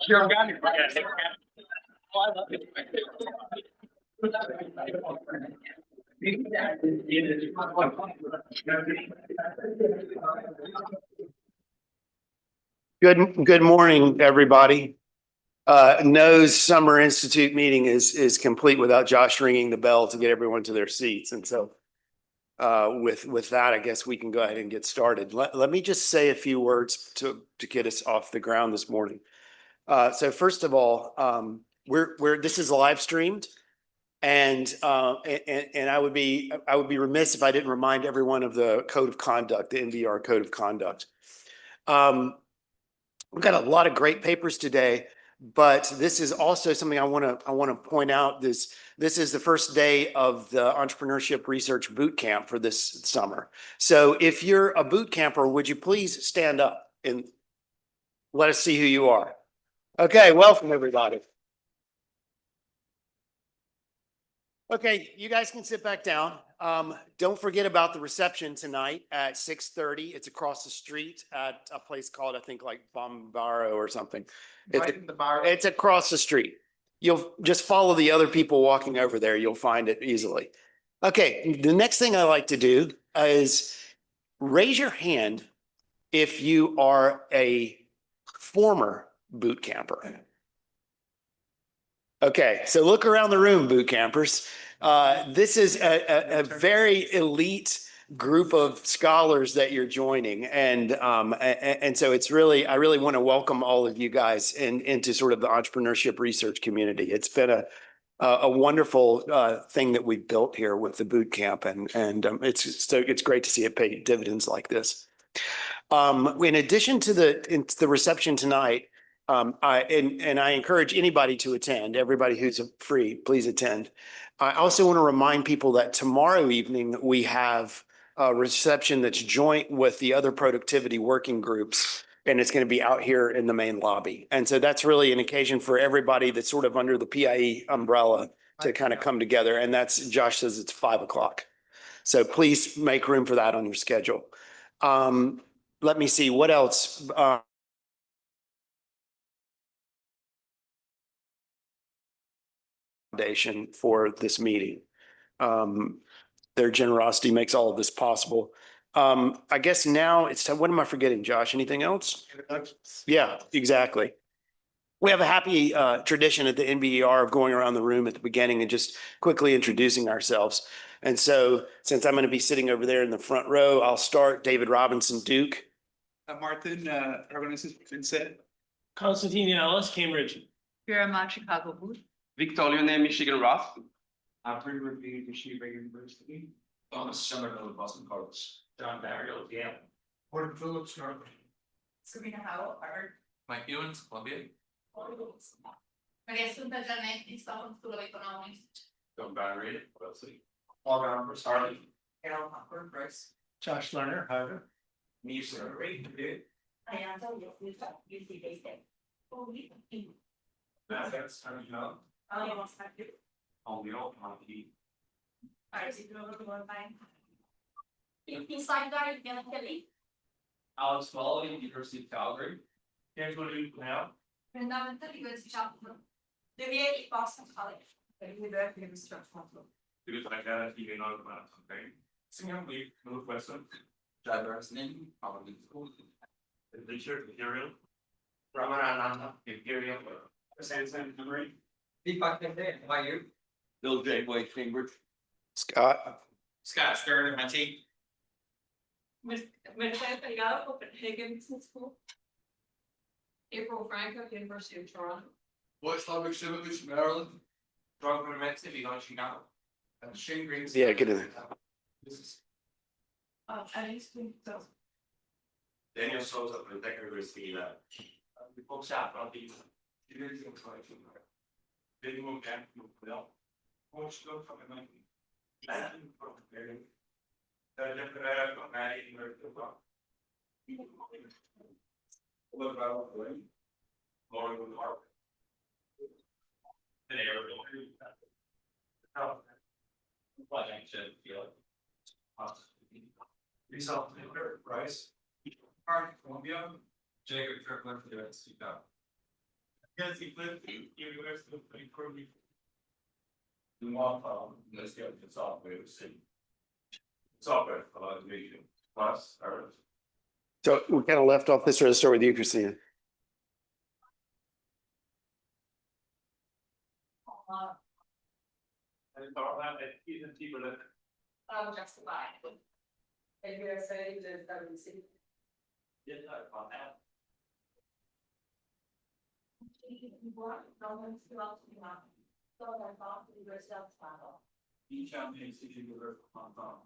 You're gun. Good morning, everybody. NO's Summer Institute meeting is complete without Josh ringing the bell to get everyone to their seats. And so with that, I guess we can go ahead and get started. Let me just say a few words to get us off the ground this morning. So first of all, this is live streamed, and I would be remiss if I didn't remind everyone of the code of conduct, the NBER code of conduct. We've got a lot of great papers today, but this is also something I want to point out. This is the first day of the Entrepreneurship Research Boot Camp for this summer. So if you're a boot camper, would you please stand up and let us see who you are? Okay, welcome everybody. Okay, you guys can sit back down. Don't forget about the reception tonight at 6:30. It's across the street at a place called, I think, like Bombaro or something. It's across the street. You'll just follow the other people walking over there. You'll find it easily. Okay, the next thing I like to do is raise your hand if you are a former boot camper. Okay, so look around the room, boot campers. This is a very elite group of scholars that you're joining, and so it's really, I really want to welcome all of you guys into sort of the entrepreneurship research community. It's been a wonderful thing that we've built here with the boot camp, and it's great to see it pay dividends like this. In addition to the reception tonight. I encourage anybody to attend. Everybody who's free, please attend. I also want to remind people that tomorrow evening we have a reception that's joint with the other productivity working groups, and it's going to be out here in the main lobby. And so that's really an occasion for everybody that's sort of under the PIE umbrella to kind of come together. And that's, Josh says it's 5 o'clock. So please make room for that on your schedule. Let me see what else. Foundation for this meeting. Their generosity makes all of this possible. I guess now it's time. What am I forgetting, Josh? Anything else? Yeah, exactly. We have a happy tradition at the NBER of going around the room at the beginning and just quickly introducing ourselves. And so since I'm going to be sitting over there in the front row, I'll start. David Robinson, Duke. Martin, Organization Vincent. Constantine Ellis, Cambridge. Vera Mott, Chicago Booth. Victor Lyonnais, Michigan Roth. Aubrey Revere, Michigan University. Thomas Somerville, Boston College. John Barrios, Yale. Gordon Phillips, Harvard. Sabrina Howell, Harvard. Mike Ewens, Columbia. Maria Assunta Giannetti, Stockholm School of Economics. John Barry, Wellesley. Paul Rambers, Harvard. Carol Hopper, Rice. Josh Lerner, Harvard. Me, sir. Ayanta, UC Davis. That's kind of young. On the old monkey. Alex Foley, University of Calgary. Here's what we do now. Fundamental University Chapel. Deviate Boston College. Because I got it, you know, about something. Singapore, Northwestern. Driver's name, Harvard School. The teacher, Imperial. Ramananda, Imperial. Samson, Memory. Deepak Kente, how are you? Bill J. Boyd, Cambridge. Scott. Scott Stern, MIT. Mercedes Delgado, Copenhagen Business School. April Franco, University of Toronto. Boyce Lubbock, Civic, Maryland. Drugman Mexico, Egon Chicago. And Shane Green. Yeah, get in there. Daniel Souza, the University that. The book shop, I'll be. Big move back to Bill. What's the fucking money? What about the way? Lauren with Harvard. And what I should feel like. Result, Bryce. Columbia. Jacob Strickland for the speak up. Yes, he lived in University of California. Let's get the software, see. Software, automation, plus, or. So we kind of left off this, or to start with you, Christina. And thought that even people that. Justify. And you're saying that WC. Didn't know about that. Each champion is usually over Hong Kong.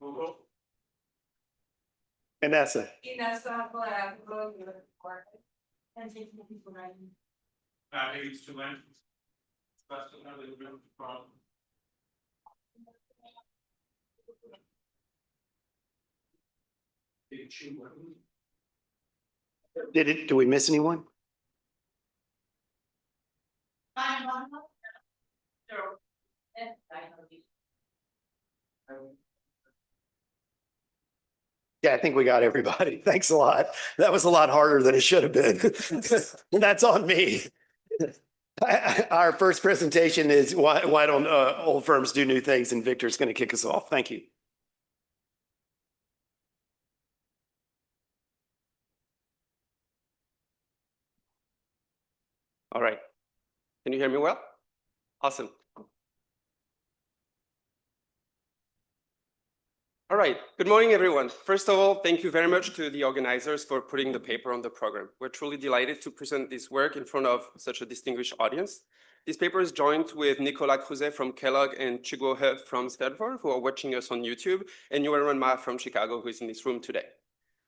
Google. Vanessa. Instrument. First another problem. Do we miss anyone? Yeah, I think we got everybody. Thanks a lot. That was a lot harder than it should have been. And that's on me. Our first presentation is why don't old firms do new things? And Victor's going to kick us off. Thank you. All right. Can you hear me well? Awesome. All right. Good morning, everyone. First of all, thank you very much to the organizers for putting the paper on the program. We're truly delighted to present this work in front of such a distinguished audience. This paper is joined with Nicolas Cruzet from Kellogg and Chigo He from Stanford, who are watching us on YouTube, and Yuan Ma from Chicago, who is in this room today.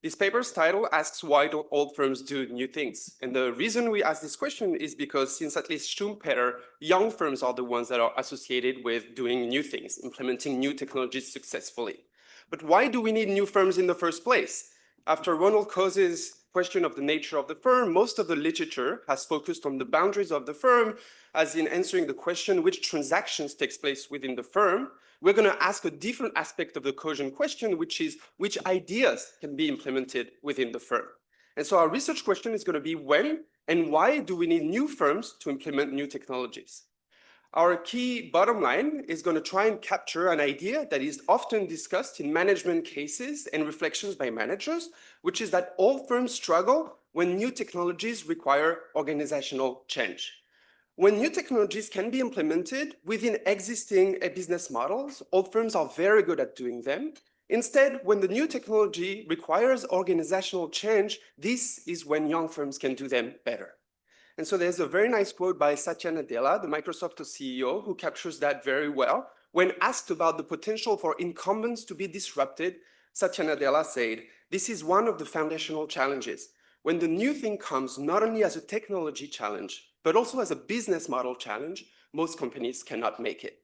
This paper's title asks, why do old firms do new things? And the reason we ask this question is because since at least Schumpeter, young firms are the ones that are associated with doing new things, implementing new technologies successfully. But why do we need new firms in the first place? After Ronald Coase's question of the nature of the firm, most of the literature has focused on the boundaries of the firm, as in answering the question which transactions takes place within the firm. We're going to ask a different aspect of the Coasian question, which is which ideas can be implemented within the firm. And so our research question is going to be when and why do we need new firms to implement new technologies? Our key bottom line is going to try and capture an idea that is often discussed in management cases and reflections by managers, which is that all firms struggle when new technologies require organizational change. When new technologies can be implemented within existing business models, old firms are very good at doing them. Instead, when the new technology requires organizational change, this is when young firms can do them better. And so there's a very nice quote by Satya Nadella, the Microsoft CEO, who captures that very well. When asked about the potential for incumbents to be disrupted, Satya Nadella said, "This is one of the foundational challenges. When the new thing comes not only as a technology challenge, but also as a business model challenge, most companies cannot make it."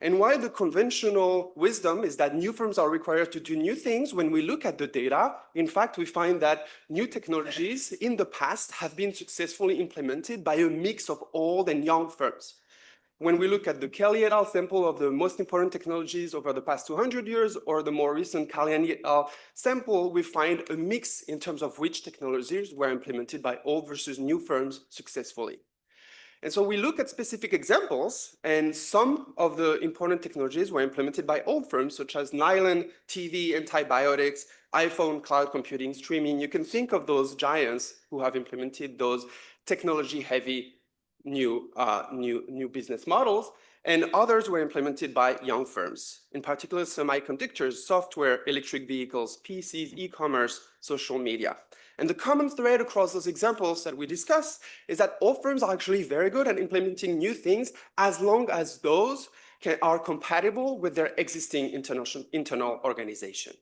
And while the conventional wisdom is that new firms are required to do new things, when we look at the data, in fact, we find that new technologies in the past have been successfully implemented by a mix of old and young firms. When we look at the Kelly et al. Sample of the most important technologies over the past 200 years, or the more recent Kalyani et al. Sample, we find a mix in terms of which technologies were implemented by old versus new firms successfully. And so we look at specific examples, and some of the important technologies were implemented by old firms, such as nylon, TV, antibiotics, iPhone, cloud computing, streaming. You can think of those giants who have implemented those technology-heavy new business models, and others were implemented by young firms, in particular semiconductors, software, electric vehicles, PCs, e-commerce, social media. And the common thread across those examples that we discussed is that all firms are actually very good at implementing new things as long as those are compatible with their existing internal organization.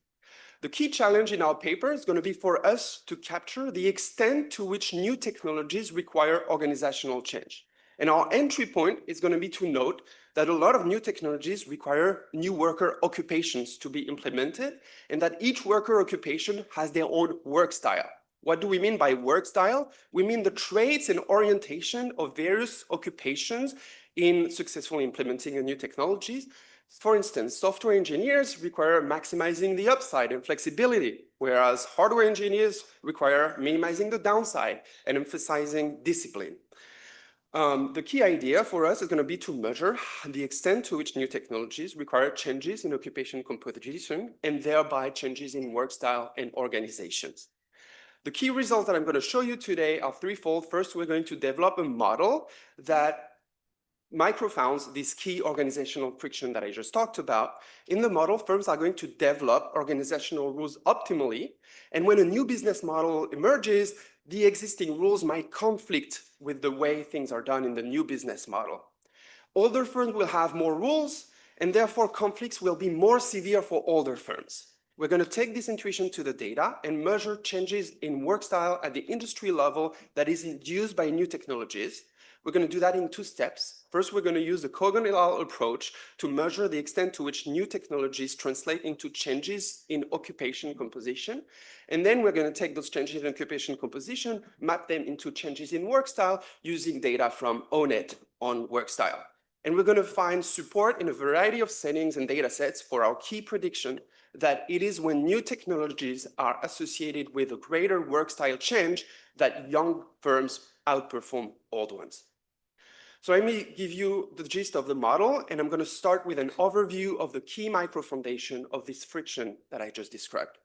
The key challenge in our paper is going to be for us to capture the extent to which new technologies require organizational change. And our entry point is going to be to note that a lot of new technologies require new worker occupations to be implemented, and that each worker occupation has their own work style. What do we mean by work style? We mean the traits and orientation of various occupations in successfully implementing a new technologies. For instance, software engineers require maximizing the upside and flexibility, whereas hardware engineers require minimizing the downside and emphasizing discipline. The key idea for us is going to be to measure the extent to which new technologies require changes in occupation composition and thereby changes in work style and organizations. The key results that I'm going to show you today are threefold. First, we're going to develop a model that microfounds this key organizational friction that I just talked about. In the model, firms are going to develop organizational rules optimally. And when a new business model emerges, the existing rules might conflict with the way things are done in the new business model. Older firms will have more rules, and therefore conflicts will be more severe for older firms. We're going to take this intuition to the data and measure changes in work style at the industry level that is induced by new technologies. We're going to do that in 2 steps. First, we're going to use the cognitive approach to measure the extent to which new technologies translate into changes in occupation composition. And then we're going to take those changes in occupation composition, map them into changes in work style using data from ONET on work style. And we're going to find support in a variety of settings and data sets for our key prediction that it is when new technologies are associated with a greater work style change that young firms outperform old ones. So let me give you the gist of the model, and I'm going to start with an overview of the key microfoundation of this friction that I just described.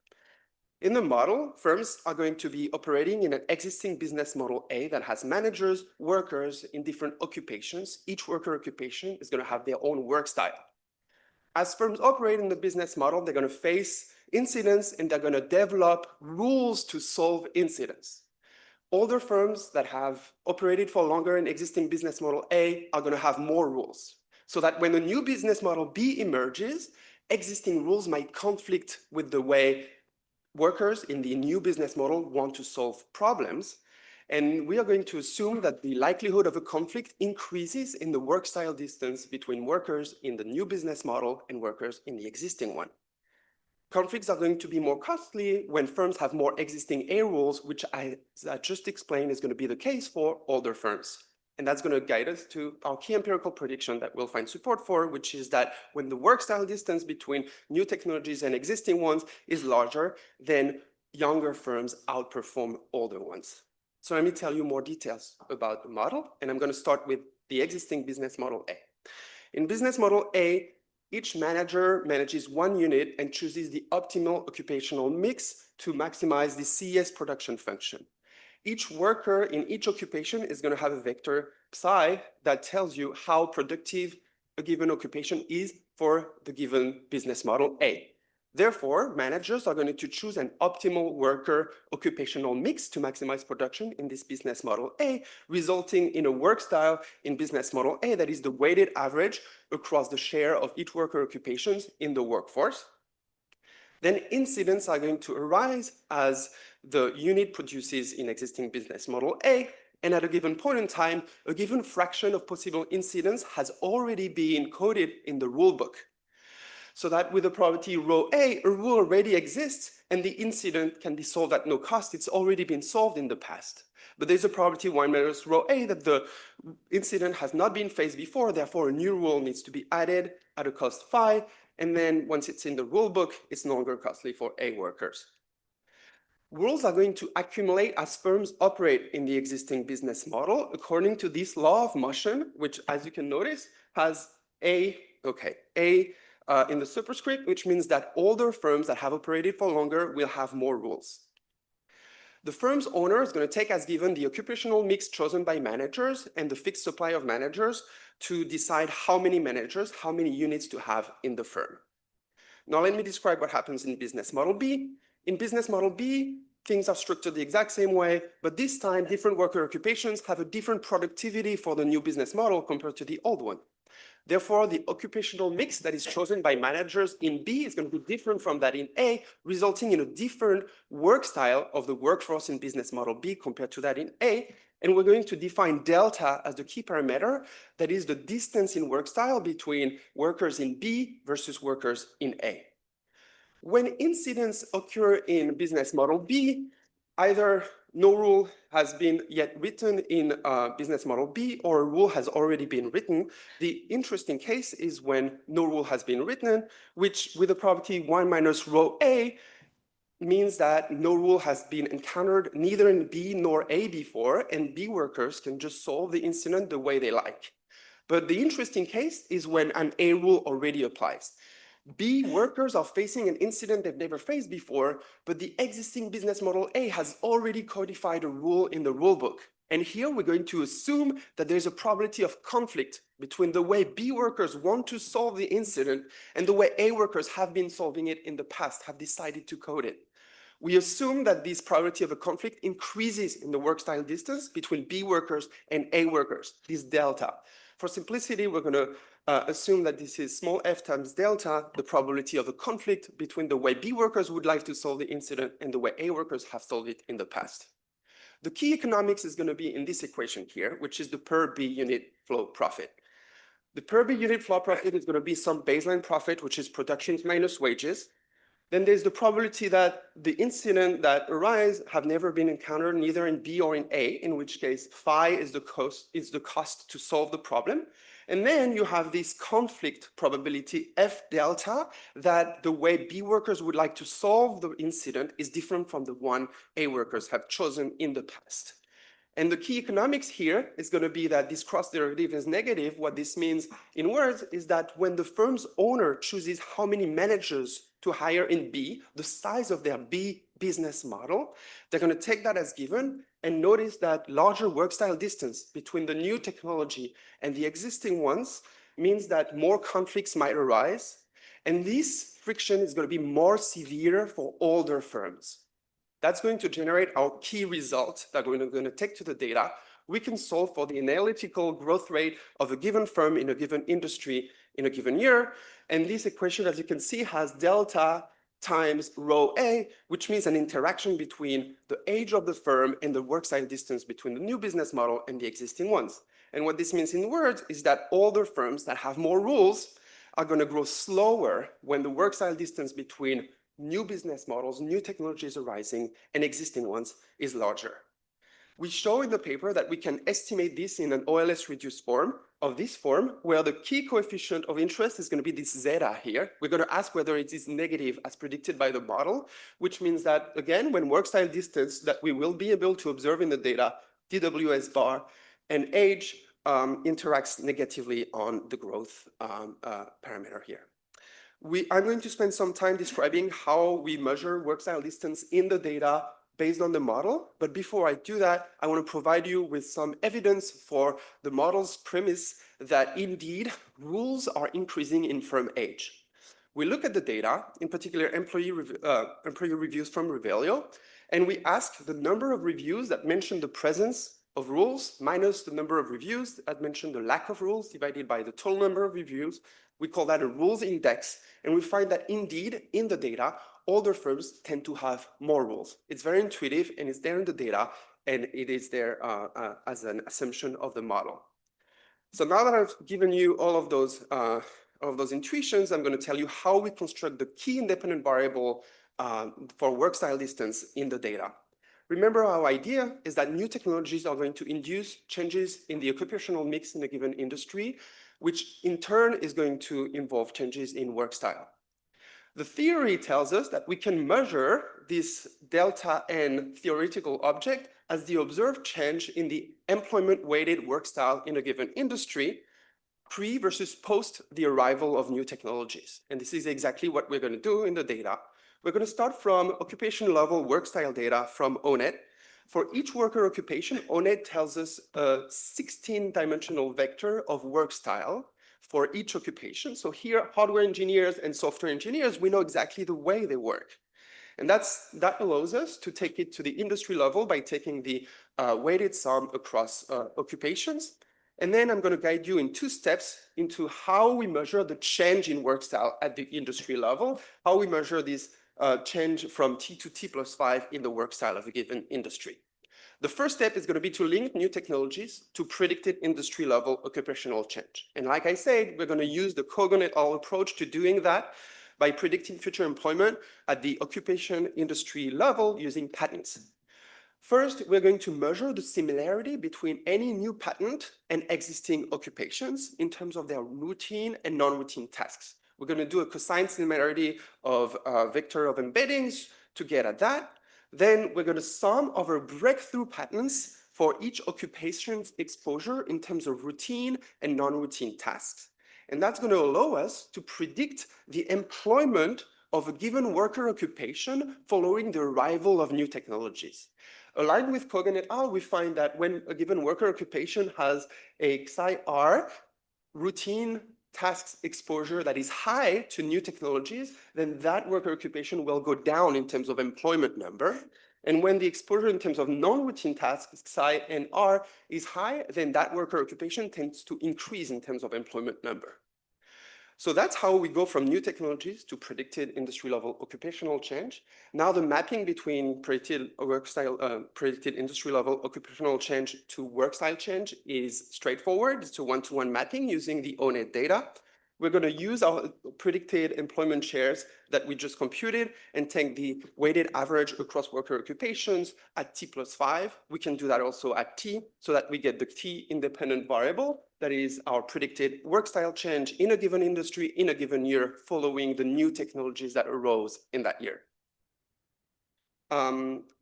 In the model, firms are going to be operating in an existing business model A that has managers, workers in different occupations. Each worker occupation is going to have their own work style. As firms operate in the business model, they're going to face incidents and they're going to develop rules to solve incidents. Older firms that have operated for longer in existing business model A are going to have more rules, so that when a new business model B emerges, existing rules might conflict with the way workers in the new business model want to solve problems. And we are going to assume that the likelihood of a conflict increases in the work style distance between workers in the new business model and workers in the existing one. Conflicts are going to be more costly when firms have more existing A rules, which I just explained is going to be the case for older firms. And that's going to guide us to our key empirical prediction that we'll find support for, which is that when the work style distance between new technologies and existing ones is larger, then younger firms outperform older ones. So let me tell you more details about the model, and I'm going to start with the existing business model A. In business model A, each manager manages one unit and chooses the optimal occupational mix to maximize the CES production function. Each worker in each occupation is going to have a vector psi that tells you how productive a given occupation is for the given business model A. Therefore, managers are going to choose an optimal worker occupational mix to maximize production in this business model A, resulting in a work style in business model A that is the weighted average across the share of each worker occupations in the workforce. Then incidents are going to arise as the unit produces in existing business model A, and at a given point in time, a given fraction of possible incidents has already been coded in the rule book. So that with the probability rho A, a rule already exists and the incident can be solved at no cost. It's already been solved in the past. But there's a probability 1 minus rho A that the incident has not been faced before, therefore a new rule needs to be added at a cost phi, and then once it's in the rule book, it's no longer costly for A workers. Rules are going to accumulate as firms operate in the existing business model according to this law of motion, which as you can notice has A in the superscript, which means that older firms that have operated for longer will have more rules. The firm's owner is going to take as given the occupational mix chosen by managers and the fixed supply of managers to decide how many managers, how many units to have in the firm. Now let me describe what happens in business model B. In business model B, things are structured the exact same way, but this time different worker occupations have a different productivity for the new business model compared to the old one. Therefore, the occupational mix that is chosen by managers in B is going to be different from that in A, resulting in a different work style of the workforce in business model B compared to that in A. And we're going to define delta as the key parameter, that is the distance in work style between workers in B versus workers in A. When incidents occur in business model B, either no rule has been yet written in business model B or a rule has already been written. The interesting case is when no rule has been written, which with the property 1 minus rho A means that no rule has been encountered neither in B nor A before, and B workers can just solve the incident the way they like. But the interesting case is when an A rule already applies. B workers are facing an incident they've never faced before, but the existing business model A has already codified a rule in the rule book. And here we're going to assume that there's a probability of conflict between the way B workers want to solve the incident and the way A workers have been solving it in the past, have decided to code it. We assume that this probability of a conflict increases in the work style distance between B workers and A workers, this delta. For simplicity, we're going to assume that this is small f times delta, the probability of a conflict between the way B workers would like to solve the incident and the way A workers have solved it in the past. The key economics is going to be in this equation here, which is the per B unit flow profit. The per B unit flow profit is going to be some baseline profit, which is productions minus wages. Then there's the probability that the incident that arise have never been encountered neither in B or in A, in which case phi is the cost to solve the problem. And then you have this conflict probability F delta that the way B workers would like to solve the incident is different from the one A workers have chosen in the past. And the key economics here is going to be that this cross derivative is negative. What this means in words is that when the firm's owner chooses how many managers to hire in B, the size of their B business model, they're going to take that as given and notice that larger work style distance between the new technology and the existing ones means that more conflicts might arise. And this friction is going to be more severe for older firms. That's going to generate our key result that we're going to take to the data. We can solve for the analytical growth rate of a given firm in a given industry in a given year. And this equation, as you can see, has delta times rho A, which means an interaction between the age of the firm and the work style distance between the new business model and the existing ones. And what this means in words is that older firms that have more rules are going to grow slower when the work style distance between new business models, new technologies arising, and existing ones is larger. We show in the paper that we can estimate this in an OLS reduced form of this form, where the key coefficient of interest is going to be this zeta here. We're going to ask whether it is negative as predicted by the model, which means that, again, when work style distance that we will be able to observe in the data, DWS bar, and age interacts negatively on the growth parameter here. I'm going to spend some time describing how we measure work style distance in the data based on the model. But before I do that, I want to provide you with some evidence for the model's premise that indeed rules are increasing in firm age. We look at the data, in particular employee reviews from Revelio, and we ask the number of reviews that mention the presence of rules minus the number of reviews that mention the lack of rules divided by the total number of reviews. We call that a rules index, and we find that indeed in the data, older firms tend to have more rules. It's very intuitive and it's there in the data, and it is there as an assumption of the model. So now that I've given you all of those intuitions, I'm going to tell you how we construct the key independent variable for work style distance in the data. Remember, our idea is that new technologies are going to induce changes in the occupational mix in a given industry, which in turn is going to involve changes in work style. The theory tells us that we can measure this delta N theoretical object as the observed change in the employment-weighted work style in a given industry, pre versus post the arrival of new technologies. And this is exactly what we're going to do in the data. We're going to start from occupation-level work style data from ONET. For each worker occupation, ONET tells us a 16-dimensional vector of work style for each occupation. So here, hardware engineers and software engineers, we know exactly the way they work. And that allows us to take it to the industry level by taking the weighted sum across occupations. And then I'm going to guide you in 2 steps into how we measure the change in work style at the industry level, how we measure this change from T to T plus 5 in the work style of a given industry. The first step is going to be to link new technologies to predicted industry level occupational change. And like I said, we're going to use the Kogan et al. Approach to doing that by predicting future employment at the occupation industry level using patents. First, we're going to measure the similarity between any new patent and existing occupations in terms of their routine and non-routine tasks. We're going to do a cosine similarity of a vector of embeddings to get at that. Then we're going to sum over breakthrough patents for each occupation's exposure in terms of routine and non-routine tasks. And that's going to allow us to predict the employment of a given worker occupation following the arrival of new technologies. Aligned with Kogan et al., we find that when a given worker occupation has a psi-R routine tasks exposure that is high to new technologies, then that worker occupation will go down in terms of employment number. And when the exposure in terms of non-routine tasks, psi and R, is high, then that worker occupation tends to increase in terms of employment number. So that's how we go from new technologies to predicted industry level occupational change. Now the mapping between predicted industry level occupational change to work style change is straightforward. It's a one-to-one mapping using the ONET data. We're going to use our predicted employment shares that we just computed and take the weighted average across worker occupations at T+5. We can do that also at T so that we get the T independent variable that is our predicted work style change in a given industry in a given year following the new technologies that arose in that year.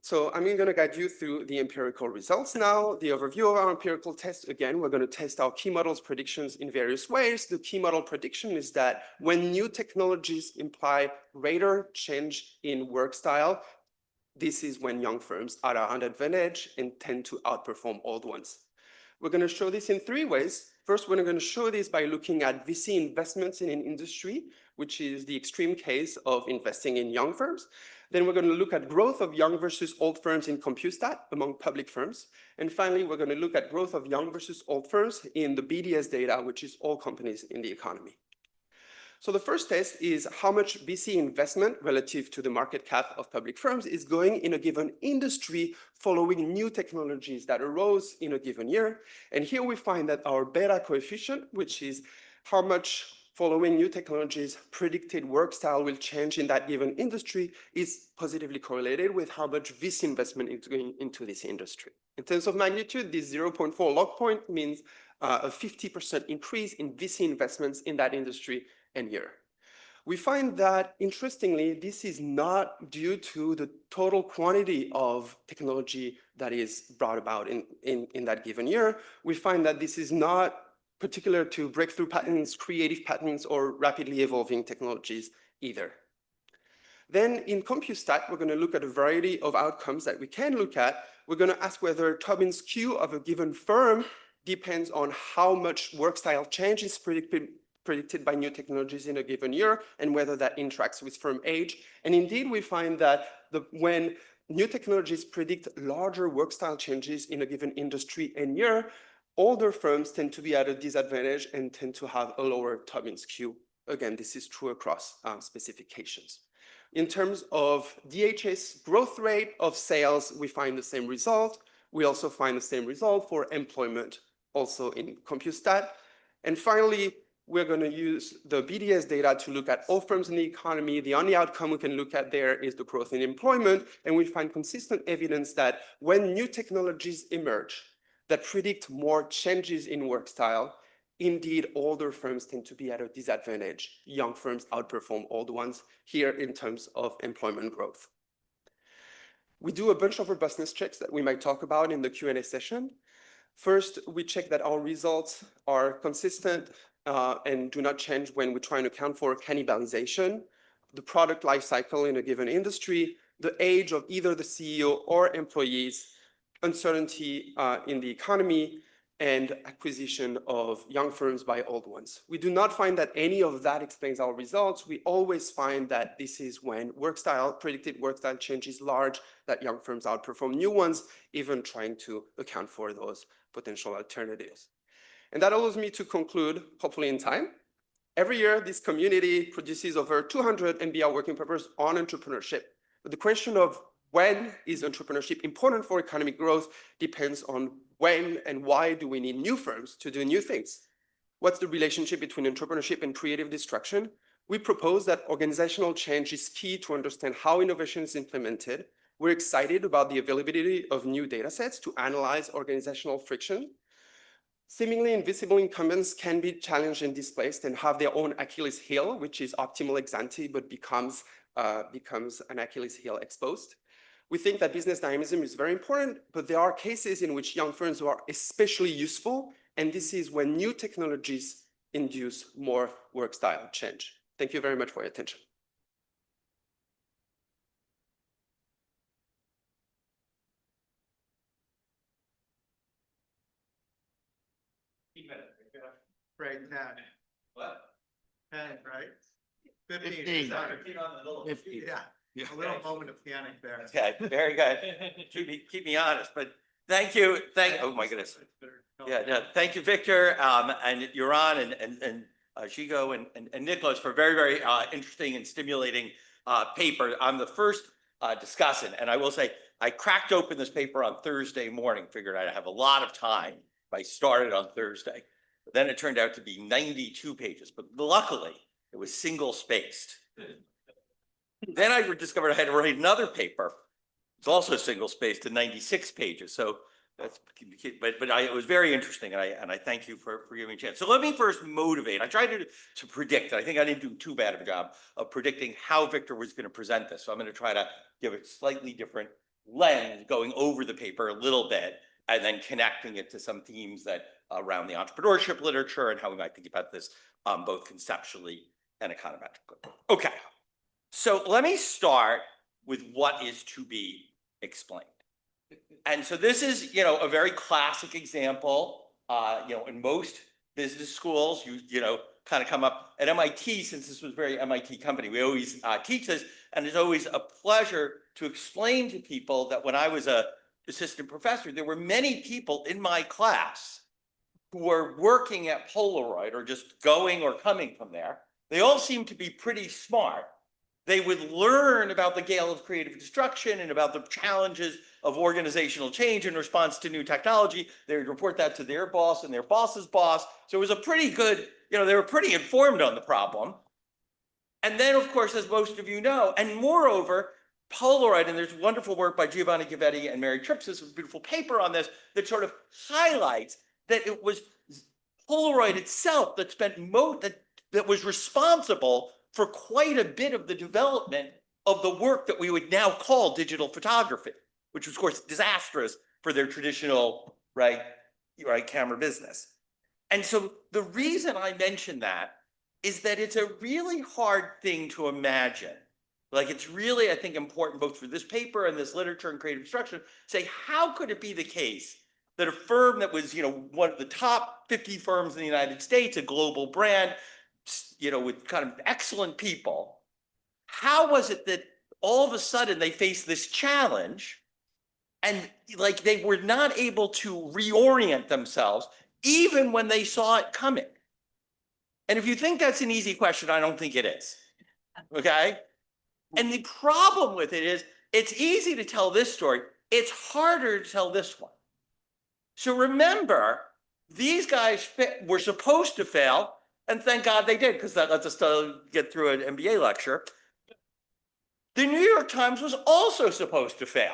So I'm going to guide you through the empirical results now. The overview of our empirical test, again, we're going to test our key models predictions in various ways. The key model prediction is that when new technologies imply greater change in work style, this is when young firms are at an advantage and tend to outperform old ones. We're going to show this in three ways. First, we're going to show this by looking at VC investments in an industry, which is the extreme case of investing in young firms. Then we're going to look at growth of young versus old firms in CompuStat among public firms. And finally, we're going to look at growth of young versus old firms in the BDS data, which is all companies in the economy. So the first test is how much VC investment relative to the market cap of public firms is going in a given industry following new technologies that arose in a given year. And here we find that our beta coefficient, which is how much following new technologies predicted work style will change in that given industry, is positively correlated with how much VC investment is going into this industry. In terms of magnitude, this 0.4 log point means a 50% increase in VC investments in that industry and year. We find that, interestingly, this is not due to the total quantity of technology that is brought about in that given year. We find that this is not particular to breakthrough patents, creative patents, or rapidly evolving technologies either. Then in CompuStat, we're going to look at a variety of outcomes that we can look at. We're going to ask whether Tobin's Q of a given firm depends on how much work style change is predicted by new technologies in a given year and whether that interacts with firm age. And indeed, we find that when new technologies predict larger work style changes in a given industry and year, older firms tend to be at a disadvantage and tend to have a lower Tobin's Q. Again, this is true across specifications. In terms of DHS growth rate of sales, we find the same result. We also find the same result for employment, also in CompuStat. And finally, we're going to use the BDS data to look at all firms in the economy. The only outcome we can look at there is the growth in employment. And we find consistent evidence that when new technologies emerge that predict more changes in work style, indeed, older firms tend to be at a disadvantage. Young firms outperform old ones here in terms of employment growth. We do a bunch of robustness checks that we might talk about in the Q&A session. First, we check that our results are consistent and do not change when we're trying to account for cannibalization, the product life cycle in a given industry, the age of either the CEO or employees, uncertainty in the economy, and acquisition of young firms by old ones. We do not find that any of that explains our results. We always find that this is when predicted work style change is large, that young firms outperform new ones, even trying to account for those potential alternatives. And that allows me to conclude, hopefully in time. Every year, this community produces over 200 NBER working papers on entrepreneurship. But the question of when is entrepreneurship important for economic growth depends on when and why do we need new firms to do new things. What's the relationship between entrepreneurship and creative destruction? We propose that organizational change is key to understand how innovation is implemented, We're excited about the availability of new data sets to analyze organizational friction. Seemingly invisible incumbents can be challenged and displaced and have their own Achilles heel, which is optimal ex ante, but becomes an Achilles heel exposed. We think that business dynamism is very important, but there are cases in which young firms are especially useful, and this is when new technologies induce more work style change. Thank you very much for your attention. Right, 10. What? 10, right? 15. 15. Sorry. 50. Yeah, a little moment of panic there. Okay, very good. Keep me honest, but thank you. Oh my goodness. Yeah, no, thank you, Victor, and Yuran and Shigo and Nicholas for a very, very interesting and stimulating paper. I'm the first discussant, and I will say I cracked open this paper on Thursday morning, figured I'd have a lot of time if I started on Thursday. But then it turned out to be 92 pages, but luckily it was single spaced. Then I discovered I had to write another paper. It's also single spaced to 96 pages. So that's, but it was very interesting, and I thank you for giving me a chance. So let me first motivate. I tried to predict. I think I didn't do too bad of a job of predicting how Victor was going to present this. So I'm going to try to give a slightly different lens, going over the paper a little bit, and then connecting it to some themes that around the entrepreneurship literature and how we might think about this both conceptually and econometrically. Okay. So let me start with what is to be explained. And so this is, a very classic example. In most business schools, you kind of come up at MIT, since this was a very MIT company. We always teach this, and it's always a pleasure to explain to people that when I was a assistant professor, there were many people in my class who were working at Polaroid or just going or coming from there. They all seemed to be pretty smart. They would learn about the gale of creative destruction and about the challenges of organizational change in response to new technology. They would report that to their boss and their boss's boss. So it was a pretty good, they were pretty informed on the problem. And then, of course, as most of you know, and moreover, Polaroid, and there's wonderful work by Giovanni Gavetti and Mary Tripsis, a beautiful paper on this that sort of highlights that it was Polaroid itself that that was responsible for quite a bit of the development of the work that we would now call digital photography, which was, of course, disastrous for their traditional camera business. And so the reason I mention that is that it's a really hard thing to imagine. Like, it's really, I think, important both for this paper and this literature and creative destruction, say, how could it be the case that a firm that was, one of the top 50 firms in the United States, a global brand, with kind of excellent people, how was it that all of a sudden they faced this challenge and they were not able to reorient themselves even when they saw it coming? And if you think that's an easy question, I don't think it is. Okay? And the problem with it is it's easy to tell this story. It's harder to tell this one. So remember, these guys were supposed to fail, and thank God they did, because that lets us get through an MBA lecture. The New York Times was also supposed to fail,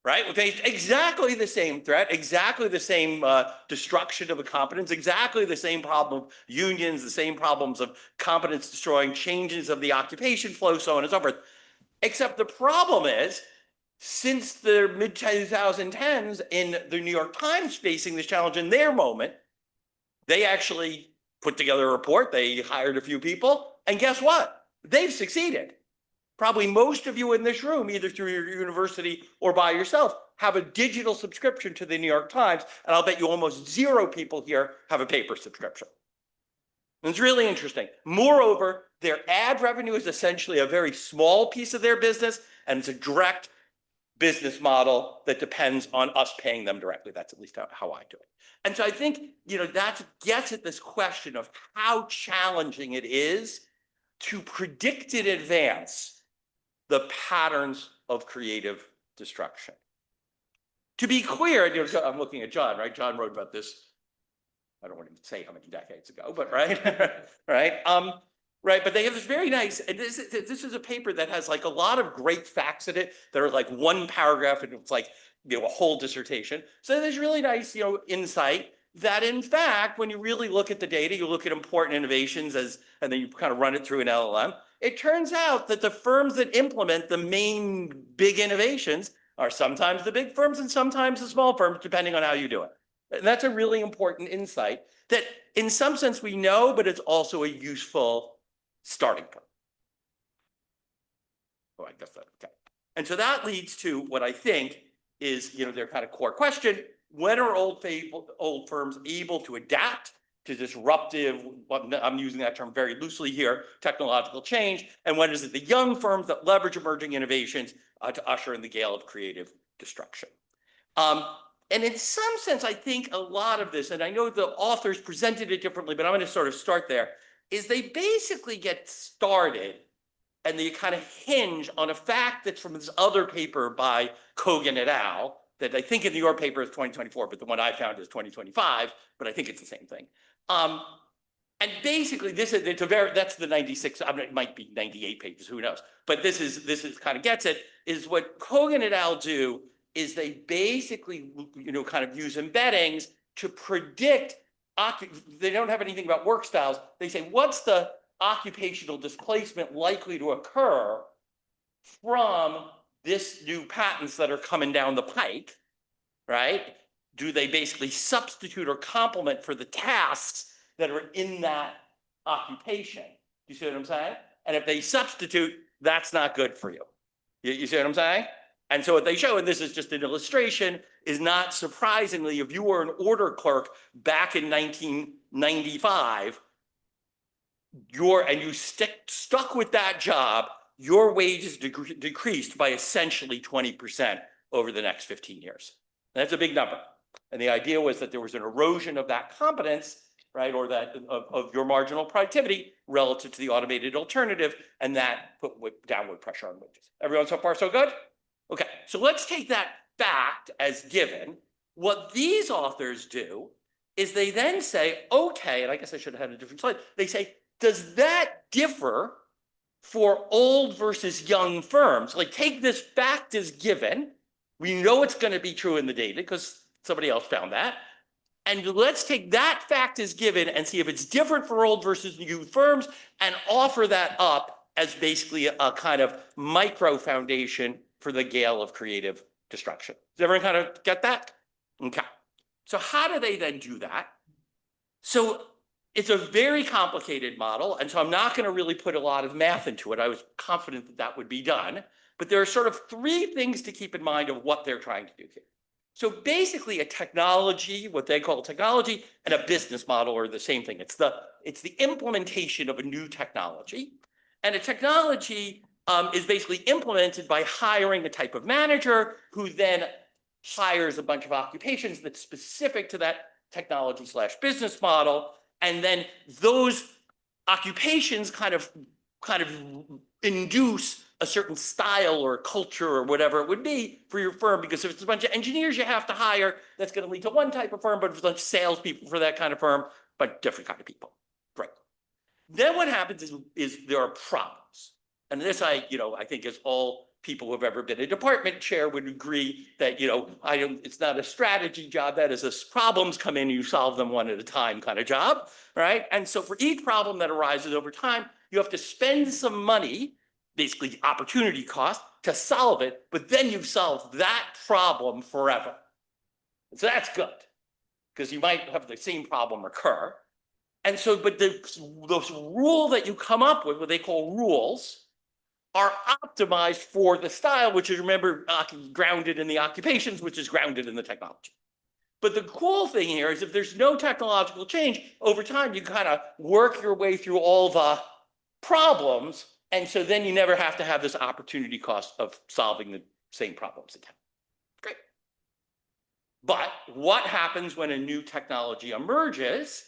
right? We faced exactly the same threat, exactly the same destruction of a competence, exactly the same problem of unions, the same problems of competence destroying, changes of the occupation flow, so on and so forth. Except the problem is, since the mid-2010s in the New York Times facing this challenge in their moment, they actually put together a report, they hired a few people, and guess what? They've succeeded. Probably most of you in this room, either through your university or by yourself, have a digital subscription to the New York Times, and I'll bet you almost zero people here have a paper subscription. And it's really interesting. Moreover, their ad revenue is essentially a very small piece of their business, and it's a direct business model that depends on us paying them directly. That's at least how I do it. And so I think, that gets at this question of how challenging it is to predict in advance the patterns of creative destruction. To be clear, I'm looking at John, right? John wrote about this, I don't want to say how many decades ago, but right? Right? right? But they have this very nice, and this is a paper that has like a lot of great facts in it that are like one paragraph and it's like, you know, a whole dissertation. So there's really nice, you know, insight that in fact, when you really look at the data, you look at important innovations and then you kind of run it through an LLM, it turns out that the firms that implement the main big innovations are sometimes the big firms and sometimes the small firms, depending on how you do it. And that's a really important insight that in some sense we know, but it's also a useful starting point. Oh, I guess that, okay. And so that leads to what I think is, you know, their kind of core question. When are old firms able to adapt to disruptive, I'm using that term very loosely here, technological change? And when is it the young firms that leverage emerging innovations to usher in the gale of creative destruction? And in some sense, I think a lot of this, and I know the authors presented it differently, but I'm going to sort of start there, is they basically get started and they kind of hinge on a fact that's from this other paper by Kogan et al. That I think in your paper is 2024, but the one I found is 2025, but I think it's the same thing. And basically that's the 96, I mean, it might be 98 pages, who knows? But this is kind of gets it, is what Kogan et al. Do is they basically, you know, kind of use embeddings to predict, they don't have anything about work styles. They say, what's the occupational displacement likely to occur from this new patents that are coming down the pike, right? Do they basically substitute or complement for the tasks that are in that occupation? You see what I'm saying? And if they substitute, that's not good for you. You see what I'm saying? And so what they show, and this is just an illustration, is not surprisingly, if you were an order clerk back in 1995, and you stuck with that job, your wages decreased by essentially 20% over the next 15 years. And that's a big number. And the idea was that there was an erosion of that competence, right, or that of your marginal productivity relative to the automated alternative, and that put downward pressure on wages. Everyone so far so good? Okay, so let's take that fact as given. What these authors do is they then say, okay, and I guess I should have had a different slide. They say, does that differ for old versus young firms? Like, take this fact as given. We know it's going to be true in the data because somebody else found that. And let's take that fact as given and see if it's different for old versus new firms and offer that up as basically a kind of micro foundation for the gale of creative destruction. Does everyone kind of get that? Okay. So how do they then do that? So it's a very complicated model, and so I'm not going to really put a lot of math into it. I was confident that that would be done, but there are sort of three things to keep in mind of what they're trying to do here. So basically a technology, what they call technology, and a business model are the same thing. It's the implementation of a new technology, and a technology is basically implemented by hiring a type of manager who then hires a bunch of occupations that's specific to that technology/business model. And then those occupations kind of induce a certain style or culture or whatever it would be for your firm, because if it's a bunch of engineers you have to hire, that's going to lead to one type of firm, but if it's a bunch of salespeople for that kind of firm, but different kind of people. Right. Then what happens is there are problems. And this I think is all people who have ever been a department chair would agree that, it's not a strategy job. That is, as problems come in, you solve them one at a time kind of job, right? And so for each problem that arises over time, you have to spend some money, basically opportunity cost, to solve it, but then you've solved that problem forever. So that's good, because you might have the same problem occur. And so, but those rule that you come up with, what they call rules, are optimized for the style, which is, remember, grounded in the occupations, which is grounded in the technology. But the cool thing here is if there's no technological change, over time, you kind of work your way through all the problems. And so then you never have to have this opportunity cost of solving the same problems again. Great. But what happens when a new technology emerges?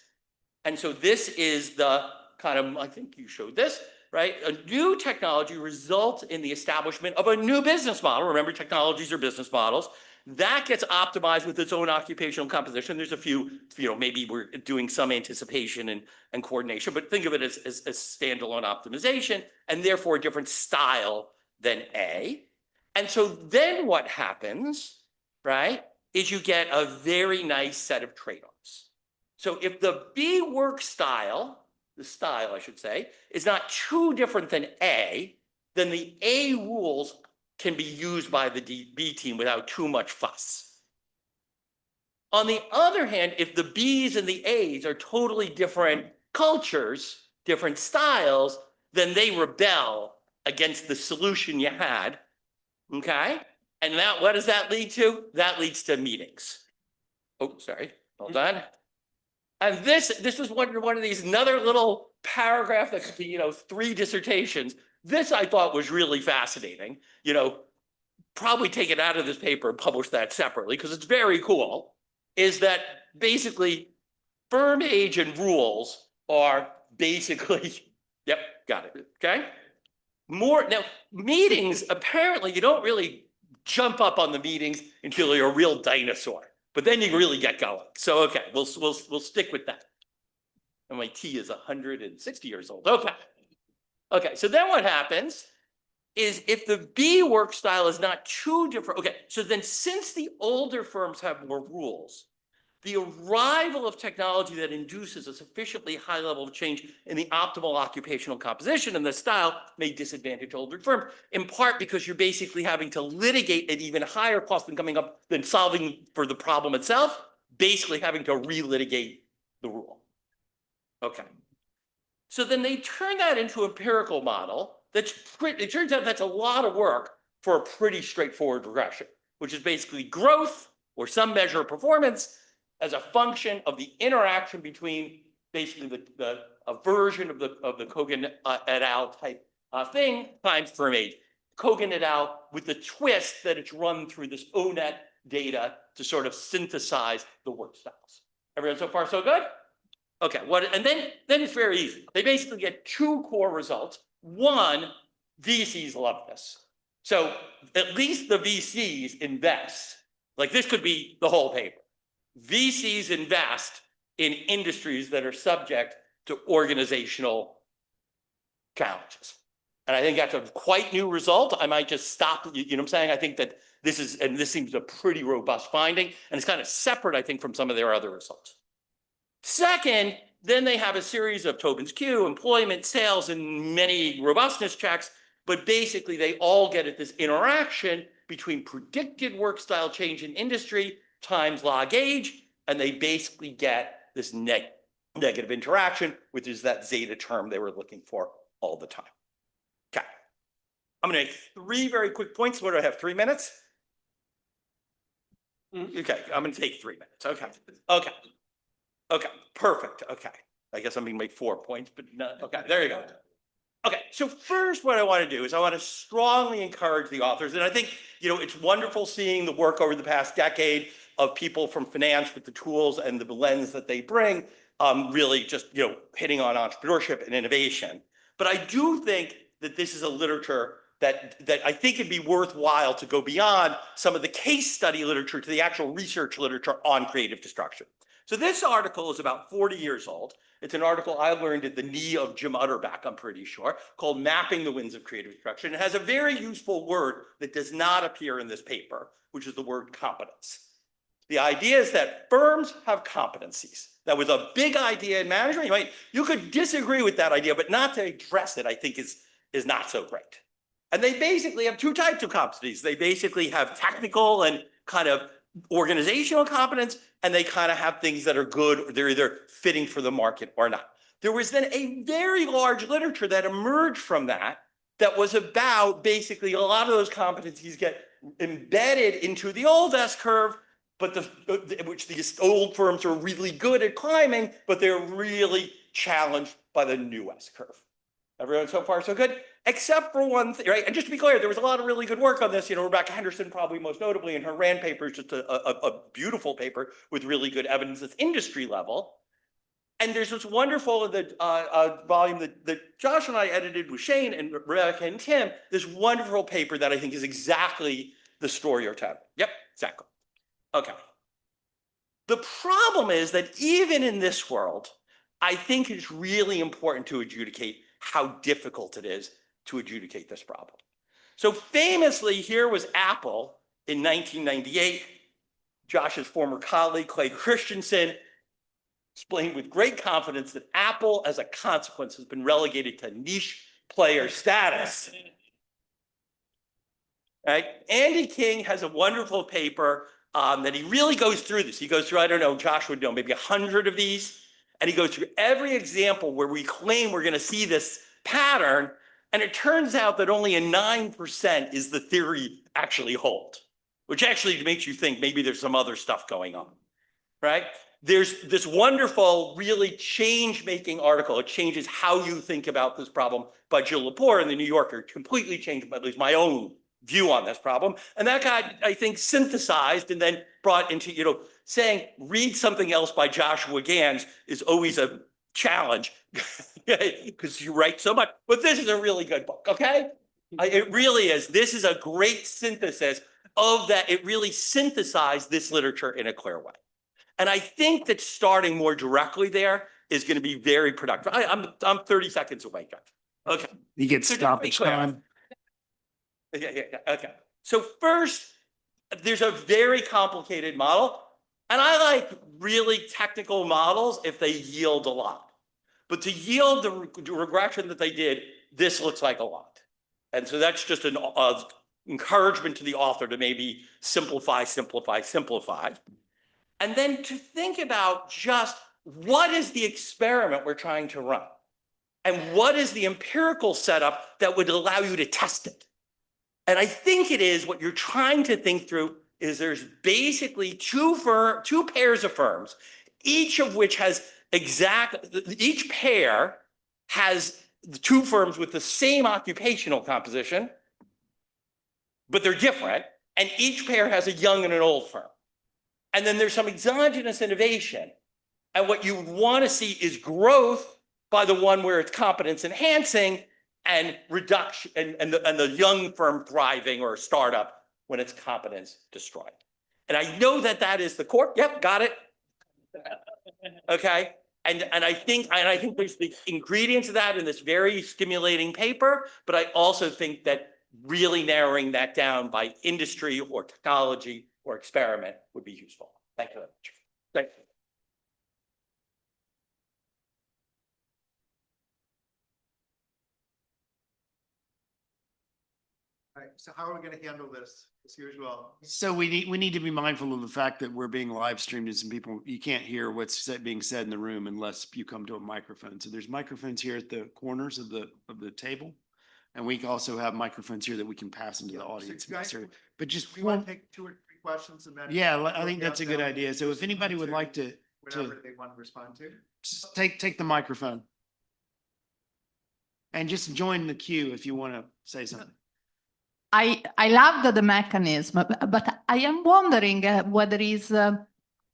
And so this is the kind of, I think you showed this, right? A new technology results in the establishment of a new business model. Remember, technologies are business models That gets optimized with its own occupational composition. There's a few, maybe we're doing some anticipation and coordination, but think of it as standalone optimization and therefore a different style than A. And so then what happens, right, is you get a very nice set of trade-offs. So if the B work style, the style I should say, is not too different than A, then the A rules can be used by the B team without too much fuss. On the other hand, if the Bs and the As are totally different cultures, different styles, then they rebel against the solution you had, okay? And that, what does that lead to? That leads to meetings. Oh, sorry, hold on. And this was one of these, another little paragraph that could be, 3 dissertations. This I thought was really fascinating. Probably take it out of this paper and publish that separately because it's very cool. Is that basically firm age and rules are basically, yep, got it, okay? Now, meetings, apparently you don't really jump up on the meetings until you're a real dinosaur, but then you really get going. So, okay, we'll stick with that. And my T is 160 years old, okay. Okay, so then what happens is if the B work style is not too different, okay, so then since the older firms have more rules, the arrival of technology that induces a sufficiently high level of change in the optimal occupational composition and the style may disadvantage older firms, in part because you're basically having to litigate at even higher cost than solving for the problem itself, basically having to relitigate the rule. Okay. So then they turn that into an empirical model. It turns out that's a lot of work for a pretty straightforward regression, which is basically growth or some measure of performance as a function of the interaction between basically a version of the Kogan et al. Type thing times firm age. Kogan et al. With the twist that it's run through this ONET data to sort of synthesize the work styles. Everyone so far so good? Okay, and then it's very easy. They basically get 2 core results. One, VCs love this. So at least the VCs invest. Like this could be the whole paper. VCs invest in industries that are subject to organizational challenges. And I think that's a quite new result. I might just stop, you know what I'm saying? I think that this seems a pretty robust finding, and it's kind of separate, I think, from some of their other results. Second, then they have a series of Tobin's Q, employment, sales, and many robustness checks, but basically they all get at this interaction between predicted work style change in industry times log age, and they basically get this negative interaction, which is that zeta term they were looking for all the time. Okay, I'm gonna make 3 very quick points. What do I have, 3 minutes? Okay, I'm gonna take 3 minutes, okay, perfect, okay. I guess I'm gonna make 4 points, but no, okay, there you go. Okay, so first what I want to do is I want to strongly encourage the authors, and I think, it's wonderful seeing the work over the past decade of people from finance with the tools and the lens that they bring, really just, hitting on entrepreneurship and innovation. But I do think that this is a literature that I think it'd be worthwhile to go beyond some of the case study literature to the actual research literature on creative destruction. So this article is about 40 years old. It's an article I learned at the knee of Jim Utterback, I'm pretty sure, called Mapping the Winds of Creative Destruction. It has a very useful word that does not appear in this paper, which is the word competence. The idea is that firms have competencies. That was a big idea in management. You could disagree with that idea, but not to address it, I think is not so great. And they basically have 2 types of competencies. They basically have technical and kind of organizational competence, and they kind of have things that are good, or they're either fitting for the market or not. There was then a very large literature that emerged from that was about basically a lot of those competencies get embedded into the old S-curve, but which these old firms are really good at climbing, but they're really challenged by the new S-curve. Everyone so far so good? Except for one thing, right? And just to be clear, there was a lot of really good work on this. Rebecca Henderson, probably most notably, in her RAND paper is just a beautiful paper with really good evidence at industry level. And there's this wonderful volume that Josh and I edited with Shane and Rebecca and Tim, this wonderful paper that I think is exactly the story you're telling. Yep, exactly. Okay. The problem is that even in this world, I think it's really important to adjudicate how difficult it is to adjudicate this problem. So famously, here was Apple in 1998. Josh's former colleague, Clay Christensen, explained with great confidence that Apple, as a consequence, has been relegated to niche player status. Right? Andy King has a wonderful paper that he really goes through this. He goes through, I don't know, Josh would know, maybe 100 of these. And he goes through every example where we claim we're going to see this pattern. And it turns out that only a 9% is the theory actually hold, which actually makes you think maybe there's some other stuff going on, right? There's this wonderful, really change-making article. It changes how you think about this problem by Jill Lepore in the New Yorker. It completely changed at least my own view on this problem. And that got, I think, synthesized and then brought into, saying read something else by Joshua Gans is always a challenge because you write so much. But this is a really good book, okay? It really is. This is a great synthesis of that. It really synthesized this literature in a clear way. And I think that starting more directly there is going to be very productive. I'm 30 seconds away, Jeff. Okay. You get So just stoppage be clear. time. Yeah. Okay. So first, there's a very complicated model. And I like really technical models if they yield a lot. But to yield the regression that they did, this looks like a lot. And so that's just an encouragement to the author to maybe simplify. And then to think about just what is the experiment we're trying to run? And what is the empirical setup that would allow you to test it? And I think it is what you're trying to think through is there's basically two pairs of firms, each of which has each pair has the two firms with the same occupational composition, but they're different. And each pair has a young and an old firm. And then there's some exogenous innovation. And what you want to see is growth by the one where it's competence enhancing and reduction and the young firm thriving or startup when it's competence destroyed. And I know that that is the core. Yep, got it. Okay. And I think there's the ingredients of that in this very stimulating paper, but I also think that really narrowing that down by industry or technology or experiment would be useful. Thank you very much. Thank you. All right, so how are we going to handle this as usual? So we need to be mindful of the fact that we're being live streamed and some people, you can't hear what's being said in the room unless you come to a microphone. So there's microphones here at the corners of the table. And we also have microphones here that we can pass into the audience. So guys, But just we want to take 2 or 3 questions and then. yeah, I think that's a good idea. So if anybody would like to Whatever they want to respond to. just take the microphone. And just join the queue if you want to say something. I loved the mechanism, but I am wondering whether it's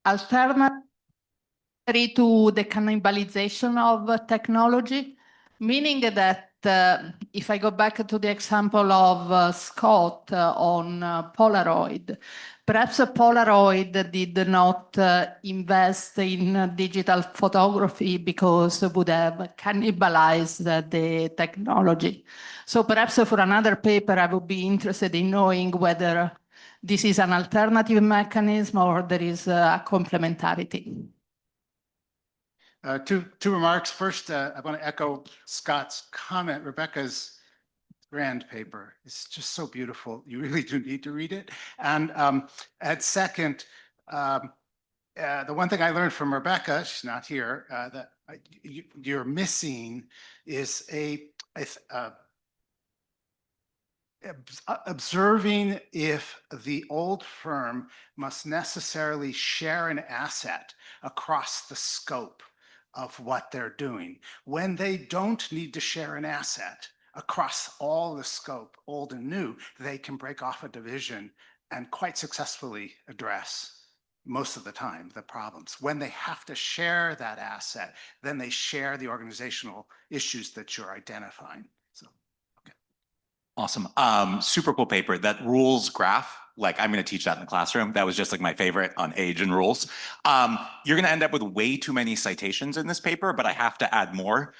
alternative to the cannibalization of technology, meaning that if I go back to the example of Scott on Polaroid, perhaps Polaroid did not invest in digital photography because it would have cannibalized the technology. So perhaps for another paper, I would be interested in knowing whether this is an alternative mechanism or there is a complementarity. Two remarks. First, I want to echo Scott's comment. Rebecca's grand paper is just so beautiful. You really do need to read it. And second, the one thing I learned from Rebecca, she's not here, that you're missing is observing if the old firm must necessarily share an asset across the scope of what they're doing. When they don't need to share an asset across all the scope, old and new, they can break off a division and quite successfully address most of the time the problems. When they have to share that asset, then they share the organizational issues that you're identifying. So, okay. Awesome. Super cool paper. That rules graph like I'm going to teach that in the classroom. That was just like my favorite on age and rules. You're going to end up with way too many citations in this paper, but I have to add more.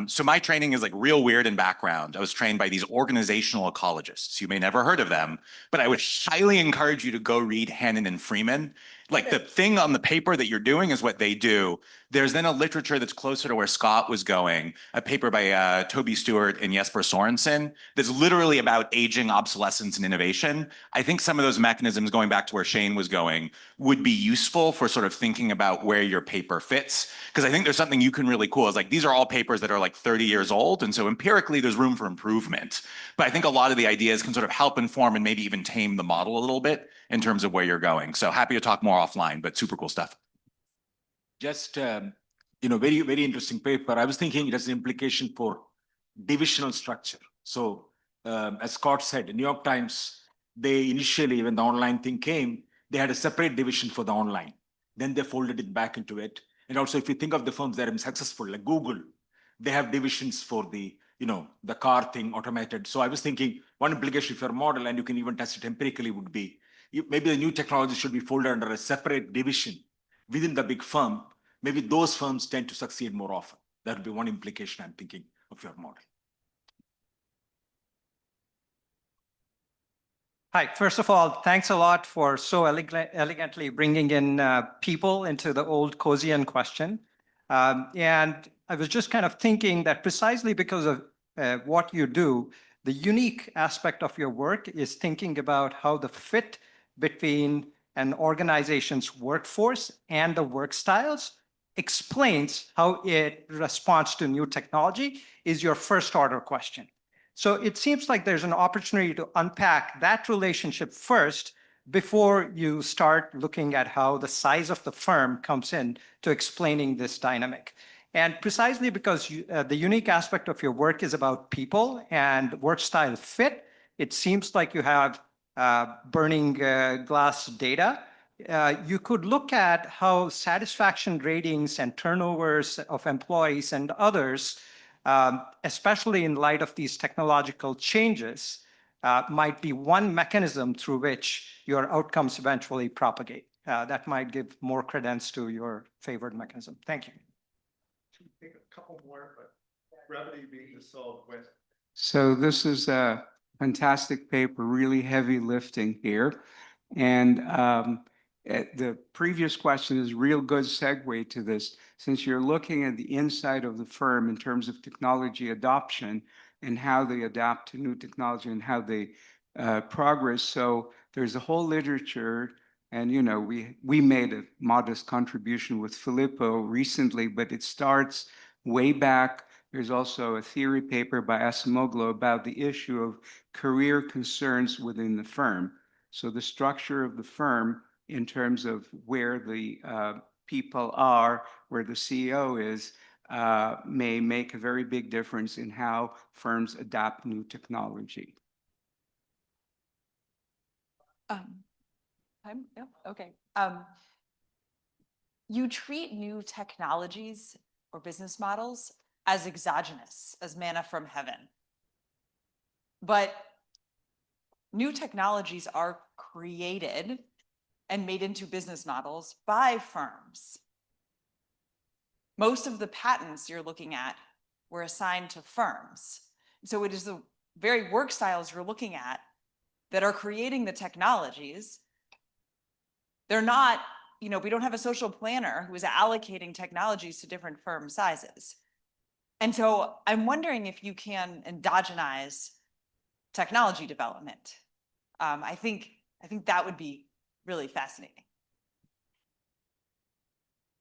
So my training is like real weird in background. I was trained by these organizational ecologists. You may never heard of them, but I would highly encourage you to go read Hannon and Freeman. Like the thing on the paper that you're doing is what they do. There's then a literature that's closer to where Scott was going, a paper by Toby Stewart and Jesper Sorensen that's literally about aging, obsolescence, and innovation. I think some of those mechanisms, going back to where Shane was going, would be useful for sort of thinking about where your paper fits. Because I think there's something you can really cool. Is like these are all papers that are like 30 years old. And so empirically, there's room for improvement. But I think a lot of the ideas can sort of help inform and maybe even tame the model a little bit in terms of where you're going. So happy to talk more offline, but super cool stuff. Just, very, very interesting paper. I was thinking it has an implication for divisional structure. So as Scott said, the New York Times, they initially, when the online thing came, they had a separate division for the online. Then they folded it back into it. And also, if you think of the firms that have been successful, like Google, they have divisions for the, the car thing automated. So I was thinking one implication for a model, and you can even test it empirically, would be maybe the new technology should be folded under a separate division within the big firm. Maybe those firms tend to succeed more often. That would be one implication I'm thinking of your model. Hi, first of all, thanks a lot for so elegantly bringing in people into the old Cozian question. And I was just kind of thinking that precisely because of what you do, the unique aspect of your work is thinking about how the fit between an organization's workforce and the work styles explains how it responds to new technology is your first order question. So it seems like there's an opportunity to unpack that relationship first before you start looking at how the size of the firm comes in to explaining this dynamic. And precisely because the unique aspect of your work is about people and work style fit, it seems like you have burning glass data. You could look at how satisfaction ratings and turnovers of employees and others, especially in light of these technological changes, might be one mechanism through which your outcomes eventually propagate. That might give more credence to your favored mechanism. Thank you. Take a couple more, but brevity being the soul with. So this is a fantastic paper, really heavy lifting here. And the previous question is a real good segue to this, since you're looking at the inside of the firm in terms of technology adoption and how they adapt to new technology and how they progress. So there's a whole literature, and we made a modest contribution with Filippo recently, but it starts way back. There's also a theory paper by Asimoglu about the issue of career concerns within the firm. So the structure of the firm in terms of where the people are, where the CEO is, may make a very big difference in how firms adapt new technology. Okay. You treat new technologies or business models as exogenous, as manna from heaven. But new technologies are created and made into business models by firms. Most of the patents you're looking at were assigned to firms. So it is the very work styles you're looking at that are creating the technologies. They're not, we don't have a social planner who is allocating technologies to different firm sizes. And so I'm wondering if you can endogenize technology development. I think that would be really fascinating.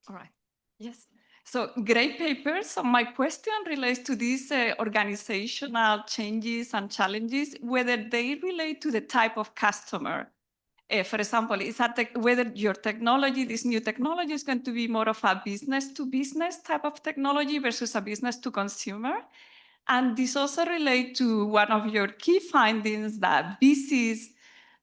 All right. Yes. So great paper. So my question relates to these organizational changes and challenges, whether they relate to the type of customer. For example, is that whether your technology, this new technology, is going to be more of a business-to-business type of technology versus a business-to-consumer? And this also relates to one of your key findings that VCs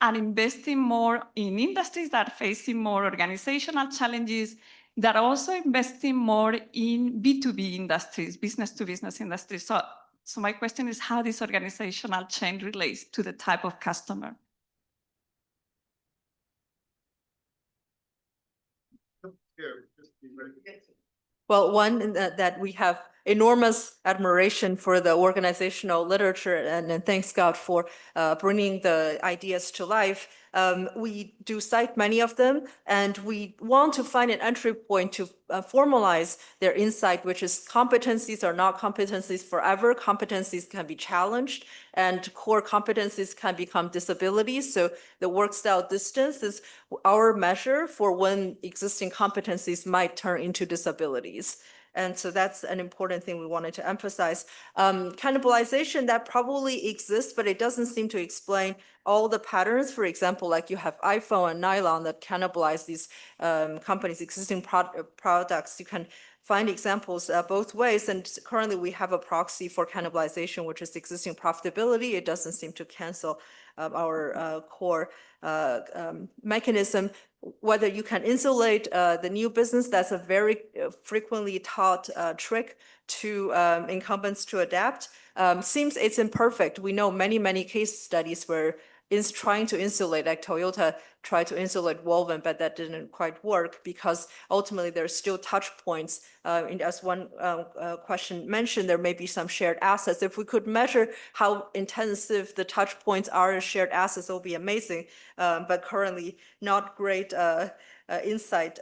are investing more in industries that are facing more organizational challenges, that are also investing more in B2B industries, business-to-business industries. So my question is how this organizational change relates to the type of customer. Well, one that we have enormous admiration for the organizational literature, and then thanks God for bringing the ideas to life. We do cite many of them, and we want to find an entry point to formalize their insight, which is competencies are not competencies forever. Competencies can be challenged, and core competencies can become disabilities. So the work style distance is our measure for when existing competencies might turn into disabilities. And so that's an important thing we wanted to emphasize. Cannibalization, that probably exists, but it doesn't seem to explain all the patterns. For example, like you have iPhone and nylon that cannibalize these companies' existing products. You can find examples both ways. And currently we have a proxy for cannibalization, which is existing profitability. It doesn't seem to cancel our core mechanism. Whether you can insulate the new business, that's a very frequently taught trick to incumbents to adapt. Seems it's imperfect. We know many case studies where is trying to insulate, like Toyota tried to insulate woven, but that didn't quite work because ultimately there's still touch points. And as one question mentioned, there may be some shared assets. If we could measure how intensive the touch points are in shared assets, it will be amazing. But currently not great insight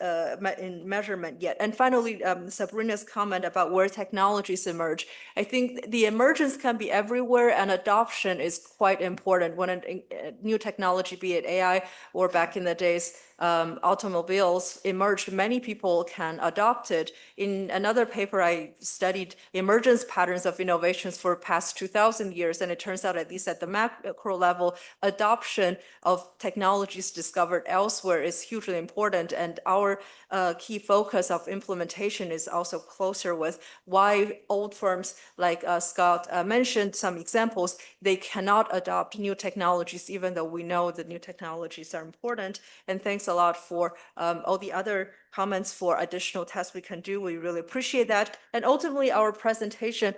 in measurement yet. And finally, Sabrina's comment about where technologies emerge. I think the emergence can be everywhere, and adoption is quite important. When a new technology, be it AI or back in the days, automobiles emerged, many people can adopt it. In another paper, I studied emergence patterns of innovations for past 2,000 years, and it turns out, at least at the macro level, adoption of technologies discovered elsewhere is hugely important, and our key focus of implementation is also closer with why old firms, like Scott mentioned some examples, they cannot adopt new technologies, even though we know that new technologies are important. And thanks a lot for all the other comments for additional tests we can do. We really appreciate that. And ultimately, our presentation,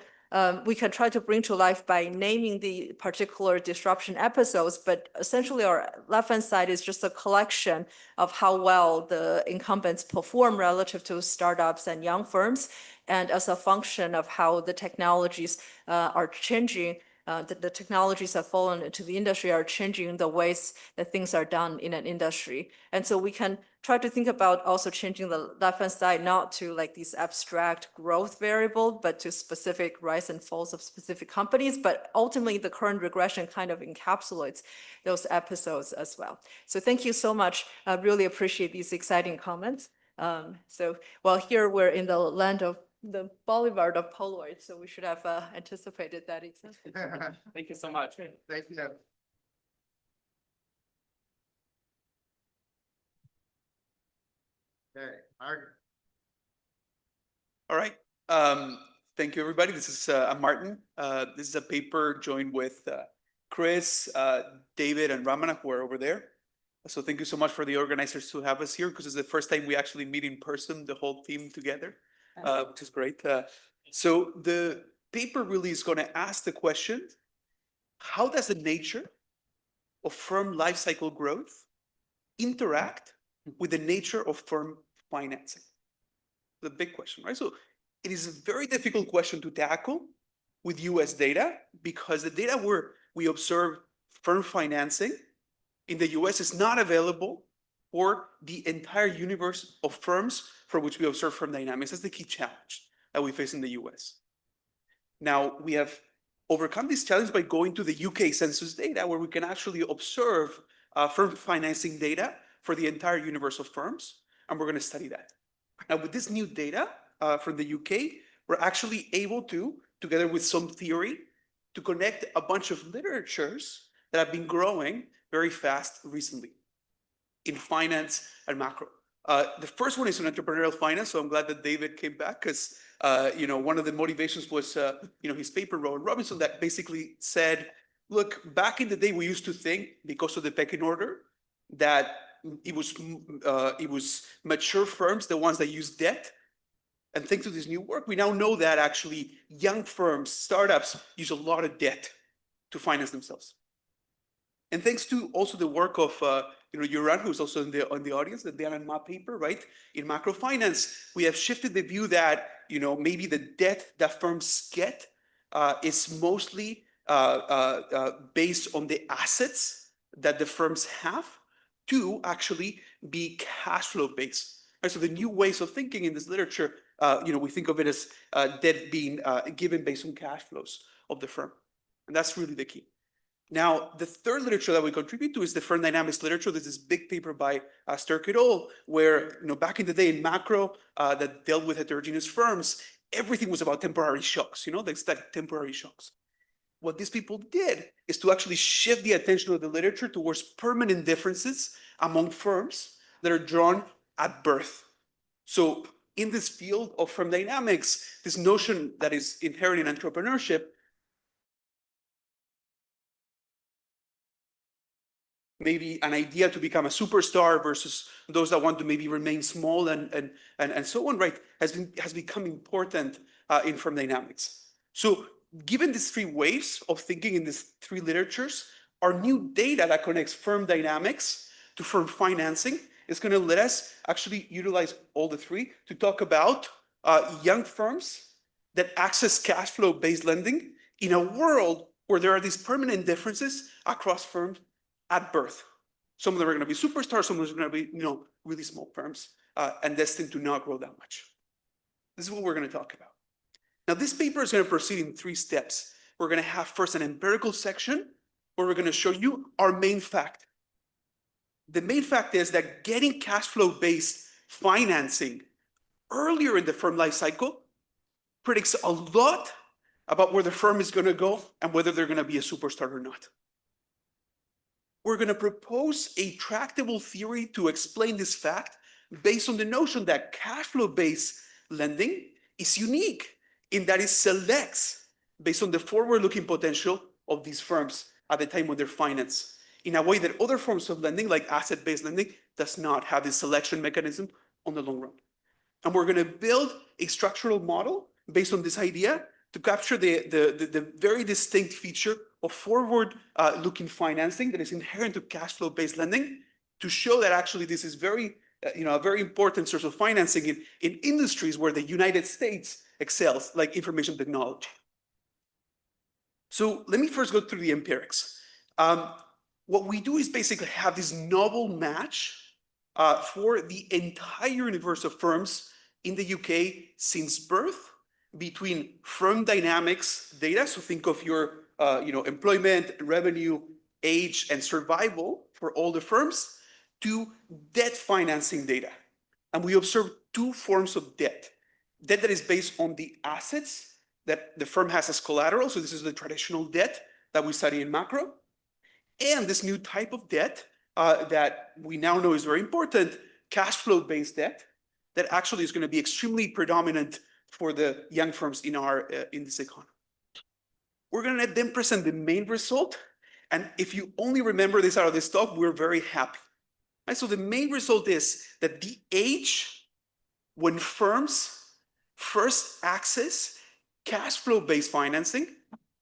we can try to bring to life by naming the particular disruption episodes, but essentially our left-hand side is just a collection of how well the incumbents perform relative to startups and young firms. And as a function of how the technologies are changing, the technologies that fall into the industry are changing the ways that things are done in an industry. And so we can try to think about also changing the left-hand side, not to like these abstract growth variable, but to specific rise and falls of specific companies. But ultimately, the current regression kind of encapsulates those episodes as well. So thank you so much. I really appreciate these exciting comments. So while here we're in the land of the boulevard of Polaroid, so we should have anticipated that exactly. Thank you so much. Thank you. Okay, Margaret. All right. Thank you, everybody. This is I'm Martin. This is a paper joined with Chris, David, and Ramana, who are over there. So thank you so much for the organizers to have us here, because it's the first time we actually meet in person, the whole team together, which is great. So the paper really is going to ask the question, how does the nature of firm lifecycle growth interact with the nature of firm financing? The big question, right? So it is a very difficult question to tackle with US data, because the data where we observe firm financing in the US is not available for the entire universe of firms for which we observe firm dynamics. That's the key challenge that we face in the US. Now, we have overcome this challenge by going to the UK census data, where we can actually observe firm financing data for the entire universe of firms, and we're going to study that. Now, with this new data from the UK, we're actually able to, together with some theory, to connect a bunch of literatures that have been growing very fast recently in finance and macro. The first one is on entrepreneurial finance, so I'm glad that David came back, because one of the motivations was his paper, Rowan Robinson, that basically said, look, back in the day, we used to think, because of the pecking order, that it was mature firms, the ones that use debt. And thanks to this new work, we now know that actually young firms, startups, use a lot of debt to finance themselves. And thanks to also the work of Yoran, who's also in the audience, the Diana and Ma paper, right? In macro finance, we have shifted the view that maybe the debt that firms get is mostly based on the assets that the firms have to actually be cash flow based. Right? So the new ways of thinking in this literature, we think of it as debt being given based on cash flows of the firm. And that's really the key. Now, the third literature that we contribute to is the firm dynamics literature. There's this big paper by Sturk et al., where back in the day in macro that dealt with heterogeneous firms, everything was about temporary shocks, that's like temporary shocks. What these people did is to actually shift the attention of the literature towards permanent differences among firms that are drawn at birth. So in this field of firm dynamics, this notion that is inherent in entrepreneurship, maybe an idea to become a superstar versus those that want to maybe remain small and so on, right, has become important in firm dynamics. So given these three waves of thinking in these three literatures, our new data that connects firm dynamics to firm financing is going to let us actually utilize all the three to talk about young firms that access cash flow based lending in a world where there are these permanent differences across firms at birth. Some of them are going to be superstars, some of them are going to be, really small firms and destined to not grow that much. This is what we're going to talk about. Now, this paper is going to proceed in 3 steps. We're going to have first an empirical section where we're going to show you our main fact. The main fact is that getting cash flow based financing earlier in the firm life cycle predicts a lot about where the firm is going to go and whether they're going to be a superstar or not. We're going to propose a tractable theory to explain this fact based on the notion that cash flow based lending is unique in that it selects based on the forward-looking potential of these firms at the time when they're financed, in a way that other forms of lending, like asset-based lending, does not have this selection mechanism on the long run. And we're going to build a structural model based on this idea to capture the very distinct feature of forward-looking financing that is inherent to cash flow-based lending, to show that actually this is very, a very important source of financing in industries where the United States excels, like information technology. So let me first go through the empirics. What we do is basically have this novel match for the entire universe of firms in the UK since birth between firm dynamics data. So think of your employment, revenue, age, and survival for all the firms, to debt financing data. And we observe 2 forms of debt. Debt that is based on the assets that the firm has as collateral. So this is the traditional debt that we study in macro. And this new type of debt that we now know is very important, cash flow based debt, that actually is going to be extremely predominant for the young firms in this economy. We're going to then present the main result. And if you only remember this out of this talk, we're very happy. Right? So the main result is that the age when firms first access cash flow based financing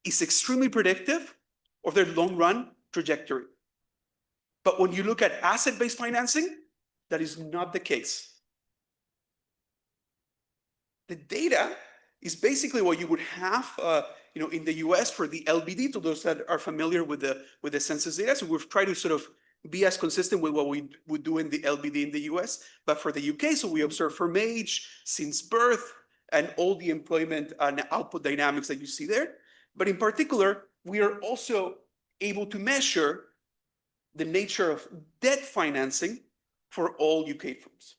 is extremely predictive of their long run trajectory. But when you look at asset based financing, that is not the case. The data is basically what you would have in the US for the LBD, to those that are familiar with the census data. So we've tried to sort of be as consistent with what we would do in the LBD in the US, but for the UK, so we observe firm age, since birth, and all the employment and output dynamics that you see there. But in particular, we are also able to measure the nature of debt financing for all UK firms.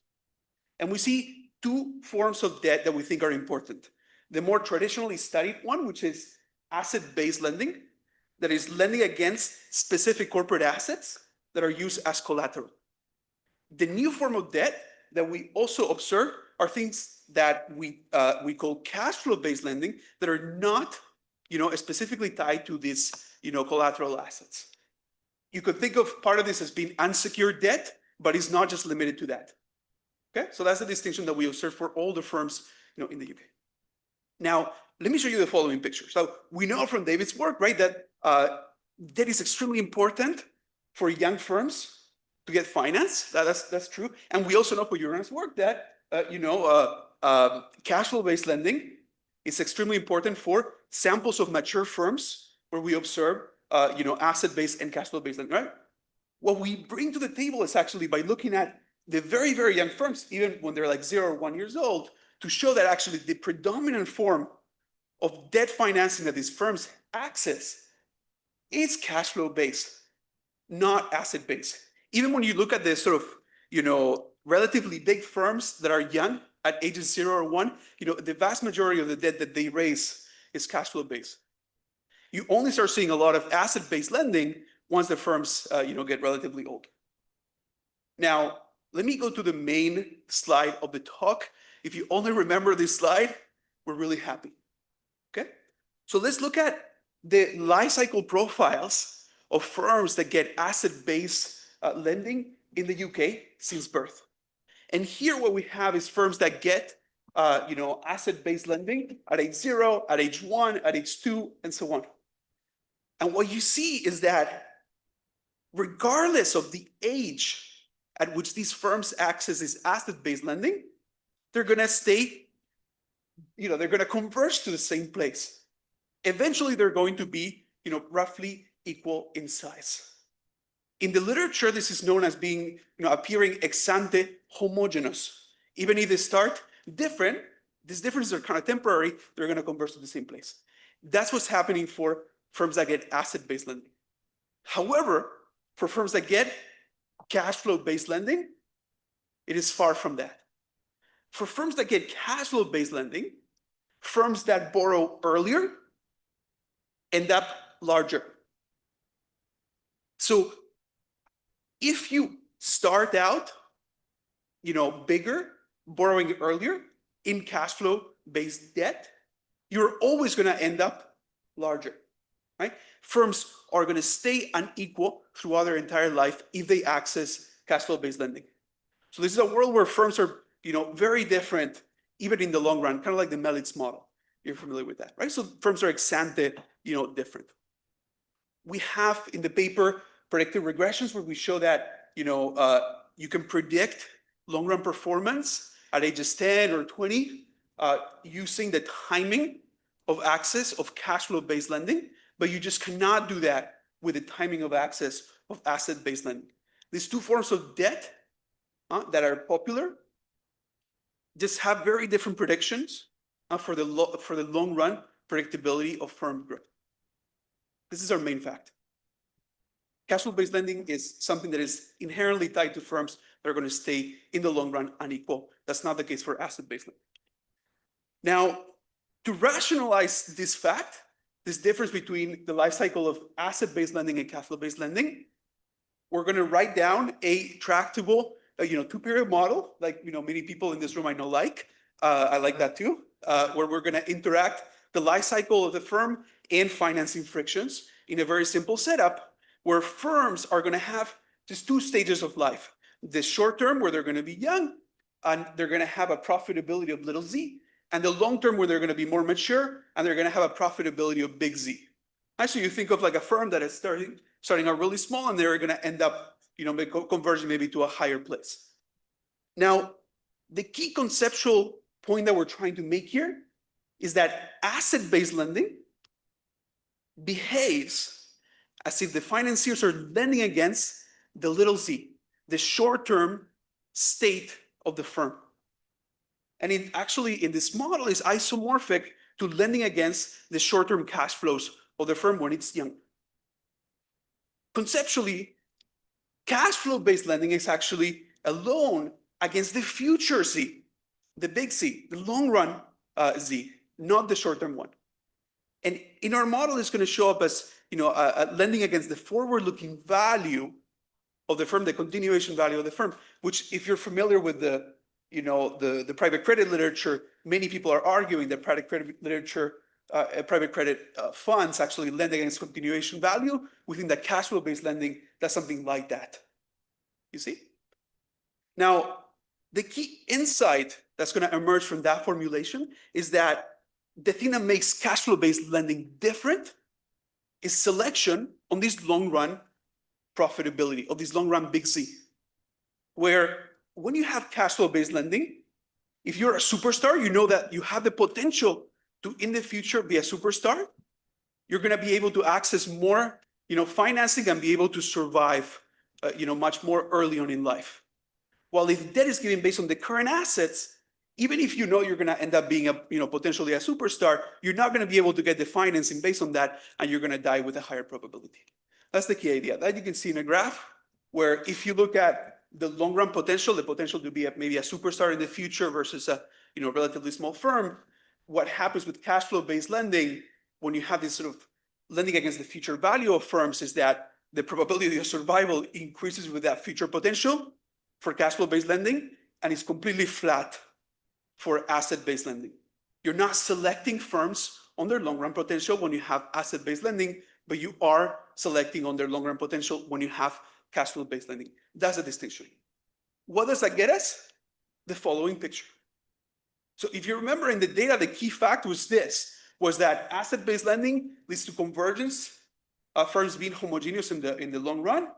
And we see 2 forms of debt that we think are important. The more traditionally studied one, which is asset-based lending, that is lending against specific corporate assets that are used as collateral. The new form of debt that we also observe are things that we call cash flow-based lending that are not, specifically tied to these, collateral assets. You could think of part of this as being unsecured debt, but it's not just limited to that. Okay, so that's the distinction that we observe for all the firms, in the UK. Now, let me show you the following picture. So we know from David's work, right, that debt is extremely important for young firms to get finance. That's true. And we also know for Joran's work that, cash flow-based lending is extremely important for samples of mature firms where we observe, asset-based and cash flow-based lending, right? What we bring to the table is actually by looking at the very, very young firms, even when they're like 0 or 1 years old, to show that actually the predominant form of debt financing that these firms access is cash flow based, not asset based. Even when you look at the sort of, relatively big firms that are young at ages 0 or 1, the vast majority of the debt that they raise is cash flow based. You only start seeing a lot of asset based lending once the firms, get relatively old. Now, let me go to the main slide of the talk. If you only remember this slide, we're really happy. Okay? So let's look at the life cycle profiles of firms that get asset-based lending in the UK since birth. And here what we have is firms that get asset-based lending at age 0, at age 1, at age 2, and so on. And what you see is that regardless of the age at which these firms access this asset-based lending, they're going to stay, they're going to converge to the same place. Eventually, they're going to be, roughly equal in size. In the literature, this is known as being, appearing ex ante homogeneous. Even if they start different, these differences are kind of temporary, they're going to converge to the same place. That's what's happening for firms that get asset-based lending. However, for firms that get cash flow-based lending, it is far from that. For firms that get cash flow-based lending, firms that borrow earlier end up larger. So if you start out, bigger, borrowing earlier in cash flow-based debt, you're always going to end up larger, right? Firms are going to stay unequal throughout their entire life if they access cash flow-based lending. So this is a world where firms are, very different, even in the long run, kind of like the Melitz model. You're familiar with that, right? So firms are ex ante, different. We have in the paper predictive regressions where we show that, you can predict long-run performance at ages 10 or 20 using the timing of access of cash flow-based lending, but you just cannot do that with the timing of access of asset-based lending. These two forms of debt that are popular just have very different predictions for the long run predictability of firm growth. This is our main fact. Cash flow-based lending is something that is inherently tied to firms that are going to stay in the long run unequal. That's not the case for asset-based lending. Now, to rationalize this fact, this difference between the life cycle of asset-based lending and cash flow-based lending, we're going to write down a tractable, two-period model, like many people in this room I know like. I like that too, where we're going to interact the life cycle of the firm and financing frictions in a very simple setup, where firms are going to have just two stages of life. The short term, where they're going to be young, and they're going to have a profitability of little z, and the long term, where they're going to be more mature, and they're going to have a profitability of big Z. Actually, you think of like a firm that is starting out really small, and they're going to end up, converging maybe to a higher place. Now, the key conceptual point that we're trying to make here is that asset-based lending behaves as if the financiers are lending against the little z, the short-term state of the firm. And it actually, in this model, is isomorphic to lending against the short-term cash flows of the firm when it's young. Conceptually, cash flow-based lending is actually a loan against the future Z, the big Z, the long-run Z, not the short-term one. And in our model, it's going to show up as lending against the forward-looking value of the firm, the continuation value of the firm, which, if you're familiar with the private credit literature, many people are arguing that private credit literature, private credit funds actually lend against continuation value. We think that cash flow-based lending does something like that. You see? Now, the key insight that's going to emerge from that formulation is that the thing that makes cash flow-based lending different is selection on these long-run profitability of this long run big Z, where when you have cash flow based lending, if you're a superstar, you know that you have the potential to in the future be a superstar. You're going to be able to access more, financing and be able to survive, much more early on in life. While if debt is given based on the current assets, even if you know you're going to end up being potentially a superstar, you're not going to be able to get the financing based on that, and you're going to die with a higher probability. That's the key idea. That you can see in a graph, where if you look at the long run potential, the potential to be maybe a superstar in the future versus a relatively small firm, what happens with cash flow based lending when you have this sort of lending against the future value of firms is that the probability of survival increases with that future potential for cash flow based lending, and it's completely flat for asset based lending. You're not selecting firms on their long run potential when you have asset based lending, but you are selecting on their long run potential when you have cash flow based lending. That's the distinction. What does that get us? The following picture. So if you remember in the data, the key fact was that asset based lending leads to convergence, firms being homogeneous in the long run.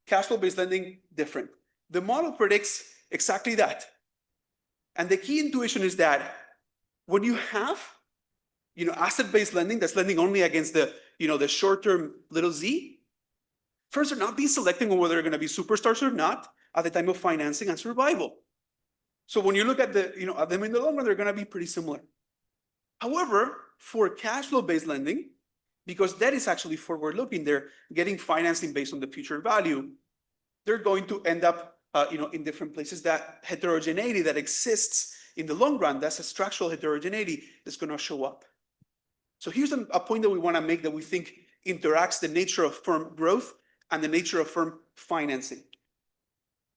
Cash flow based lending, different. The model predicts exactly that. And the key intuition is that when you have asset-based lending that's lending only against the short-term little z, firms are not being selecting on whether they're going to be superstars or not at the time of financing and survival. So when you look at at them in the long run, they're going to be pretty similar. However, for cash flow-based lending, because that is actually forward-looking, they're getting financing based on the future value, they're going to end up in different places. That heterogeneity that exists in the long run, that's a structural heterogeneity that's going to show up. So here's a point that we want to make that we think interacts the nature of firm growth and the nature of firm financing.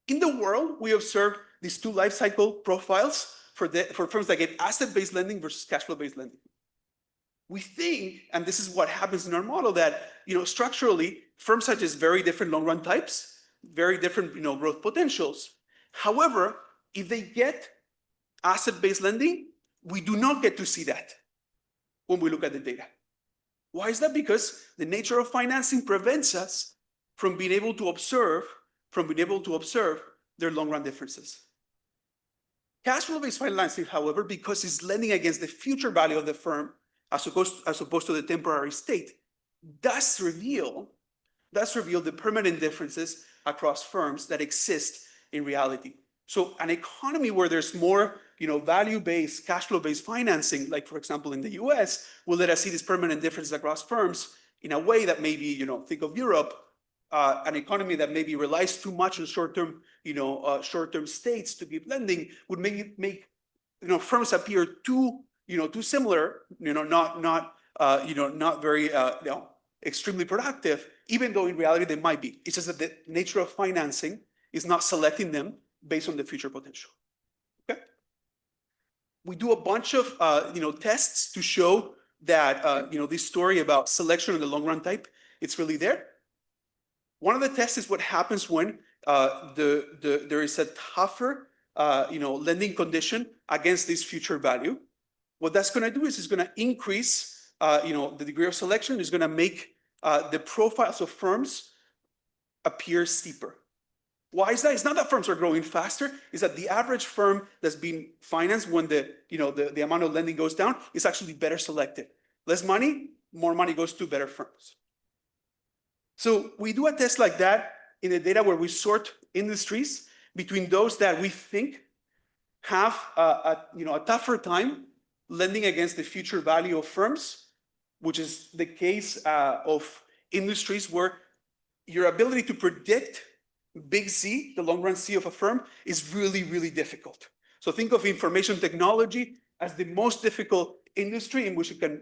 In the world, we observe these two life cycle profiles for firms that get asset-based lending versus cash flow-based lending. We think, and this is what happens in our model, that structurally, firms such as very different long-run types, very different growth potentials. However, if they get asset-based lending, we do not get to see that when we look at the data. Why is that? Because the nature of financing prevents us from being able to observe their long-run differences. Cash flow-based financing, however, because it's lending against the future value of the firm as opposed to the temporary state, does reveal the permanent differences across firms that exist in reality. So an economy where there's more value-based, cash flow-based financing, like for example in the US, will let us see these permanent differences across firms in a way that maybe, think of Europe, an economy that maybe relies too much on short-term states to give lending would make firms appear too similar, not very extremely productive, even though in reality they might be. It's just that the nature of financing is not selecting them based on the future potential. Okay. We do a bunch of tests to show that this story about selection in the long run type, it's really there. One of the tests is what happens when there is a tougher lending condition against this future value. What that's going to do is it's going to increase the degree of selection, is going to make the profiles of firms appear steeper. Why is that? It's not that firms are growing faster, it's that the average firm that's being financed when the amount of lending goes down is actually better selected. Less money, more money goes to better firms. So we do a test like that in the data where we sort industries between those that we think have a tougher time lending against the future value of firms, which is the case of industries where your ability to predict big C, the long run C of a firm, is really, really difficult. So think of information technology as the most difficult industry in which you can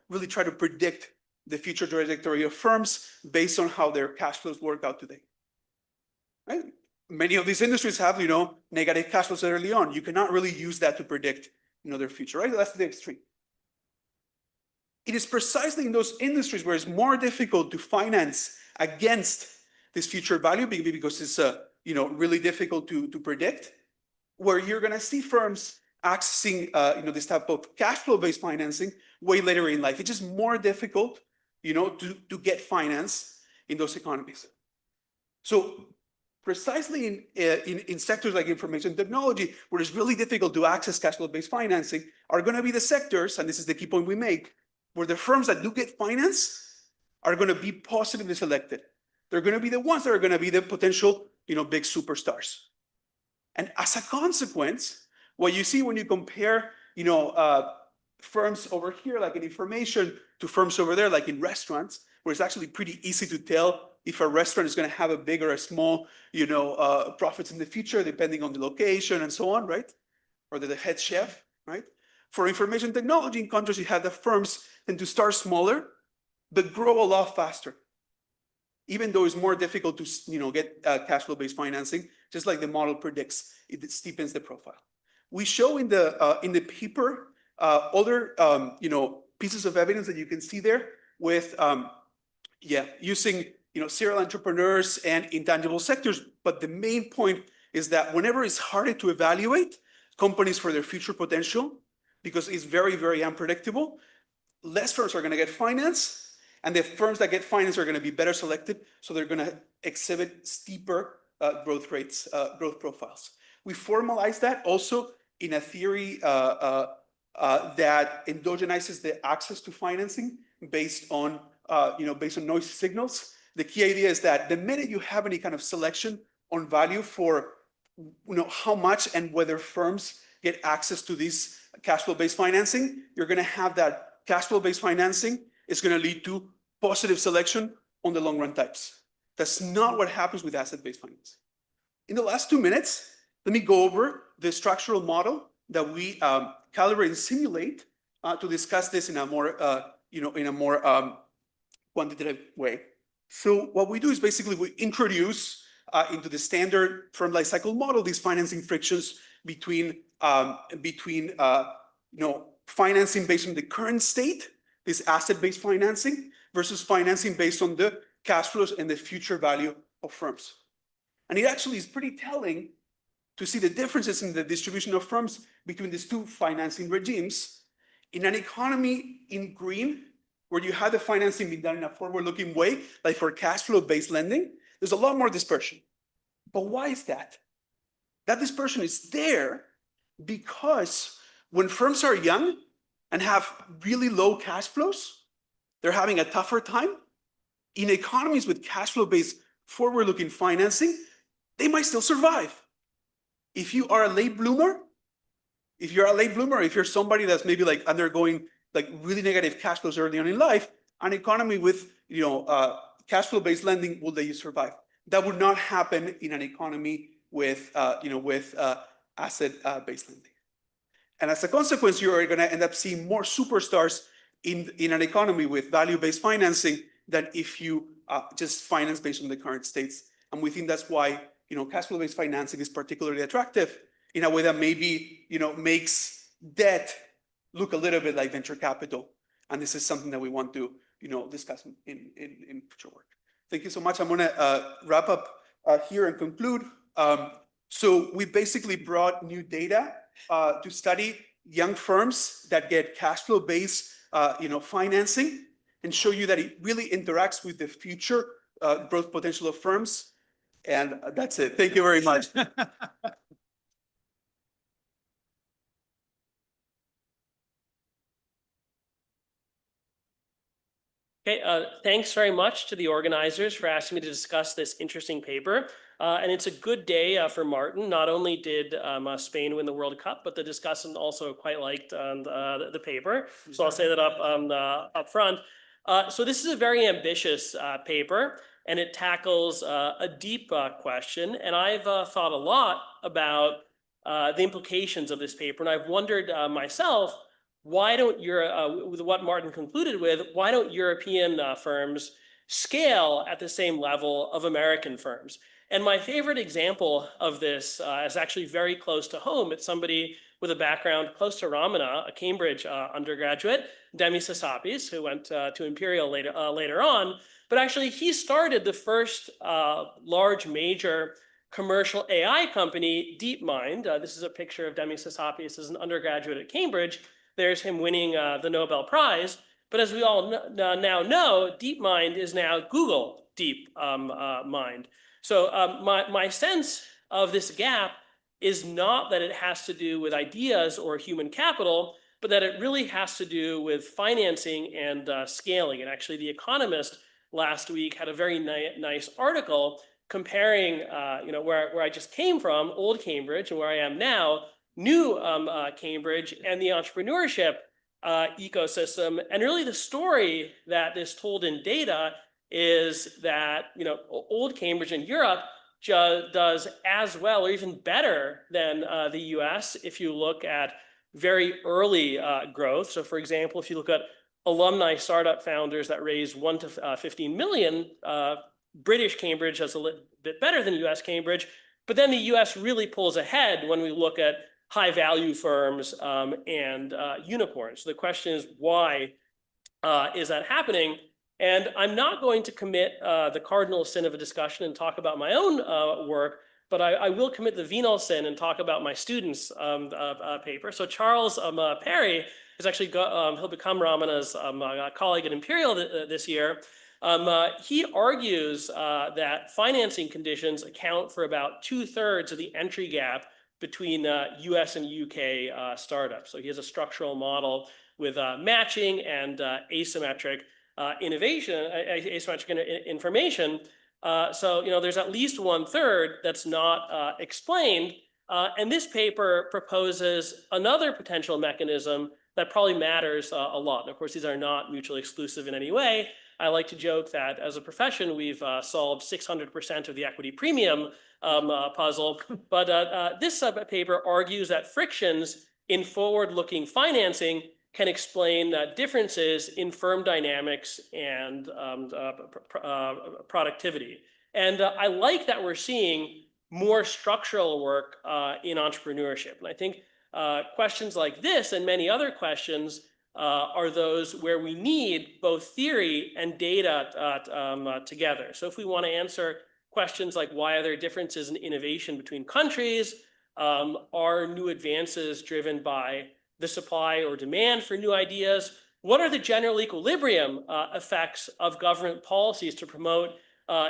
really try to predict the future trajectory of firms based on how their cash flows work out today. Right? Many of these industries have negative cash flows early on. You cannot really use that to predict their future, right? That's the extreme. It is precisely in those industries where it's more difficult to finance against this future value, because it's really difficult to predict, where you're going to see firms accessing this type of cash flow based financing way later in life. It's just more difficult to get finance in those economies. So precisely in sectors like information technology, where it's really difficult to access cash flow-based financing, are going to be the sectors, and this is the key point we make, where the firms that do get finance are going to be positively selected. They're going to be the ones that are going to be the potential, big superstars. And as a consequence, what you see when you compare, firms over here, like in information, to firms over there, like in restaurants, where it's actually pretty easy to tell if a restaurant is going to have a big or a small, profits in the future, depending on the location and so on, right? Or the head chef, right? For information technology, in contrast, you have the firms tend to start smaller, but grow a lot faster. Even though it's more difficult to, get cash flow-based financing, just like the model predicts, it steepens the profile. We show in the paper other, pieces of evidence that you can see there with, using, serial entrepreneurs and intangible sectors. But the main point is that whenever it's harder to evaluate companies for their future potential, because it's very, very unpredictable, less firms are going to get finance. And the firms that get finance are going to be better selected, so they're going to exhibit steeper growth rates, growth profiles. We formalize that also in a theory that endogenizes the access to financing based on noisy signals. The key idea is that the minute you have any kind of selection on value for how much and whether firms get access to this cash flow-based financing, you're going to have that cash flow-based financing is going to lead to positive selection on the long run types. That's not what happens with asset-based finance. In the last 2 minutes, let me go over the structural model that we calibrate and simulate to discuss this in a more, quantitative way. So what we do is basically we introduce into the standard firm life cycle model these financing frictions between financing based on the current state, this asset-based financing, versus financing based on the cash flows and the future value of firms. And it actually is pretty telling to see the differences in the distribution of firms between these two financing regimes. In an economy in green, where you have the financing being done in a forward-looking way, like for cash flow-based lending, there's a lot more dispersion. But why is that? That dispersion is there because when firms are young and have really low cash flows, they're having a tougher time. In economies with cash flow-based forward-looking financing, they might still survive. If you are a late bloomer, if you're somebody that's maybe like undergoing like really negative cash flows early on in life, an economy with cash flow-based lending will let you survive. That would not happen in an economy with asset-based lending. And as a consequence, you are going to end up seeing more superstars in an economy with value-based financing than if you just finance based on the current states. And we think that's why cash flow-based financing is particularly attractive in a way that maybe makes debt look a little bit like venture capital. And this is something that we want to discuss in future work. Thank you so much. I'm going to wrap up here and conclude. So we basically brought new data to study young firms that get cash flow-based financing and show you that it really interacts with the future growth potential of firms. And that's it. Thank you very much. Okay, thanks very much to the organizers for asking me to discuss this interesting paper. And it's a good day for Martin. Not only did Spain win the World Cup, but the discussant also quite liked the paper. So I'll say that up front. So this is a very ambitious paper, and it tackles a deep question. And I've thought a lot about the implications of this paper. And I've wondered myself, why don't with what Martin concluded with, why don't European firms scale at the same level of American firms? And my favorite example of this is actually very close to home. It's somebody with a background close to Ramana, a Cambridge undergraduate, Demi Sasapis, who went to Imperial later on. But actually, he started the first large major commercial AI company, DeepMind. This is a picture of Demi Sasapis as an undergraduate at Cambridge. There's him winning the Nobel Prize. But as we all now know, DeepMind is now Google DeepMind. So my sense of this gap is not that it has to do with ideas or human capital, but that it really has to do with financing and scaling. And actually, The Economist last week had a very nice article comparing, where I just came from, old Cambridge, and where I am now, new Cambridge, and the entrepreneurship ecosystem. And really, the story that is told in data is that old Cambridge in Europe does as well or even better than the US if you look at very early growth. So for example, if you look at alumni startup founders that raise 1 to 15 million, British Cambridge does a little bit better than US Cambridge, but then the US really pulls ahead when we look at high value firms and unicorns. So the question is, why is that happening? And I'm not going to commit the cardinal sin of a discussion and talk about my own work, but I will commit the venal sin and talk about my students' paper. So Charles Perry is actually, he'll become Ramana's colleague at Imperial this year. He argues that financing conditions account for about 2/3 of the entry gap between US and UK startups. So he has a structural model with matching and asymmetric asymmetric information. So there's at least 1/3 that's not explained. And this paper proposes another potential mechanism that probably matters a lot. And of course, these are not mutually exclusive in any way. I like to joke that as a profession, we've solved 600% of the equity premium puzzle. But this paper argues that frictions in forward-looking financing can explain differences in firm dynamics and productivity. And I like that we're seeing more structural work in entrepreneurship. And I think questions like this and many other questions are those where we need both theory and data together. So if we want to answer questions like, why are there differences in innovation between countries? Are new advances driven by the supply or demand for new ideas? What are the general equilibrium effects of government policies to promote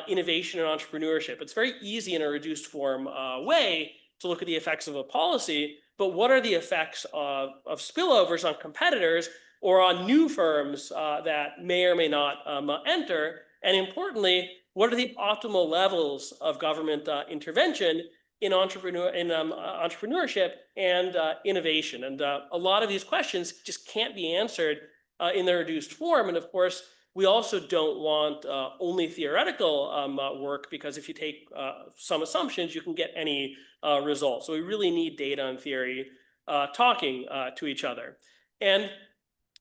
innovation and entrepreneurship? It's very easy in a reduced form way to look at the effects of a policy, but what are the effects of spillovers on competitors or on new firms that may or may not enter? And importantly, what are the optimal levels of government intervention in entrepreneurship and innovation? And a lot of these questions just can't be answered in their reduced form. And of course, we also don't want only theoretical work, because if you take some assumptions, you can get any result. So we really need data and theory talking to each other. And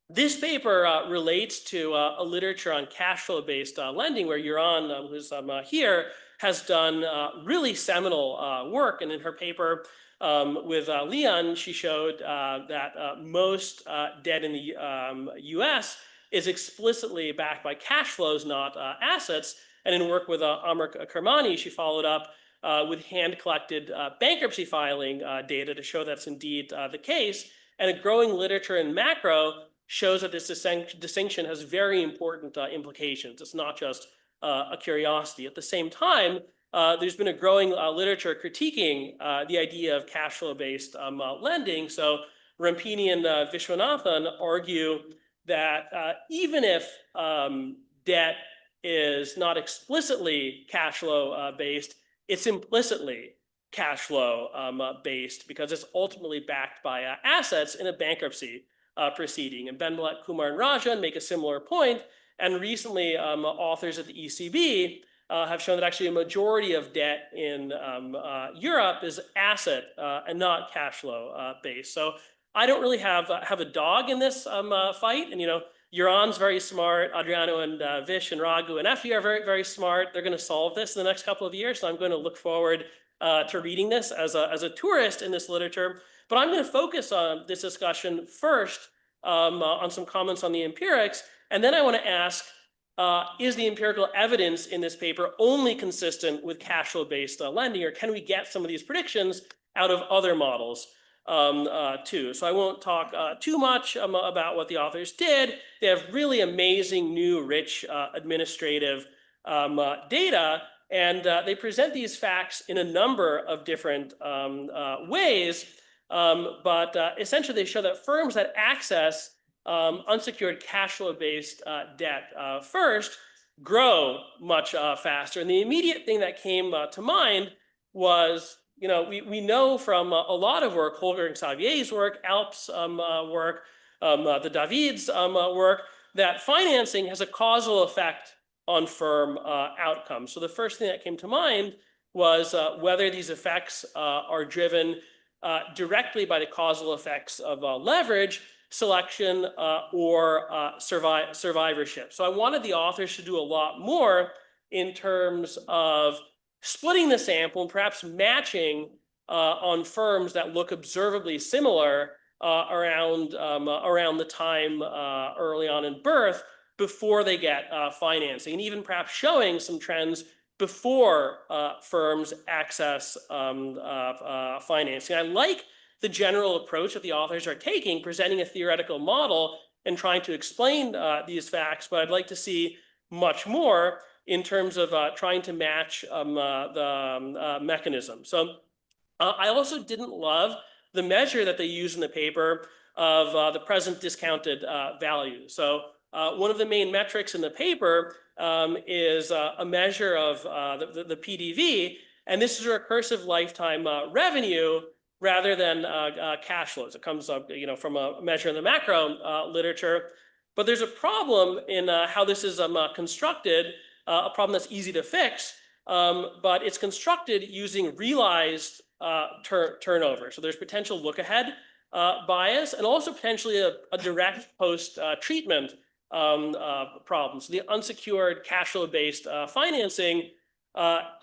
this paper relates to a literature on cash flow-based lending, where Yaron, who's here, has done really seminal work. And in her paper with Leon, she showed that most debt in the US is explicitly backed by cash flows, not assets. And in work with Amr Kermani, she followed up with hand-collected bankruptcy filing data to show that's indeed the case. And a growing literature in macro shows that this distinction has very important implications. It's not just a curiosity. At the same time, there's been a growing literature critiquing the idea of cash flow-based lending. So Rampini and Vishwanathan argue that even if debt is not explicitly cash flow based, it's implicitly cash flow based, because it's ultimately backed by assets in a bankruptcy proceeding. And Benbalat, Kumar, and Rajan make a similar point. And recently, authors at the ECB have shown that actually a majority of debt in Europe is asset and not cash flow based. So I don't really have a dog in this fight. And Yaron's very smart. Adriano and Vish and Raghu and Effie are very, very smart. They're going to solve this in the next couple of years. So I'm going to look forward to reading this as a tourist in this literature. But I'm going to focus on this discussion first on some comments on the empirics. And then I want to ask, is the empirical evidence in this paper only consistent with cash flow-based lending, or can we get some of these predictions out of other models too? So I won't talk too much about what the authors did. They have really amazing, new, rich administrative data. And they present these facts in a number of different ways. But essentially, they show that firms that access unsecured cash flow-based debt first grow much faster. And the immediate thing that came to mind was, we know from a lot of work, Holger and Xavier's work, Alp's work, the David's work, that financing has a causal effect on firm outcomes. So the first thing that came to mind was whether these effects are driven directly by the causal effects of leverage, selection, or survivorship. So I wanted the authors to do a lot more in terms of splitting the sample and perhaps matching on firms that look observably similar around the time early on in birth before they get financing, and even perhaps showing some trends before firms access financing. I like the general approach that the authors are taking, presenting a theoretical model and trying to explain these facts, but I'd like to see much more in terms of trying to match the mechanism. So I also didn't love the measure that they use in the paper of the present discounted value. So one of the main metrics in the paper is a measure of the PDV, and this is a recursive lifetime revenue rather than cash flows. It comes up, from a measure in the macro literature. But there's a problem in how this is constructed, a problem that's easy to fix, but it's constructed using realized turnover. So there's potential look-ahead bias and also potentially a direct post-treatment problem. So the unsecured cash flow-based financing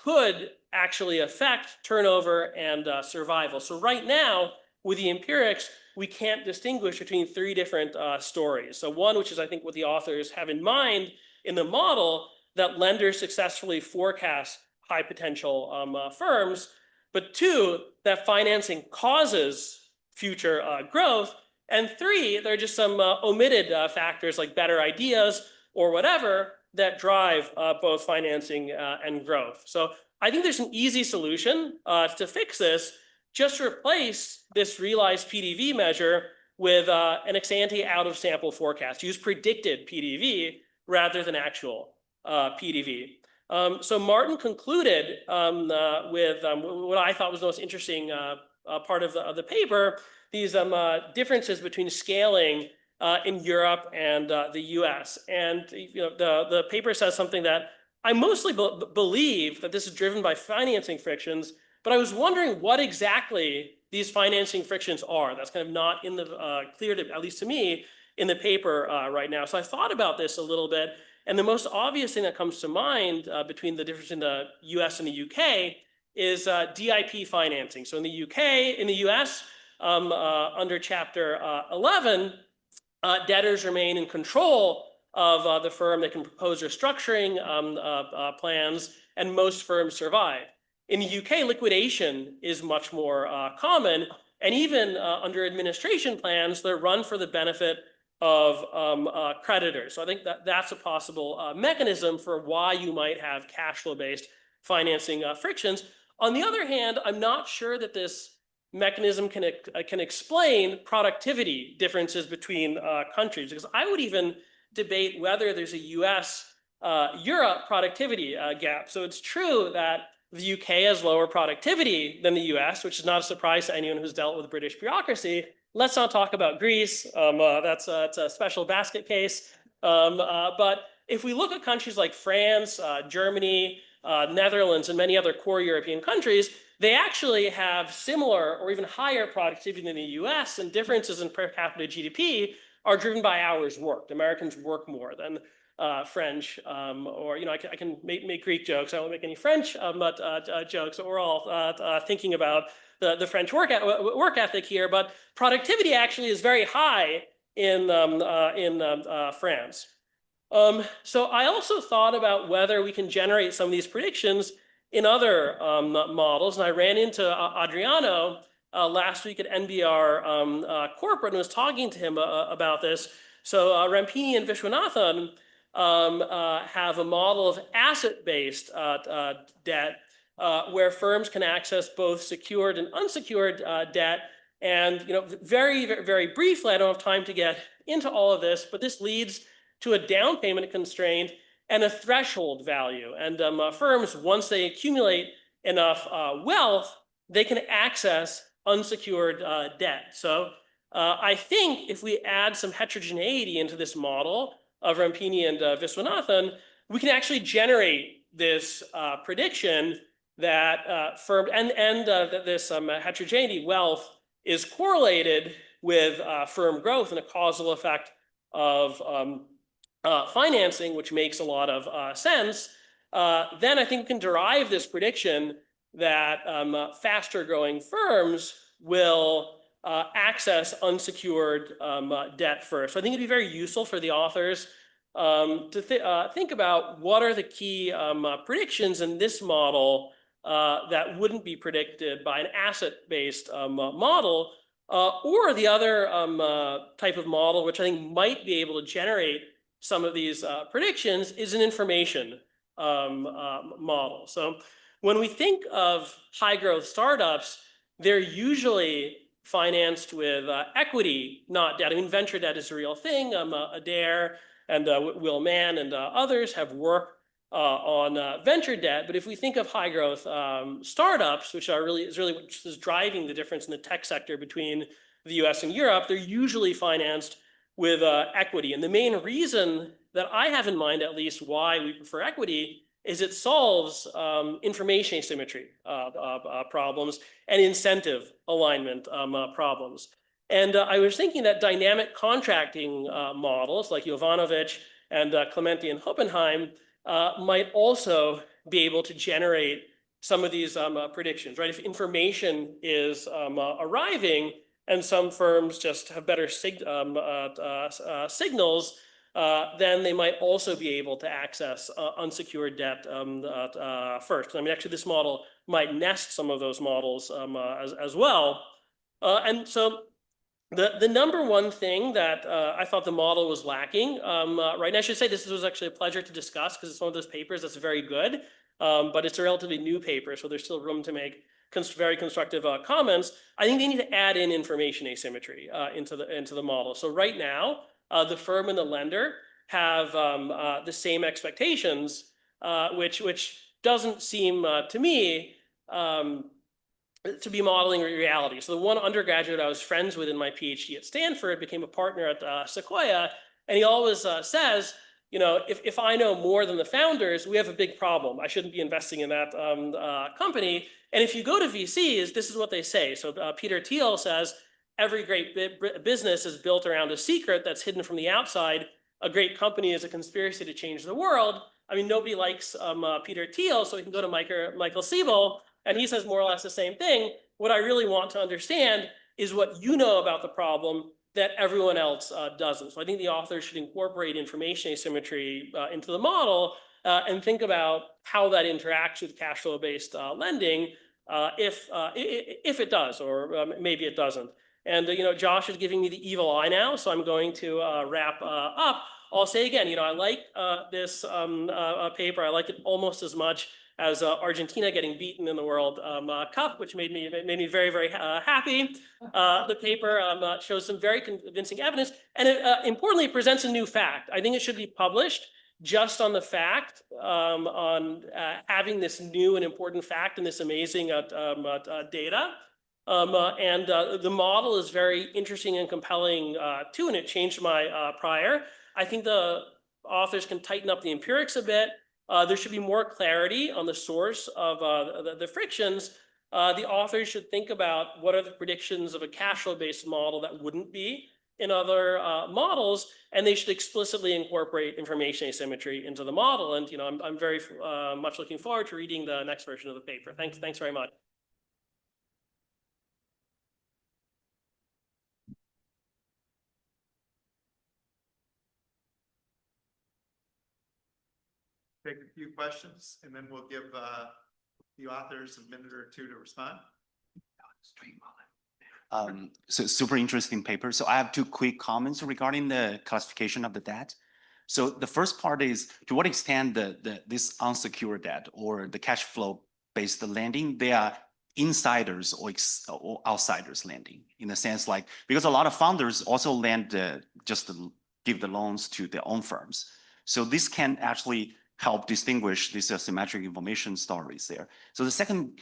could actually affect turnover and survival. So right now, with the empirics, we can't distinguish between three different stories. So one, which is I think what the authors have in mind in the model, that lenders successfully forecast high potential firms, but two, that financing causes future growth, and three, there are just some omitted factors like better ideas or whatever that drive both financing and growth. So I think there's an easy solution to fix this. Just replace this realized PDV measure with an ex-ante out-of-sample forecast. Use predicted PDV rather than actual PDV. So Martin concluded with what I thought was the most interesting part of the paper, these differences between scaling in Europe and the US. And the paper says something that I mostly believe, that this is driven by financing frictions, but I was wondering what exactly these financing frictions are. That's kind of not in the clear, to, at least to me, in the paper right now. So I thought about this a little bit, and the most obvious thing that comes to mind between the difference in the US and the UK is DIP financing. So in the US, under Chapter 11, debtors remain in control of the firm. They can propose restructuring plans, and most firms survive. In the UK, liquidation is much more common, and even under administration plans, they're run for the benefit of creditors. So I think that that's a possible mechanism for why you might have cash flow-based financing frictions. On the other hand, I'm not sure that this mechanism can explain productivity differences between countries, because I would even debate whether there's a US-Europe productivity gap. So it's true that the UK has lower productivity than the US, which is not a surprise to anyone who's dealt with British bureaucracy. Let's not talk about Greece. It's a special basket case. But if we look at countries like France, Germany, Netherlands, and many other core European countries, they actually have similar or even higher productivity than the US, and differences in per capita GDP are driven by hours worked. Americans work more than French, or, I can make Greek jokes. I won't make any French jokes. We're all thinking about the French work ethic here, but productivity actually is very high in France. So I also thought about whether we can generate some of these predictions in other models, and I ran into Adriano last week at NBER Corporate and was talking to him about this. So Rampini and Vishwanathan have a model of asset-based debt where firms can access both secured and unsecured debt. And very briefly, I don't have time to get into all of this, but this leads to a down payment constraint and a threshold value. And firms, once they accumulate enough wealth, they can access unsecured debt. So I think if we add some heterogeneity into this model of Rampini and Viswanathan, we can actually generate this prediction that that this heterogeneity wealth is correlated with firm growth and a causal effect of financing, which makes a lot of sense. Then I think we can derive this prediction that faster growing firms will access unsecured debt first. So I think it'd be very useful for the authors to think about what are the key predictions in this model that wouldn't be predicted by an asset-based model, or the other type of model, which I think might be able to generate some of these predictions, is an information model. So when we think of high growth startups, they're usually financed with equity, not debt. I mean, venture debt is a real thing. Adair and Will Mann and others have worked on venture debt. But if we think of high growth startups, which is really what is driving the difference in the tech sector between the US and Europe, they're usually financed with equity. And the main reason that I have in mind, at least, why we prefer equity is it solves information asymmetry problems and incentive alignment problems. And I was thinking that dynamic contracting models like Jovanovic and Clementi and Hoppenheim might also be able to generate some of these predictions, right? If information is arriving and some firms just have better signals, then they might also be able to access unsecured debt first. I mean, actually, this model might nest some of those models as well. And so the number one thing that I thought the model was lacking, right, and I should say this was actually a pleasure to discuss because it's one of those papers that's very good, but it's a relatively new paper, so there's still room to make very constructive comments. I think they need to add in information asymmetry into the model. So right now, the firm and the lender have the same expectations, which doesn't seem to me to be modeling reality. So the one undergraduate I was friends with in my PhD at Stanford became a partner at Sequoia, and he always says, if I know more than the founders, we have a big problem. I shouldn't be investing in that company. And if you go to VCs, this is what they say. So Peter Thiel says, every great business is built around a secret that's hidden from the outside. A great company is a conspiracy to change the world. I mean, nobody likes Peter Thiel, so we can go to Michael Siebel, and he says more or less the same thing. What I really want to understand is what you know about the problem that everyone else doesn't. So I think the authors should incorporate information asymmetry into the model and think about how that interacts with cash flow-based lending, if it does, or maybe it doesn't. And Josh is giving me the evil eye now, so I'm going to wrap up. I'll say again, I like this paper. I like it almost as much as Argentina getting beaten in the World Cup, which made me very, very happy. The paper shows some very convincing evidence, and it importantly presents a new fact. I think it should be published just on the fact, on having this new and important fact and this amazing data. And the model is very interesting and compelling too, and it changed my prior. I think the authors can tighten up the empirics a bit. There should be more clarity on the source of the frictions. The authors should think about what are the predictions of a cash flow-based model that wouldn't be in other models, and they should explicitly incorporate information asymmetry into the model. And I'm very much looking forward to reading the next version of the paper. Thanks very much. Take a few questions and then we'll give the authors a minute or two to respond. So super interesting paper. So I have two quick comments regarding the classification of the debt. So the first part is to what extent this unsecured debt or the cash flow based lending, they are insiders or outsiders lending in a sense like, because a lot of founders also lend just to give the loans to their own firms. So this can actually help distinguish these asymmetric information stories there. So the second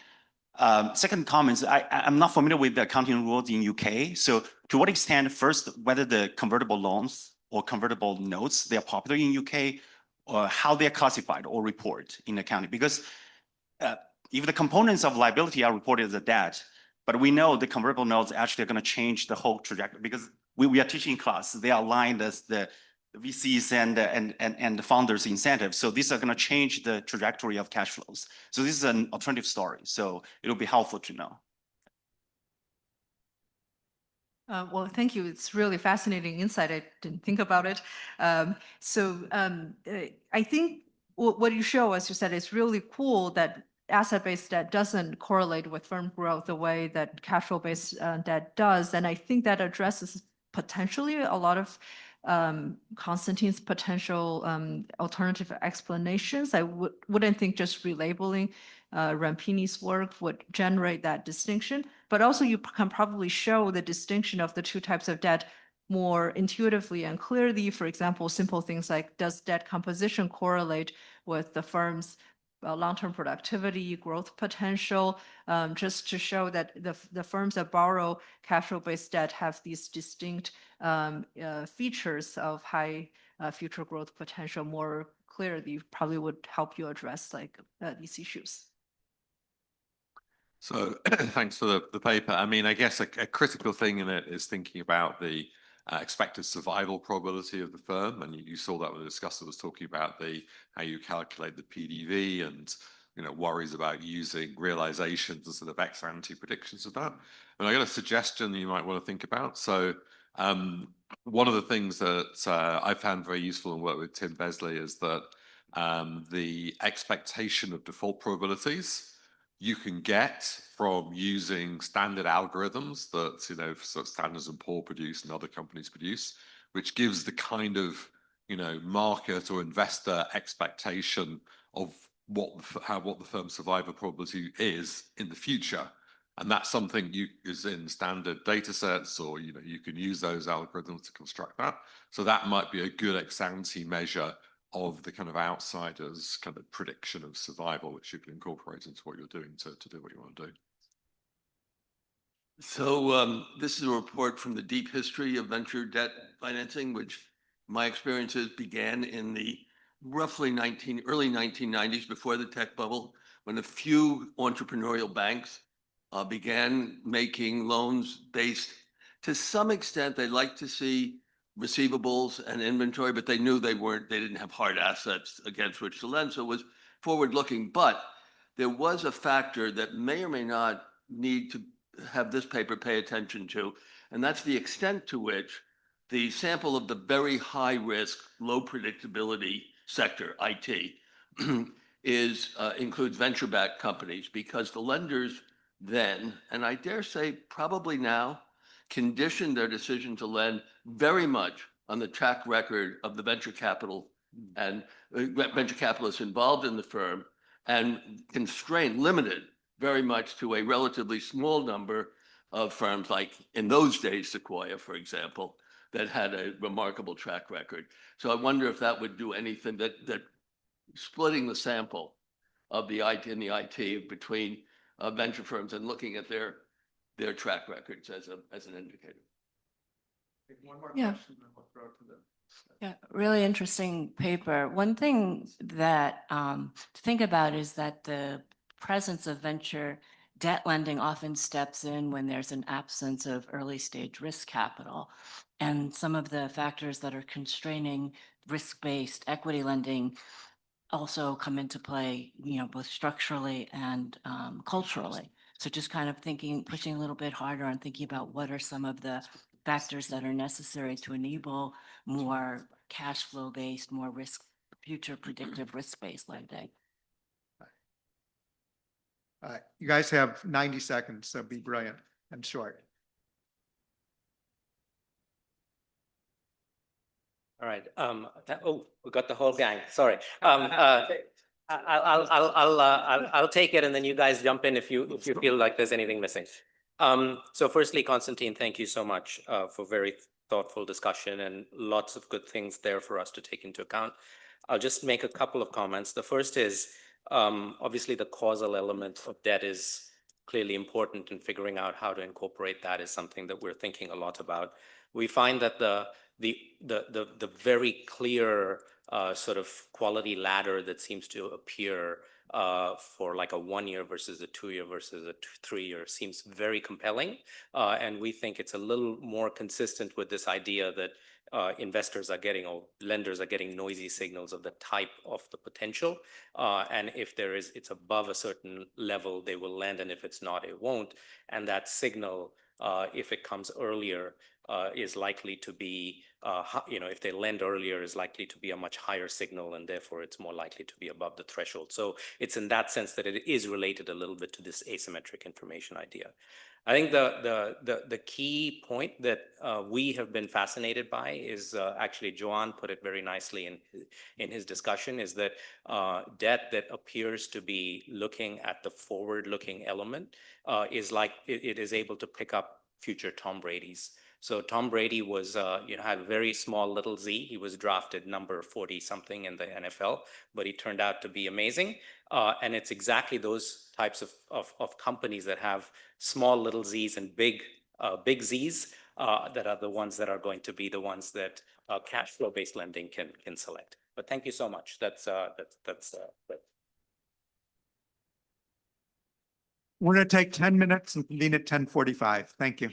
comment is I'm not familiar with the accounting rules in UK. So to what extent, first, whether the convertible loans or convertible notes, they're popular in UK, or how they're classified or reported in accounting. Because if the components of liability are reported as a debt, but we know the convertible notes actually are going to change the whole trajectory, because we are teaching class, they are aligned as the VCs and the founders' incentives. So these are going to change the trajectory of cash flows. So this is an alternative story. So it'll be helpful to know. Well, thank you. It's really fascinating insight. I didn't think about it. I think what you show, as you said, is really cool that asset-based debt doesn't correlate with firm growth the way that cash flow-based debt does. And I think that addresses potentially a lot of Konstantin's potential alternative explanations. I wouldn't think just relabeling Rampini's work would generate that distinction, but also you can probably show the distinction of the two types of debt more intuitively and clearly. For example, simple things like, does debt composition correlate with the firm's long-term productivity, growth potential, just to show that the firms that borrow cash flow-based debt have these distinct features of high future growth potential more clearly, probably would help you address like these issues. So thanks for the paper. I mean, I guess a critical thing in it is thinking about the expected survival probability of the firm. And you saw that when the discussant was talking about how you calculate the PDV and, you know, worries about using realizations as sort of ex ante predictions of that. And I got a suggestion that you might want to think about. So one of the things that I found very useful and work with Tim Besley is that the expectation of default probabilities you can get from using standard algorithms that, you know, sort of Standard & Poor's produce and other companies produce, which gives the kind of, you know, market or investor expectation of what the firm's survival probability is in the future. And that's something is in standard data sets, or, you know, you can use those algorithms to construct that. So that might be a good ex ante measure of the kind of outsiders kind of prediction of survival, which you can incorporate into what you're doing to do what you want to do. So this is a report from the deep history of venture debt financing, which my experiences began in the roughly early 1990s, before the tech bubble, when a few entrepreneurial banks began making loans based, to some extent, they like to see receivables and inventory, but they knew they didn't have hard assets against which to lend. So it was forward looking, but there was a factor that may or may not need to have this paper pay attention to, and that's the extent to which the sample of the very high risk, low predictability sector, IT, includes venture-backed companies, because the lenders then, and I dare say probably now, condition their decision to lend very much on the track record of the venture capital and venture capitalists involved in the firm, and limited very much to a relatively small number of firms, like in those days, Sequoia, for example, that had a remarkable track record. So I wonder if that would do anything, that splitting the sample of the IT between venture firms and looking at their track records as an indicator. One more Yeah. question, then we'll throw it to them. Yeah, really interesting paper. One thing that to think about is that the presence of venture debt lending often steps in when there's an absence of early stage risk capital. And some of the factors that are constraining risk-based equity lending also come into play, you know, both structurally and culturally. So just kind of pushing a little bit harder on thinking about what are some of the factors that are necessary to enable more cash flow based, more future predictive risk-based lending. You guys have 90 seconds, so be brilliant and short. All right. Oh, we got the whole gang. Sorry. I'll take it, and then you guys jump in if you feel like there's anything missing. So firstly, Constantine, thank you so much for very thoughtful discussion and lots of good things there for us to take into account. I'll just make a couple of comments. The first is obviously the causal element of debt is clearly important, and figuring out how to incorporate that is something that we're thinking a lot about. We find that the very clear sort of quality ladder that seems to appear for like a 1 year versus a 2 year versus a 3 year seems very compelling. And we think it's a little more consistent with this idea that investors are getting, or lenders are getting, noisy signals of the type of the potential. And if it's above a certain level, they will lend. And if it's not, it won't. And that signal, if it comes earlier, is likely to be, if they lend earlier, is likely to be a much higher signal, and therefore it's more likely to be above the threshold. So it's in that sense that it is related a little bit to this asymmetric information idea. I think the key point that we have been fascinated by is actually Joan put it very nicely in his discussion, is that debt that appears to be looking at the forward-looking element is like it is able to pick up future Tom Brady's. So Tom Brady was, had a very small little z. He was drafted number 40 something in the NFL, but he turned out to be amazing. And it's exactly those types of companies that have small little z's and big z's that are the ones that are going to be the ones that cash flow based lending can select. But thank you so much. That's We're going to take 10 minutes and convene at 10:45. Thank you.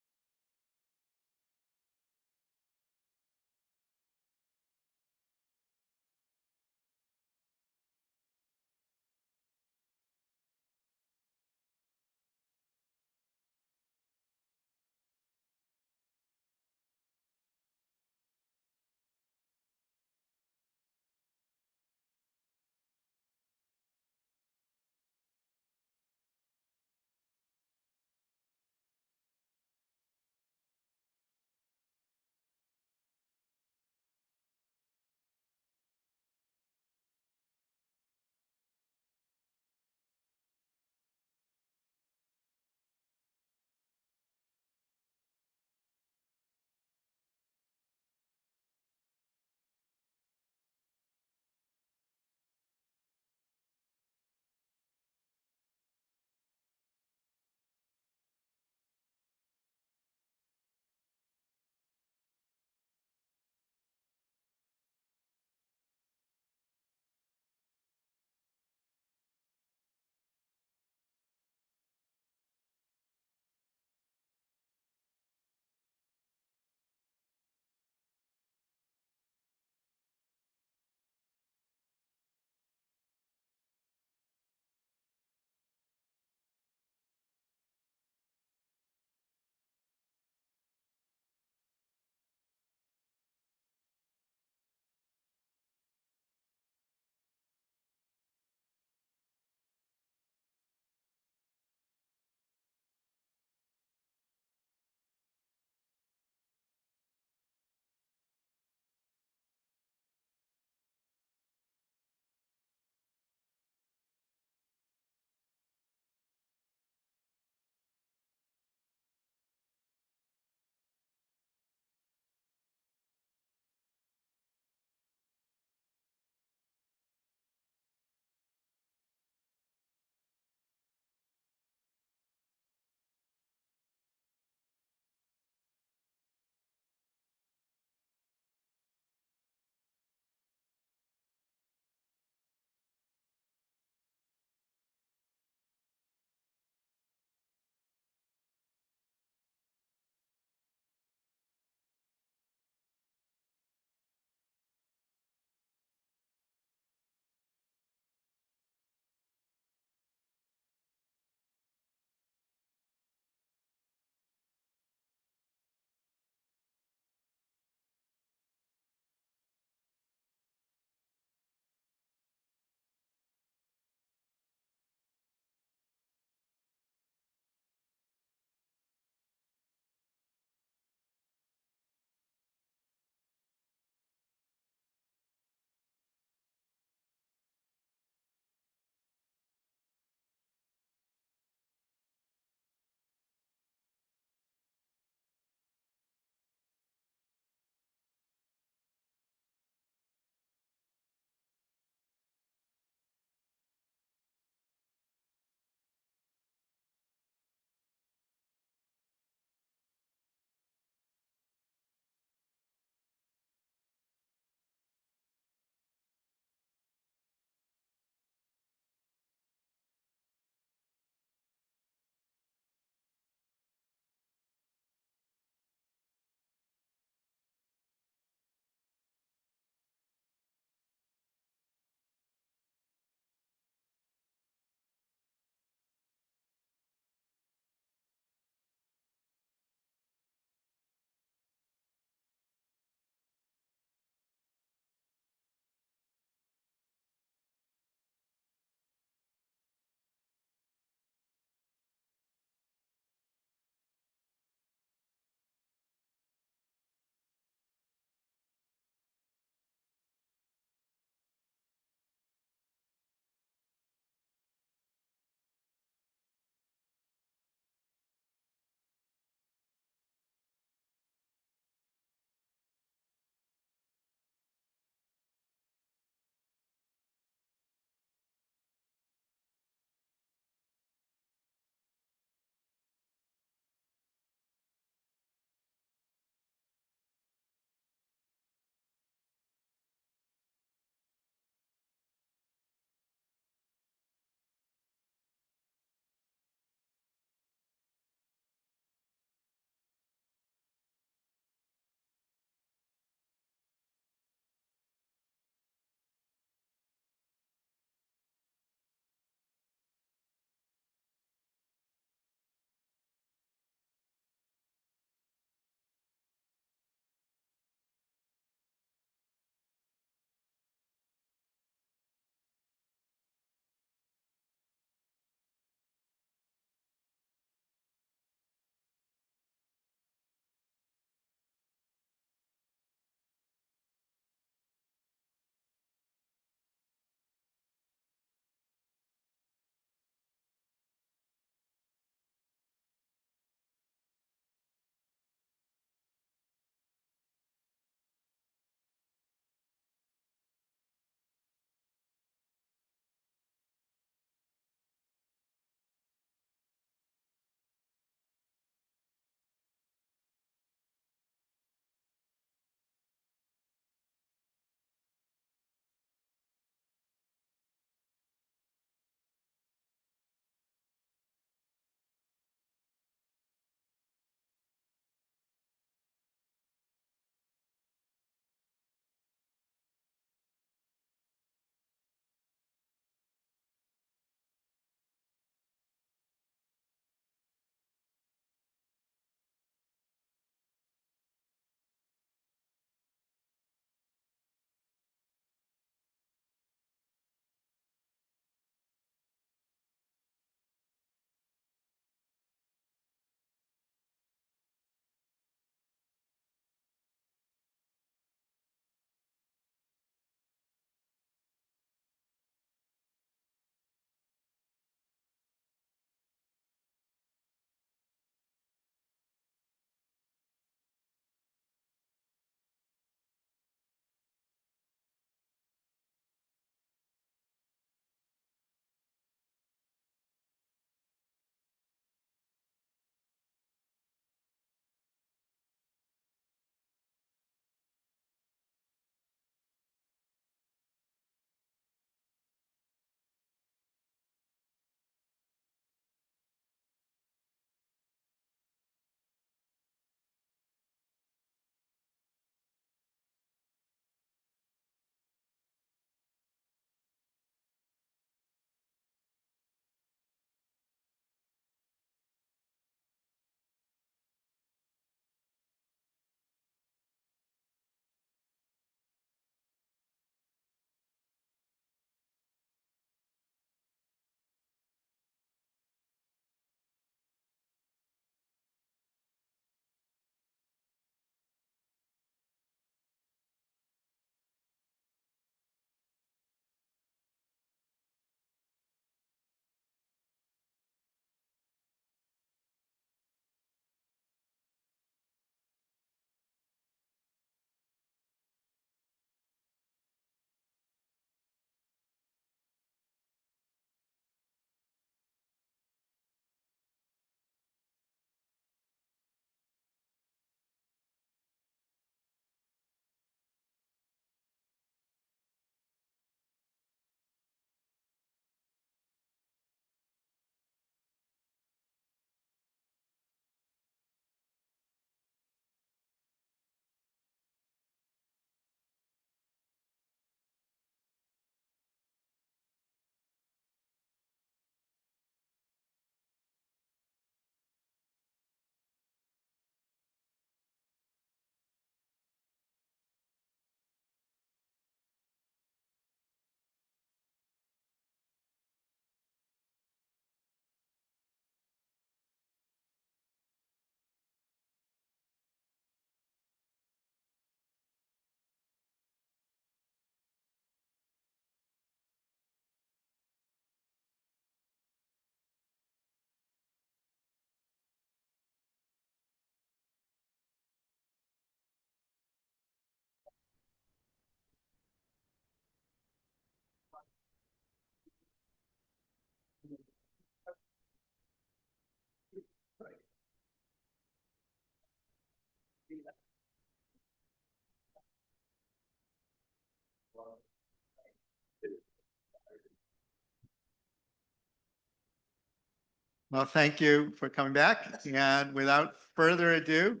Well, thank you for coming back. And without further ado,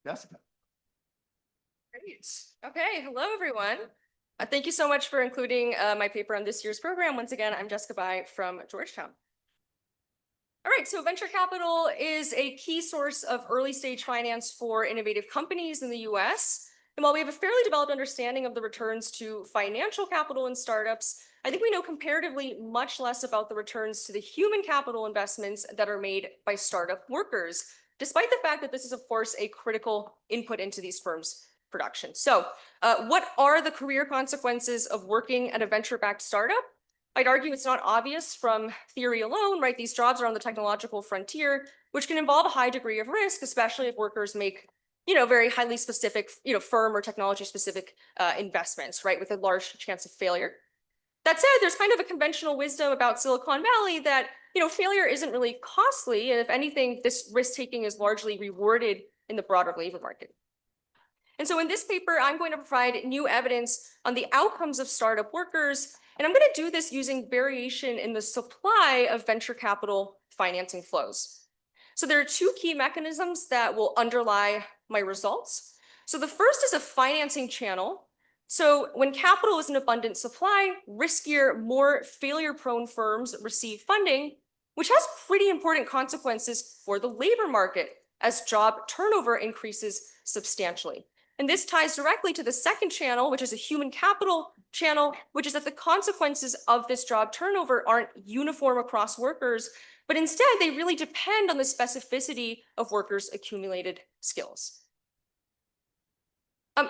Jessica. Great. Okay. Hello, everyone. Thank you so much for including my paper on this year's program. Once again, I'm Jessica Bai from Georgetown. All right, so venture capital is a key source of early stage finance for innovative companies in the US. And while we have a fairly developed understanding of the returns to financial capital in startups, I think we know comparatively much less about the returns to the human capital investments that are made by startup workers, despite the fact that this is, of course, a critical input into these firms' production. So what are the career consequences of working at a venture-backed startup? I'd argue it's not obvious from theory alone, right? These jobs are on the technological frontier, which can involve a high degree of risk, especially if workers make, very highly specific, firm or technology specific investments, right? With a large chance of failure. That said, there's kind of a conventional wisdom about Silicon Valley that, failure isn't really costly. And if anything, this risk taking is largely rewarded in the broader labor market. And so in this paper, I'm going to provide new evidence on the outcomes of startup workers. And I'm going to do this using variation in the supply of venture capital financing flows. So there are two key mechanisms that will underlie my results. So the first is a financing channel. So when capital is in abundant supply, riskier, more failure-prone firms receive funding, which has pretty important consequences for the labor market as job turnover increases substantially. And this ties directly to the second channel, which is a human capital channel, which is that the consequences of this job turnover aren't uniform across workers, but instead they really depend on the specificity of workers' accumulated skills.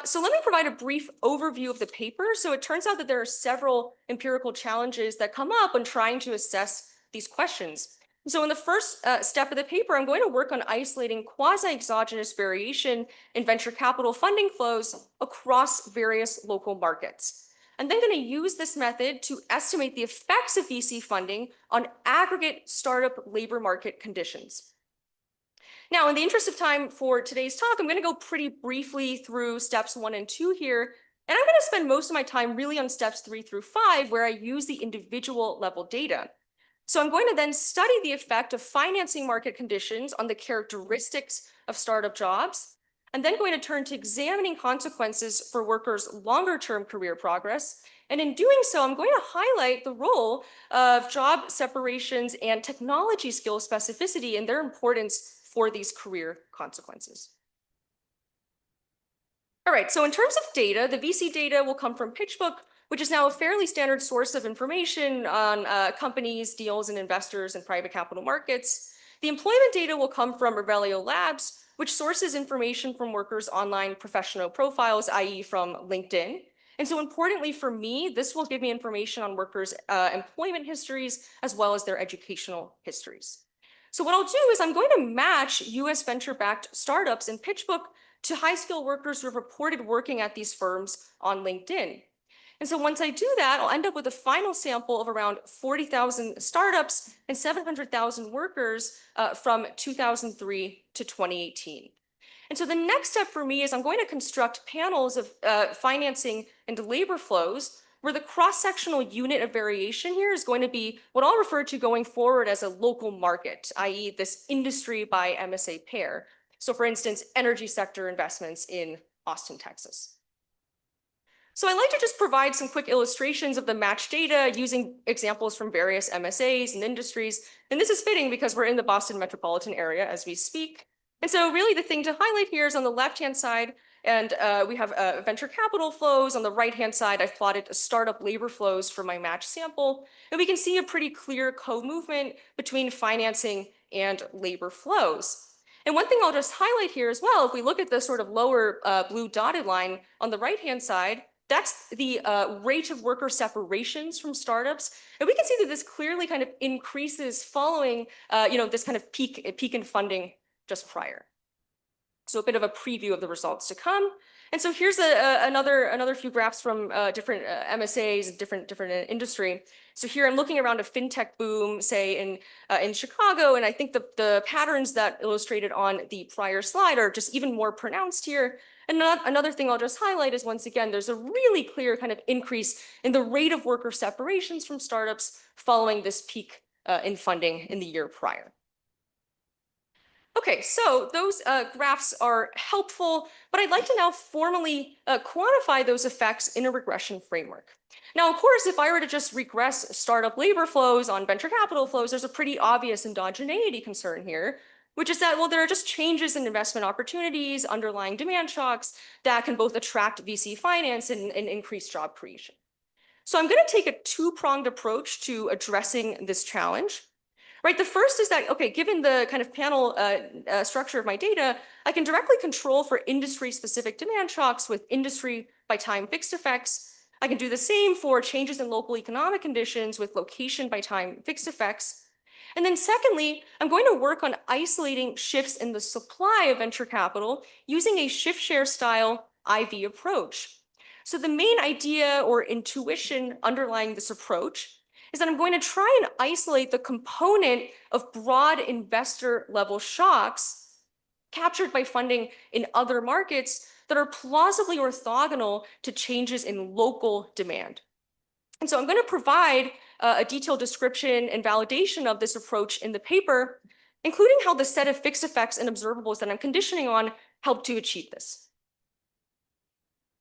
So let me provide a brief overview of the paper. So it turns out that there are several empirical challenges that come up when trying to assess these questions. So in the first step of the paper, I'm going to work on isolating quasi-exogenous variation in venture capital funding flows across various local markets. I'm then going to use this method to estimate the effects of VC funding on aggregate startup labor market conditions. Now, in the interest of time for today's talk, I'm going to go pretty briefly through steps 1 and 2 here. And I'm going to spend most of my time really on steps 3 through 5, where I use the individual level data. So I'm going to then study the effect of financing market conditions on the characteristics of startup jobs, and then going to turn to examining consequences for workers' longer-term career progress. And in doing so, I'm going to highlight the role of job separations and technology skill specificity and their importance for these career consequences. All right, so in terms of data, the VC data will come from PitchBook, which is now a fairly standard source of information on companies, deals, and investors in private capital markets. The employment data will come from Revelio Labs, which sources information from workers' online professional profiles, i.e. from LinkedIn. And so importantly for me, this will give me information on workers' employment histories as well as their educational histories. So what I'll do is I'm going to match US venture-backed startups in PitchBook to high-skilled workers who have reported working at these firms on LinkedIn. And so once I do that, I'll end up with a final sample of around 40,000 startups and 700,000 workers from 2003 to 2018. And so the next step for me is I'm going to construct panels of financing and labor flows where the cross-sectional unit of variation here is going to be what I'll refer to going forward as a local market, i.e. this industry by MSA pair. So for instance, energy sector investments in Austin, Texas. So I like to just provide some quick illustrations of the matched data using examples from various MSAs and industries. And this is fitting because we're in the Boston metropolitan area as we speak. And so really the thing to highlight here is on the left-hand side, and we have venture capital flows. On the right-hand side, I've plotted startup labor flows for my match sample. And we can see a pretty clear co-movement between financing and labor flows. And one thing I'll just highlight here as well, if we look at the sort of lower blue dotted line on the right-hand side, that's the rate of worker separations from startups. And we can see that this clearly kind of increases following this kind of peak in funding just prior. So a bit of a preview of the results to come. And so here's another few graphs from different MSAs, different industry. So here I'm looking around a fintech boom, say in Chicago, and I think the patterns that illustrated on the prior slide are just even more pronounced here. And another thing I'll just highlight is, once again, there's a really clear kind of increase in the rate of worker separations from startups following this peak in funding in the year prior. Okay, so those graphs are helpful, but I'd like to now formally quantify those effects in a regression framework. Now, of course, if I were to just regress startup labor flows on venture capital flows, there's a pretty obvious endogeneity concern here, which is that, well, there are just changes in investment opportunities, underlying demand shocks that can both attract VC finance and increase job creation. So I'm going to take a two-pronged approach to addressing this challenge. Right, the first is that, okay, given the kind of panel structure of my data, I can directly control for industry-specific demand shocks with industry by time fixed effects. I can do the same for changes in local economic conditions with location by time fixed effects. And then secondly, I'm going to work on isolating shifts in the supply of venture capital using a shift share style IV approach. So the main idea or intuition underlying this approach is that I'm going to try and isolate the component of broad investor level shocks captured by funding in other markets that are plausibly orthogonal to changes in local demand. And so I'm going to provide a detailed description and validation of this approach in the paper, including how the set of fixed effects and observables that I'm conditioning on help to achieve this.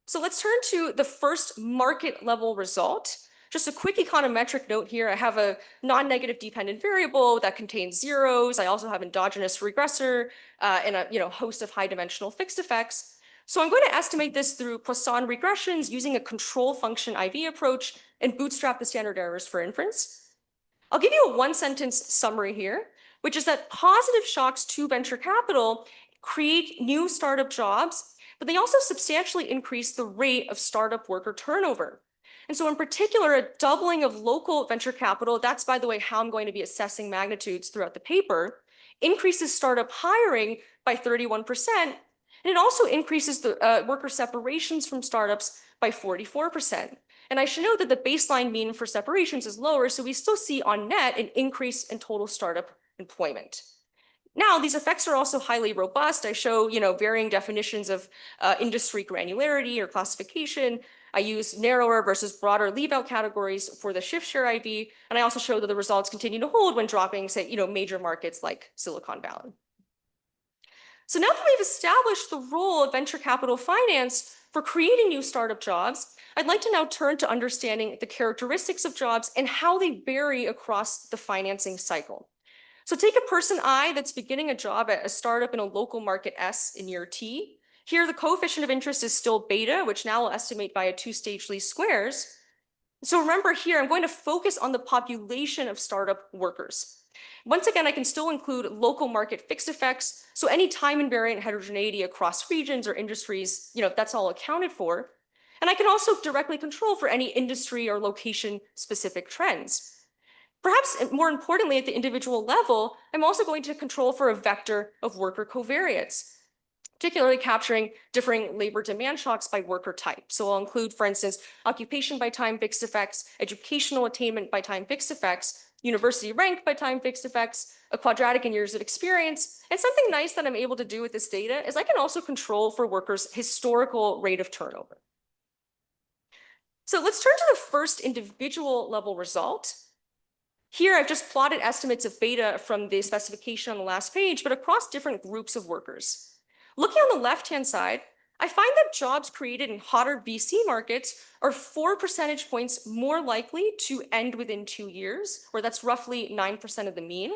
So let's turn to the first market level result. Just a quick econometric note here. I have a non-negative dependent variable that contains zeros. I also have endogenous regressor and a host of high dimensional fixed effects. So I'm going to estimate this through Poisson regressions using a control function IV approach and bootstrap the standard errors for inference. I'll give you a one-sentence summary here, which is that positive shocks to venture capital create new startup jobs, but they also substantially increase the rate of startup worker turnover. And so in particular, a doubling of local venture capital, that's by the way how I'm going to be assessing magnitudes throughout the paper, increases startup hiring by 31%, and it also increases the worker separations from startups by 44%. And I should note that the baseline mean for separations is lower, so we still see on net an increase in total startup employment. Now, these effects are also highly robust. I show, varying definitions of industry granularity or classification. I use narrower versus broader leave-out categories for the shift share IV, and I also show that the results continue to hold when dropping, say, major markets like Silicon Valley. So now that we've established the role of venture capital finance for creating new startup jobs, I'd like to now turn to understanding the characteristics of jobs and how they vary across the financing cycle. So take a person I that's beginning a job at a startup in a local market S in year T. Here, the coefficient of interest is still beta, which now will estimate via two-stage least squares. So remember here, I'm going to focus on the population of startup workers. Once again, I can still include local market fixed effects. So any time invariant heterogeneity across regions or industries, that's all accounted for. And I can also directly control for any industry or location specific trends. Perhaps more importantly, at the individual level, I'm also going to control for a vector of worker covariates, particularly capturing differing labor demand shocks by worker type. So I'll include, for instance, occupation by time fixed effects, educational attainment by time fixed effects, university rank by time fixed effects, a quadratic in years of experience. And something nice that I'm able to do with this data is I can also control for workers' historical rate of turnover. So let's turn to the first individual level result. Here, I've just plotted estimates of beta from the specification on the last page, but across different groups of workers. Looking on the left-hand side, I find that jobs created in hotter VC markets are 4 percentage points more likely to end within 2 years, or that's roughly 9% of the mean.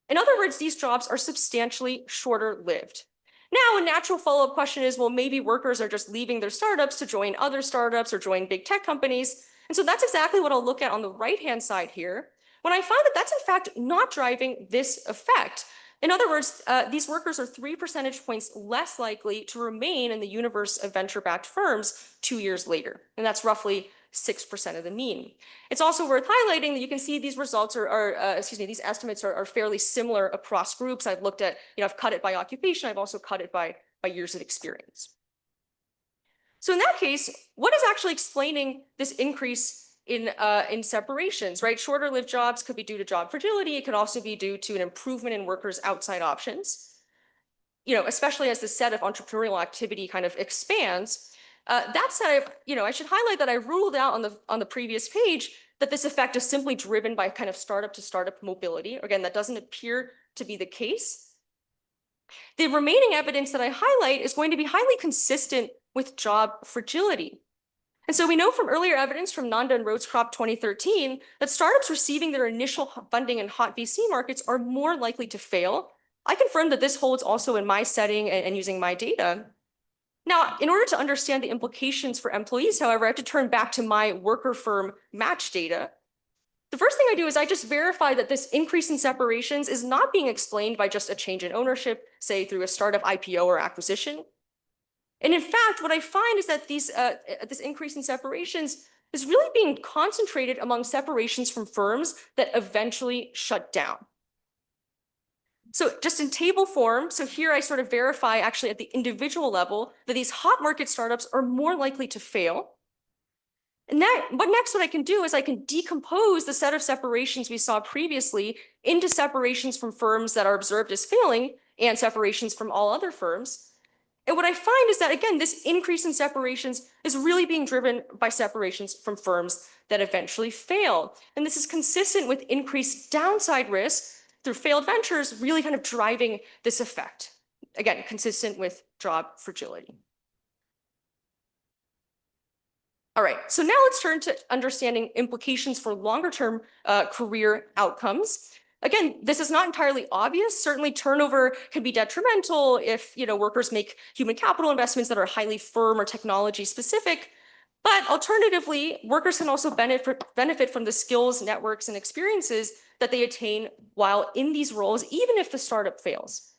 In other words, these jobs are substantially shorter lived. Now, a natural follow-up question is, well, maybe workers are just leaving their startups to join other startups or join big tech companies. And so that's exactly what I'll look at on the right-hand side here, when I found that that's in fact not driving this effect. In other words, these workers are 3 percentage points less likely to remain in the universe of venture-backed firms 2 years later. And that's roughly 6% of the mean. It's also worth highlighting that you can see these results these estimates are fairly similar across groups. I've looked at, I've cut it by occupation. I've also cut it by years of experience. So in that case, what is actually explaining this increase in separations, right? Shorter lived jobs could be due to job fragility. It could also be due to an improvement in workers' outside options, especially as the set of entrepreneurial activity kind of expands. That said, I should highlight that I ruled out on the previous page that this effect is simply driven by kind of startup to startup mobility. Again, that doesn't appear to be the case. The remaining evidence that I highlight is going to be highly consistent with job fragility. And so we know from earlier evidence from Nanda and Rhodes-Crop 2013 that startups receiving their initial funding in hot VC markets are more likely to fail. I confirm that this holds also in my setting and using my data. Now, in order to understand the implications for employees, however, I have to turn back to my worker firm match data. The first thing I do is I just verify that this increase in separations is not being explained by just a change in ownership, say through a startup IPO or acquisition. And in fact, what I find is that this increase in separations is really being concentrated among separations from firms that eventually shut down. So just in table form, so here I sort of verify actually at the individual level that these hot market startups are more likely to fail. And what I can do is I can decompose the set of separations we saw previously into separations from firms that are observed as failing and separations from all other firms. And what I find is that, again, this increase in separations is really being driven by separations from firms that eventually fail. And this is consistent with increased downside risk through failed ventures, really kind of driving this effect. Again, consistent with job fragility. All right, so now let's turn to understanding implications for longer-term career outcomes. Again, this is not entirely obvious. Certainly turnover can be detrimental if workers make human capital investments that are highly firm or technology specific. But alternatively, workers can also benefit from the skills, networks, and experiences that they attain while in these roles, even if the startup fails.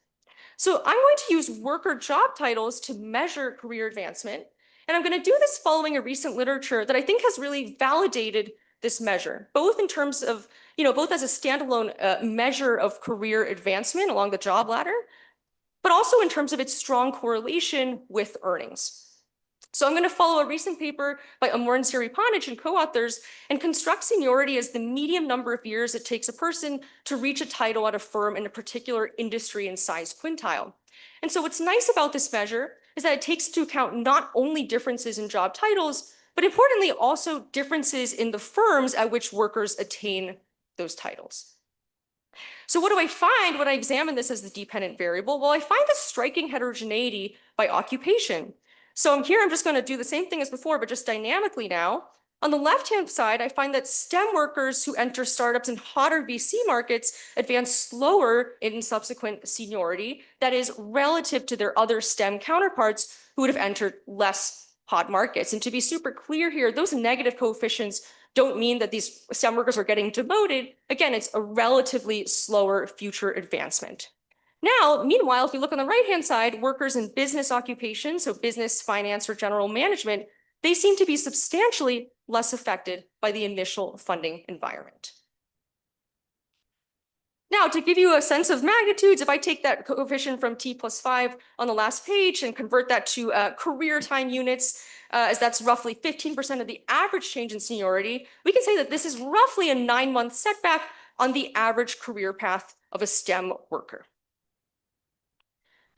So I'm going to use worker job titles to measure career advancement. And I'm going to do this following a recent literature that I think has really validated this measure, both in terms of, both as a standalone measure of career advancement along the job ladder, but also in terms of its strong correlation with earnings. So I'm going to follow a recent paper by Amor and Siripanich and co-authors and construct seniority as the median number of years it takes a person to reach a title at a firm in a particular industry and size quintile. And so what's nice about this measure is that it takes into account not only differences in job titles, but importantly also differences in the firms at which workers attain those titles. So what do I find when I examine this as the dependent variable? Well, I find this striking heterogeneity by occupation. So here I'm just going to do the same thing as before, but just dynamically now. On the left-hand side, I find that STEM workers who enter startups in hotter VC markets advance slower in subsequent seniority, that is, relative to their other STEM counterparts who would have entered less hot markets. And to be super clear here, those negative coefficients don't mean that these STEM workers are getting demoted. Again, it's a relatively slower future advancement. Now, meanwhile, if you look on the right-hand side, workers in business occupations, so business, finance, or general management, they seem to be substantially less affected by the initial funding environment. Now, to give you a sense of magnitudes, if I take that coefficient from T+5 on the last page and convert that to career time units, as that's roughly 15% of the average change in seniority, we can say that this is roughly a 9-month setback on the average career path of a STEM worker.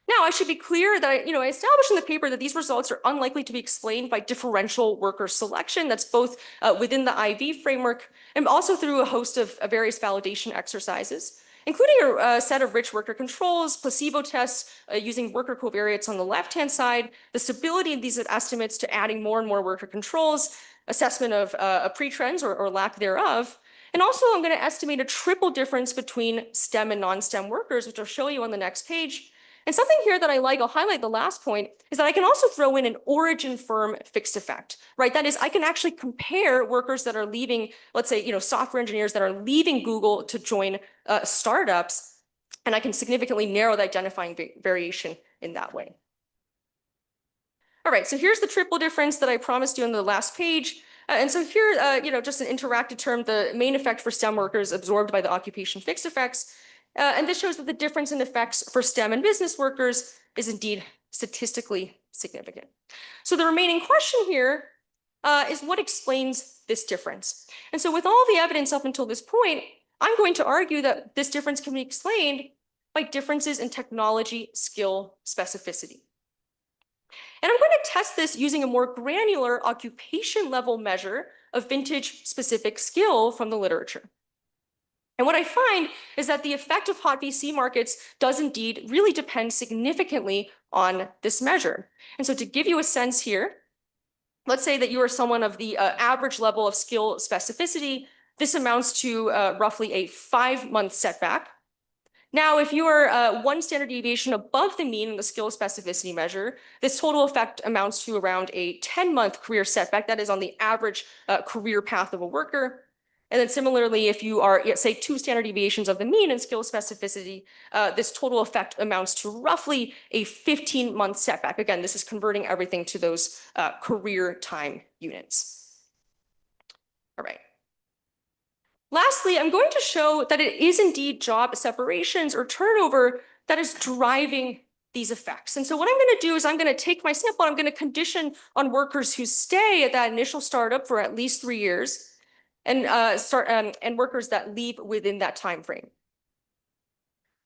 Now, I should be clear that I established in the paper that these results are unlikely to be explained by differential worker selection. That's both within the IV framework and also through a host of various validation exercises, including a set of rich worker controls, placebo tests using worker covariates on the left-hand side, the stability of these estimates to adding more and more worker controls, assessment of pre-trends or lack thereof. And also, I'm going to estimate a triple difference between STEM and non-STEM workers, which I'll show you on the next page. And something here that I like, I'll highlight the last point, is that I can also throw in an origin firm fixed effect, right? That is, I can actually compare workers that are leaving, let's say, software engineers that are leaving Google to join startups, and I can significantly narrow the identifying variation in that way. All right, so here's the triple difference that I promised you on the last page. And so here, just an interactive term, the main effect for STEM workers absorbed by the occupation fixed effects. And this shows that the difference in effects for STEM and business workers is indeed statistically significant. So the remaining question here is what explains this difference? And so with all the evidence up until this point, I'm going to argue that this difference can be explained by differences in technology skill specificity. And I'm going to test this using a more granular occupation level measure of vintage specific skill from the literature. And what I find is that the effect of hot VC markets does indeed really depend significantly on this measure. And so to give you a sense here, let's say that you are someone of the average level of skill specificity. This amounts to roughly a 5-month setback. Now, if you are 1 standard deviation above the mean in the skill specificity measure, this total effect amounts to around a 10-month career setback. That is on the average career path of a worker. And then similarly, if you are, say, 2 standard deviations of the mean in skill specificity, this total effect amounts to roughly a 15-month setback. Again, this is converting everything to those career time units. All right. Lastly, I'm going to show that it is indeed job separations or turnover that is driving these effects. And so what I'm going to do is I'm going to take my sample, I'm going to condition on workers who stay at that initial startup for at least 3 years, and workers that leave within that time frame.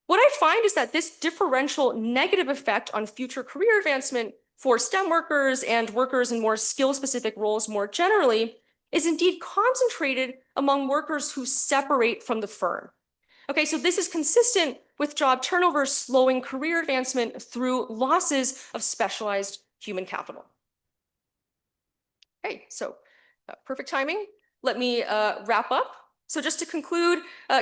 What I find is that this differential negative effect on future career advancement for STEM workers and workers in more skill-specific roles more generally is indeed concentrated among workers who separate from the firm. Okay, so this is consistent with job turnover slowing career advancement through losses of specialized human capital. Okay, so perfect timing. Let me wrap up. So just to conclude,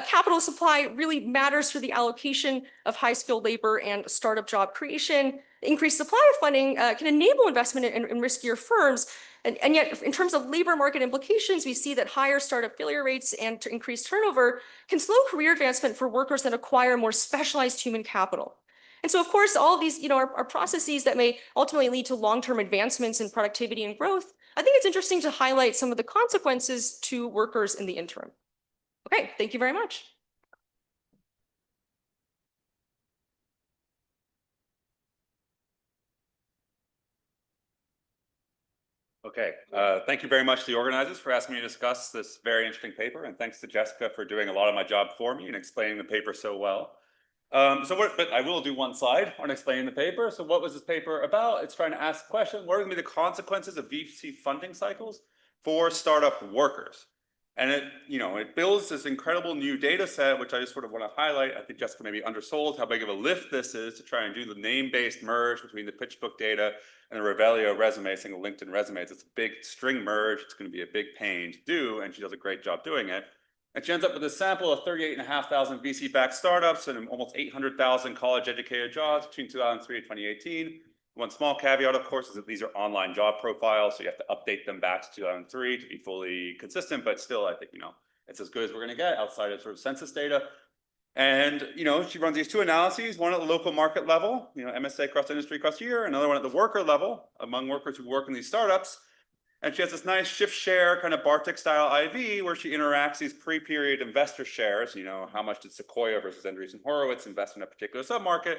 capital supply really matters for the allocation of high-skilled labor and startup job creation. Increased supply of funding can enable investment in riskier firms. And yet, in terms of labor market implications, we see that higher startup failure rates and increased turnover can slow career advancement for workers that acquire more specialized human capital. And so, of course, all of these are processes that may ultimately lead to long-term advancements in productivity and growth. I think it's interesting to highlight some of the consequences to workers in the interim. Okay, thank you very much. Okay, thank you very much to the organizers for asking me to discuss this very interesting paper, and thanks to Jessica for doing a lot of my job for me and explaining the paper so well. But I will do one slide on explaining the paper. So what was this paper about? It's trying to ask the question, what are going to be the consequences of VC funding cycles for startup workers? And it builds this incredible new data set, which I just sort of want to highlight. I think Jessica maybe undersold how big of a lift this is to try and do the name-based merge between the PitchBook data and the Revelio resume, single LinkedIn resumes. It's a big string merge. It's going to be a big pain to do, and she does a great job doing it. And she ends up with a sample of 38,500 VC-backed startups and almost 800,000 college-educated jobs between 2003 and 2018. One small caveat, of course, is that these are online job profiles, so you have to update them back to 2003 to be fully consistent, but still, I think, it's as good as we're going to get outside of sort of census data. And, she runs these 2 analyses, one at the local market level, MSA across industry across year, another one at the worker level among workers who work in these startups. And she has this nice shift share kind of Bartik style IV where she interacts these pre-period investor shares, how much did Sequoia versus Andreessen Horowitz invest in a particular submarket,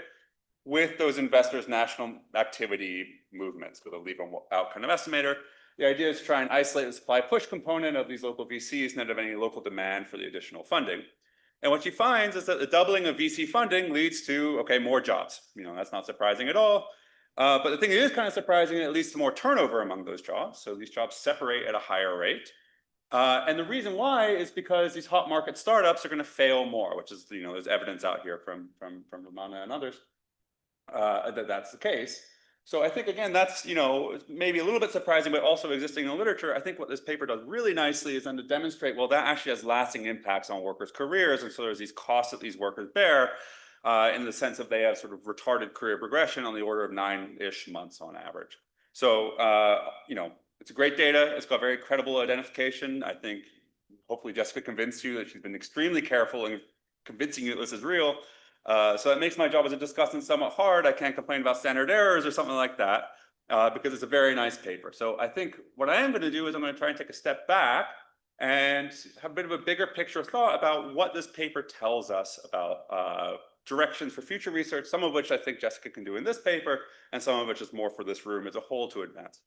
with those investors' national activity movements with a leave them out kind of estimator. The idea is to try and isolate the supply push component of these local VCs net of any local demand for the additional funding. And what she finds is that the doubling of VC funding leads to, okay, more jobs. That's not surprising at all. But the thing that is kind of surprising, it leads to more turnover among those jobs. So these jobs separate at a higher rate. And the reason why is because these hot market startups are going to fail more, which is, there's evidence out here from Romana and others. That's the case. So I think, again, that's, maybe a little bit surprising, but also existing in the literature. I think what this paper does really nicely is then to demonstrate, well, that actually has lasting impacts on workers' careers. And so there's these costs that these workers bear in the sense of they have sort of retarded career progression on the order of 9-ish months on average. So, it's a great data. It's got very credible identification. I think hopefully Jessica convinced you that she's been extremely careful in convincing you that this is real. So that makes my job as a discussant somewhat hard. I can't complain about standard errors or something like that because it's a very nice paper. So I think what I am going to do is I'm going to try and take a step back and have a bit of a bigger picture thought about what this paper tells us about directions for future research, some of which I think Jessica can do in this paper, and some of which is more for this room as a whole to advance.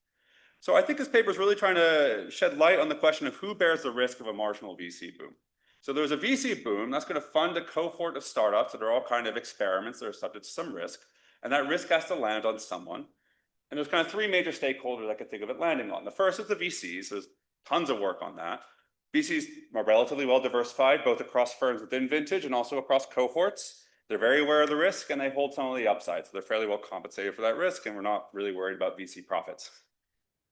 So I think this paper is really trying to shed light on the question of who bears the risk of a marginal VC boom. So there's a VC boom that's going to fund a cohort of startups that are all kind of experiments that are subject to some risk, and that risk has to land on someone. And there's kind of 3 major stakeholders I could think of it landing on. The first is the VCs. There's tons of work on that. VCs are relatively well diversified, both across firms within vintage and also across cohorts. They're very aware of the risk and they hold some of the upside. So they're fairly well compensated for that risk, and we're not really worried about VC profits.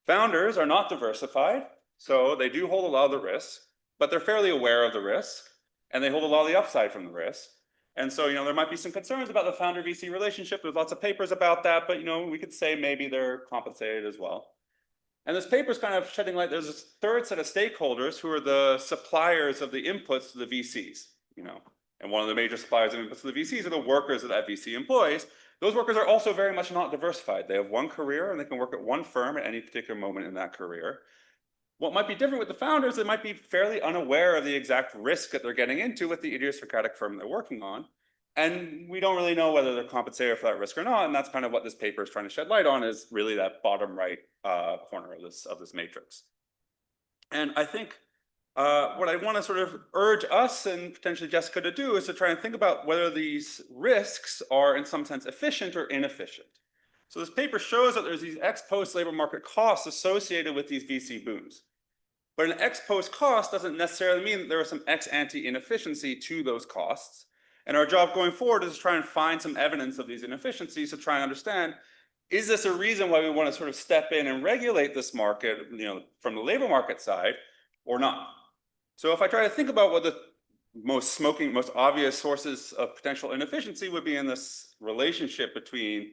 Founders are not diversified, so they do hold a lot of the risk, but they're fairly aware of the risk and they hold a lot of the upside from the risk. And so, there might be some concerns about the founder VC relationship. There's lots of papers about that, but we could say maybe they're compensated as well. And this paper is kind of shedding light. There's a third set of stakeholders who are the suppliers of the inputs to the VCs, and one of the major suppliers of inputs to the VCs are the workers that that VC employs. Those workers are also very much not diversified. They have one career and they can work at one firm at any particular moment in that career. What might be different with the founders, they might be fairly unaware of the exact risk that they're getting into with the idiosyncratic firm they're working on. And we don't really know whether they're compensated for that risk or not. And that's kind of what this paper is trying to shed light on, is really that bottom right corner of this matrix. And I think what I want to sort of urge us and potentially Jessica to do is to try and think about whether these risks are in some sense efficient or inefficient. So this paper shows that there's these ex-post labor market costs associated with these VC booms. But an ex-post cost doesn't necessarily mean that there is some ex-ante inefficiency to those costs. And our job going forward is to try and find some evidence of these inefficiencies to try and understand, is this a reason why we want to sort of step in and regulate this market, from the labor market side or not? So if I try to think about what the most obvious sources of potential inefficiency would be in this relationship between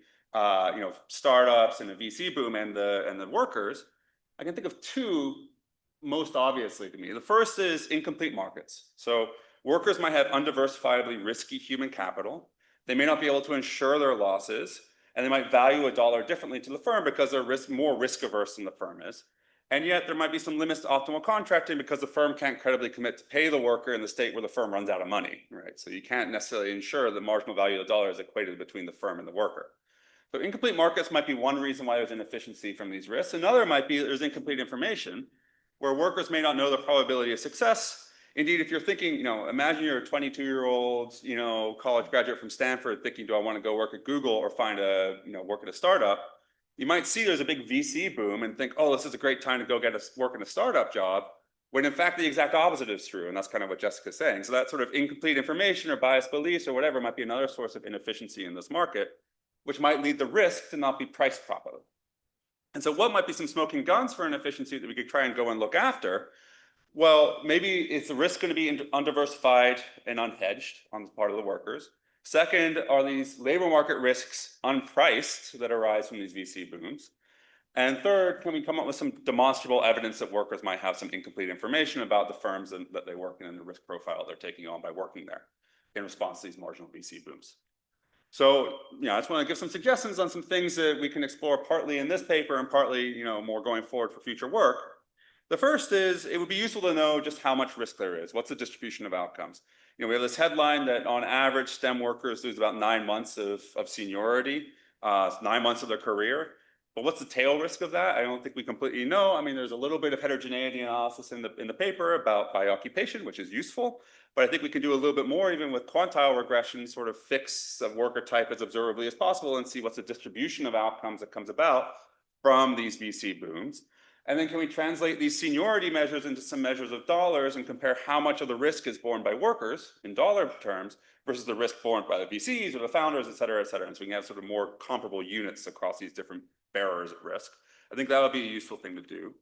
startups and a VC boom and the workers, I can think of two most obviously to me. The first is incomplete markets. So workers might have undiversifiably risky human capital. They may not be able to insure their losses, and they might value a dollar differently to the firm because they're more risk averse than the firm is. And yet there might be some limits to optimal contracting because the firm can't credibly commit to pay the worker in the state where the firm runs out of money, right? So you can't necessarily ensure the marginal value of the dollar is equated between the firm and the worker. So incomplete markets might be one reason why there's inefficiency from these risks. Another might be there's incomplete information where workers may not know the probability of success. Indeed, if you're thinking, imagine you're a 22-year-old, college graduate from Stanford thinking, do I want to go work at Google or find work at a startup? You might see there's a big VC boom and think, oh, this is a great time to go work in a startup job, when in fact the exact opposite is true. And that's kind of what Jessica's saying. So that sort of incomplete information or biased beliefs or whatever might be another source of inefficiency in this market, which might lead the risk to not be priced properly. And so what might be some smoking guns for inefficiency that we could try and go and look after? Well, maybe is the risk going to be undiversified and unhedged on the part of the workers? Second, are these labor market risks unpriced that arise from these VC booms? And third, can we come up with some demonstrable evidence that workers might have some incomplete information about the firms that they work in and the risk profile they're taking on by working there in response to these marginal VC booms? So, I just want to give some suggestions on some things that we can explore partly in this paper and partly, more going forward for future work. The first is, it would be useful to know just how much risk there is. What's the distribution of outcomes? We have this headline that on average, STEM workers lose about 9 months of seniority, 9 months of their career. But what's the tail risk of that? I don't think we completely know. I mean, there's a little bit of heterogeneity analysis in the paper about by occupation, which is useful. But I think we can do a little bit more, even with quantile regression, sort of fix a worker type as observably as possible and see what's the distribution of outcomes that comes about from these VC booms. And then can we translate these seniority measures into some measures of dollars and compare how much of the risk is borne by workers in dollar terms versus the risk borne by the VCs or the founders, et cetera, et cetera. And so we can have sort of more comparable units across these different bearers at risk. I think that would be a useful thing to do.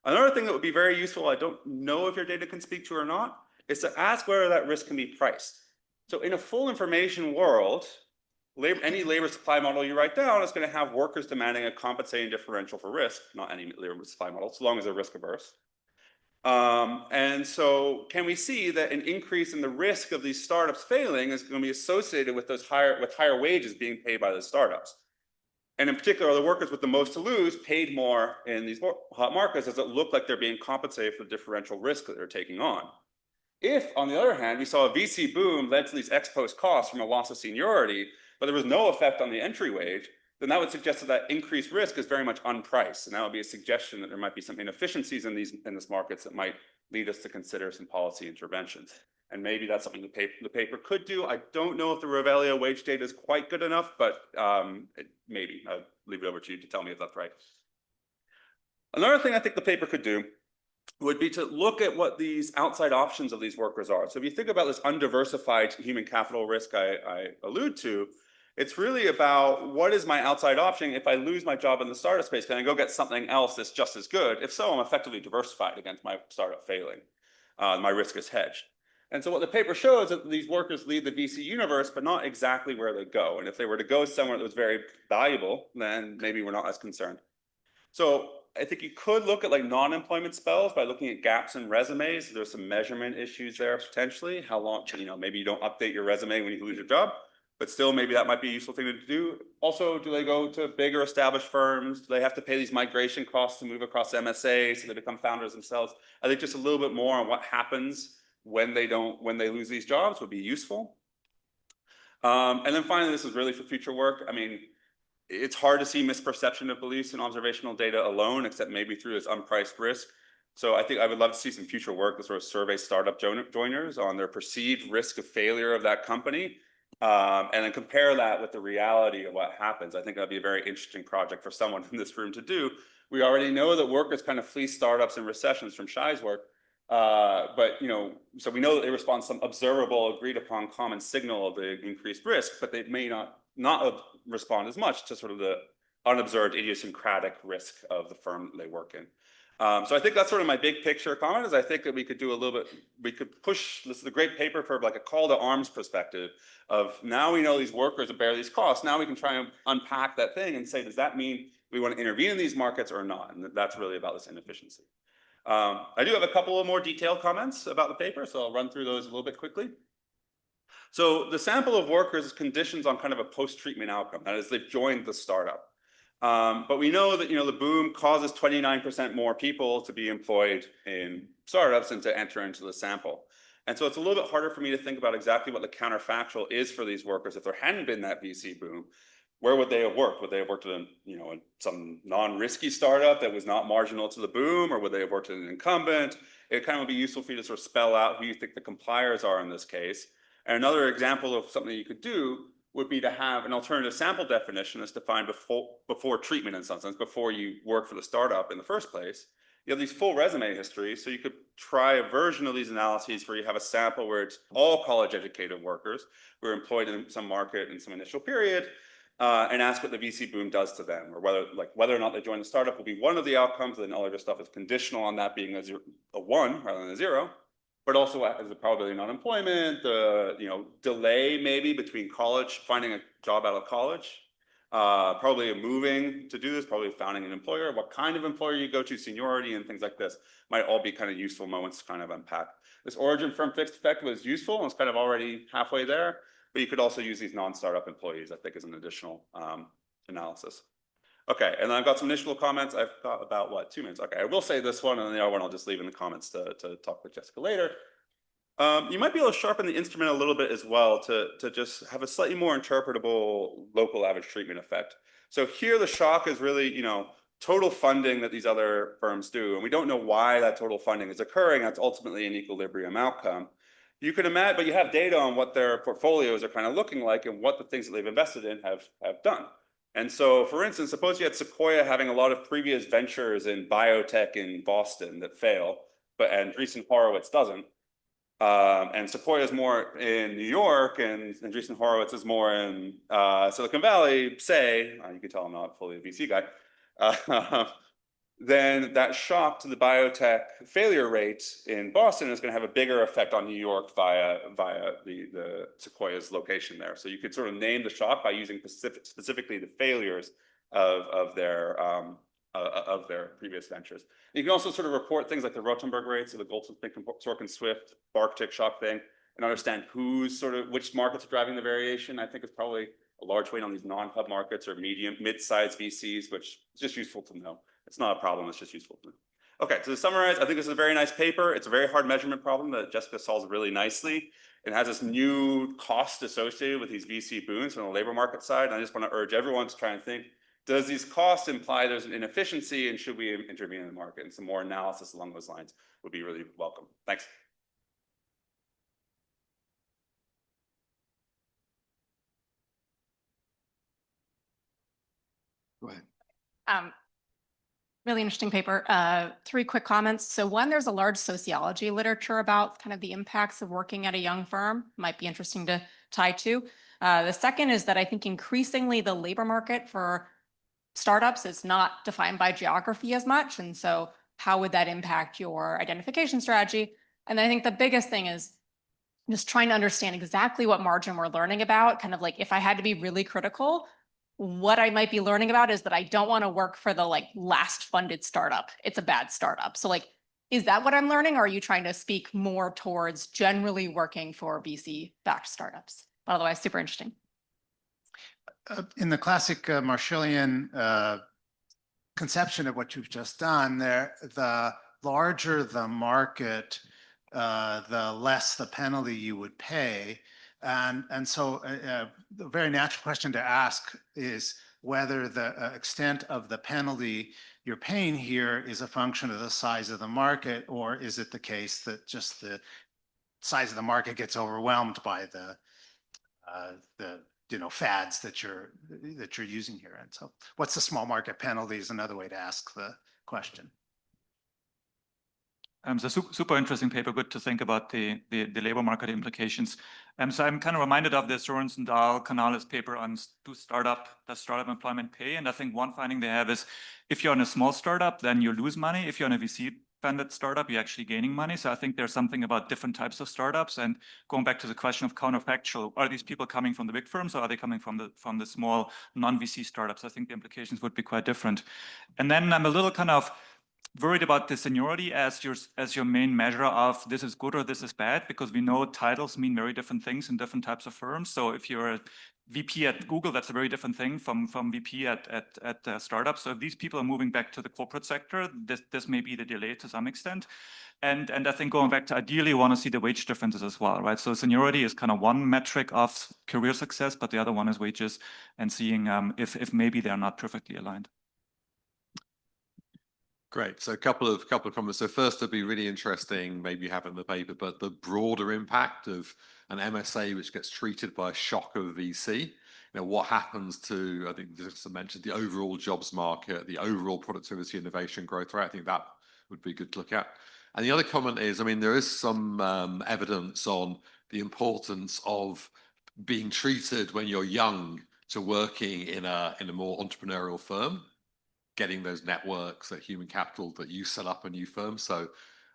Another thing that would be very useful, I don't know if your data can speak to or not, is to ask whether that risk can be priced. So in a full information world, any labor supply model you write down is going to have workers demanding a compensating differential for risk, not any labor supply model, so long as they're risk averse. And so can we see that an increase in the risk of these startups failing is going to be associated with higher wages being paid by the startups? And in particular, the workers with the most to lose paid more in these hot markets as it looked like they're being compensated for the differential risk that they're taking on. If, on the other hand, we saw a VC boom led to these ex-post costs from a loss of seniority, but there was no effect on the entry wage, then that would suggest that increased risk is very much unpriced. And that would be a suggestion that there might be some inefficiencies in this markets that might lead us to consider some policy interventions. And maybe that's something the paper could do. I don't know if the Revelio wage data is quite good enough, but maybe. I'll leave it over to you to tell me if that's right. Another thing I think the paper could do would be to look at what these outside options of these workers are. So if you think about this undiversified human capital risk I allude to, it's really about what is my outside option. If I lose my job in the startup space, can I go get something else that's just as good? If so, I'm effectively diversified against my startup failing. My risk is hedged. And so what the paper shows is that these workers leave the VC universe, but not exactly where they go. And if they were to go somewhere that was very valuable, then maybe we're not as concerned. So I think you could look at like non-employment spells by looking at gaps in resumes. There's some measurement issues there potentially. How long, maybe you don't update your resume when you lose your job, but still maybe that might be a useful thing to do. Also, do they go to bigger established firms? Do they have to pay these migration costs to move across MSA so they become founders themselves? I think just a little bit more on what happens when they lose these jobs would be useful. And then finally, this is really for future work. I mean, it's hard to see misperception of beliefs in observational data alone, except maybe through this unpriced risk. So I think I would love to see some future work that sort of survey startup joiners on their perceived risk of failure of that company, and then compare that with the reality of what happens. I think that'd be a very interesting project for someone in this room to do. We already know that workers kind of flee startups and recessions from Shai's work, but so we know that they respond to some observable, agreed upon common signal of the increased risk, but they may not respond as much to sort of the unobserved idiosyncratic risk of the firm that they work in. So I think that's sort of my big picture comment is I think that we could do a little bit, we could push, this is a great paper for like a call to arms perspective of now we know these workers bear these costs. Now we can try and unpack that thing and say, does that mean we want to intervene in these markets or not? And that's really about this inefficiency. I do have a couple of more detailed comments about the paper, so I'll run through those a little bit quickly. So the sample of workers is conditions on kind of a post-treatment outcome. That is, they've joined the startup. But we know that the boom causes 29% more people to be employed in startups and to enter into the sample. And so it's a little bit harder for me to think about exactly what the counterfactual is for these workers. If there hadn't been that VC boom, where would they have worked? Would they have worked in some non-risky startup that was not marginal to the boom, or would they have worked in an incumbent? It kind of would be useful for you to sort of spell out who you think the compliers are in this case. And another example of something you could do would be to have an alternative sample definition that's defined before treatment in some sense, before you work for the startup in the first place. You have these full resume histories, so you could try a version of these analyses where you have a sample where it's all college-educated workers who are employed in some market in some initial period, and ask what the VC boom does to them, or whether or not they join the startup will be one of the outcomes, and then all other stuff is conditional on that being a 1 rather than a 0. But also as the probability of non-employment, the delay maybe between finding a job out of college, probably moving to do this, probably founding an employer, what kind of employer you go to, seniority and things like this might all be kind of useful moments to kind of unpack. This origin firm fixed effect was useful and it's kind of already halfway there, but you could also use these non-startup employees, I think, as an additional analysis. Okay, and then I've got some initial comments. I've got about, 2 minutes? Okay, I will say this one, and the other one I'll just leave in the comments to talk with Jessica later. You might be able to sharpen the instrument a little bit as well to just have a slightly more interpretable local average treatment effect. So here the shock is really, total funding that these other firms do, and we don't know why that total funding is occurring. That's ultimately an equilibrium outcome. You can imagine, but you have data on what their portfolios are kind of looking like and what the things that they've invested in have done. And so, for instance, suppose you had Sequoia having a lot of previous ventures in biotech in Boston that fail, and Andreessen Horowitz doesn't. And Sequoia is more in New York, and Andreessen Horowitz is more in Silicon Valley, say, you can tell I'm not fully a VC guy, then that shock to the biotech failure rate in Boston is going to have a bigger effect on New York via the Sequoia's location there. So you could sort of name the shock by using specifically the failures of their previous ventures. And you can also sort of report things like the Rotenberg rates of the Goldsmith, Sorkin, Swift, Bark-Tick shock thing, and understand which markets are driving the variation. I think it's probably a large weight on these non-hub markets or mid-sized VCs, which is just useful to know. It's not a problem, it's just useful to know. Okay, so to summarize, I think this is a very nice paper. It's a very hard measurement problem that Jessica solves really nicely. It has this new cost associated with these VC booms on the labor market side. And I just want to urge everyone to try and think, does these costs imply there's an inefficiency and should we intervene in the market? And some more analysis along those lines would be really welcome. Thanks. Go ahead. Really interesting paper. 3 quick comments. So one, there's a large sociology literature about kind of the impacts of working at a young firm. Might be interesting to tie to. The second is that I think increasingly the labor market for startups is not defined by geography as much. And so how would that impact your identification strategy? And I think the biggest thing is just trying to understand exactly what margin we're learning about. Kind of like if I had to be really critical, what I might be learning about is that I don't want to work for the like last funded startup. It's a bad startup. So like, is that what I'm learning? Or are you trying to speak more towards generally working for VC-backed startups? But otherwise, super interesting. In the classic Marshallian conception of what you've just done, the larger the market, the less the penalty you would pay. And so the very natural question to ask is whether the extent of the penalty you're paying here is a function of the size of the market, or is it the case that just the size of the market gets overwhelmed by the fads that you're using here. And so what's the small market penalty is another way to ask the question. So super interesting paper. Good to think about the labor market implications. So I'm kind of reminded of the Sorensen Dahl Canales paper on does startup employment pay? And I think one finding they have is if you're in a small startup, then you lose money. If you're in a VC funded startup, you're actually gaining money. So I think there's something about different types of startups. And going back to the question of counterfactual, are these people coming from the big firms or are they coming from the small non-VC startups? I think the implications would be quite different. And then I'm a little kind of worried about the seniority as your main measure of this is good or this is bad, because we know titles mean very different things in different types of firms. So if you're a VP at Google, that's a very different thing from VP at startups. So if these people are moving back to the corporate sector, this may be the delay to some extent. And I think going back to ideally want to see the wage differences as well, right? So seniority is kind of one metric of career success, but the other one is wages and seeing if maybe they're not perfectly aligned. Great. So a couple of comments. So first, it'd be really interesting, maybe you have it in the paper, but the broader impact of an MSA which gets treated by a shock of VC. What happens to, I think just mentioned, the overall jobs market, the overall productivity, innovation, growth rate. I think that would be good to look at. And the other comment is, I mean, there is some evidence on the importance of being treated when you're young to working in a more entrepreneurial firm, getting those networks, that human capital that you set up a new firm. So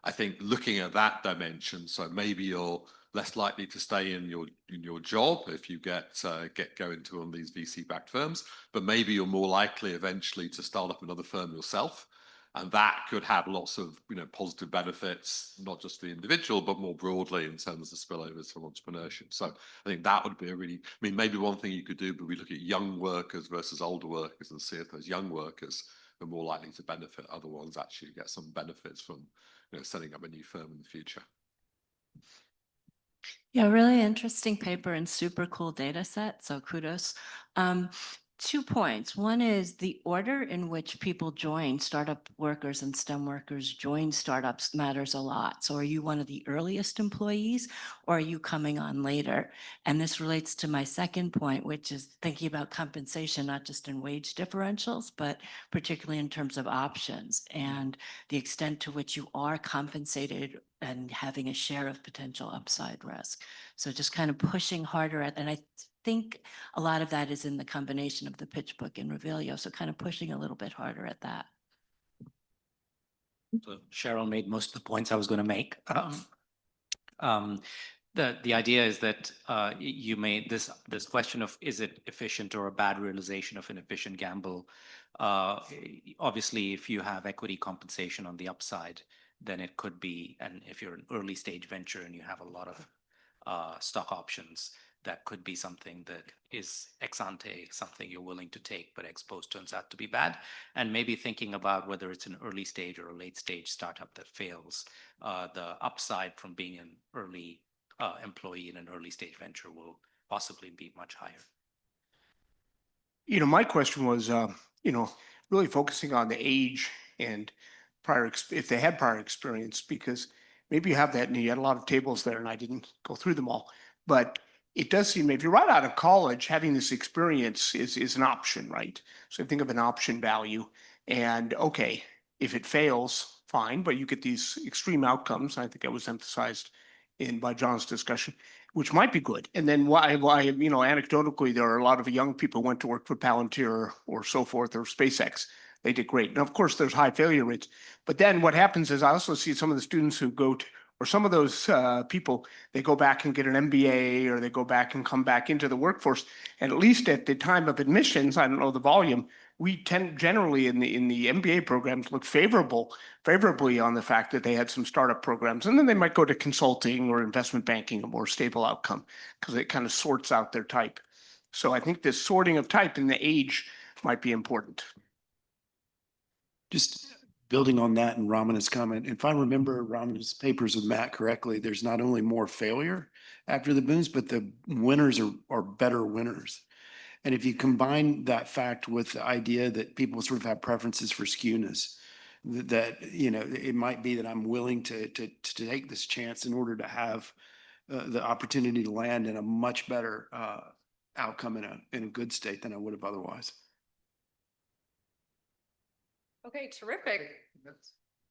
I think looking at that dimension, so maybe you're less likely to stay in your job if you get go into one of these VC-backed firms, but maybe you're more likely eventually to start up another firm yourself. And that could have lots of positive benefits, not just for the individual, but more broadly in terms of spillovers from entrepreneurship. So I think that would be a really, I mean, maybe one thing you could do, but we look at young workers versus older workers and see if those young workers are more likely to benefit. Other ones actually get some benefits from setting up a new firm in the future. Yeah, really interesting paper and super cool data set. So kudos. 2 points. One is the order in which people join, startup workers and STEM workers join startups matters a lot. So are you one of the earliest employees or are you coming on later? And this relates to my second point, which is thinking about compensation, not just in wage differentials, but particularly in terms of options and the extent to which you are compensated and having a share of potential upside risk. So just kind of pushing harder at, and I think a lot of that is in the combination of the pitch book and Revelio. So kind of pushing a little bit harder at that. So Cheryl made most of the points I was going to make. The idea is that you made this question of is it efficient or a bad realization of an efficient gamble. Obviously, if you have equity compensation on the upside, then it could be, and if you're an early stage venture and you have a lot of stock options, that could be something that is ex ante, something you're willing to take, but ex post turns out to be bad. And maybe thinking about whether it's an early stage or a late stage startup that fails, the upside from being an early employee in an early stage venture will possibly be much higher. My question was, really focusing on the age and if they had prior experience, because maybe you have that and you had a lot of tables there and I didn't go through them all, but it does seem if you're right out of college, having this experience is an option, right? So think of an option value and okay, If it fails, fine, but you get these extreme outcomes. I think that was emphasized by John's discussion, which might be good. And then why, anecdotally, there are a lot of young people who went to work for Palantir or so forth, or SpaceX. They did great. And of course, there's high failure rates. But then what happens is I also see some of the students who go to, or some of those people, they go back and get an MBA, or they go back and come back into the workforce. And at least at the time of admissions, I don't know the volume, we tend generally in the MBA programs look favorably on the fact that they had some startup programs, and then they might go to consulting or investment banking, a more stable outcome, because it kind of sorts out their type. So I think this sorting of type in the age might be important. Just building on that and Ramana's comment, if I remember Ramana's papers with Matt correctly, there's not only more failure after the booms, but the winners are better winners. And if you combine that fact with the idea that people sort of have preferences for skewness, that, it might be that I'm willing to take this chance in order to have the opportunity to land in a much better outcome in a good state than I would have otherwise. Okay, terrific.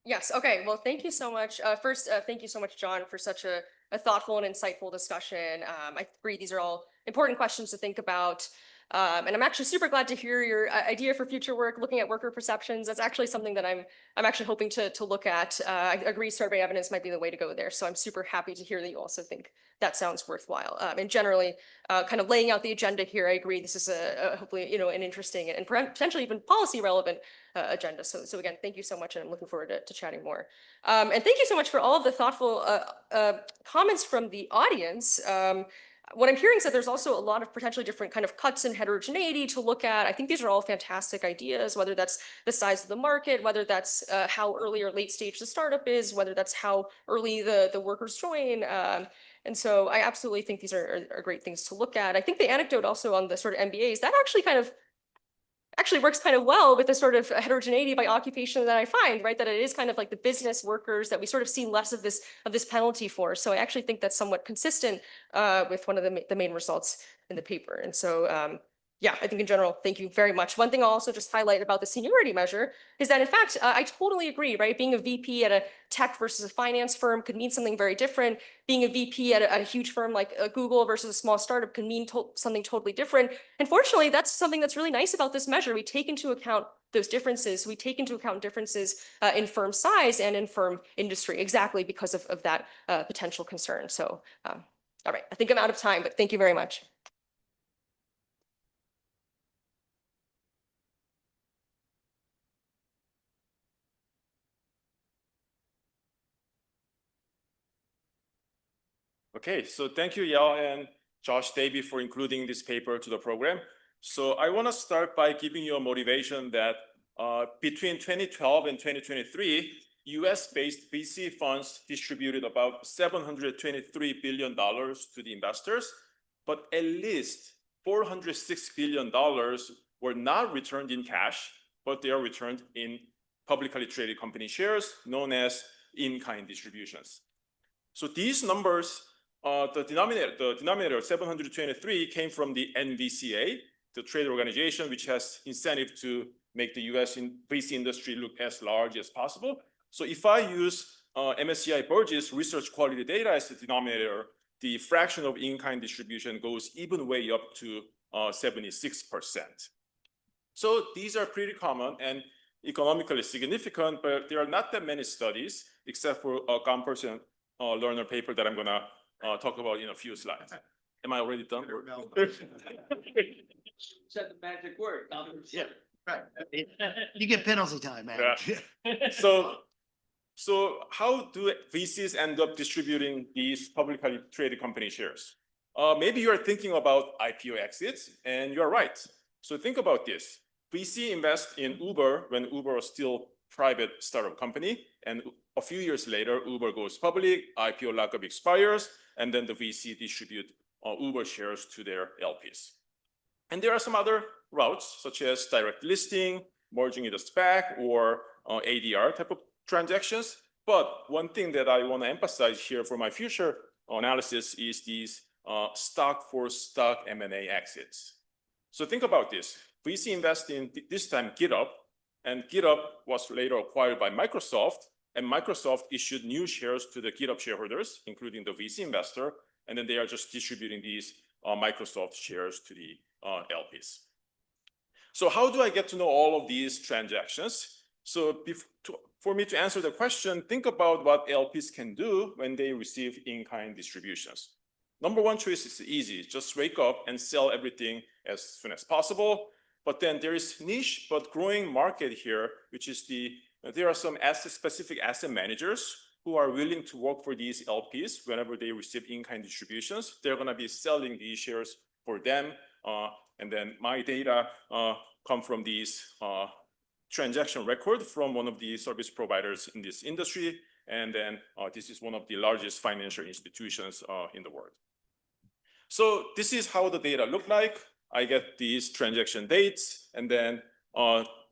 Yes, okay, well, thank you so much. First, thank you so much, John, for such a thoughtful and insightful discussion. I agree, these are all important questions to think about. And I'm actually super glad to hear your idea for future work, looking at worker perceptions. That's actually something that I'm actually hoping to look at. I agree, survey evidence might be the way to go there. So I'm super happy to hear that you also think that sounds worthwhile. And generally, kind of laying out the agenda here, I agree. This is hopefully, an interesting and potentially even policy relevant agenda. So again, thank you so much, and I'm looking forward to chatting more. And thank you so much for all of the thoughtful comments from the audience. What I'm hearing is that there's also a lot of potentially different kind of cuts and heterogeneity to look at. I think these are all fantastic ideas, whether that's the size of the market, whether that's how early or late stage the startup is, whether that's how early the workers join. And so I absolutely think these are great things to look at. I think the anecdote also on the sort of MBAs, that actually works kind of well with the sort of heterogeneity by occupation that I find, right? That it is kind of like the business workers that we sort of see less of this penalty for. So I actually think that's somewhat consistent with one of the main results in the paper. And so yeah, I think in general, thank you very much. One thing I'll also just highlight about the seniority measure is that in fact, I totally agree, right? Being a VP at a tech versus a finance firm could mean something very different. Being a VP at a huge firm like Google versus a small startup could mean something totally different. And fortunately, that's something that's really nice about this measure. We take into account those differences. We take into account differences in firm size and in firm industry, exactly because of that potential concern. So, all right, I think I'm out of time, but thank you very much. Okay, so thank you, Yao and Josh Davey, for including this paper to the program. So I want to start by giving you a motivation that between 2012 and 2023, US-based VC funds distributed about $723 billion to the investors, but at least $406 billion were not returned in cash, but they are returned in publicly traded company shares known as in-kind distributions. So these numbers, the denominator 723 came from the NVCA, the trade organization, which has incentive to make the US VC industry look as large as possible. So if I use MSCI Burgess research quality data as the denominator, the fraction of in-kind distribution goes even way up to 76%. So these are pretty common and economically significant, but there are not that many studies, except for a Gomperson learner paper that I'm gonna talk about in a few slides. Am I already done? Said the magic word. Yeah. Right. You get penalty time, man. Yeah. So how do VCs end up distributing these publicly traded company shares? Maybe you're thinking about IPO exits, and you're right. So think about this. VC invest in Uber when Uber was still private startup company, and a few years later, Uber goes public, IPO lockup expires, and then the VC distribute Uber shares to their LPs. And there are some other routes, such as direct listing, merging with a SPAC, or ADR type of transactions. But one thing that I want to emphasize here for my future analysis is these stock for stock M&A exits. So think about this. VC invest in this time GitHub, And GitHub was later acquired by Microsoft, and Microsoft issued new shares to the GitHub shareholders, including the VC investor, and then they are just distributing these Microsoft shares to the LPs. So how do I get to know all of these transactions? So for me to answer the question, think about what LPs can do when they receive in-kind distributions. Number one choice is easy, just wake up and sell everything as soon as possible. But then there is niche but growing market here, which is there are some specific asset managers who are willing to work for these LPs whenever they receive in-kind distributions. They're going to be selling these shares for them. And then my data come from these transaction record from one of the service providers in this industry. And then this is one of the largest financial institutions in the world. So this is how the data look like. I get these transaction dates and then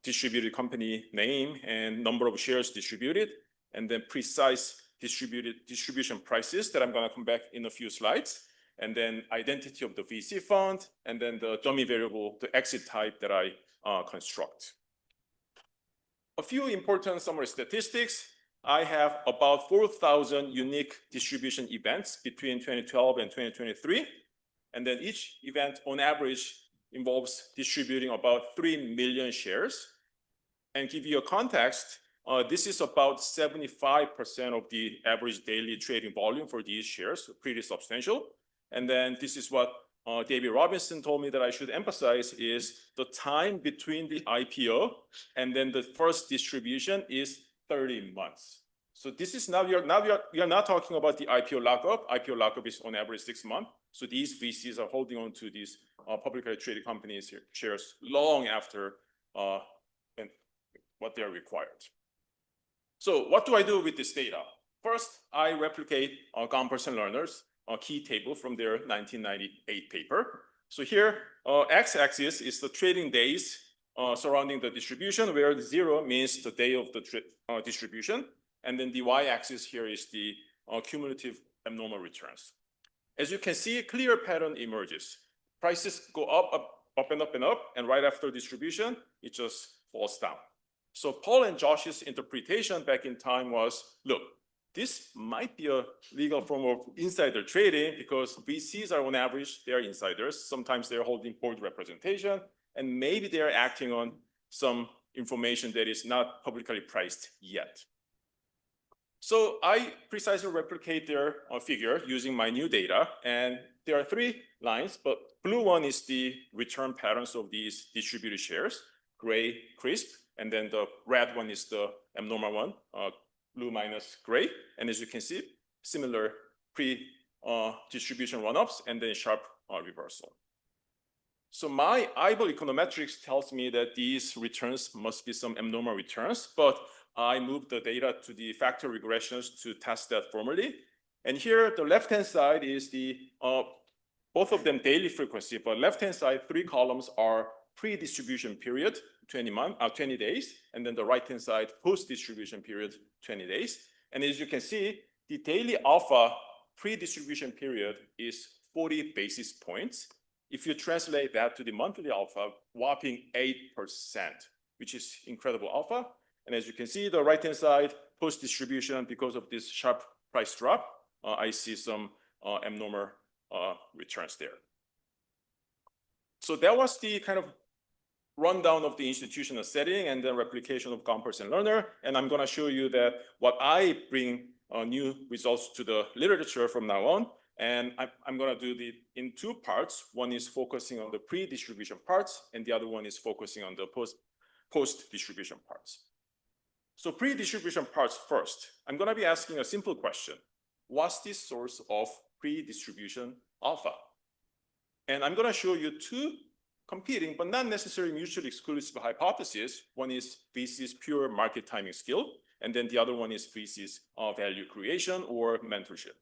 distributed company name and number of shares distributed, and then precise distribution prices that I'm going to come back in a few slides, and then identity of the VC fund, and then the dummy variable, the exit type that I construct. A few important summary statistics. I have about 4,000 unique distribution events between 2012 and 2023. And then each event on average involves distributing about 3 million shares. And give you a context, this is about 75% of the average daily trading volume for these shares, so pretty substantial. And then this is what David Robinson told me that I should emphasize is the time between the IPO and then the first distribution is 30 months. So this is now you're not talking about the IPO lockup. IPO lockup is on average 6 months. So these VCs are holding on to these publicly traded companies shares long after what they're required. So what do I do with this data? First, I replicate Gompers and Lerner's key table from their 1998 paper. So here, x-axis is the trading days surrounding the distribution, where 0 means the day of the distribution. And then the y-axis here is the cumulative abnormal returns. As you can see, a clear pattern emerges. Prices go up, and up, and up, and right after distribution, it just falls down. So Paul and Josh's interpretation back in time was, look, this might be a legal form of insider trading because VCs are on average, they're insiders. Sometimes they're holding board representation, and maybe they're acting on some information that is not publicly priced yet. So I precisely replicate their figure using my new data, and there are 3 lines, but blue one is the return patterns of these distributed shares, gray, crisp, and then the red one is the abnormal one, blue minus gray. And as you can see, similar pre-distribution run-ups and then sharp reversal. So my eyeball econometrics tells me that these returns must be some abnormal returns, but I moved the data to the factor regressions to test that formally. And here, the left-hand side is the, both of them daily frequency, but left-hand side, 3 columns are pre-distribution period, 20 days, and then the right-hand side, post-distribution period, 20 days. And as you can see, the daily alpha pre-distribution period is 40 basis points. If you translate that to the monthly alpha, whopping 8%, which is incredible alpha. And as you can see, the right-hand side, post-distribution, because of this sharp price drop, I see some abnormal returns there. So that was the kind of rundown of the institutional setting and the replication of Gompers and Lerner. And I'm going to show you that what I bring new results to the literature from now on. And I'm going to do it in 2 parts. One is focusing on the pre-distribution parts, and the other one is focusing on the post-distribution parts. So pre-distribution parts first. I'm going to be asking a simple question. What's the source of pre-distribution alpha? And I'm going to show you 2 competing, but not necessarily mutually exclusive hypotheses. One is VC's pure market timing skill, and then the other one is VC's value creation or mentorship.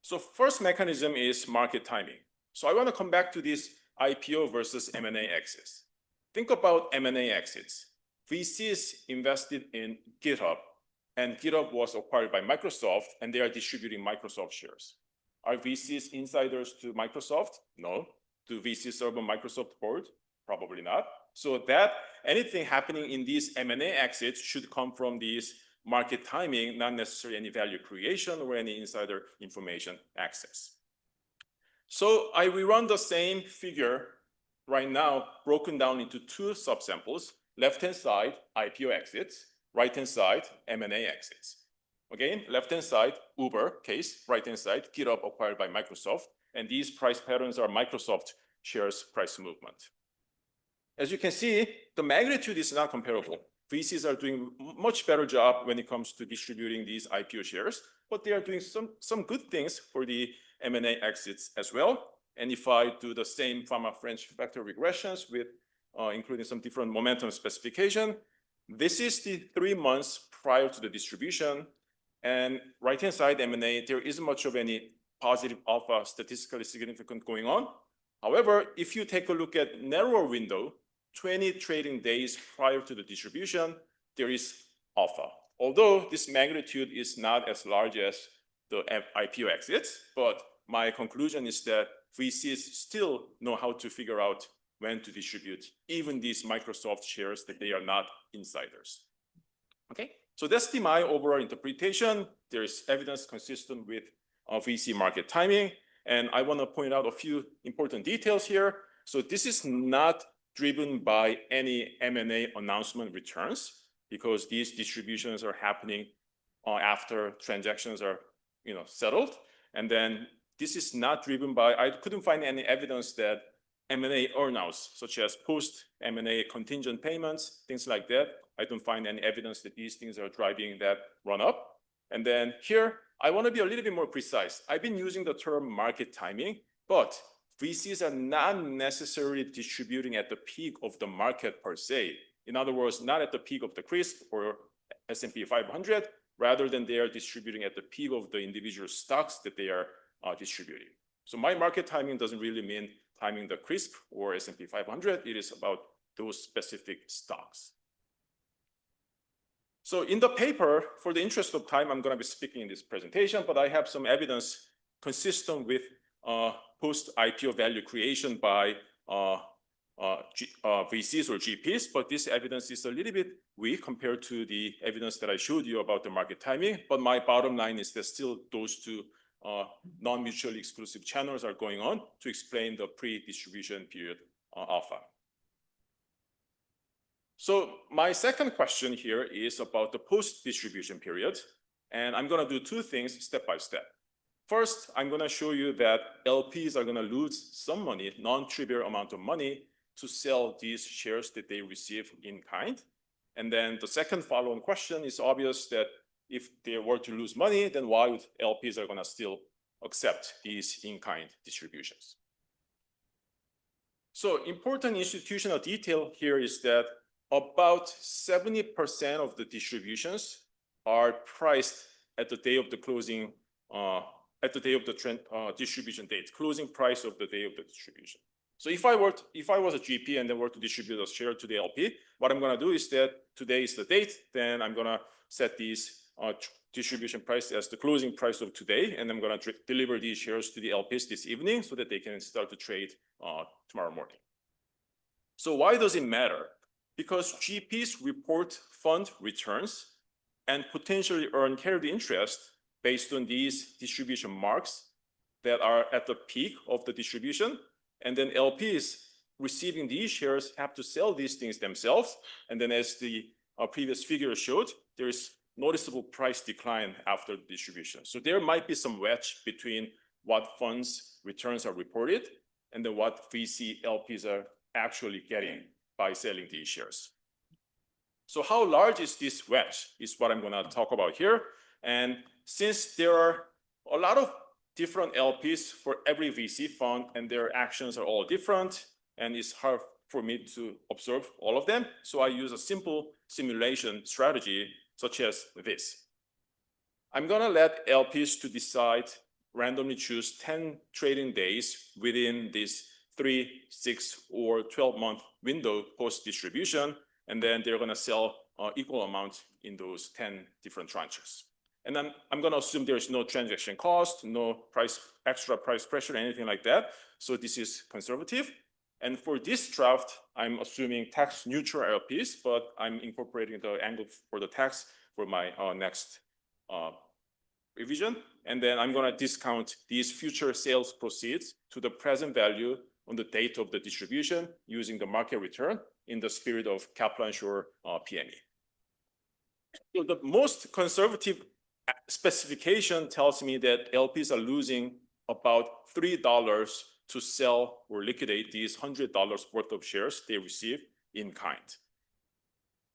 So first mechanism is market timing. So I want to come back to this IPO versus M&A exits. Think about M&A exits. VCs invested in GitHub, and GitHub was acquired by Microsoft, and they are distributing Microsoft shares. Are VCs insiders to Microsoft? No. Do VCs serve a Microsoft board? Probably not. So that anything happening in these M&A exits should come from these market timing, not necessarily any value creation or any insider information access. So I rerun the same figure right now, broken down into two subsamples. Left-hand side, IPO exits. Right-hand side, M&A exits. Again, left-hand side, Uber case. Right-hand side, GitHub acquired by Microsoft. And these price patterns are Microsoft shares price movement. As you can see, the magnitude is not comparable. VCs are doing much better job when it comes to distributing these IPO shares, but they are doing some good things for the M&A exits as well. And if I do the same pharma French factor regressions with including some different momentum specification, this is the 3 months prior to the distribution. And right-hand side M&A, there isn't much of any positive alpha statistically significant going on. However, if you take a look at narrower window, 20 trading days prior to the distribution, there is alpha. Although this magnitude is not as large as the IPO exits, but my conclusion is that VCs still know how to figure out when to distribute even these Microsoft shares that they are not insiders. Okay, so that's my overall interpretation. There is evidence consistent with VC market timing. And I want to point out a few important details here. So this is not driven by any M&A announcement returns, because these distributions are happening after transactions are settled. And then this is not driven by, I couldn't find any evidence that M&A earnouts, such as post-M&A contingent payments, things like that. I don't find any evidence that these things are driving that run up. And then here, I want to be a little bit more precise. I've been using the term market timing, but VCs are not necessarily distributing at the peak of the market per se. In other words, not at the peak of the CRISP or S&P 500, rather than they are distributing at the peak of the individual stocks that they are distributing. So my market timing doesn't really mean timing the CRISP or S&P 500. It is about those specific stocks. So in the paper, for the interest of time, I'm going to be speaking in this presentation, but I have some evidence consistent with post-IPO value creation by VCs or GPs, but this evidence is a little bit weak compared to the evidence that I showed you about the market timing. But my bottom line is that still those two non-mutually exclusive channels are going on to explain the pre-distribution period alpha. So my second question here is about the post-distribution period. And I'm going to do two things step by step. First, I'm going to show you that LPs are going to lose some money, non-trivial amount of money, to sell these shares that they receive in kind. And then the second follow-on question is obvious that if they were to lose money, then why would LPs are going to still accept these in-kind distributions? So important institutional detail here is that about 70% of the distributions are priced at the day of the closing, at the day of the distribution date, closing price of the day of the distribution. So if I was a GP and then were to distribute a share to the LP, what I'm going to do is that today is the date, then I'm going to set these distribution price as the closing price of today, and I'm going to deliver these shares to the LPs this evening so that they can start to trade tomorrow morning. So why does it matter? Because GPs report fund returns and potentially earn carried interest based on these distribution marks that are at the peak of the distribution. And then LPs receiving these shares have to sell these things themselves. And then as the previous figure showed, there is noticeable price decline after the distribution. So there might be some wedge between what funds returns are reported and then what VC LPs are actually getting by selling these shares. So how large is this wedge is what I'm going to talk about here. And since there are a lot of different LPs for every VC fund and their actions are all different, and it's hard for me to observe all of them, so I use a simple simulation strategy such as this. I'm going to let LPs to decide, randomly choose 10 trading days within this 3, 6, or 12-month window post-distribution, and then they're going to sell equal amount in those 10 different tranches. And then I'm going to assume there's no transaction cost, no extra price pressure, anything like that. So this is conservative. And for this draft, I'm assuming tax neutral LPs, but I'm incorporating the angle for the tax for my next revision. And then I'm going to discount these future sales proceeds to the present value on the date of the distribution using the market return in the spirit of Kaplan-Shor PME. So the most conservative specification tells me that LPs are losing about $3 to sell or liquidate these $100 worth of shares they receive in kind.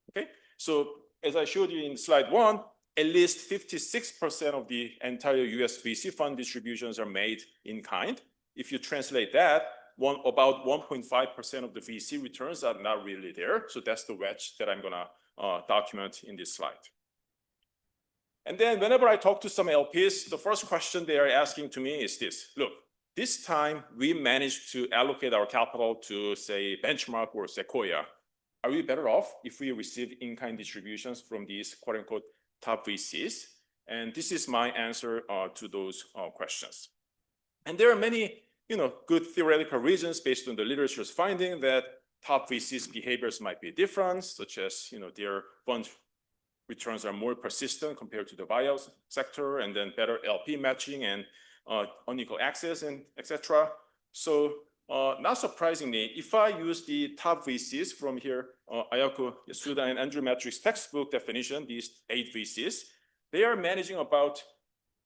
Okay, so as I showed you in slide 1, at least 56% of the entire US VC fund distributions are made in kind. If you translate that, about 1.5% of the VC returns are not really there. So that's the wedge that I'm gonna document in this slide. And then whenever I talk to some LPs, the first question they are asking to me is this: look, this time we managed to allocate our capital to, say, Benchmark or Sequoia. Are we better off if we receive in-kind distributions from these quote-unquote top VCs? And this is my answer to those questions. And there are many, good theoretical reasons based on the literature's finding that top VCs' behaviors might be different, such as, their fund returns are more persistent compared to the buyout sector, and then better LP matching and unequal access, and etc. So not surprisingly, if I use the top VCs from here, Ayako Yasuda and Andrew Metrick's textbook definition, these 8 VCs, they are managing about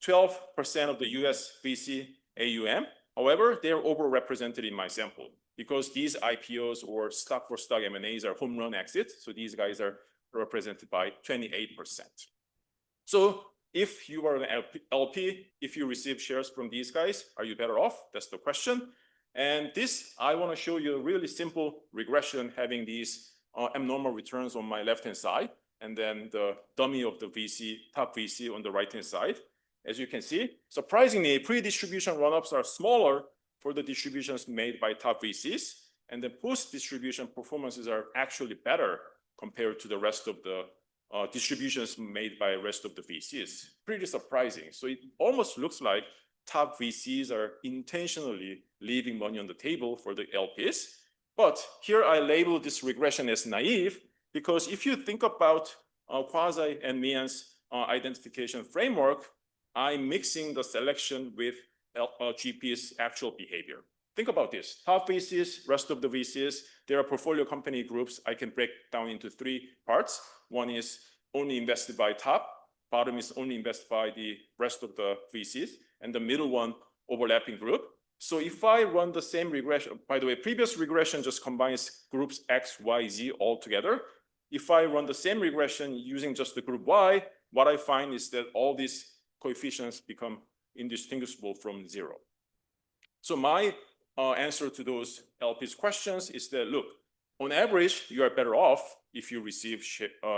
12% of the US VC AUM. However, they are overrepresented in my sample because these IPOs or stock-for-stock M&As are home run exits. So these guys are represented by 28%. So if you are an LP, if you receive shares from these guys, are you better off? That's the question. And this, I want to show you a really simple regression having these abnormal returns on my left-hand side, and then the dummy of the VC, top VC on the right-hand side. As you can see, surprisingly, pre-distribution run-ups are smaller for the distributions made by top VCs, and the post-distribution performances are actually better compared to the rest of the distributions made by the rest of the VCs. Pretty surprising. So it almost looks like top VCs are intentionally leaving money on the table for the LPs. But here I label this regression as naive, because if you think about Quasi and Mian's identification framework, I'm mixing the selection with GP's actual behavior. Think about this: top VCs, rest of the VCs, there are portfolio company groups I can break down into 3 parts. One is only invested by top, bottom is only invested by the rest of the VCs, and the middle one, overlapping group. So if I run the same regression, by the way, previous regression just combines groups X, Y, Z all together. If I run the same regression using just the group Y, what I find is that all these coefficients become indistinguishable from 0. So my answer to those LPs questions is that, look, on average, you are better off if you receive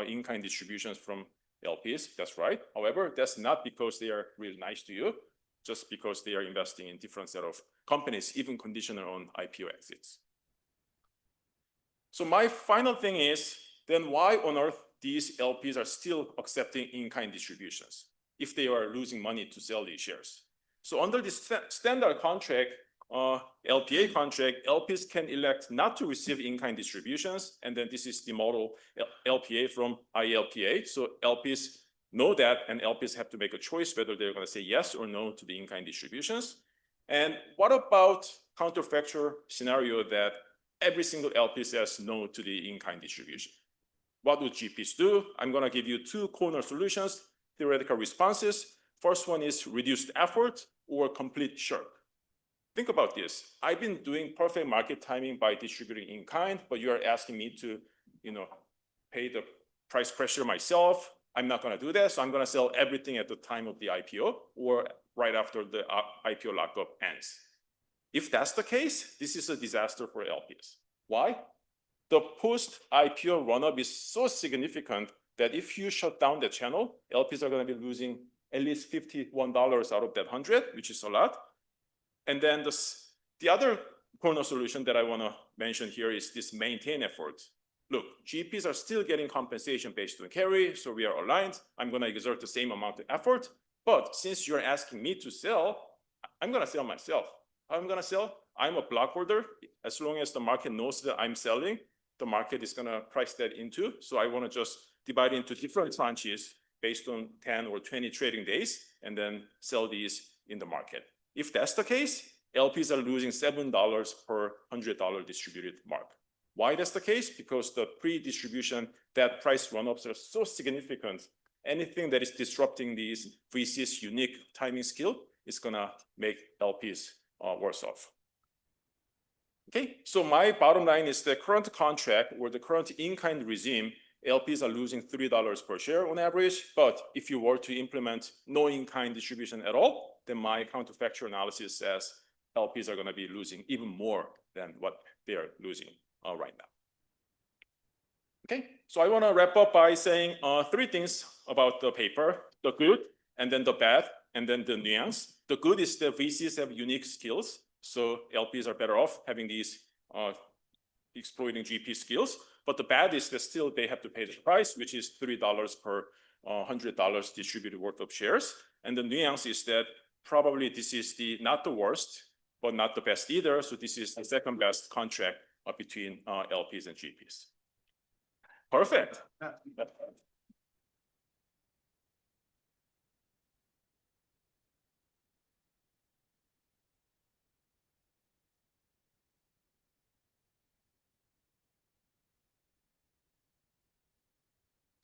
in-kind distributions from LPs. That's right. However, that's not because they are really nice to you, just because they are investing in different set of companies, even conditional on IPO exits. So my final thing is, then why on earth these LPs are still accepting in-kind distributions if they are losing money to sell these shares? So under this standard contract, LPA contract, LPs can elect not to receive in-kind distributions. And then this is the model LPA from ILPA. So LPs know that, and LPs have to make a choice whether they're going to say yes or no to the in-kind distributions. And what about counterfactual scenario that every single LP says no to the in-kind distribution? What would GPs do? I'm going to give you 2 corner solutions, theoretical responses. First one is reduced effort or complete shirk. Think about this. I've been doing perfect market timing by distributing in kind, but you are asking me to, pay the price pressure myself. I'm not going to do that. So I'm going to sell everything at the time of the IPO or right after the IPO lockup ends. If that's the case, this is a disaster for LPs. Why? The post-IPO run-up is so significant that if you shut down the channel, LPs are going to be losing at least $51 out of that 100, which is a lot. And then the other corner solution that I want to mention here is this maintain effort. Look, GPs are still getting compensation based on carry, so we are aligned. I'm going to exert the same amount of effort. But since you're asking me to sell, I'm going to sell myself. I'm going to sell I'm a block holder. As long as the market knows that I'm selling, the market is gonna price that into. So I wanna just divide into different tranches based on 10 or 20 trading days and then sell these in the market. If that's the case, LPs are losing $7 per $100 distributed mark. Why that's the case? Because the pre-distribution, that price run-ups are so significant. Anything that is disrupting these VC's unique timing skill is gonna make LPs worse off. Okay, so my bottom line is the current contract or the current in-kind regime, LPs are losing $3 per share on average. But if you were to implement no in-kind distribution at all, then my counterfactual analysis says LPs are gonna be losing even more than what they are losing right now. Okay, so I want to wrap up by saying three things about the paper: the good, and then the bad, and then the nuance. The good is that VCs have unique skills, so LPs are better off having these exploiting GP skills. But the bad is that still they have to pay the price, which is $3 per $100 distributed worth of shares. And the nuance is that probably this is not the worst, but not the best either. So this is the second best contract between LPs and GPs. Perfect.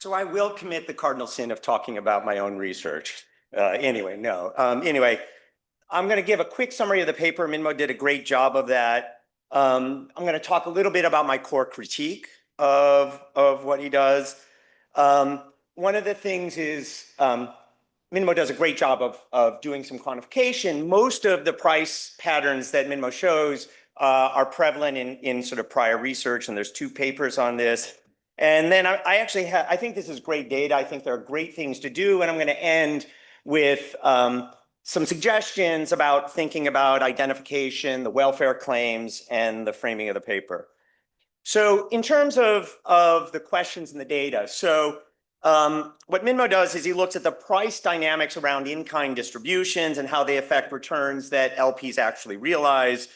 So I will commit the cardinal sin of talking about my own research. Anyway, I'm going to give a quick summary of the paper. Minmo did a great job of that. I'm going to talk a little bit about my core critique of what he does. One of the things is Minmo does a great job of doing some quantification. Most of the price patterns that Minmo shows are prevalent in sort of prior research, and there's 2 papers on this. And then I think this is great data. I think there are great things to do, and I'm going to end with some suggestions about thinking about identification, the welfare claims, and the framing of the paper. So in terms of the questions and the data, so what Minmo does is he looks at the price dynamics around in-kind distributions and how they affect returns that LPs actually realize.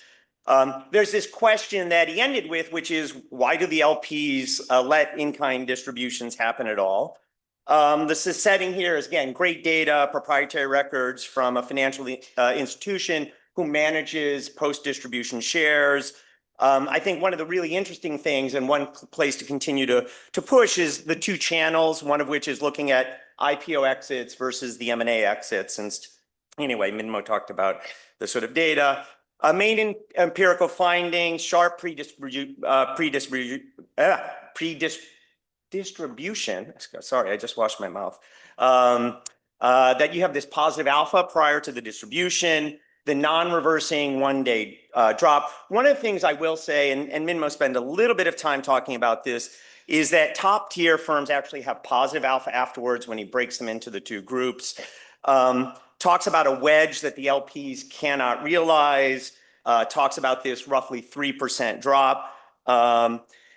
There's this question that he ended with, which is, why do the LPs let in-kind distributions happen at all? The setting here is, again, great data, proprietary records from a financial institution who manages post-distribution shares. I think one of the really interesting things and one place to continue to push is the 2 channels, one of which is looking at IPO exits versus the M&A exits. And anyway, Minmo talked about the sort of data. Main empirical findings, sharp distribution. Sorry, I just washed my mouth. That you have this positive alpha prior to the distribution, the non-reversing one-day drop. One of the things I will say, and Minmo spent a little bit of time talking about this, is that top-tier firms actually have positive alpha afterwards when he breaks them into the 2 groups. Talks about a wedge that the LPs cannot realize, talks about this roughly 3% drop.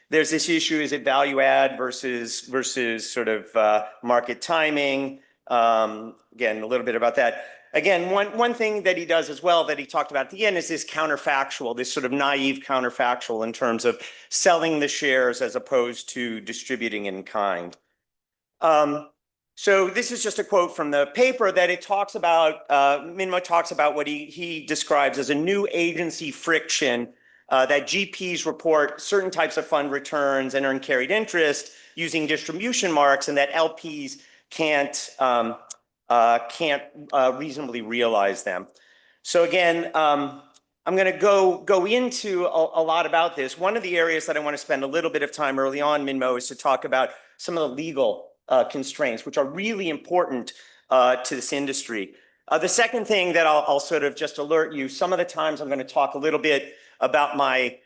There's this issue, is it value add versus sort of market timing? Again, a little bit about that. Again, one thing that he does as well that he talked about at the end is this counterfactual, this sort of naive counterfactual in terms of selling the shares as opposed to distributing in kind. So this is just a quote from the paper that it talks about, Minmo talks about what he describes as a new agency friction that GPs report certain types of fund returns and earn carried interest using distribution marks, and that LPs can't reasonably realize them. So again, I'm going to go into a lot about this. One of the areas that I want to spend a little bit of time early on, Minmo, is to talk about some of the legal constraints, which are really important to this industry. The second thing that I'll sort of just alert you, some of the times I'm going to talk a little bit about my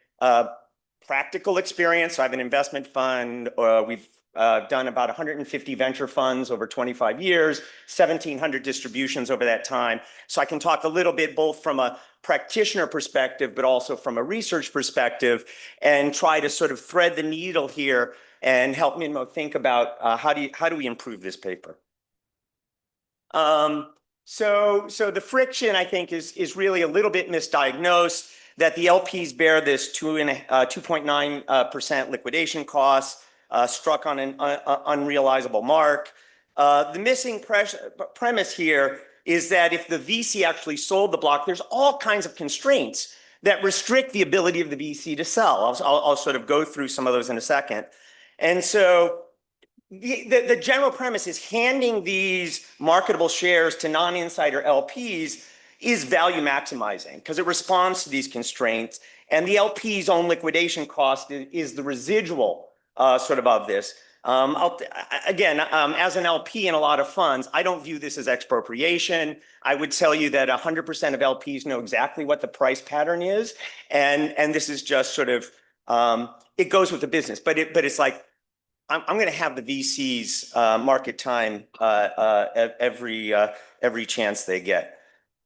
practical experience. I have an investment fund. We've done about 150 venture funds over 25 years, 1,700 distributions over that time. So I can talk a little bit both from a practitioner perspective, but also from a research perspective, and try to sort of thread the needle here and help Minmo think about how do we improve this paper. So the friction, I think, is really a little bit misdiagnosed. that the LPs bear this 2.9% liquidation costs, struck on an unrealizable mark. The missing premise here is that if the VC actually sold the block, there's all kinds of constraints that restrict the ability of the VC to sell. I'll sort of go through some of those in a second. And so the general premise is handing these marketable shares to non-insider LPs is value maximizing because it responds to these constraints. And the LP's own liquidation cost is the residual sort of this. As an LP in a lot of funds, I don't view this as expropriation. I would tell you that 100% of LPs know exactly what the price pattern is. And this is just sort of, it goes with the business, but it's like, I'm going to have the VCs market time every chance they get.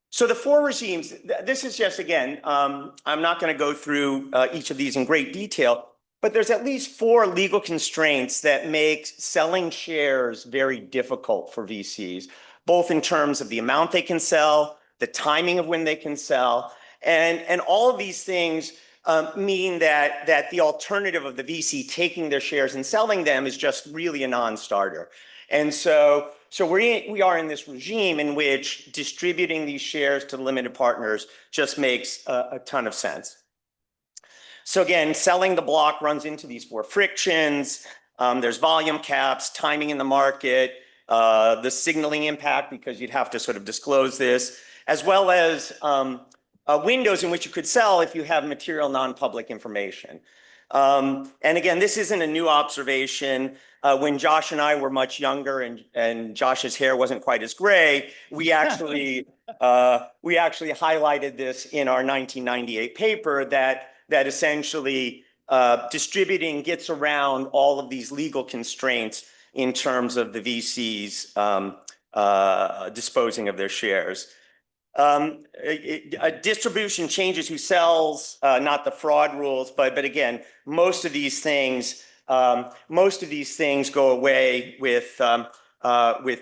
So the four regimes, this is just, again, I'm not going to go through each of these in great detail, but there's at least four legal constraints that make selling shares very difficult for VCs, both in terms of the amount they can sell, the timing of when they can sell, and all of these things mean that the alternative of the VC taking their shares and selling them is just really a non-starter. And so we are in this regime in which distributing these shares to limited partners just makes a ton of sense. So again, selling the block runs into these four frictions. There's volume caps, timing in the market, the signaling impact, because you'd have to sort of disclose this, as well as windows in which you could sell if you have material non-public information. And again, this isn't a new observation. When Josh and I were much younger and Josh's hair wasn't quite as gray, we actually highlighted this in our 1998 paper that essentially distributing gets around all of these legal constraints in terms of the VCs disposing of their shares. A distribution changes who sells, not the fraud rules, but again, most of these things go away with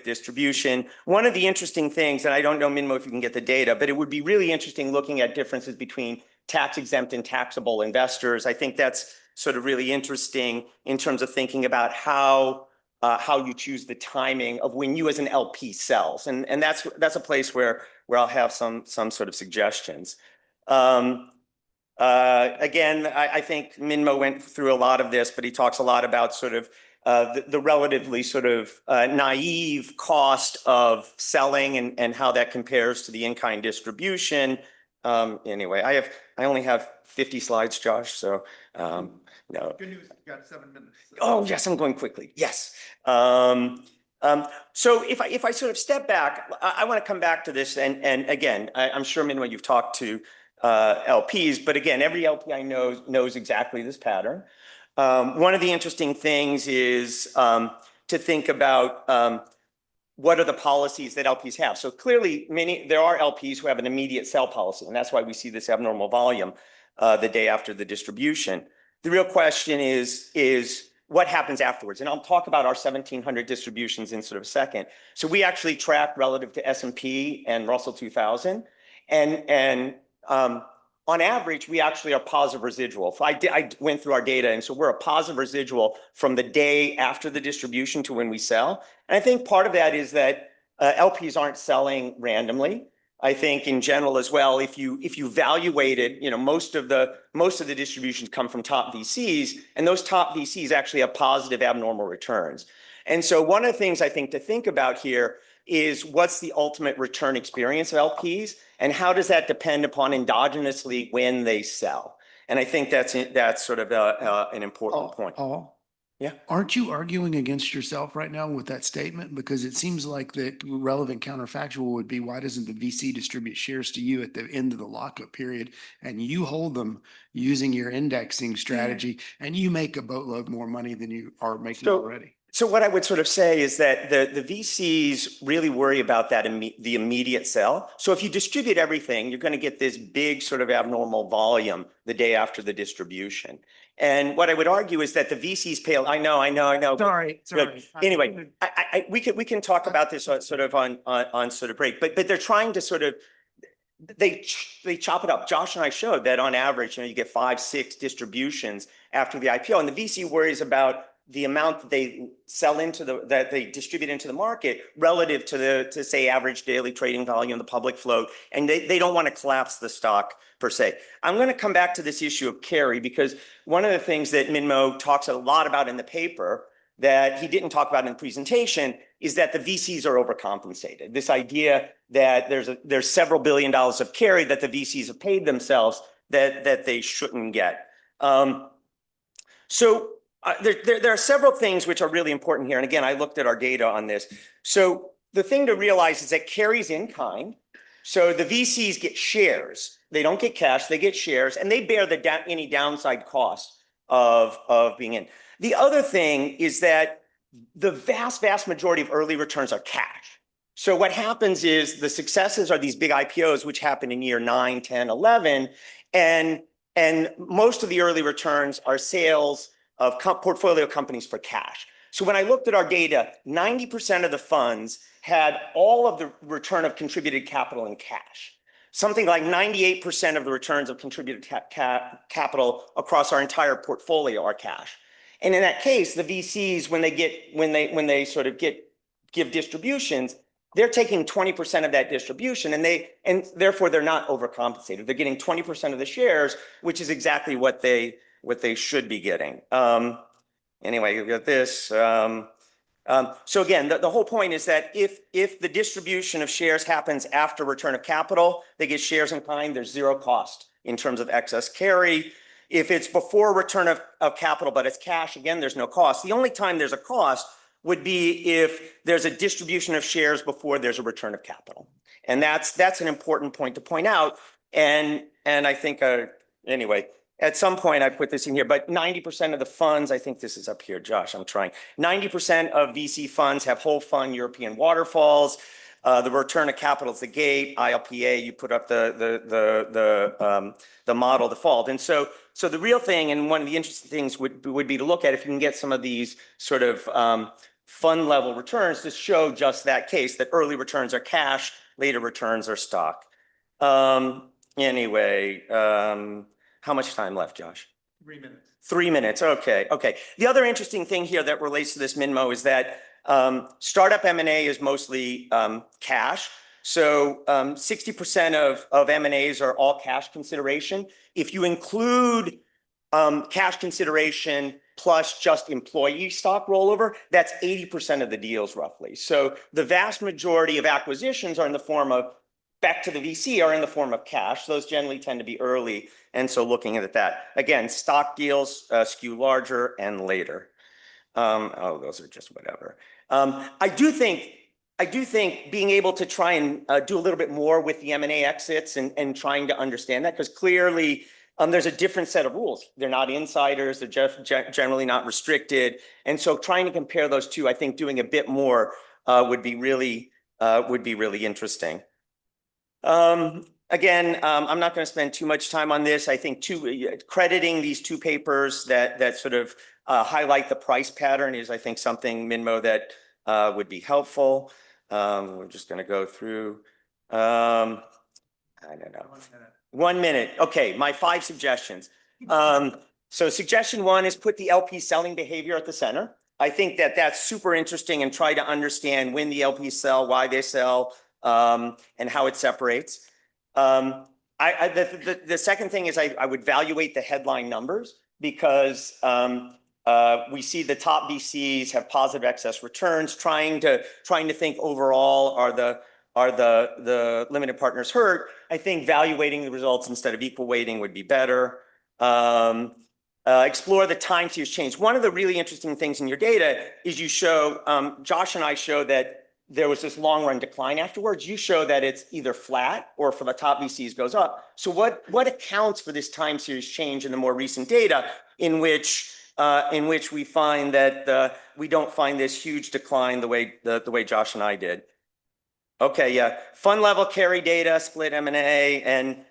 distribution. One of the interesting things, and I don't know, Minmo, if you can get the data, but it would be really interesting looking at differences between tax exempt and taxable investors. I think that's sort of really interesting in terms of thinking about how you choose the timing of when you as an LP sells. And that's a place where I'll have some sort of suggestions. Again, I think Minmo went through a lot of this, but he talks a lot about sort of the relatively sort of naive cost of selling and how that compares to the in-kind distribution. Anyway, I only have 50 slides, Josh, so no. Good news, you got 7 minutes. Oh, yes, I'm going quickly. Yes. So if I sort of step back, I want to come back to this. And again, I'm sure, Minmo, you've talked to LPs, but again, every LP I know knows exactly this pattern. One of the interesting things is to think about what are the policies that LPs have. So clearly, there are LPs who have an immediate sell policy, and that's why we see this abnormal volume the day after the distribution. The real question is what happens afterwards? And I'll talk about our 1,700 distributions in sort of a second. So we actually track relative to S&P and Russell 2000. And on average, we actually are positive residual. So I went through our data, and so we're a positive residual from the day after the distribution to when we sell. And I think part of that is that LPs aren't selling randomly. I think in general as well, if you evaluated, most of the distributions come from top VCs, and those top VCs actually have positive abnormal returns. And so one of the things I think to think about here is what's the ultimate return experience of LPs, and how does that depend upon endogenously when they sell? And I think that's sort of an important point. Paul? Yeah. Aren't you arguing against yourself right now with that statement? Because it seems like the relevant counterfactual would be, why doesn't the VC distribute shares to you at the end of the lockup period, and you hold them using your indexing strategy, and you make a boatload more money than you are making already? So what I would sort of say is that the VCs really worry about that the immediate sell. So if you distribute everything, you're going to get this big sort of abnormal volume the day after the distribution. And what I would argue is that the VCs pay. I know. Sorry. Anyway, we can talk about this sort of on sort of break, but they're trying to sort of. they chop it up. Josh and I showed that on average, you get 5, 6 distributions after the IPO, and the VC worries about the amount that they sell that they distribute into the market relative to say average daily trading volume, the public float, and they don't want to collapse the stock per se. I'm going to come back to this issue of carry because one of the things that Minmo talks a lot about in the paper that he didn't talk about in the presentation is that the VCs are overcompensated. This idea that there's several $1 billion of carry that the VCs have paid themselves that they shouldn't get. There are several things which are really important here. And again, I looked at our data on this. So the thing to realize is that carry's in kind. So the VCs get shares. They don't get cash, they get shares, and they bear any downside cost of being in. The other thing is that the vast majority of early returns are cash. So what happens is the successes are these big IPOs, which happen in year 9, 10, 11, and most of the early returns are sales of portfolio companies for cash. So when I looked at our data, 90% of the funds had all of the return of contributed capital in cash. Something like 98% of the returns of contributed capital across our entire portfolio are cash. And in that case, the VCs, when they sort of give distributions, they're taking 20% of that distribution, and therefore they're not overcompensated. They're getting 20% of the shares, which is exactly what they should be getting. Anyway, you've got this. So again, the whole point is that if the distribution of shares happens after return of capital, they get shares in kind, there's zero cost in terms of excess carry. If it's before return of capital, but it's cash, again, there's no cost. The only time there's a cost would be if there's a distribution of shares before there's a return of capital. And that's an important point to point out. And I think, anyway, at some point I put this in here, but 90% of the funds, I think this is up here, Josh, I'm trying. 90% of VC funds have whole fund European waterfalls. The return of capital is the gate. ILPA, you put up the model default. And so the real thing, and one of the interesting things would be to look at if you can get some of these sort of fund level returns to show just that case, that early returns are cash, later returns are stock. Anyway, how much time left, Josh? 3 minutes. 3 minutes, okay. The other interesting thing here that relates to this Minmo is that startup M&A is mostly cash. So 60% of M&As are all cash consideration. If you include cash consideration plus just employee stock rollover, that's 80% of the deals roughly. So the vast majority of acquisitions are in the form of, back to the VC, are in the form of cash. Those generally tend to be early. And so looking at that, again, stock deals skew larger and later. Those are just whatever. I do think being able to try and do a little bit more with the M&A exits and trying to understand that, because clearly there's a different set of rules. They're not insiders, they're just generally not restricted. And so trying to compare those two, I think doing a bit more would be really interesting. Again, I'm not going to spend too much time on this. I think crediting these two papers that sort of highlight the price pattern is, I think, something, Minmo, that would be helpful. We're just going to go through, I don't know. 1 minute. Okay, my 5 suggestions. So suggestion 1 is put the LP selling behavior at the center. I think that's super interesting, and try to understand when the LPs sell, why they sell, and how it separates. The second thing is I would evaluate the headline numbers, because we see the top VCs have positive excess returns. Trying to think overall, are the limited partners hurt? I think valuating the results instead of equal weighting would be better. Explore the time series change. One of the really interesting things in your data is you show, Josh and I show that there was this long run decline afterwards. You show that it's either flat or for the top VCs goes up. So what accounts for this time series change in the more recent data in which we find that we don't find this huge decline the way Josh and I did? Okay, yeah, fund level carry data, split M&A, and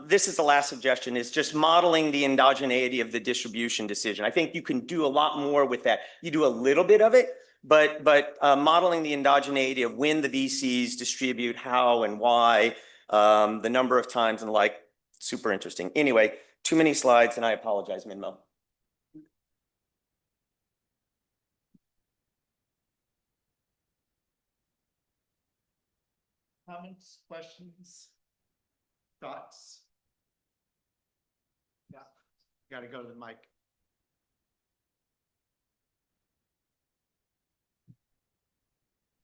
this is the last suggestion, is just modeling the endogeneity of the distribution decision. I think you can do a lot more with that. You do a little bit of it, but modeling the endogeneity of when the VCs distribute, how and why, the number of times and the like, super interesting. Anyway, too many slides and I apologize, Minmo. Comments, questions, thoughts? Yeah, got to go to the mic.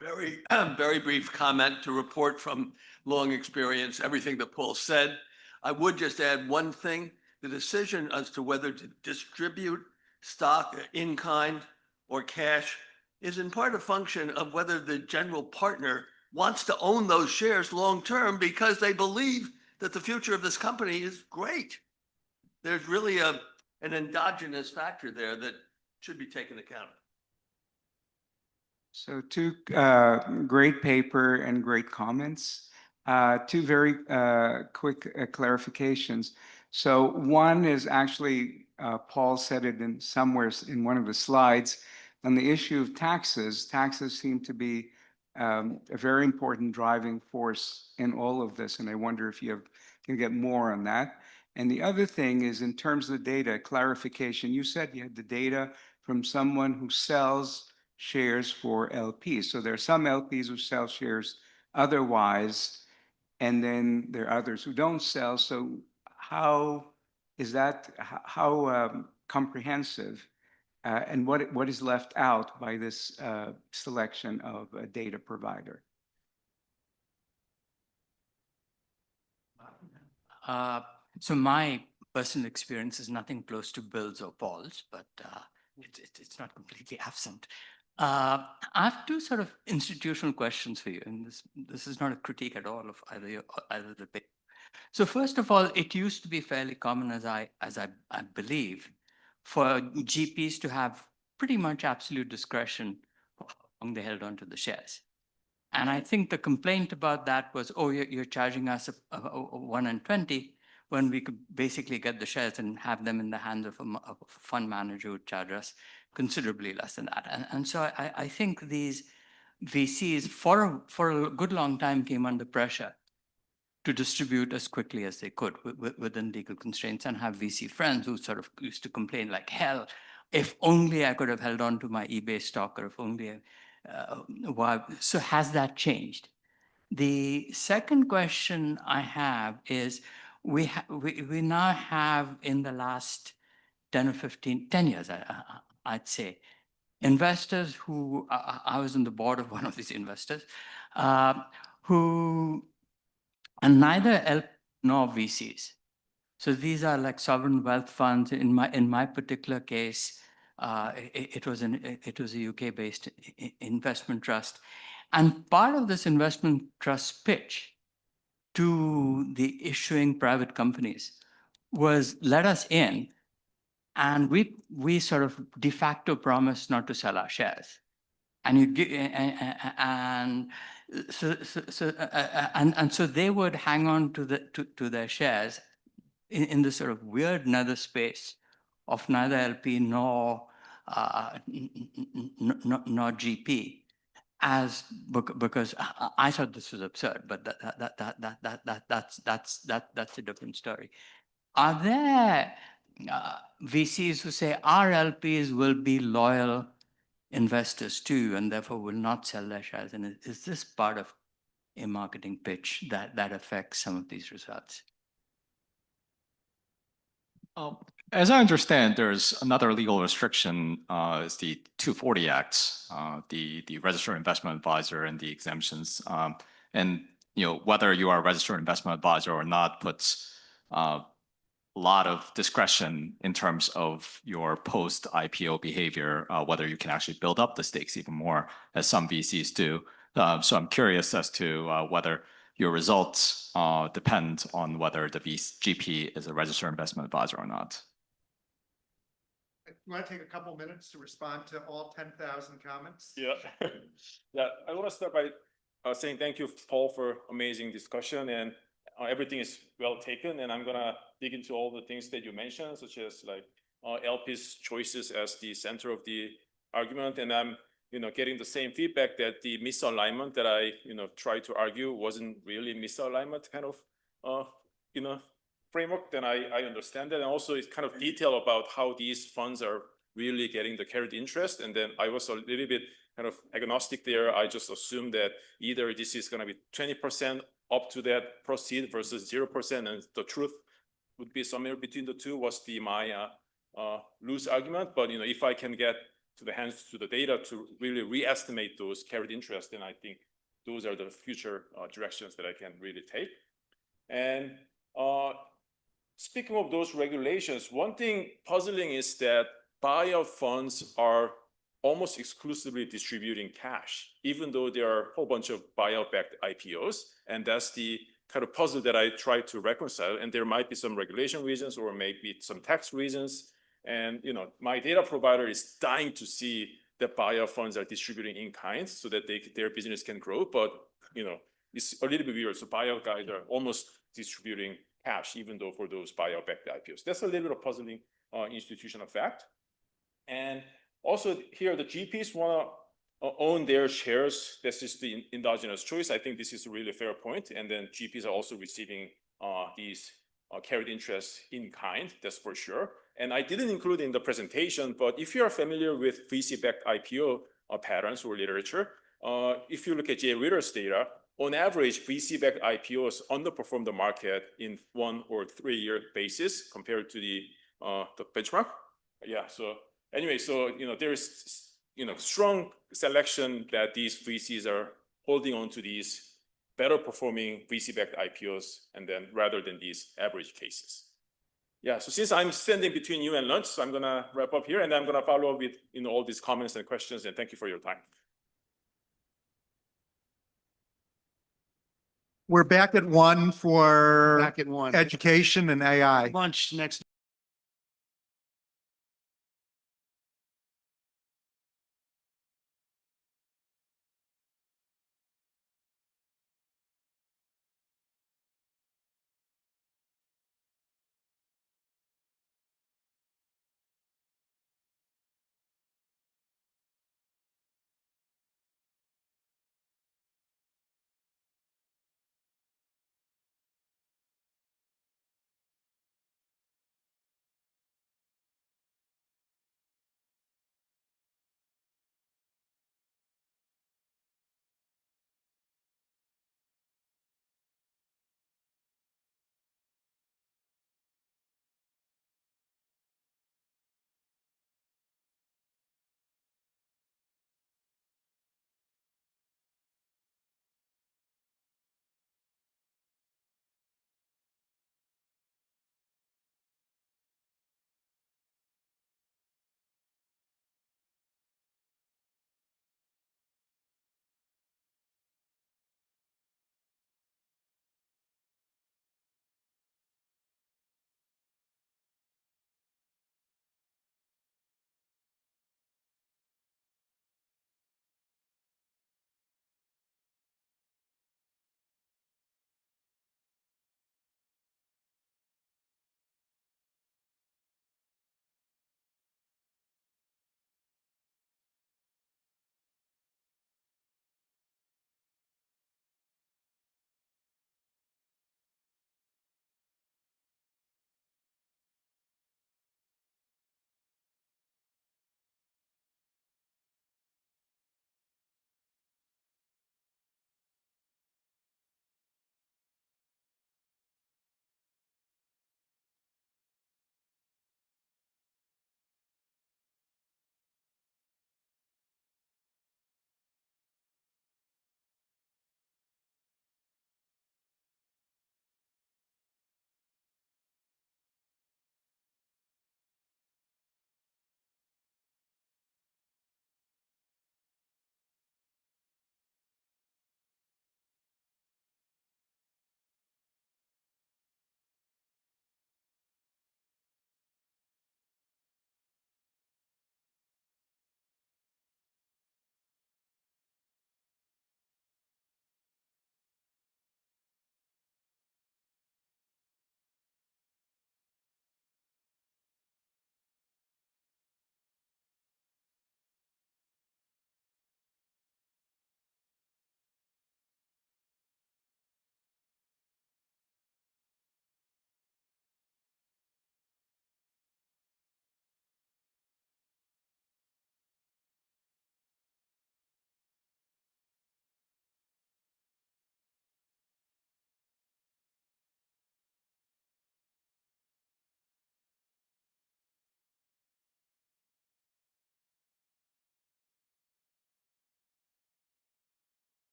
Very brief comment to report from long experience, everything that Paul said. I would just add one thing. The decision as to whether to distribute stock in kind or cash is in part a function of whether the general partner wants to own those shares long-term because they believe that the future of this company is great. There's really an endogenous factor there that should be taken account of. So two great paper and great comments. Two very quick clarifications. So one is actually, Paul said it in somewhere in one of the slides, on the issue of taxes. Taxes seem to be a very important driving force in all of this, and I wonder if you can get more on that. And the other thing is in terms of the data, clarification, you said you had the data from someone who sells shares for LPs. So there are some LPs who sell shares otherwise, and then there are others who don't sell. So how is that, how comprehensive and what is left out by this selection of a data provider? So my personal experience is nothing close to Bill's or Paul's, but it's not completely absent. I have two sort of institutional questions for you, and this is not a critique at all of either the paper. So first of all, it used to be fairly common, as I believe, for GPs to have pretty much absolute discretion how long they held onto the shares. And I think the complaint about that was, oh, you're charging us a 1 in 20 when we could basically get the shares and have them in the hands of a fund manager who would charge us considerably less than that. And so I think these VCs for a good long time came under pressure to distribute as quickly as they could within legal constraints, and have VC friends who sort of used to complain like, hell, if only I could have held on to my eBay stock, or if only, so has that changed? The second question I have is, we now have in the last 10 or 10 years, I'd say, investors who, I was on the board of one of these investors, who are neither LP nor VCs. So these are like sovereign wealth funds. In my particular case, it was a UK-based investment trust. And part of this investment trust pitch to the issuing private companies was, let us in, and we sort of de facto promised not to sell our shares. And you give, and so they would hang on to their shares in this sort of weird nether space of neither LP nor GP. Because I thought this was absurd, but that's a different story. Are there VCs who say our LPs will be loyal investors too, and therefore will not sell their shares? And is this part of a marketing pitch that affects some of these results? As I understand, there's another legal restriction, is the 240 Act, the registered investment advisor and the exemptions. And whether you are a registered investment advisor or not puts a lot of discretion in terms of your post-IPO behavior, whether you can actually build up the stakes even more, as some VCs do. So I'm curious as to whether your results depend on whether the GP is a registered investment advisor or not. You want to take a couple minutes to respond to all 10,000 comments? Yeah. Yeah, I want to start by saying thank you, Paul, for amazing discussion, and everything is well taken. And I'm gonna dig into all the things that you mentioned, such as like LP's choices as the center of the argument. And I'm getting the same feedback that the misalignment that I, tried to argue wasn't really misalignment kind of, framework, then I understand that. And also it's kind of detail about how these funds are really getting the carried interest. And then I was a little bit kind of agnostic there. I just assumed that either this is going to be 20% up to that proceed versus 0%. And the truth would be somewhere between the two was my loose argument. But, if I can get to the hands to the data to really re-estimate those carried interest, then I think those are the future directions that I can really take. And speaking of those regulations, one thing puzzling is that buyout funds are almost exclusively distributing cash, even though there are a whole bunch of buyout-backed IPOs. And that's the kind of puzzle that I try to reconcile. And there might be some regulation reasons or maybe some tax reasons. And my data provider is dying to see that buyout funds are distributing in kind so that their business can grow. But it's a little bit weird. So buyout guys are almost distributing cash, even though for those buyout-backed IPOs. That's a little bit of puzzling institutional fact. And also here, the GPs want to own their shares. That's just the endogenous choice. I think this is a really fair point. And then GPs are also receiving these carried interest in kind, that's for sure. And I didn't include in the presentation, but if you are familiar with VC-backed IPO patterns or literature, if you look at Jay Ritter's data, on average, VC-backed IPOs underperform the market in 1 or 3 year basis compared to the benchmark. Yeah. So anyway, there is strong selection that these VCs are holding on to these better performing VC-backed IPOs, and then rather than these average cases. Yeah. So since I'm standing between you and lunch, so I'm gonna wrap up here, and I'm gonna follow up with all these comments and questions. And thank you for your time. We're back at 1 for Back at 1. education and AI. Lunch next.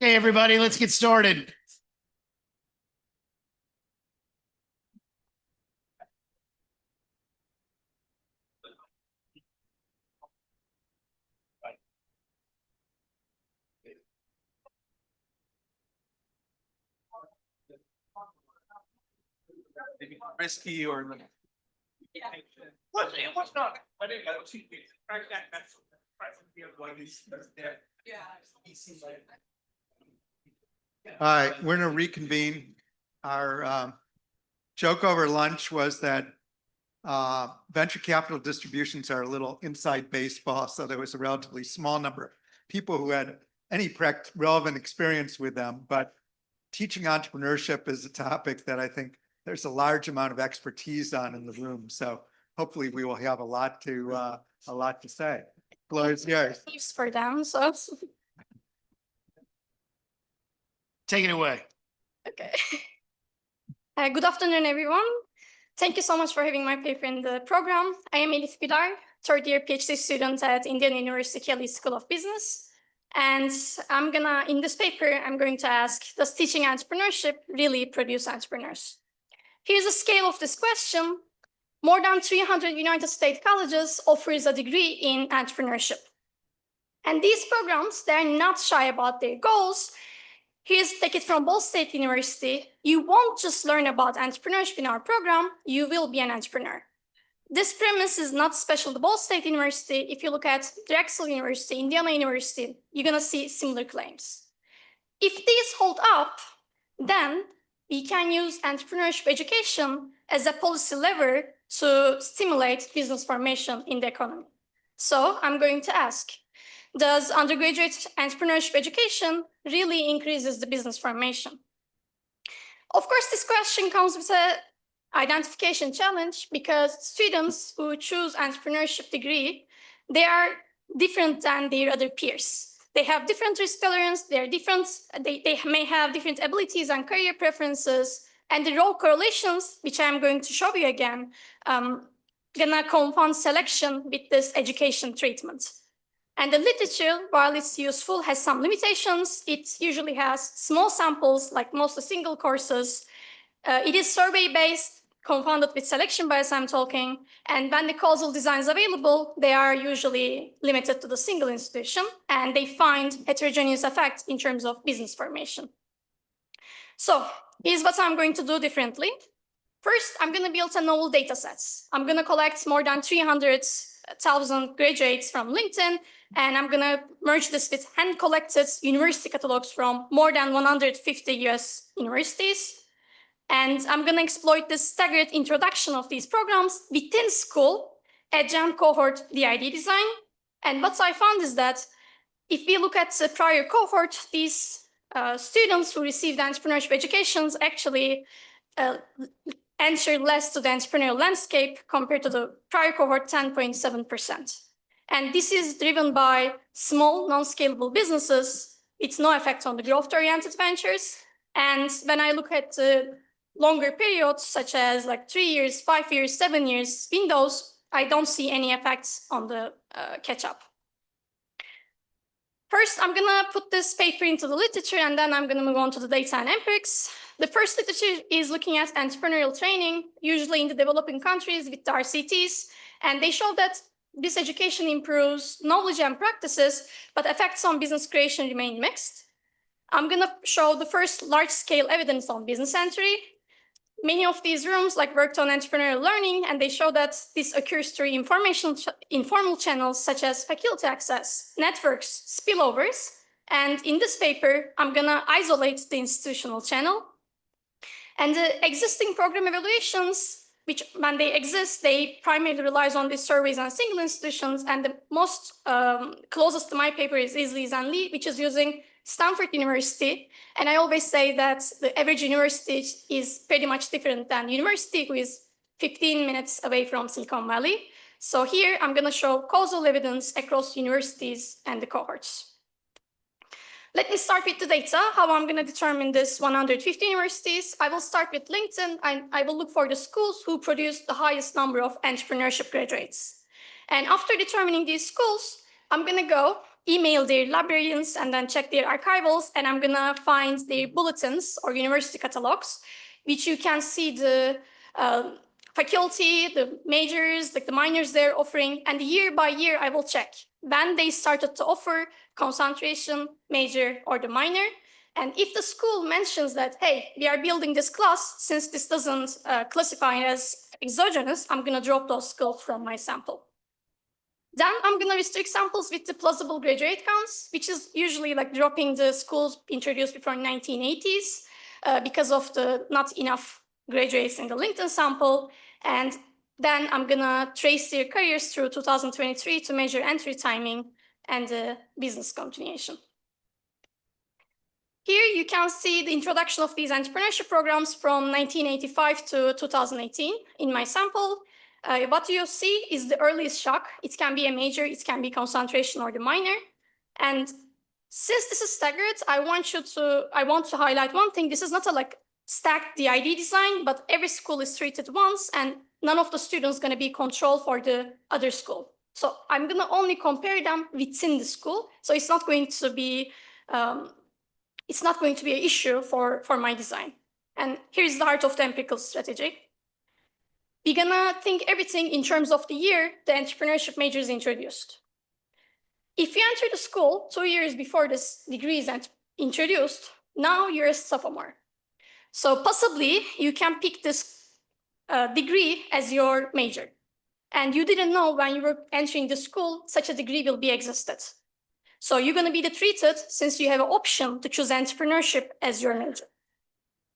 Okay, everybody, let's get started. Risky or. It was not. All right, we're gonna reconvene. Our joke over lunch was that venture capital distributions are a little inside baseball, so there was a relatively small number of people who had any relevant experience with them. But teaching entrepreneurship is a topic that I think there's a large amount of expertise on in the room. So hopefully we will have a lot to say. Floor's yours. Tips for them, so. Take it away. Okay. Good afternoon, everyone. Thank you so much for having my paper in the program. I am Elif Güler, third year PhD student at Indiana University Kelley School of Business. And in this paper, I'm going to ask, does teaching entrepreneurship really produce entrepreneurs? Here's a scale of this question. More than 300 United States colleges offers a degree in entrepreneurship. And these programs, they're not shy about their goals. Here's take it from Ball State University. You won't just learn about entrepreneurship in our program, you will be an entrepreneur. This premise is not special to Ball State University. If you look at Drexel University, Indiana University, you're gonna see similar claims. If these hold up, then we can use entrepreneurship education as a policy lever to stimulate business formation in the economy. So I'm going to ask, does undergraduate entrepreneurship education really increases the business formation? Of course, this question comes with an identification challenge because students who choose entrepreneurship degree, they are different than their other peers. They have different risk tolerance, they're different, they may have different abilities and career preferences, and the role correlations, which I'm going to show you again, gonna confound selection with this education treatment. And the literature, while it's useful, has some limitations. It usually has small samples, like mostly single courses. It is survey-based, confounded with selection bias I'm talking. And when the causal design is available, they are usually limited to the single institution, and they find heterogeneous effect in terms of business formation. So here's what I'm going to do differently. First, I'm going to build a novel data sets. I'm going to collect more than 300,000 graduates from LinkedIn, and I'm going to merge this with hand-collected university catalogs from more than 150 US universities. And I'm going to exploit this staggered introduction of these programs within school, adjunct cohort DID design. And what I found is that if we look at the prior cohort, these students who received entrepreneurship educations actually enter less to the entrepreneurial landscape compared to the prior cohort, 10.7%. And this is driven by small, non-scalable businesses. It's no effect on the growth-oriented ventures. And when I look at the longer periods, such as like 3 years, 5 years, 7 years windows, I don't see any effects on the catch-up. First, I'm gonna put this paper into the literature, and then I'm gonna move on to the data and empirics. The first literature is looking at entrepreneurial training, usually in the developing countries with the RCTs, and they show that this education improves knowledge and practices, but effects on business creation remain mixed. I'm gonna show the first large-scale evidence on business entry. Many of these rooms worked on entrepreneurial learning, and they show that this occurs through informal channels such as faculty access, networks, spillovers. And in this paper, I'm gonna isolate the institutional channel. And the existing program evaluations, which when they exist, they primarily rely on these surveys on single institutions. And the most closest to my paper is Isli and Lee, which is using Stanford University. And I always say that the average university is pretty much different than university, who is 15 minutes away from Silicon Valley. So here I'm gonna show causal evidence across universities and the cohorts. Let me start with the data, how I'm gonna determine this 150 universities. I will start with LinkedIn, and I will look for the schools who produce the highest number of entrepreneurship graduates. And after determining these schools, I'm gonna go email their librarians and then check their archivals, and I'm gonna find their bulletins or university catalogs, which you can see the faculty, the majors, like the minors they're offering, and year by year I will check when they started to offer concentration, major, or the minor. And if the school mentions that, hey, we are building this class, since this doesn't classify as exogenous, I'm gonna drop those schools from my sample. Then I'm gonna restrict samples with the plausible graduate counts, which is usually like dropping the schools introduced before 1980s because of the not enough graduates in the LinkedIn sample. And then I'm gonna trace their careers through 2023 to measure entry timing and business continuation. Here you can see the introduction of these entrepreneurship programs from 1985 to 2018 in my sample. What you see is the earliest shock. It can be a major, it can be concentration or the minor. And since this is staggered, I want to highlight one thing. This is not a like stacked DID design, but every school is treated once and none of the students gonna be controlled for the other school. So I'm gonna only compare them within the school. So it's not going to be an issue for my design. And here's the heart of the empirical strategy. We're gonna think everything in terms of the year the entrepreneurship major is introduced. If you enter the school 2 years before this degree is introduced, now you're a sophomore. So possibly you can pick this degree as your major. And you didn't know when you were entering the school such a degree will be existed. So you're gonna be treated since you have an option to choose entrepreneurship as your major.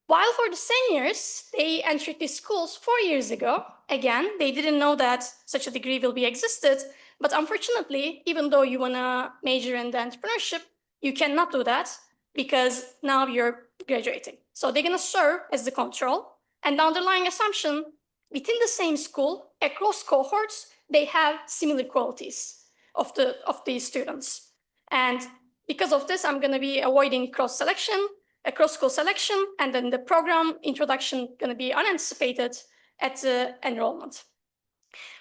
While for the seniors, they entered these schools 4 years ago. Again, they didn't know that such a degree will be existed. But unfortunately, even though you wanna major in the entrepreneurship, you cannot do that because now you're graduating. So they're gonna serve as the control. And the underlying assumption, within the same school, across cohorts, they have similar qualities of these students. And because of this, I'm gonna be avoiding cross-selection, cross-school selection, and then the program introduction gonna be unanticipated at the enrollment.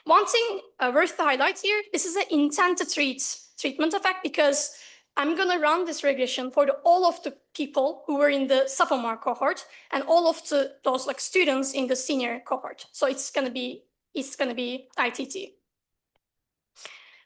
One thing worth to highlight here, this is an intent to treat treatment effect because I'm gonna run this regression for all of the people who were in the sophomore cohort and all of those like students in the senior cohort. So it's gonna be ITT.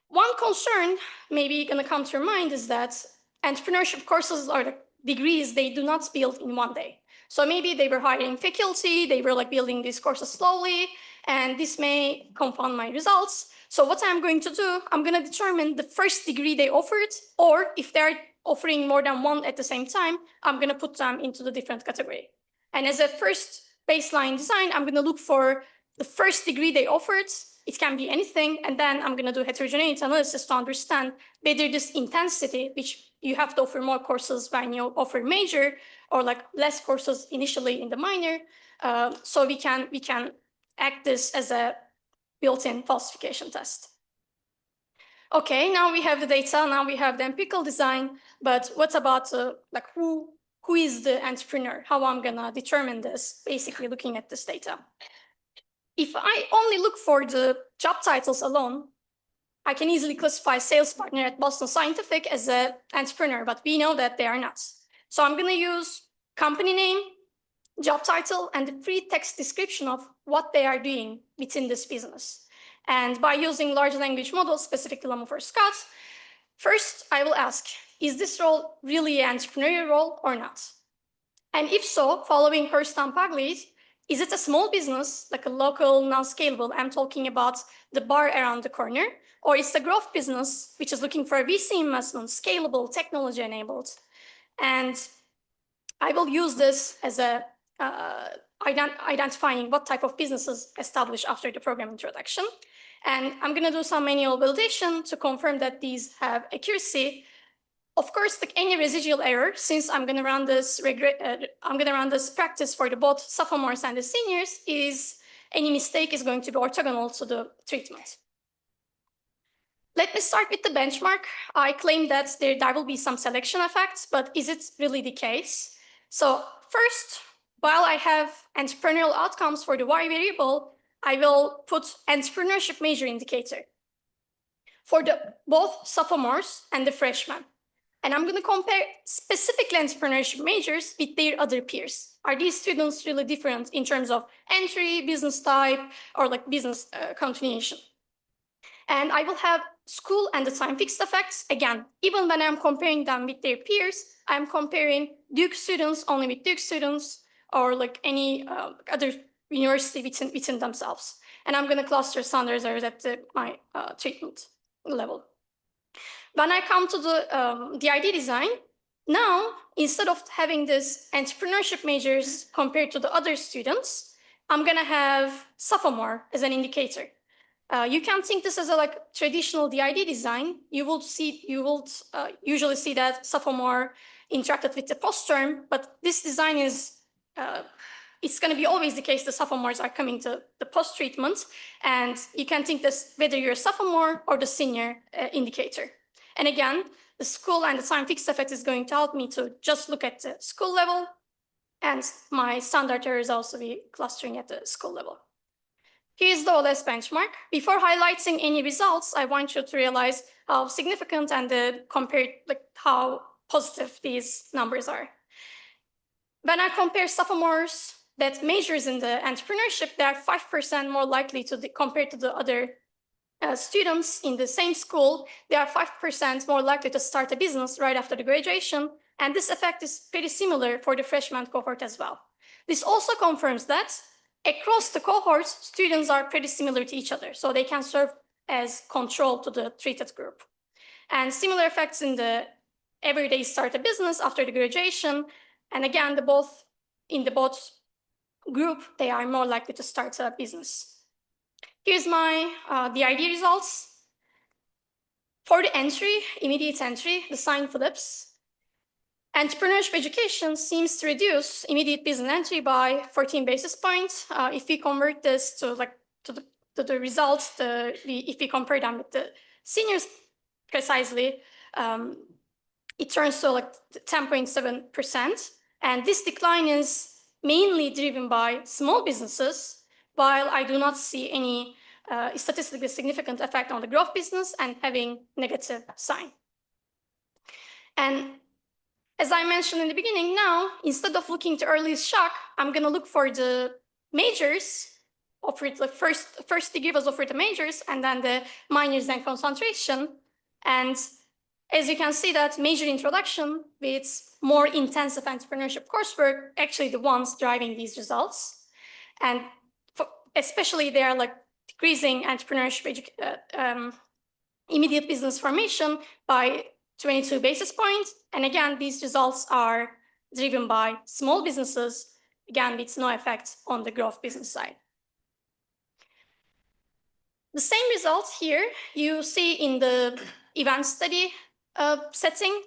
One concern maybe gonna come to your mind is that entrepreneurship courses or the degrees, they do not build in one day. So maybe they were hiring faculty, they were like building these courses slowly, and this may confound my results. So what I'm going to do, I'm gonna determine the first degree they offered, or if they're offering more than one at the same time, I'm gonna put them into the different category. And as a first baseline design, I'm gonna look for the first degree they offered. It can be anything, and then I'm gonna do heterogeneity analysis to understand whether this intensity, which you have to offer more courses when you offer major, or like less courses initially in the minor, so we can act this as a built-in falsification test. Okay, now we have the data, now we have the empirical design, but what about like who is the entrepreneur? How I'm gonna determine this, basically looking at this data. If I only look for the job titles alone, I can easily classify sales partner at Boston Scientific as an entrepreneur, but we know that they are not. So I'm gonna use company name, job title, and the free text description of what they are doing within this business. And by using large language models, specifically Llama for Scott, first I will ask, is this role really an entrepreneurial role or not? And if so, following Hurst and Pagli, is it a small business, like a local, non-scalable? I'm talking about the bar around the corner, or it's a growth business, which is looking for a VC investment, scalable, technology-enabled. And I will use this as a identifying what type of businesses established after the program introduction. And I'm gonna do some manual validation to confirm that these have accuracy. Of course, like any residual error, since I'm gonna run this practice for the both sophomores and the seniors, is any mistake is going to be orthogonal to the treatment. Let me start with the benchmark. I claim that there will be some selection effects, but is it really the case? So first, while I have entrepreneurial outcomes for the Y variable, I will put entrepreneurship major indicator. for both sophomores and the freshmen. And I'm going to compare specifically entrepreneurship majors with their other peers. Are these students really different in terms of entry, business type, or like business continuation? And I will have school and the time fixed effects. Again, even when I'm comparing them with their peers, I'm comparing Duke students only with Duke students, or like any other university within themselves. And I'm going to cluster standards at my treatment level. When I come to the ID design, now, instead of having this entrepreneurship majors compared to the other students, I'm going to have sophomore as an indicator. You can think this as a like traditional DID design. You will usually see that sophomore interacted with the post term, but this design is it's going to be always the case. The sophomores are coming to the post treatment, and you can think this whether you're a sophomore or the senior indicator. And again, the school and the time fixed effect is going to help me to just look at the school level, and my standard error is also be clustering at the school level. Here's the OLS benchmark. Before highlighting any results, I want you to realize how significant and how positive these numbers are. When I compare sophomores that majors in the entrepreneurship, they are 5% more likely to compared to the other students in the same school. They are 5% more likely to start a business right after the graduation. And this effect is pretty similar for the freshman cohort as well. This also confirms that across the cohorts, students are pretty similar to each other, so they can serve as control to the treated group. And similar effects in the everyday start a business after the graduation. And again, in the both group, they are more likely to start a business. Here's my DID results. For the entry, immediate entry, the sign flips. Entrepreneurship education seems to reduce immediate business entry by 14 basis points. If we convert this to the results, if we compare them with the seniors precisely, it turns to like 10.7%. And this decline is mainly driven by small businesses, while I do not see any statistically significant effect on the growth business and having negative sign. And as I mentioned in the beginning, now, instead of looking to early shock, I'm going to look for the majors, offered the first degree was offered the majors, and then the minors and concentration. And as you can see, that major introduction with more intensive entrepreneurship coursework, actually the ones driving these results. And especially they are like decreasing entrepreneurship immediate business formation by 22 basis points. And again, these results are driven by small businesses, again, with no effect on the growth business side. The same results here you see in the event study setting.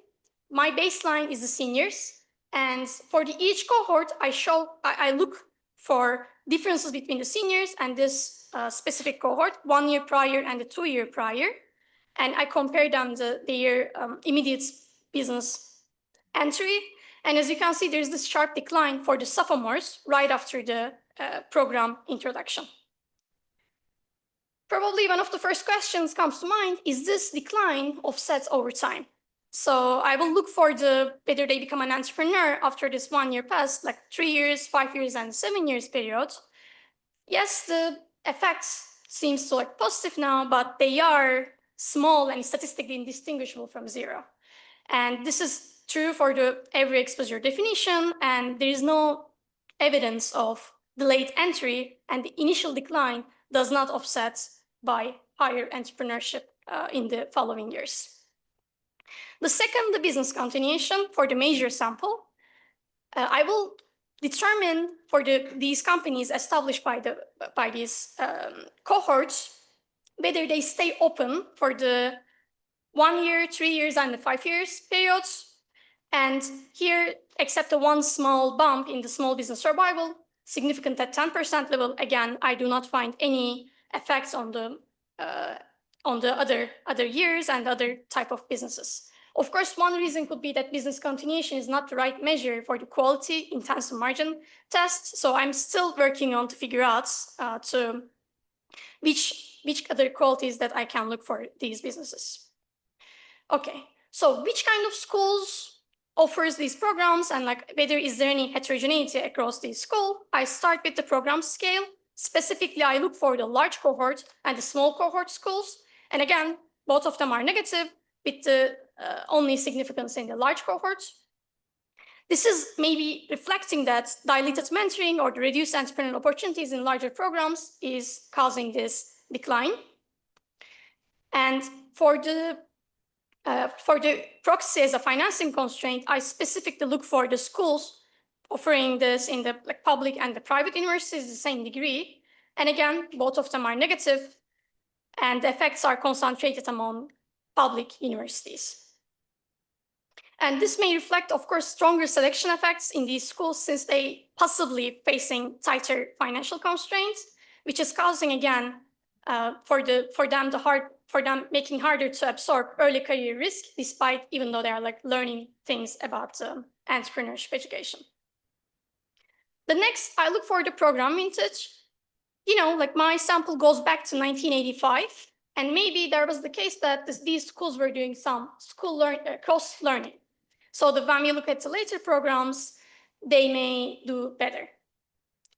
My baseline is the seniors. And for each cohort, I look for differences between the seniors and this specific cohort, 1 year prior and the 2 year prior. And I compare them to their immediate business entry. And as you can see, there's this sharp decline for the sophomores right after the program introduction. Probably one of the first questions comes to mind, is this decline offset over time? So I will look for whether they become an entrepreneur after this 1 year pass, like 3 years, 5 years, and 7 years period. Yes, the effects seems to like positive now, but they are small and statistically indistinguishable from zero. And this is true for the every exposure definition, and there is no evidence of delayed entry, and the initial decline does not offset by higher entrepreneurship in the following years. The second, the business continuation for the major sample. I will determine for these companies established by these cohorts whether they stay open for the 1 year, 3 years, and the 5 years periods. And here, except the one small bump in the small business survival, significant at 10% level, again, I do not find any effects on the other years and other type of businesses. Of course, one reason could be that business continuation is not the right measure for the quality intensive margin test. So I'm still working on to figure out which which other qualities that I can look for these businesses. Okay, so which kind of schools offers these programs, and like whether is there any heterogeneity across these schools? I start with the program scale. Specifically, I look for the large cohort and the small cohort schools. And again, both of them are negative, with the only significance in the large cohort. This is maybe reflecting that diluted mentoring or the reduced entrepreneurial opportunities in larger programs is causing this decline. And for the proxy as a financing constraint, I specifically look for the schools offering this in the public and the private universities the same degree. And again, both of them are negative, and the effects are concentrated among public universities. And this may reflect, of course, stronger selection effects in these schools since they possibly facing tighter financial constraints, which is causing, again, for them making harder to absorb early career risk, despite even though they are like learning things about entrepreneurship education. The next, I look for the program vintage. You know, like my sample goes back to 1985, and maybe there was the case that these schools were doing some cross learning. So when we look at the later programs, they may do better.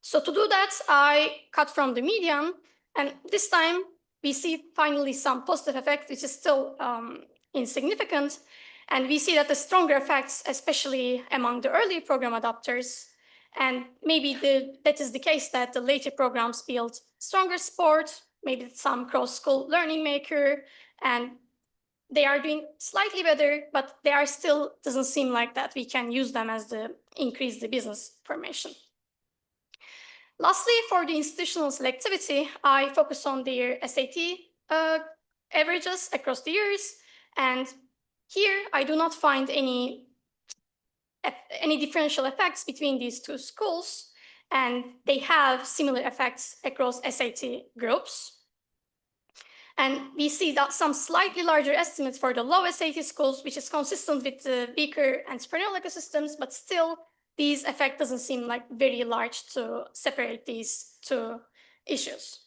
So to do that, I cut from the median, and this time we see finally some positive effect, which is still insignificant. And we see that the stronger effects, especially among the early program adopters, and maybe that is the case that the later programs build stronger support, maybe some cross-school learning maker, and they are doing slightly better, but they are still, doesn't seem like that we can use them as the increase the business formation. Lastly, for the institutional selectivity, I focus on their SAT averages across the years. And here I do not find any differential effects between these two schools. And they have similar effects across SAT groups. And we see that some slightly larger estimates for the low SAT schools, which is consistent with the weaker entrepreneurial ecosystems, but still these effect doesn't seem like very large to separate these two issues.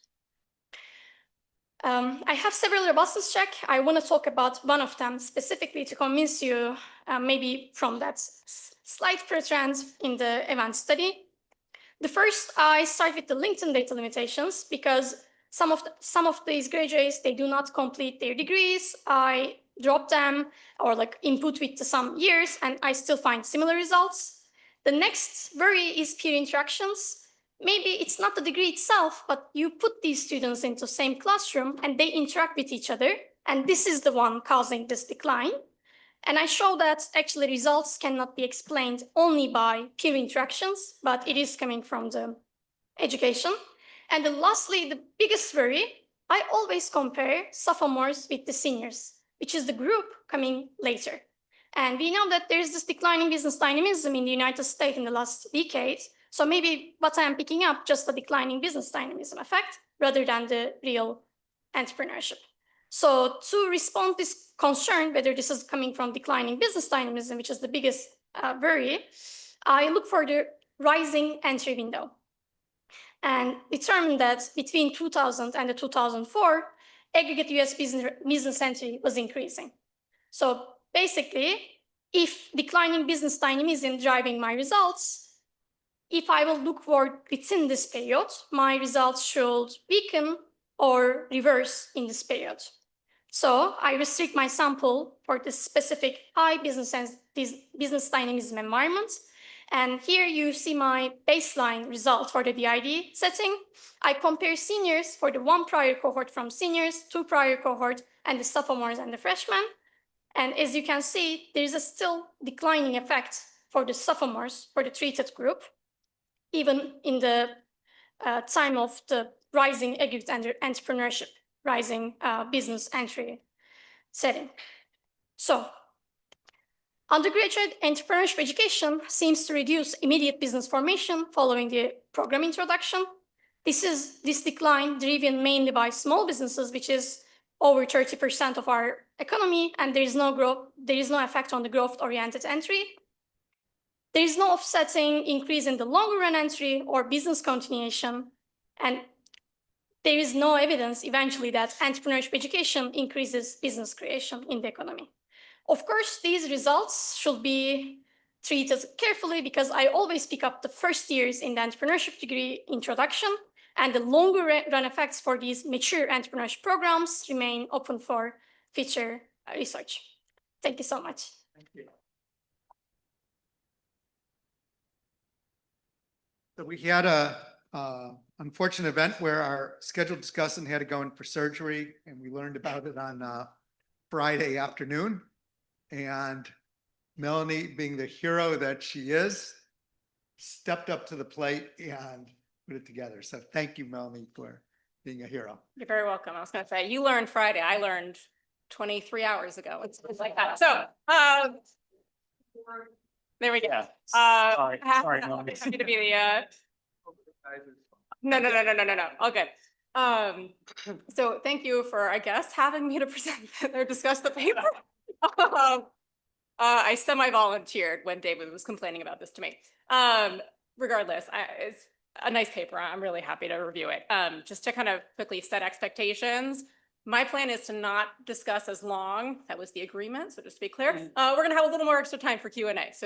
I have several robustness checks. I want to talk about one of them specifically to convince you, maybe from that slight pretrend in the event study. The first, I start with the LinkedIn data limitations because some of these graduates, they do not complete their degrees. I drop them or like input with some years, and I still find similar results. The next worry is peer interactions. Maybe it's not the degree itself, but you put these students into the same classroom and they interact with each other. And this is the one causing this decline. And I show that actually results cannot be explained only by peer interactions, but it is coming from the education. And then lastly, the biggest worry, I always compare sophomores with the seniors, which is the group coming later. And we know that there's this declining business dynamism in the United States in the last decade. So maybe what I am picking up, just the declining business dynamism effect rather than the real entrepreneurship. So to respond to this concern, whether this is coming from declining business dynamism, which is the biggest worry, I look for the rising entry window and determined that between 2000 and 2004, aggregate US business entry was increasing. So basically, if declining business dynamism driving my results, if I will look for within this period, my results should weaken or reverse in this period. So I restrict my sample for this specific high business dynamism environment. And here you see my baseline result for the DID setting. I compare seniors for the one prior cohort from seniors, two prior cohort, and the sophomores and the freshmen. And as you can see, there is a still declining effect for the sophomores, for the treated group, even in the time of the rising aggregate entrepreneurship, rising business entry setting. So undergraduate entrepreneurship education seems to reduce immediate business formation following the program introduction. This decline driven mainly by small businesses, which is over 30% of our economy, and there is no growth, there is no effect on the growth-oriented entry. There is no offsetting increase in the longer run entry or business continuation. And there is no evidence eventually that entrepreneurship education increases business creation in the economy. Of course, these results should be treated carefully because I always pick up the first years in the entrepreneurship degree introduction, and the longer run effects for these mature entrepreneurship programs remain open for future research. Thank you so much. Thank you. So we had a unfortunate event where our scheduled discussant had to go in for surgery, and we learned about it on Friday afternoon. And Melanie, being the hero that she is, stepped up to the plate and put it together. So thank you, Melanie, for being a hero. You're very welcome. I was going to say, you learned Friday. I learned 23 hours ago. It's like that. So, there we go. Sorry, Happy to be the, no. All good. So thank you for, I guess, having me to present or discuss the paper. I semi-volunteered when David was complaining about this to me. Regardless, it's a nice paper. I'm really happy to review it. Just to kind of quickly set expectations, my plan is to not discuss as long. That was the agreement, so just to be clear. We're gonna have a little more extra time for Q&A. So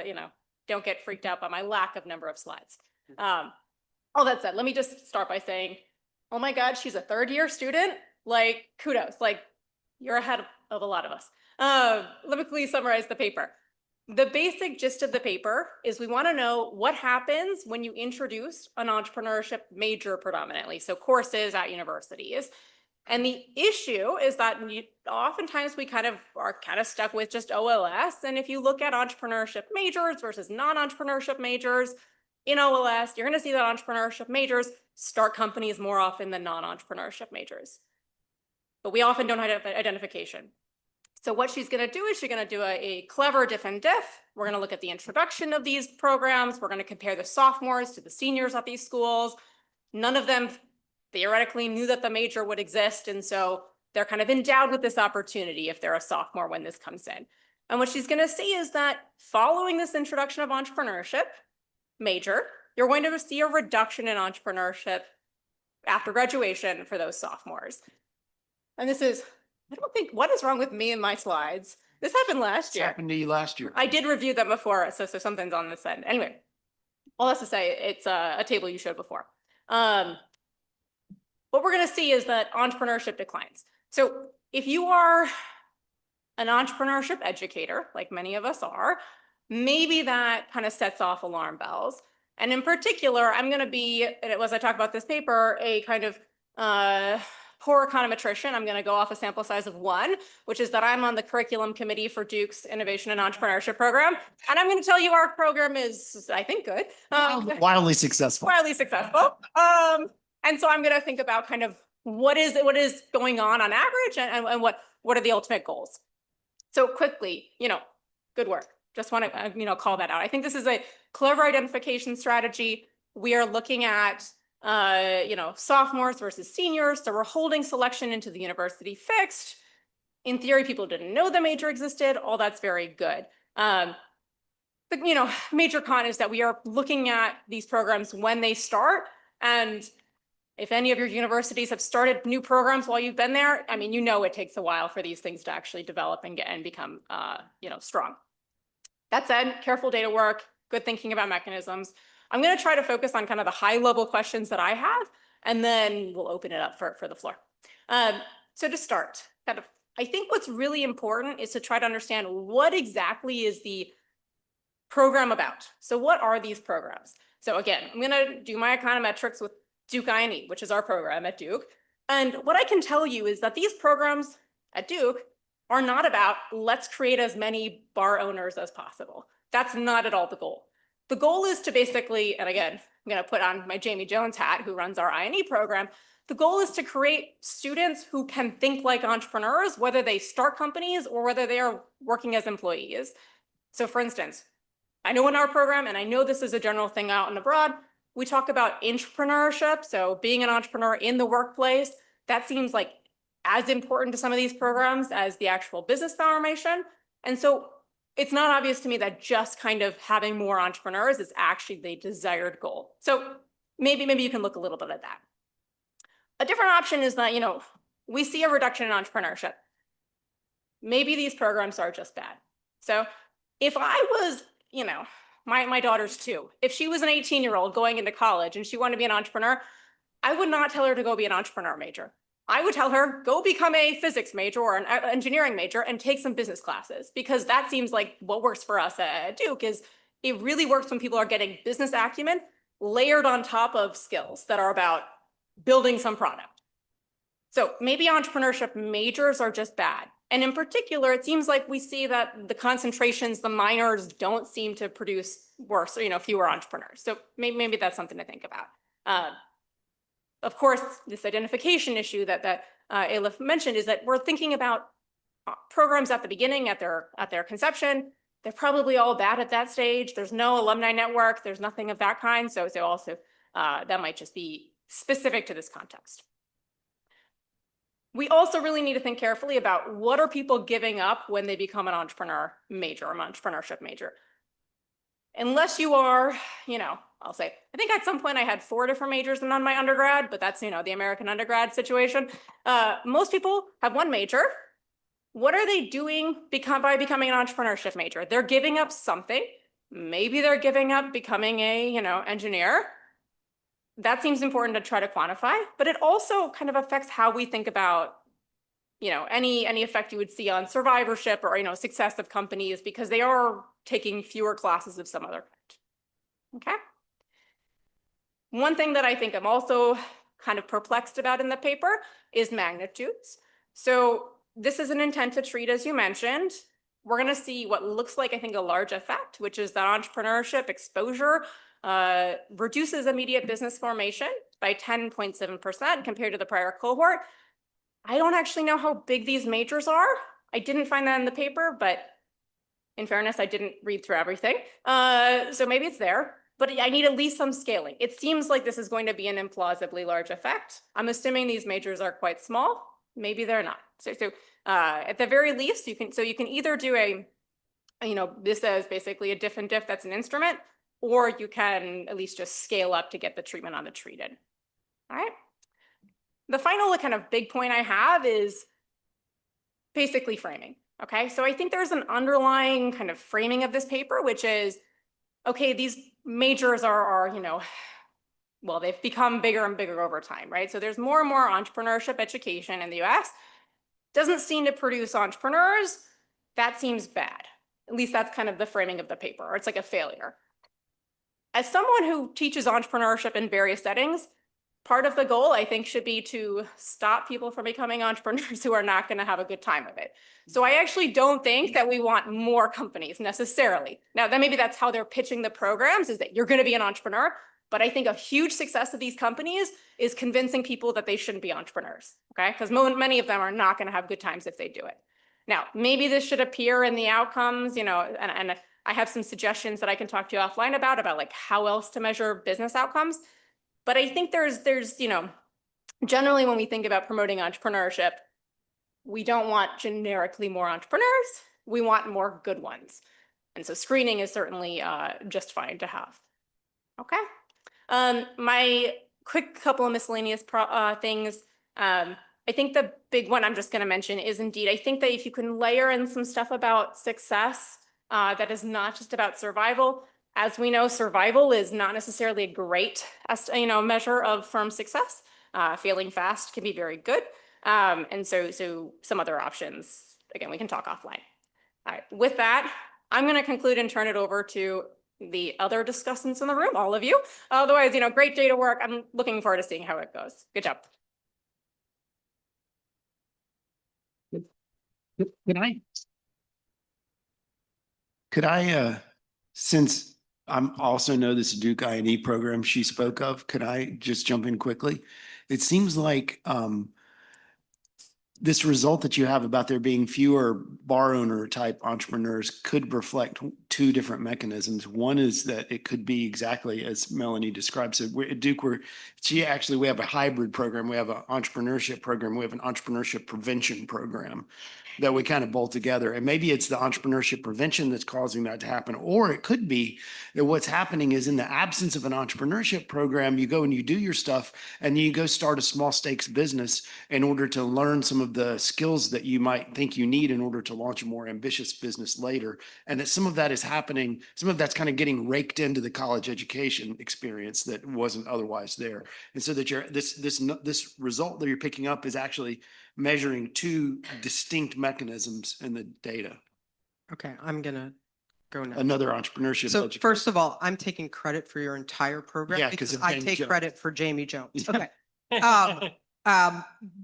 you know, don't get freaked out by my lack of number of slides. All that said, let me just start by saying, oh my God, she's a third-year student. Like, kudos, like you're ahead of a lot of us. Let me please summarize the paper. The basic gist of the paper is we want to know what happens when you introduce an entrepreneurship major predominantly, so courses at universities. And the issue is that oftentimes we are stuck with just OLS. And if you look at entrepreneurship majors versus non-entrepreneurship majors, in OLS, you're going to see that entrepreneurship majors start companies more often than non-entrepreneurship majors. But we often don't have identification. So what she's going to do is she's going to do a clever diff and diff. We're going to look at the introduction of these programs. We're going to compare the sophomores to the seniors at these schools. None of them theoretically knew that the major would exist. And so they're kind of endowed with this opportunity if they're a sophomore when this comes in. And what she's going to see is that following this introduction of entrepreneurship major, you're going to see a reduction in entrepreneurship after graduation for those sophomores. And this is, I don't think, what is wrong with me and my slides? This happened last year. Happened to you last year. I did review them before, so something's on this end. Anyway, all that's to say, it's a table you showed before. What we're going to see is that entrepreneurship declines. So if you are an entrepreneurship educator, like many of us are, maybe that kind of sets off alarm bells. And in particular, I'm going to be, as I talk about this paper, a kind of poor econometrician. I'm going to go off a sample size of 1, which is that I'm on the curriculum committee for Duke's Innovation and Entrepreneurship program. And I'm going to tell you our program is, I think, good. Wildly successful. Wildly successful. And so I'm going to think about kind of what is going on average and what are the ultimate goals. So quickly, good work. Just want to, call that out. I think this is a clever identification strategy. We are looking at, sophomores versus seniors. So we're holding selection into the university fixed. In theory, people didn't know the major existed. All that's very good. But, major con is that we are looking at these programs when they start. And if any of your universities have started new programs while you've been there, I mean, it takes a while for these things to actually develop and become, strong. That said, careful data work, good thinking about mechanisms. I'm going to try to focus on kind of the high level questions that I have, and then we'll open it up for the floor. So to start, I think what's really important is to try to understand what exactly is the program about. So what are these programs? So again, I'm going to do my econometrics with Duke I&E, which is our program at Duke. And what I can tell you is that these programs at Duke are not about let's create as many bar owners as possible. That's not at all the goal. The goal is to basically, and again, I'm going to put on my Jamie Jones hat, who runs our I&E program. The goal is to create students who can think like entrepreneurs, whether they start companies or whether they are working as employees. So for instance, I know in our program, and I know this is a general thing out and abroad, we talk about entrepreneurship, so being an entrepreneur in the workplace. That seems like as important to some of these programs as the actual business formation. And so it's not obvious to me that just kind of having more entrepreneurs is actually the desired goal. So maybe you can look a little bit at that. A different option is that, we see a reduction in entrepreneurship. Maybe these programs are just bad. So if I was, my daughter's 2, if she was an 18-year-old going into college and she wanted to be an entrepreneur, I would not tell her to go be an entrepreneur major. I would tell her, go become a physics major or an engineering major and take some business classes, because that seems like what works for us at Duke. Is it really works when people are getting business acumen layered on top of skills that are about building some product. So maybe entrepreneurship majors are just bad. And in particular, it seems like we see that the concentrations, the minors, don't seem to produce worse, or fewer entrepreneurs. So maybe that's something to think about. Of course, this identification issue that Elif mentioned is that we're thinking about programs at the beginning, at their conception. They're probably all bad at that stage. There's no alumni network. There's nothing of that kind. So also that might just be specific to this context. We also really need to think carefully about what are people giving up when they become an entrepreneur major or an entrepreneurship major. Unless you are, I'll say, I think at some point I had 4 different majors in my undergrad, but that's, the American undergrad situation. Most people have 1 major. What are they doing by becoming an entrepreneurship major? They're giving up something. Maybe they're giving up becoming a, engineer. That seems important to try to quantify, but it also kind of affects how we think about, any effect you would see on survivorship or, success of companies, because they are taking fewer classes of some other kind. Okay. One thing that I think I'm also kind of perplexed about in the paper is magnitudes. So this is an intent to treat, as you mentioned. We're going to see what looks like, I think, a large effect, which is that entrepreneurship exposure reduces immediate business formation by 10.7% compared to the prior cohort. I don't actually know how big these majors are. I didn't find that in the paper, but in fairness, I didn't read through everything. So maybe it's there, but I need at least some scaling. It seems like this is going to be an implausibly large effect. I'm assuming these majors are quite small. Maybe they're not. So at the very least, you can either do this as basically a diff and diff that's an instrument, or you can at least just scale up to get the treatment on the treated. All right. The final kind of big point I have is basically framing. Okay, so I think there's an underlying kind of framing of this paper, which is, okay, these majors are well, they've become bigger and bigger over time, right? So there's more and more entrepreneurship education in the US. Doesn't seem to produce entrepreneurs. That seems bad. At least that's kind of the framing of the paper, or it's like a failure. As someone who teaches entrepreneurship in various settings, part of the goal, I think, should be to stop people from becoming entrepreneurs who are not going to have a good time of it. So I actually don't think that we want more companies necessarily. Now, then maybe that's how they're pitching the programs, is that you're going to be an entrepreneur. But I think a huge success of these companies is convincing people that they shouldn't be entrepreneurs, okay? Because many of them are not going to have good times if they do it. Now, maybe this should appear in the outcomes, and I have some suggestions that I can talk to you offline about like how else to measure business outcomes. But I think there's generally when we think about promoting entrepreneurship, we don't want generically more entrepreneurs. We want more good ones. And so screening is certainly just fine to have. Okay. My quick couple of miscellaneous things. I think the big one I'm just going to mention is indeed, I think that if you can layer in some stuff about success, that is not just about survival. As we know, survival is not necessarily a great measure of firm success. Failing fast can be very good. And so some other options, again, we can talk offline. All right, with that, I'm going to conclude and turn it over to the other discussants in the room, all of you. Otherwise, great data work. I'm looking forward to seeing how it goes. Good job. Could I, since I'm also know this Duke I&E program she spoke of, could I just jump in quickly? It seems like this result that you have about there being fewer bar owner type entrepreneurs could reflect two different mechanisms. One is that it could be exactly as Melanie describes it. At Duke, we have a hybrid program. We have an entrepreneurship program. We have an entrepreneurship prevention program that we kind of bolt together. And maybe it's the entrepreneurship prevention that's causing that to happen. Or it could be that what's happening is in the absence of an entrepreneurship program, you go and you do your stuff and you go start a small stakes business in order to learn some of the skills that you might think you need in order to launch a more ambitious business later. And that some of that is happening, some of that's kind of getting raked into the college education experience that wasn't otherwise there. And so that this result that you're picking up is actually measuring two distinct mechanisms in the data. Okay, I'm gonna go now. Another entrepreneurship. So first of all, I'm taking credit for your entire program Yeah, 'cause because of I Jamie take Jones. credit for Jamie Jones. Okay.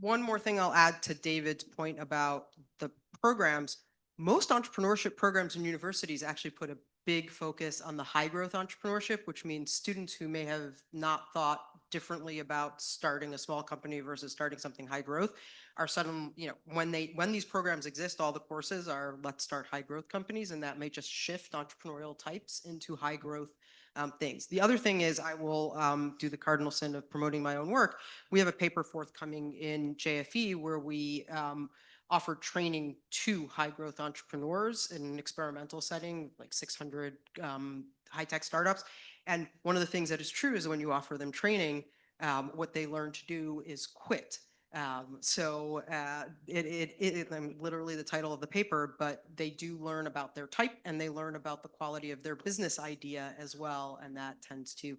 One more thing I'll add to David's point about the programs. Most entrepreneurship programs in universities actually put a big focus on the high growth entrepreneurship, which means students who may have not thought differently about starting a small company versus starting something high growth are suddenly, when these programs exist, all the courses are let's start high growth companies, and that may just shift entrepreneurial types into high growth things. The other thing is I will do the cardinal sin of promoting my own work. We have a paper forthcoming in JFE where we offer training to high growth entrepreneurs in an experimental setting, like 600 high-tech startups. And one of the things that is true is when you offer them training, what they learn to do is quit. Literally the title of the paper, but they do learn about their type and they learn about the quality of their business idea as well. And that tends to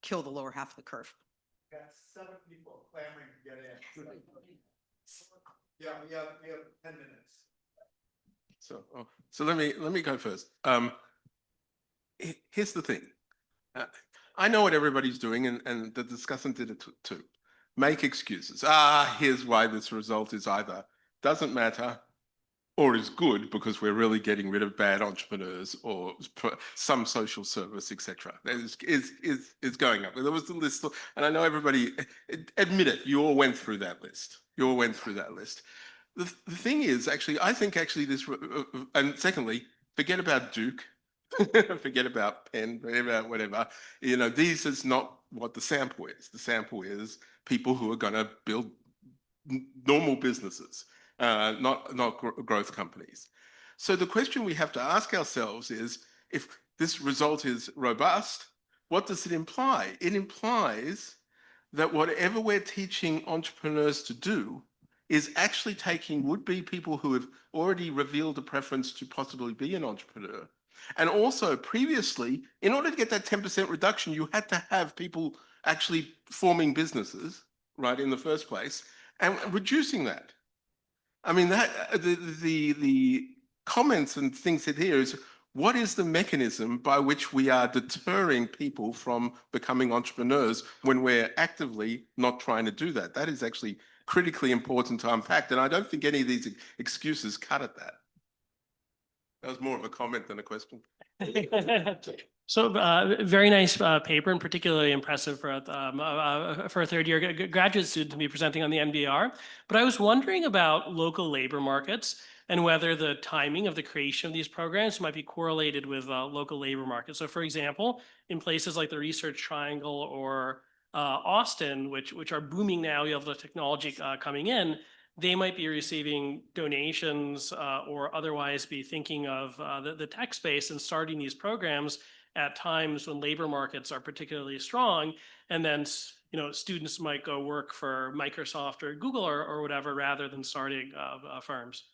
kill the lower half of the curve. Got 7 people clamoring to get in. Yeah, we have 10 minutes. So let me go first. Here's the thing. I know what everybody's doing, and the discussant did it too. Make excuses. Here's why this result is either doesn't matter or is good because we're really getting rid of bad entrepreneurs or some social service, etc. Is going up. There was the list, and I know everybody, admit it, you all went through that list. You all went through that list. The thing is, I think this, and secondly, forget about Duke. Forget about Penn, forget about whatever. This is not what the sample is. The sample is people who are going to build normal businesses, not growth companies. So the question we have to ask ourselves is, if this result is robust, what does it imply? It implies that whatever we're teaching entrepreneurs to do is actually taking would-be people who have already revealed a preference to possibly be an entrepreneur. And also previously, in order to get that 10% reduction, you had to have people actually forming businesses, right, in the first place, and reducing that. I mean, the comments and things here is, what is the mechanism by which we are deterring people from becoming entrepreneurs when we're actively not trying to do that? That is actually critically important to unpack, and I don't think any of these excuses cut at that. That was more of a comment than a question. So very nice paper, and particularly impressive for a third year graduate student to be presenting on the NBER. But I was wondering about local labor markets and whether the timing of the creation of these programs might be correlated with local labor markets. So for example, in places like the Research Triangle or Austin, which are booming now, you have the technology coming in, they might be receiving donations or otherwise be thinking of the tech space and starting these programs at times when labor markets are particularly strong. And then, students might go work for Microsoft or Google or whatever, rather than starting firms.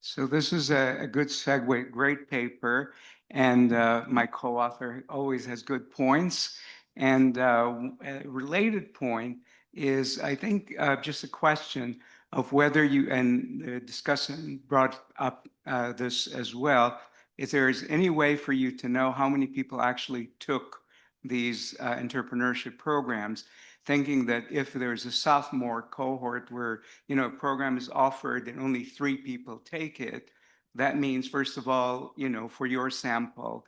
So this is a good segue, great paper. And my co-author always has good points. And a related point is, I think, just a question of whether you, and the discussion brought up this as well, if there is any way for you to know how many people actually took these entrepreneurship programs, thinking that if there's a sophomore cohort where, a program is offered and only 3 people take it, that means, first of all, for your sample,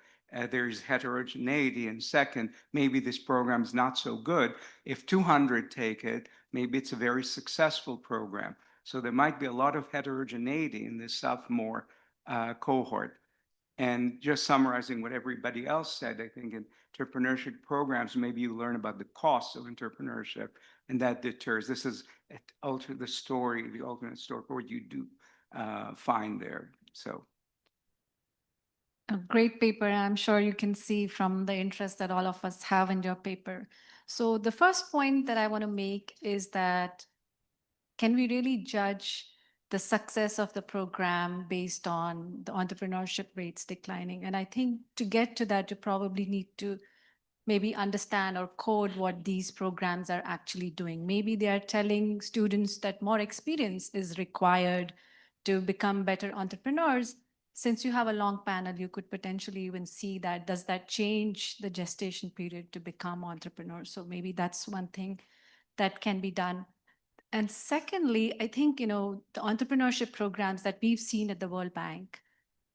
there's heterogeneity. And second, maybe this program is not so good. If 200 take it, maybe it's a very successful program. So there might be a lot of heterogeneity in this sophomore cohort. And just summarizing what everybody else said, I think in entrepreneurship programs, maybe you learn about the costs of entrepreneurship, and that deters. This is the ultimate story for what you do find there. So. A great paper. I'm sure you can see from the interest that all of us have in your paper. So the first point that I want to make is that can we really judge the success of the program based on the entrepreneurship rates declining? And I think to get to that, you probably need to maybe understand or code what these programs are actually doing. Maybe they are telling students that more experience is required to become better entrepreneurs. Since you have a long panel, you could potentially even see that, does that change the gestation period to become entrepreneurs? So maybe that's one thing that can be done. And secondly, I think, the entrepreneurship programs that we've seen at the World Bank,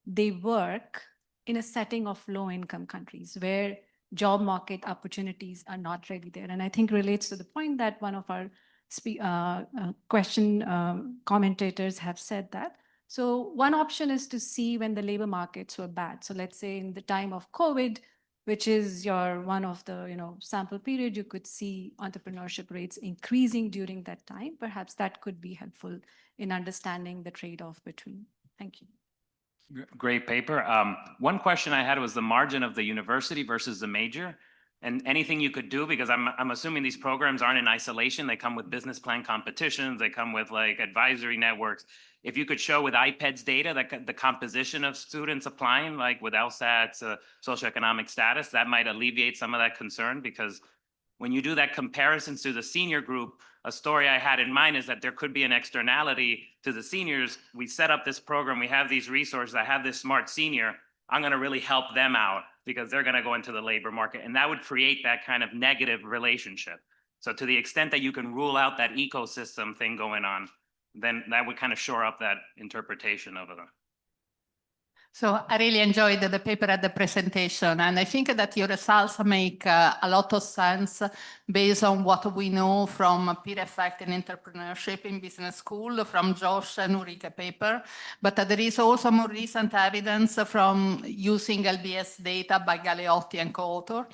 they work in a setting of low-income countries where job market opportunities are not really there. And I think relates to the point that one of our commentators have said that. So one option is to see when the labor markets were bad. So let's say in the time of COVID, which is one of the sample period, you could see entrepreneurship rates increasing during that time. Perhaps that could be helpful in understanding the trade-off between. Thank you. Great paper. One question I had was the margin of the university versus the major, and anything you could do, because I'm assuming these programs aren't in isolation. They come with business plan competitions. They come with like advisory networks. If you could show with IPED's data that the composition of students applying, like with LSAT's socioeconomic status, that might alleviate some of that concern, because when you do that comparison to the senior group, a story I had in mind is that there could be an externality to the seniors. We set up this program, we have these resources, I have this smart senior, I'm gonna really help them out because they're gonna go into the labor market. And that would create that kind of negative relationship. So to the extent that you can rule out that ecosystem thing going on, then that would kind of shore up that interpretation of it. So I really enjoyed the paper at the presentation, and I think that your results make a lot of sense based on what we know from peer effect and entrepreneurship in business school, from Josh and Ulrike paper. But there is also more recent evidence from using LBS data by Galeotti and co-author.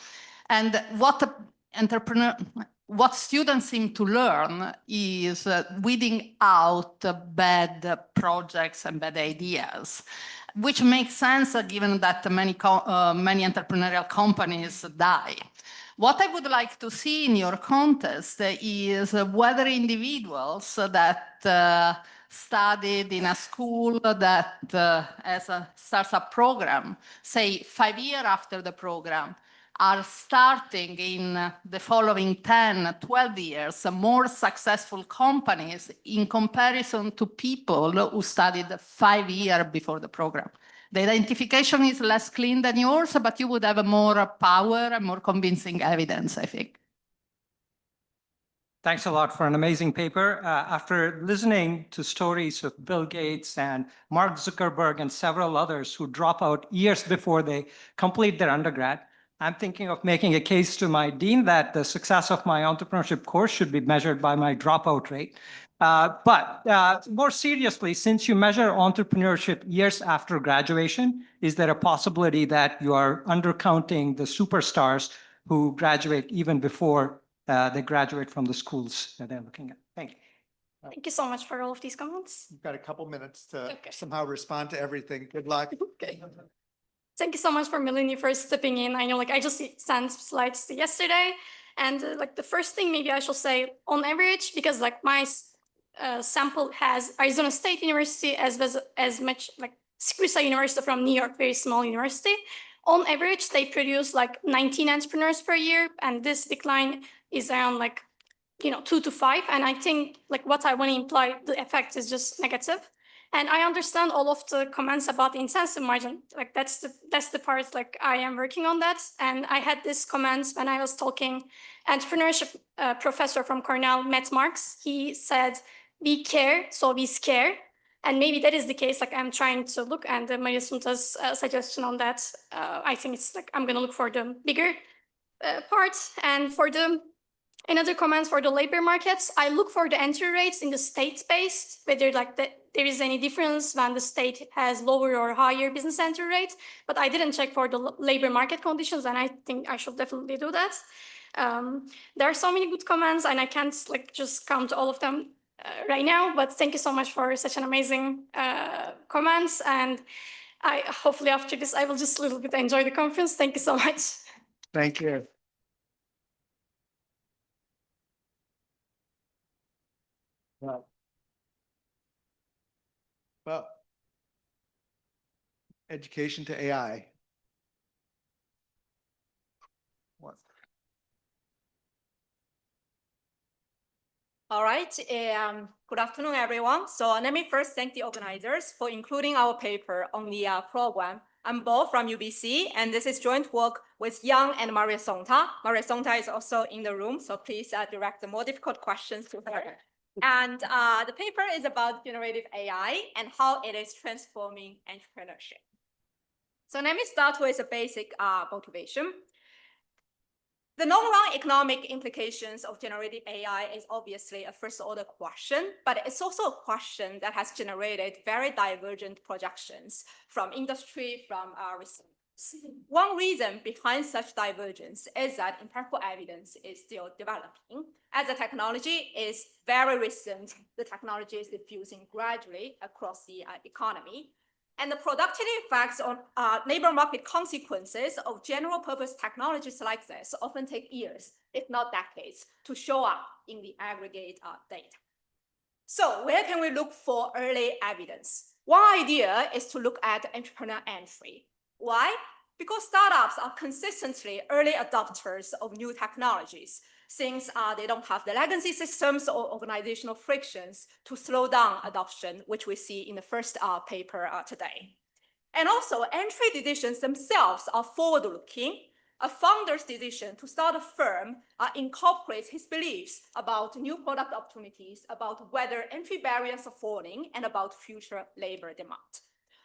And what students seem to learn is weeding out bad projects and bad ideas, which makes sense given that many entrepreneurial companies die. What I would like to see in your contest is whether individuals that studied in a school that has a startup program, say 5 years after the program, are starting in the following 10, 12 years, more successful companies in comparison to people who studied 5 years before the program. The identification is less clean than yours, but you would have more power and more convincing evidence, I think. Thanks a lot for an amazing paper. After listening to stories of Bill Gates and Mark Zuckerberg and several others who drop out years before they complete their undergrad, I'm thinking of making a case to my dean that the success of my entrepreneurship course should be measured by my dropout rate. But more seriously, since you measure entrepreneurship years after graduation, is there a possibility that you are undercounting the superstars who graduate even before they graduate from the schools that they're looking at? Thank you. Thank you so much for all of these comments. You've got a couple minutes to somehow respond to everything. Good luck. Okay. Thank you so much for Melanie for stepping in. I know I just sent slides yesterday, and the first thing maybe I should say on average, because my sample has Arizona State University as much Scrisa University from New York, very small university. On average, they produce 19 entrepreneurs per year, and this decline is around 2 to 5. And I think what I want to imply, the effect is just negative. And I understand all of the comments about the incentive margin. That's the part I am working on that. And I had this comments when I was talking. Entrepreneurship professor from Cornell, Matt Marks, he said, "We care, so we scare." And maybe that is the case. I'm trying to look, and Maria Sunta's suggestion on that. I think it's I'm going to look for the bigger part. And for the Another comment for the labor markets, I look for the entry rates in the state-based, whether like there is any difference when the state has lower or higher business entry rates, but I didn't check for the labor market conditions, and I think I should definitely do that. There are so many good comments, and I can't like just count all of them right now, but thank you so much for such an amazing comments, and I hopefully after this I will just a little bit enjoy the conference. Thank you so much. Thank you. Well, education to AI. What? All right, good afternoon, everyone. So let me first thank the organizers for including our paper on the program. I'm Bo from UBC, and this is joint work with Yang and Maria Sonta. Maria Sonta is also in the room, so please direct the more difficult questions to her. And the paper is about generative AI and how it is transforming entrepreneurship. So let me start with a basic motivation. The long-run economic implications of generative AI is obviously a first-order question, but it's also a question that has generated very divergent projections from industry, from research. One reason behind such divergence is that empirical evidence is still developing. As the technology is very recent, the technology is diffusing gradually across the economy. And the productivity effects on labor market consequences of general purpose technologies like this often take years, if not decades, to show up in the aggregate data. So where can we look for early evidence? One idea is to look at entrepreneur entry. Why? Because startups are consistently early adopters of new technologies, since they don't have the legacy systems or organizational frictions to slow down adoption, which we see in the first paper today. And also, entry decisions themselves are forward-looking. A founder's decision to start a firm incorporates his beliefs about new product opportunities, about whether entry barriers are falling, and about future labor demand.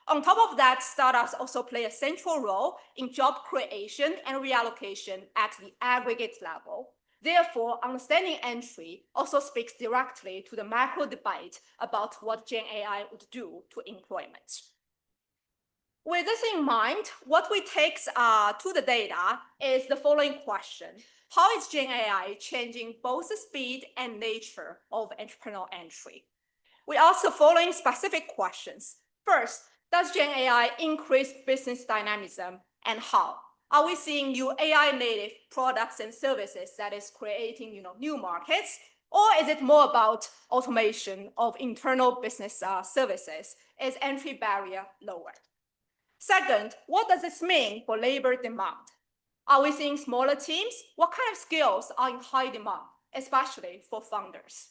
On top of that, startups also play a central role in job creation and reallocation at the aggregate level. Therefore, understanding entry also speaks directly to the macro debate about what Gen AI would do to employment. With this in mind, what we take to the data is the following question. How is Gen AI changing both the speed and nature of entrepreneurial entry? We ask the following specific questions. First, does Gen AI increase business dynamism, and how? Are we seeing new AI-native products and services that is creating new markets? Or is it more about automation of internal business services? Is entry barrier lower? Second, what does this mean for labor demand? Are we seeing smaller teams? What kind of skills are in high demand, especially for founders?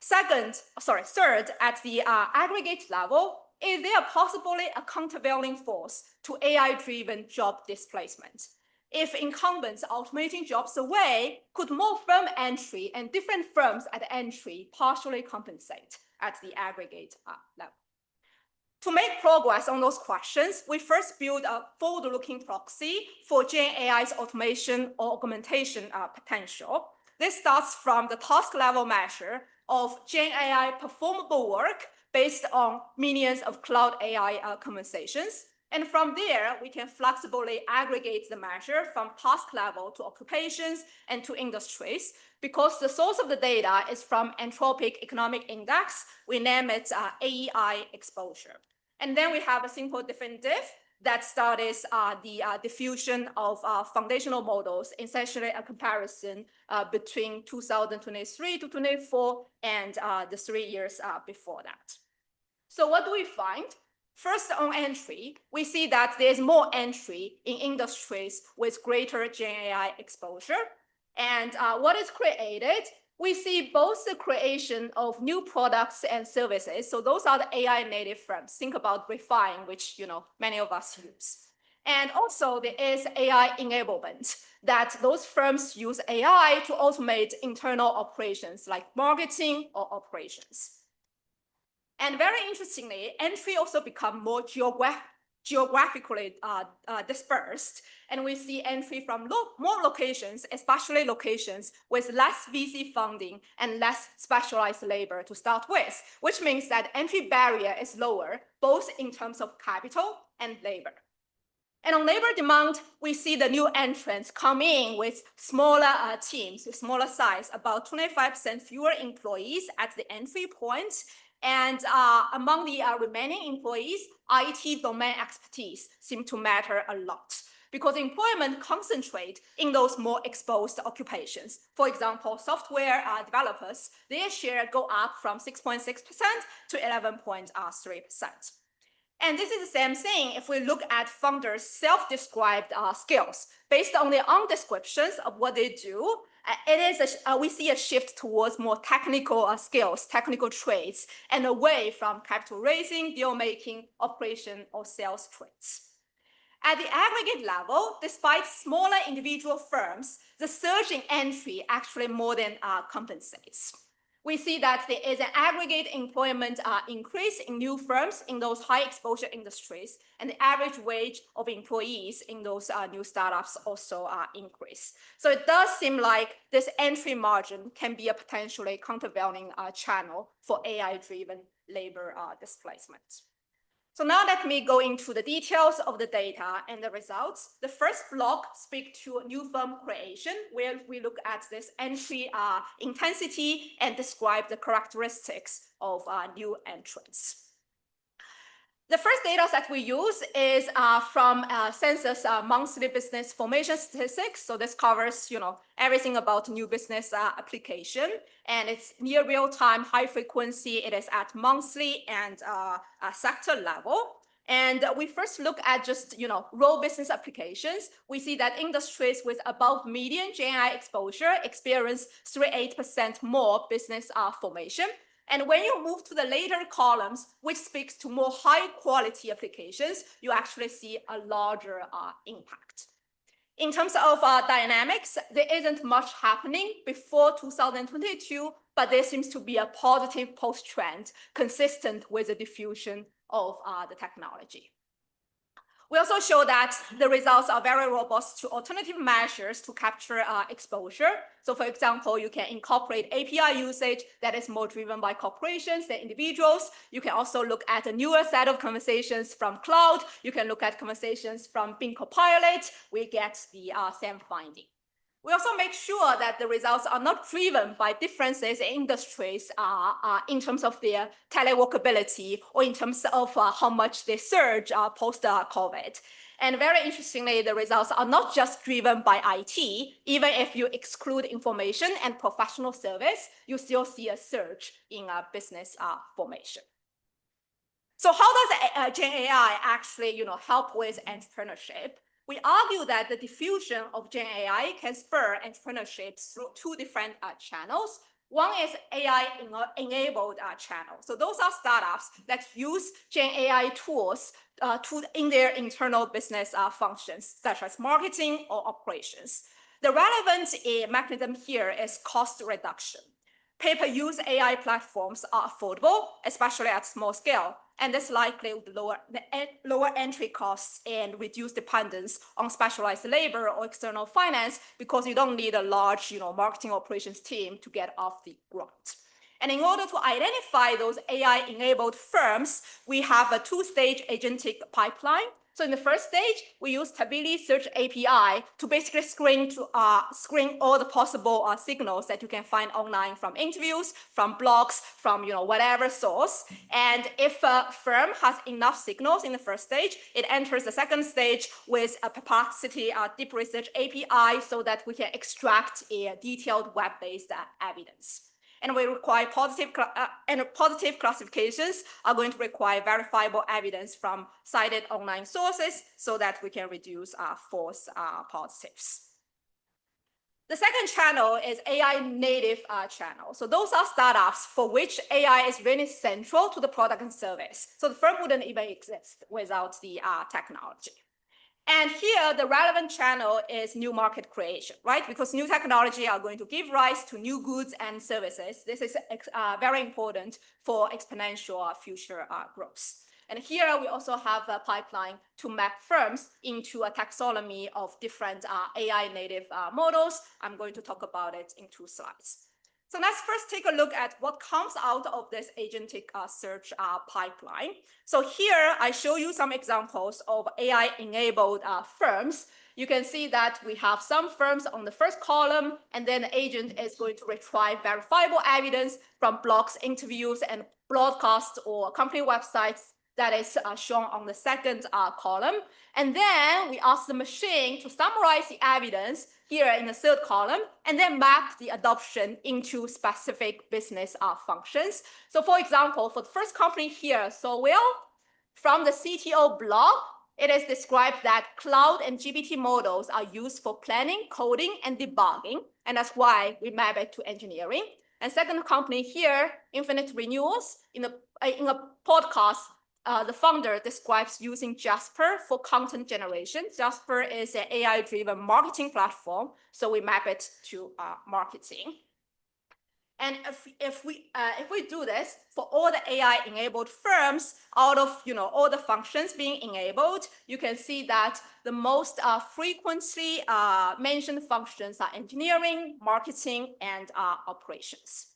Third, at the aggregate level, is there possibly a countervailing force to AI-driven job displacement? If incumbents are automating jobs away, could more firm entry and different firms at entry partially compensate at the aggregate level? To make progress on those questions, we first build a forward-looking proxy for Gen AI's automation or augmentation potential. This starts from the task-level measure of Gen AI performable work based on millions of cloud AI conversations. And from there, we can flexibly aggregate the measure from task level to occupations and to industries. Because the source of the data is from Anthropic Economic Index, we name it AEI exposure. And then we have a simple definitive that studies the diffusion of foundational models, essentially a comparison between 2023 to 2024 and the 3 years before that. So what do we find? First, on entry, we see that there's more entry in industries with greater Gen AI exposure. And what is created? We see both the creation of new products and services. So those are the AI native firms. Think about Refine, which many of us use. And also there is AI enablement, that those firms use AI to automate internal operations like marketing or operations. And very interestingly, entry also become more geographically dispersed, and we see entry from more locations, especially locations with less VC funding and less specialized labor to start with, which means that entry barrier is lower, both in terms of capital and labor. And on labor demand, we see the new entrants come in with smaller teams, with smaller size, about 25% fewer employees at the entry point. And among the remaining employees, IT domain expertise seem to matter a lot because employment concentrate in those more exposed occupations. For example, software developers, their share go up from 6.6% to 11.3%. And this is the same thing if we look at founders' self-described skills. Based on their own descriptions of what they do, we see a shift towards more technical skills, technical traits, and away from capital raising, deal making, operation, or sales traits. At the aggregate level, despite smaller individual firms, the surge in entry actually more than compensates. We see that there is an aggregate employment increase in new firms in those high exposure industries, and the average wage of employees in those new startups also increase. So it does seem like this entry margin can be a potentially countervailing channel for AI-driven labor displacement. So now let me go into the details of the data and the results. The first block speaks to new firm creation, where we look at this entry intensity and describe the characteristics of new entrants. The first data set we use is from Census monthly business formation statistics. So this covers, everything about new business application, and it's near real time, high frequency. It is at monthly and sector level. And we first look at just, raw business applications. We see that industries with above median GenAI exposure experience 38% more business formation. And when you move to the later columns, which speaks to more high quality applications, you actually see a larger impact. In terms of dynamics, there isn't much happening before 2022, but there seems to be a positive post-trend consistent with the diffusion of the technology. We also show that the results are very robust to alternative measures to capture exposure. So for example, you can incorporate API usage that is more driven by corporations than individuals. You can also look at a newer set of conversations from cloud. You can look at conversations from Bing Copilot. We get the same finding. We also make sure that the results are not driven by differences in industries in terms of their teleworkability or in terms of how much they surge post-COVID. And very interestingly, the results are not just driven by IT. Even if you exclude information and professional service, you still see a surge in business formation. So how does Gen AI actually help with entrepreneurship? We argue that the diffusion of Gen AI can spur entrepreneurship through two different channels. One is AI-enabled channels. So those are startups that use Gen AI tools in their internal business functions, such as marketing or operations. The relevant mechanism here is cost reduction. Pay-per-use AI platforms are affordable, especially at small scale, and this likely would lower entry costs and reduce dependence on specialized labor or external finance because you don't need a large marketing operations team to get off the ground. And in order to identify those AI-enabled firms, we have a two-stage agentic pipeline. So in the first stage, we use Tabili Search API to basically screen all the possible signals that you can find online from interviews, from blogs, from whatever source. And if a firm has enough signals in the first stage, it enters the second stage with a Perplexity Deep Research API so that we can extract a detailed web-based evidence. And we require positive classifications are going to require verifiable evidence from cited online sources so that we can reduce false positives. The second channel is AI native channel. So those are startups for which AI is really central to the product and service. So the firm wouldn't even exist without the technology. And here, the relevant channel is new market creation, right? Because new technology are going to give rise to new goods and services. This is very important for exponential future growth. And here we also have a pipeline to map firms into a taxonomy of different AI native models. I'm going to talk about it in 2 slides. So let's first take a look at what comes out of this agentic search pipeline. So here I show you some examples of AI-enabled firms. You can see that we have some firms on the first column, and then the agent is going to retrieve verifiable evidence from blogs, interviews, and broadcasts or company websites that is shown on the second column. And then we ask the machine to summarize the evidence here in the third column, and then map the adoption into specific business functions. So for example, for the first company here, Sowell, from the CTO blog, it is described that cloud and GPT models are used for planning, coding, and debugging, and that's why we map it to engineering. And second company here, Infinite Renewals, in a podcast, the founder describes using Jasper for content generation. Jasper is an AI-driven marketing platform, so we map it to marketing. And if we do this for all the AI-enabled firms, out of all the functions being enabled, you can see that the most frequently mentioned functions are engineering, marketing, and operations.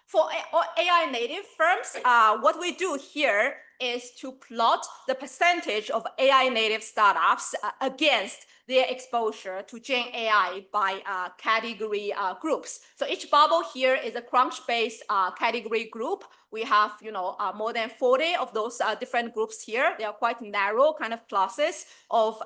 For AI native firms, what we do here is to plot the percentage of AI native startups against their exposure to Gen AI by category groups. So each bubble here is a Crunchbase category group. We have more than 40 of those different groups here. They are quite narrow kind of classes of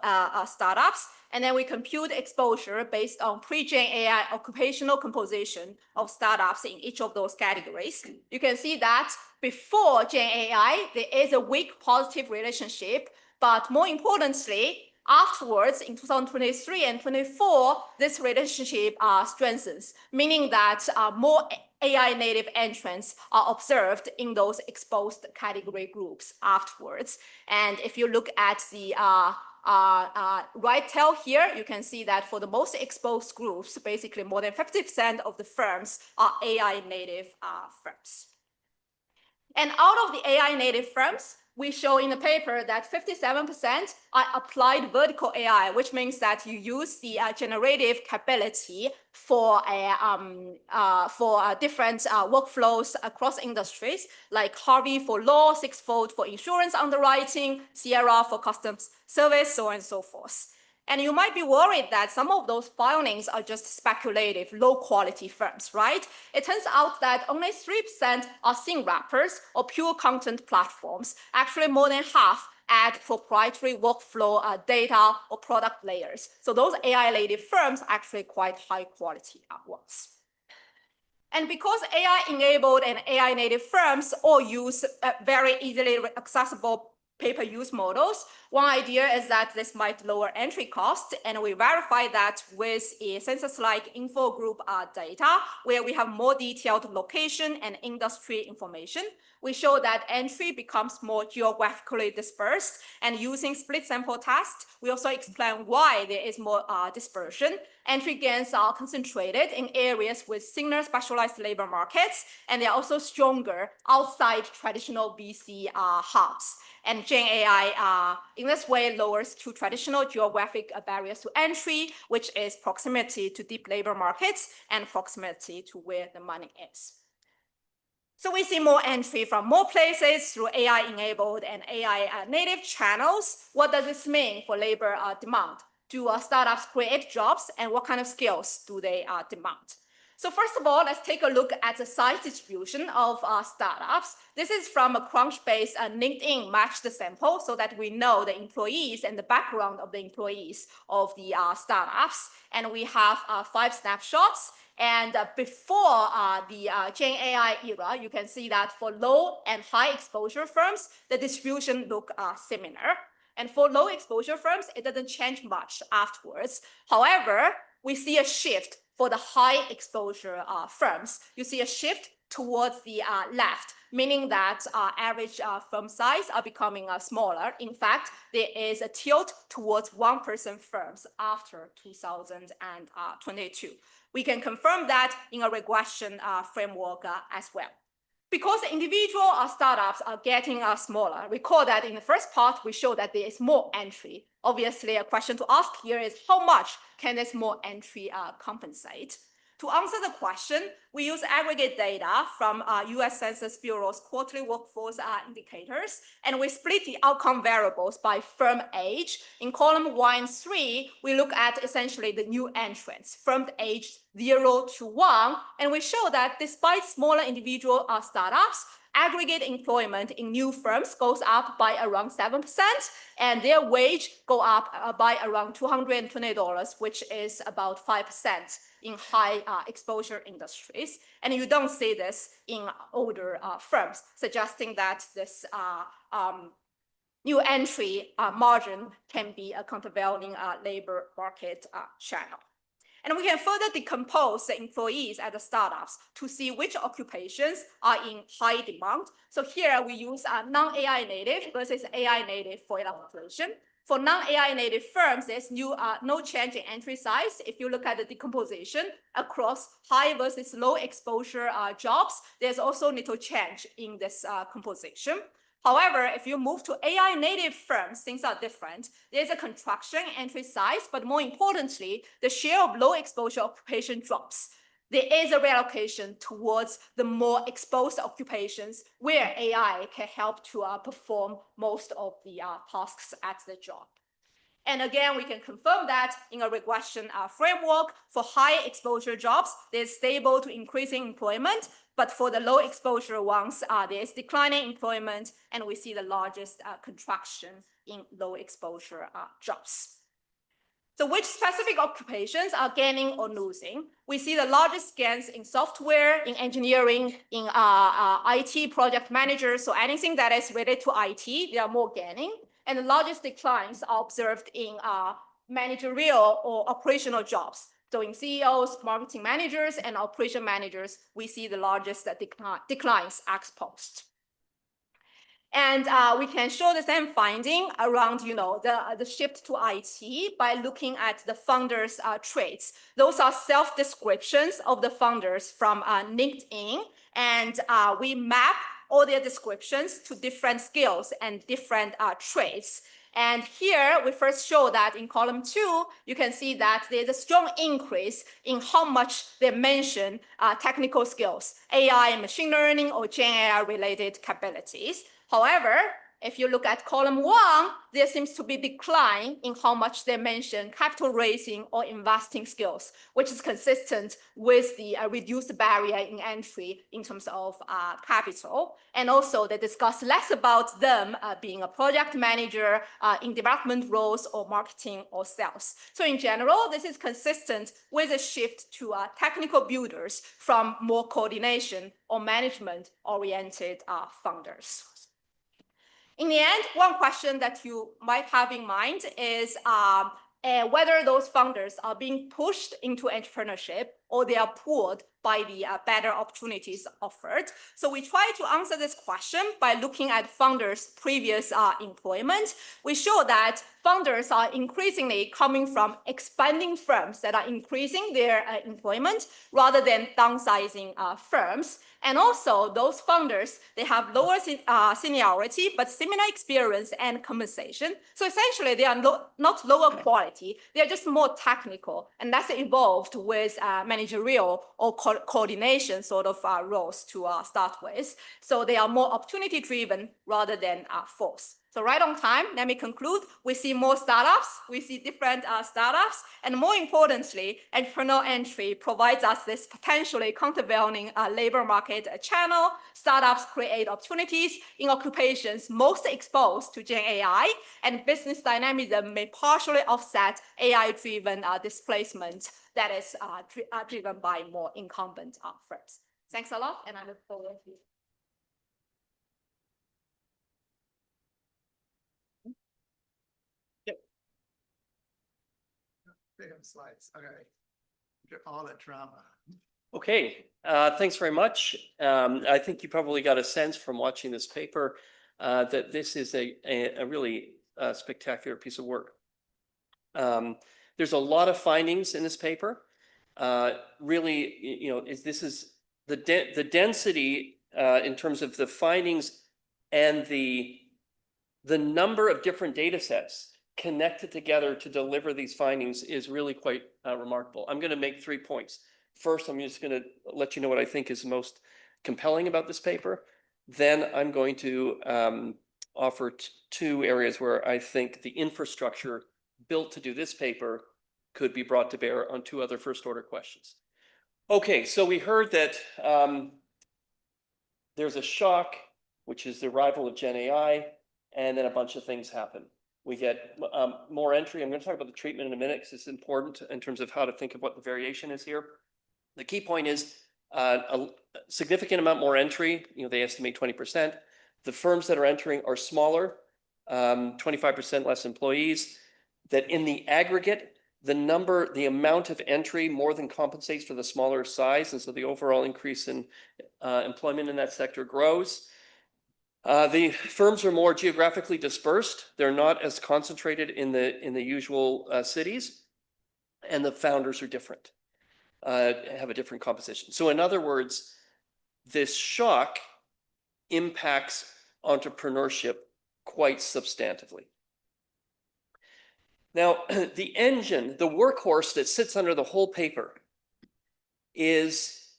startups. And then we compute exposure based on pre-Gen AI occupational composition of startups in each of those categories. You can see that before Gen AI, there is a weak positive relationship, but more importantly, afterwards in 2023 and 2024, this relationship strengthens, meaning that more AI native entrants are observed in those exposed category groups afterwards. And if you look at the right tail here, you can see that for the most exposed groups, basically more than 50% of the firms are AI native firms. And out of the AI native firms, we show in the paper that 57% are applied vertical AI, which means that you use the generative capability for different workflows across industries, like Harvey for law, Sixfold for insurance underwriting, Sierra for customs service, so on and so forth. And you might be worried that some of those findings are just speculative, low-quality firms, right? It turns out that only 3% are scene wrappers or pure content platforms. Actually, more than half add proprietary workflow data or product layers. So those AI-native firms are actually quite high-quality ones. And because AI-enabled and AI-native firms all use very easily accessible pay-per-use models, one idea is that this might lower entry costs, and we verify that with a census-like info group data, where we have more detailed location and industry information. We show that entry becomes more geographically dispersed, and using split sample tests, we also explain why there is more dispersion. Entry gains are concentrated in areas with similar specialized labor markets, and they're also stronger outside traditional VC hubs. And Gen AI, in this way, lowers two traditional geographic barriers to entry, which is proximity to deep labor markets and proximity to where the money is. So we see more entry from more places through AI-enabled and AI-native channels. What does this mean for labor demand? Do startups create jobs, and what kind of skills do they demand? So first of all, let's take a look at the size distribution of startups. This is from a Crunchbase LinkedIn matched sample so that we know the employees and the background of the employees of the startups. And we have 5 snapshots. And before the Gen AI era, you can see that for low and high exposure firms, the distribution look similar. And for low exposure firms, it doesn't change much afterwards. However, we see a shift for the high exposure firms. You see a shift towards the left, meaning that average firm size are becoming smaller. In fact, there is a tilt towards one-person firms after 2022. We can confirm that in a regression framework as well. Because individual startups are getting smaller. Recall that in the first part, we showed that there is more entry. Obviously, a question to ask here is how much can this more entry compensate? To answer the question, we use aggregate data from US Census Bureau's quarterly workforce indicators, and we split the outcome variables by firm age. In column 1 and 3, we look at essentially the new entrants, firm age 0 to 1, and we show that despite smaller individual startups, aggregate employment in new firms goes up by around 7%, and their wage go up by around $220, which is about 5% in high exposure industries. And you don't see this in older firms, suggesting that this new entry margin can be a countervailing labor market channel. And we can further decompose the employees at the startups to see which occupations are in high demand. So here we use non-AI native versus AI native for illustration. For non-AI native firms, there's no change in entry size. If you look at the decomposition across high versus low exposure jobs, there's also little change in this composition. However, if you move to AI native firms, things are different. There's a contraction in entry size, but more importantly, the share of low exposure occupation drops. There is a reallocation towards the more exposed occupations where AI can help to perform most of the tasks at the job. And again, we can confirm that in a regression framework for high exposure jobs, there's stable to increasing employment. But for the low exposure ones, there is declining employment, and we see the largest contraction in low exposure jobs. So which specific occupations are gaining or losing? We see the largest gains in software, in engineering, in IT project managers. So anything that is related to IT, they are more gaining. And the largest declines are observed in managerial or operational jobs. So in CEOs, marketing managers, and operation managers, we see the largest declines ex post. And we can show the same finding around, the shift to IT by looking at the founders' traits. Those are self-descriptions of the founders from LinkedIn, and we map all their descriptions to different skills and different traits. And here we first show that in column 2, you can see that there's a strong increase in how much they mention technical skills, AI, machine learning, or Gen AI related capabilities. However, if you look at column 1, there seems to be decline in how much they mention capital raising or investing skills, which is consistent with the reduced barrier in entry in terms of capital. And also they discuss less about them being a project manager in development roles or marketing or sales. So in general, this is consistent with a shift to technical builders from more coordination or management oriented founders. In the end, one question that you might have in mind is whether those founders are being pushed into entrepreneurship or they are pulled by the better opportunities offered. So we try to answer this question by looking at founders' previous employment. We show that founders are increasingly coming from expanding firms that are increasing their employment rather than downsizing firms. And also those founders, they have lower seniority, but similar experience and compensation. So essentially they are not lower quality, they are just more technical, and that's evolved with managerial or coordination sort of roles to start with. So they are more opportunity driven rather than force. So right on time, let me conclude. We see more startups, we see different startups, and more importantly, entrepreneurial entry provides us this potentially countervailing labor market channel. Startups create opportunities in occupations most exposed to Gen AI, and business dynamism may partially offset AI-driven displacement that is driven by more incumbent firms. Thanks a lot, and I look forward to Slides. Okay. All that drama. Okay, thanks very much. I think you probably got a sense from watching this paper that this is a really spectacular piece of work. There's a lot of findings in this paper. Really, this is the density in terms of the findings and the number of different data sets connected together to deliver these findings is really quite remarkable. I'm going to make 3 points. First, I'm just going to let you know what I think is most compelling about this paper. Then I'm going to offer 2 areas where I think the infrastructure built to do this paper could be brought to bear on 2 other first order questions. Okay, so we heard that there's a shock, which is the arrival of Gen AI, and then a bunch of things happen. We get more entry. I'm going to talk about the treatment in a minute because it's important in terms of how to think of what the variation is here. The key point is a significant amount more entry. They estimate 20%. The firms that are entering are smaller, 25% less employees. That in the aggregate, the amount of entry more than compensates for the smaller size, and so the overall increase in employment in that sector grows. The firms are more geographically dispersed. They're not as concentrated in the usual cities, and the founders are different, have a different composition. So in other words, this shock impacts entrepreneurship quite substantively. Now, the engine, the workhorse that sits under the whole paper is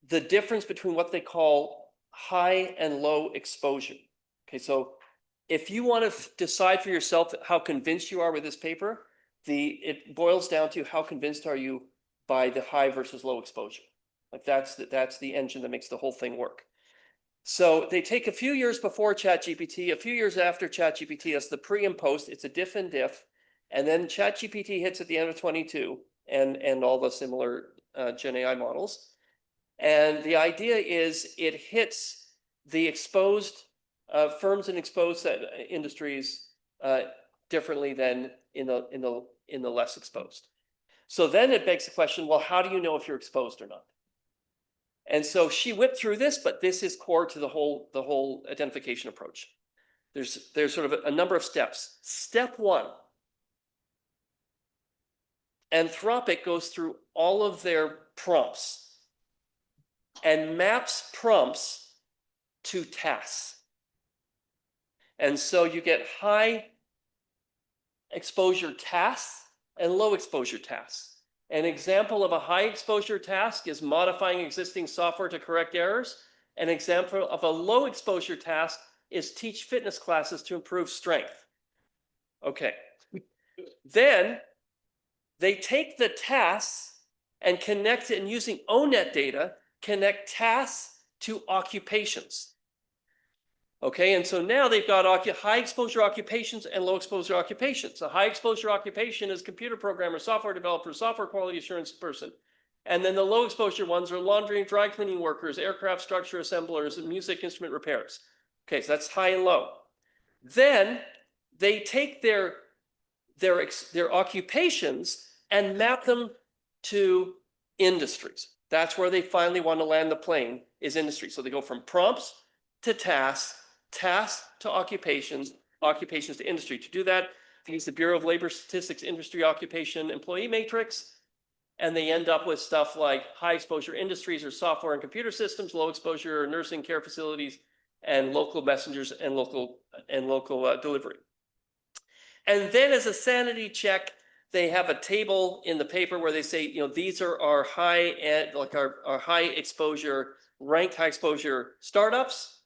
the difference between what they call high and low exposure. Okay, so if you want to decide for yourself how convinced you are with this paper, it boils down to how convinced are you by the high versus low exposure. Like that's the engine that makes the whole thing work. So they take a few years before ChatGPT, a few years after ChatGPT, that's the pre and post, it's a diff and diff. And then ChatGPT hits at the end of 22 and all the similar Gen AI models. And the idea is it hits the exposed firms and exposed industries differently than in the less exposed. So then it begs the question, well, how do you know if you're exposed or not? And so she whipped through this, but this is core to the whole identification approach. There's sort of a number of steps. Step 1. Anthropic goes through all of their prompts and maps prompts to tasks. And so you get high exposure tasks and low exposure tasks. An example of a high exposure task is modifying existing software to correct errors. An example of a low exposure task is teach fitness classes to improve strength. Okay. Then they take the tasks and connect it, and using ONET data, connect tasks to occupations. Okay, and so now they've got high exposure occupations and low exposure occupations. A high exposure occupation is computer programmer, software developer, software quality assurance person. And then the low exposure ones are laundry and dry cleaning workers, aircraft structure assemblers, and music instrument repairs. Okay, so that's high and low. Then they take their occupations and map them to industries. That's where they finally want to land the plane, is industry. So they go from prompts to tasks, tasks to occupations, occupations to industry. To do that, they use the Bureau of Labor Statistics Industry Occupation Employee Matrix, and they end up with stuff like high exposure industries or software and computer systems, low exposure nursing care facilities, and local messengers and local delivery. And then as a sanity check, they have a table in the paper where they say, these are our our high exposure, ranked high exposure startups.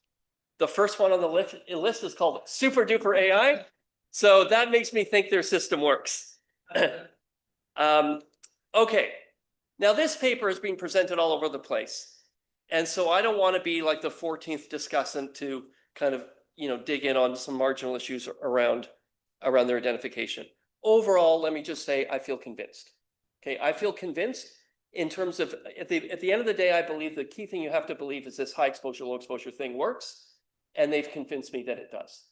The first one on the list is called Super Duper AI. So that makes me think their system works. Okay, now this paper is being presented all over the place. And so I don't want to be like the 14th discussant to kind of, dig in on some marginal issues around their identification. Overall, let me just say, I feel convinced. Okay, I feel convinced in terms of, at the end of the day, I believe the key thing you have to believe is this high exposure, low exposure thing works. And they've convinced me that it does.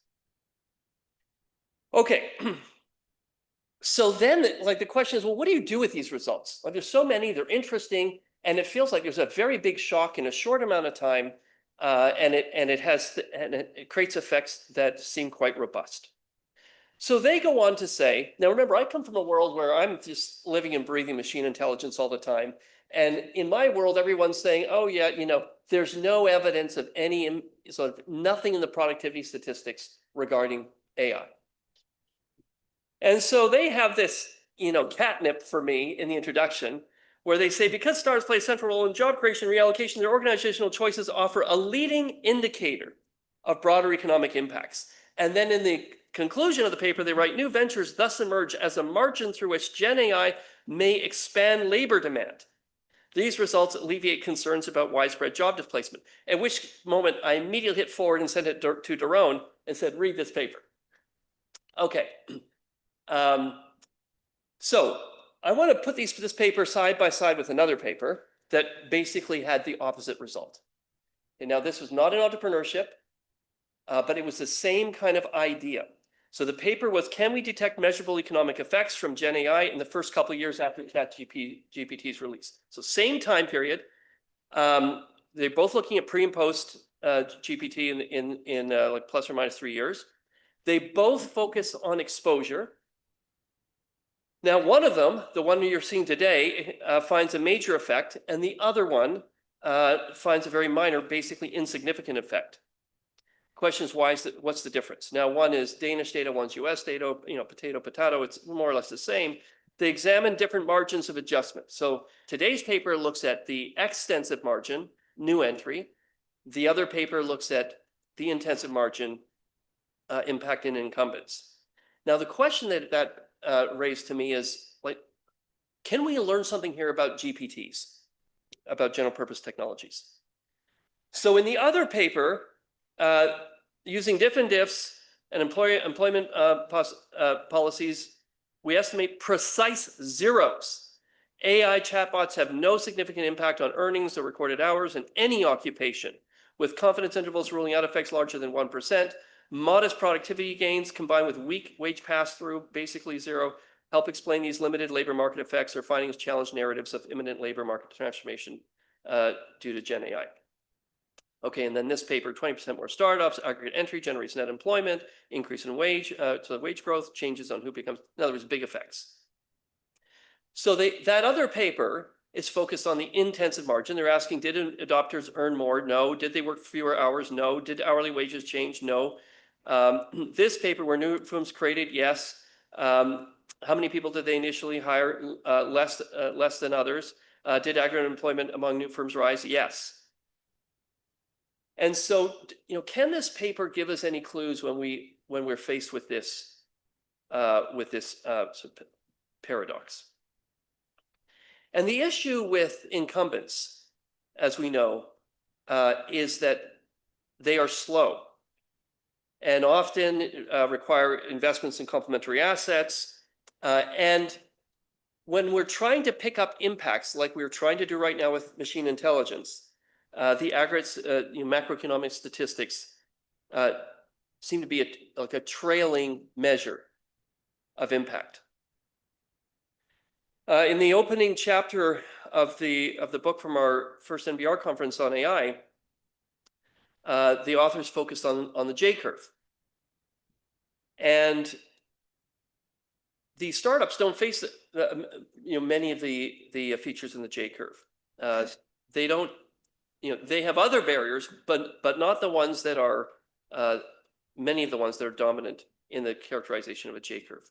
Okay. So then, the question is, well, what do you do with these results? Like, there's so many, they're interesting, and it feels like there's a very big shock in a short amount of time, and it creates effects that seem quite robust. So they go on to say, now remember, I come from a world where I'm just living and breathing machine intelligence all the time. And in my world, everyone's saying, oh yeah, there's no evidence of any, sort of nothing in the productivity statistics regarding AI. And so they have this, catnip for me in the introduction, where they say, because startups play a central role in job creation and reallocation, their organizational choices offer a leading indicator of broader economic impacts. And then in the conclusion of the paper, they write, new ventures thus emerge as a margin through which Gen AI may expand labor demand. These results alleviate concerns about widespread job displacement. At which moment I immediately hit forward and sent it to Daron and said, read this paper. Okay. So I want to put this paper side by side with another paper that basically had the opposite result. And now this was not in entrepreneurship, but it was the same kind of idea. So the paper was, can we detect measurable economic effects from Gen AI in the first couple of years after ChatGPT's release? So same time period. They're both looking at pre and post GPT in like plus or minus 3 years. They both focus on exposure. Now, one of them, the one you're seeing today, finds a major effect, and the other one finds a very minor, basically insignificant effect. Question is, what's the difference? Now, one is Danish data, one's US data, potato, it's more or less the same. They examine different margins of adjustment. So today's paper looks at the extensive margin, new entry. The other paper looks at the intensive margin, impact in incumbents. Now, the question that raised to me is, like, can we learn something here about GPTs, about general purpose technologies? So in the other paper, using diff and diffs and employment policies, we estimate precise zeros. AI chatbots have no significant impact on earnings or recorded hours in any occupation, with confidence intervals ruling out effects larger than 1%. Modest productivity gains combined with weak wage pass-through, basically zero, help explain these limited labor market effects. Their findings challenge narratives of imminent labor market transformation due to Gen AI. Okay, and then this paper, 20% more startups, aggregate entry generates net employment, increase in wage, so wage growth, changes on who becomes, in other words, big effects. So that other paper is focused on the intensive margin. They're asking, did adopters earn more? No. Did they work fewer hours? No. Did hourly wages change? No. This paper, were new firms created? Yes. How many people did they initially hire? Less than others. Did aggregate employment among new firms rise? Yes. And so, can this paper give us any clues when we're faced with this sort of paradox? And the issue with incumbents, as we know, is that they are slow and often require investments in complementary assets. And when we're trying to pick up impacts, like we're trying to do right now with machine intelligence, the aggregates, macroeconomic statistics seem to be like a trailing measure of impact. In the opening chapter of the book from our first NBER conference on AI, the authors focused on the J-curve. And the startups don't face many of the features in the J-curve. They don't, they have other barriers, but not the ones that are many of the ones that are dominant in the characterization of a J-curve.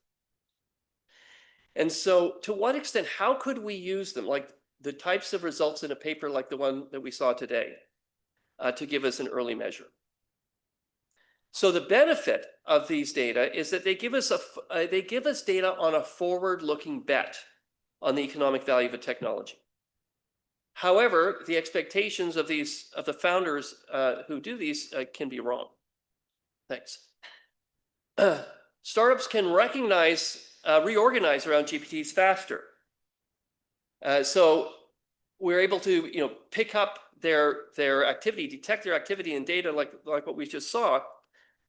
And so, to what extent, how could we use them, like the types of results in a paper like the one that we saw today, to give us an early measure? So the benefit of these data is that they give us data on a forward-looking bet on the economic value of a technology. However, the expectations of the founders who do these can be wrong. Thanks. Startups can reorganize around GPTs faster. So we're able to pick up their activity, detect their activity in data like what we just saw.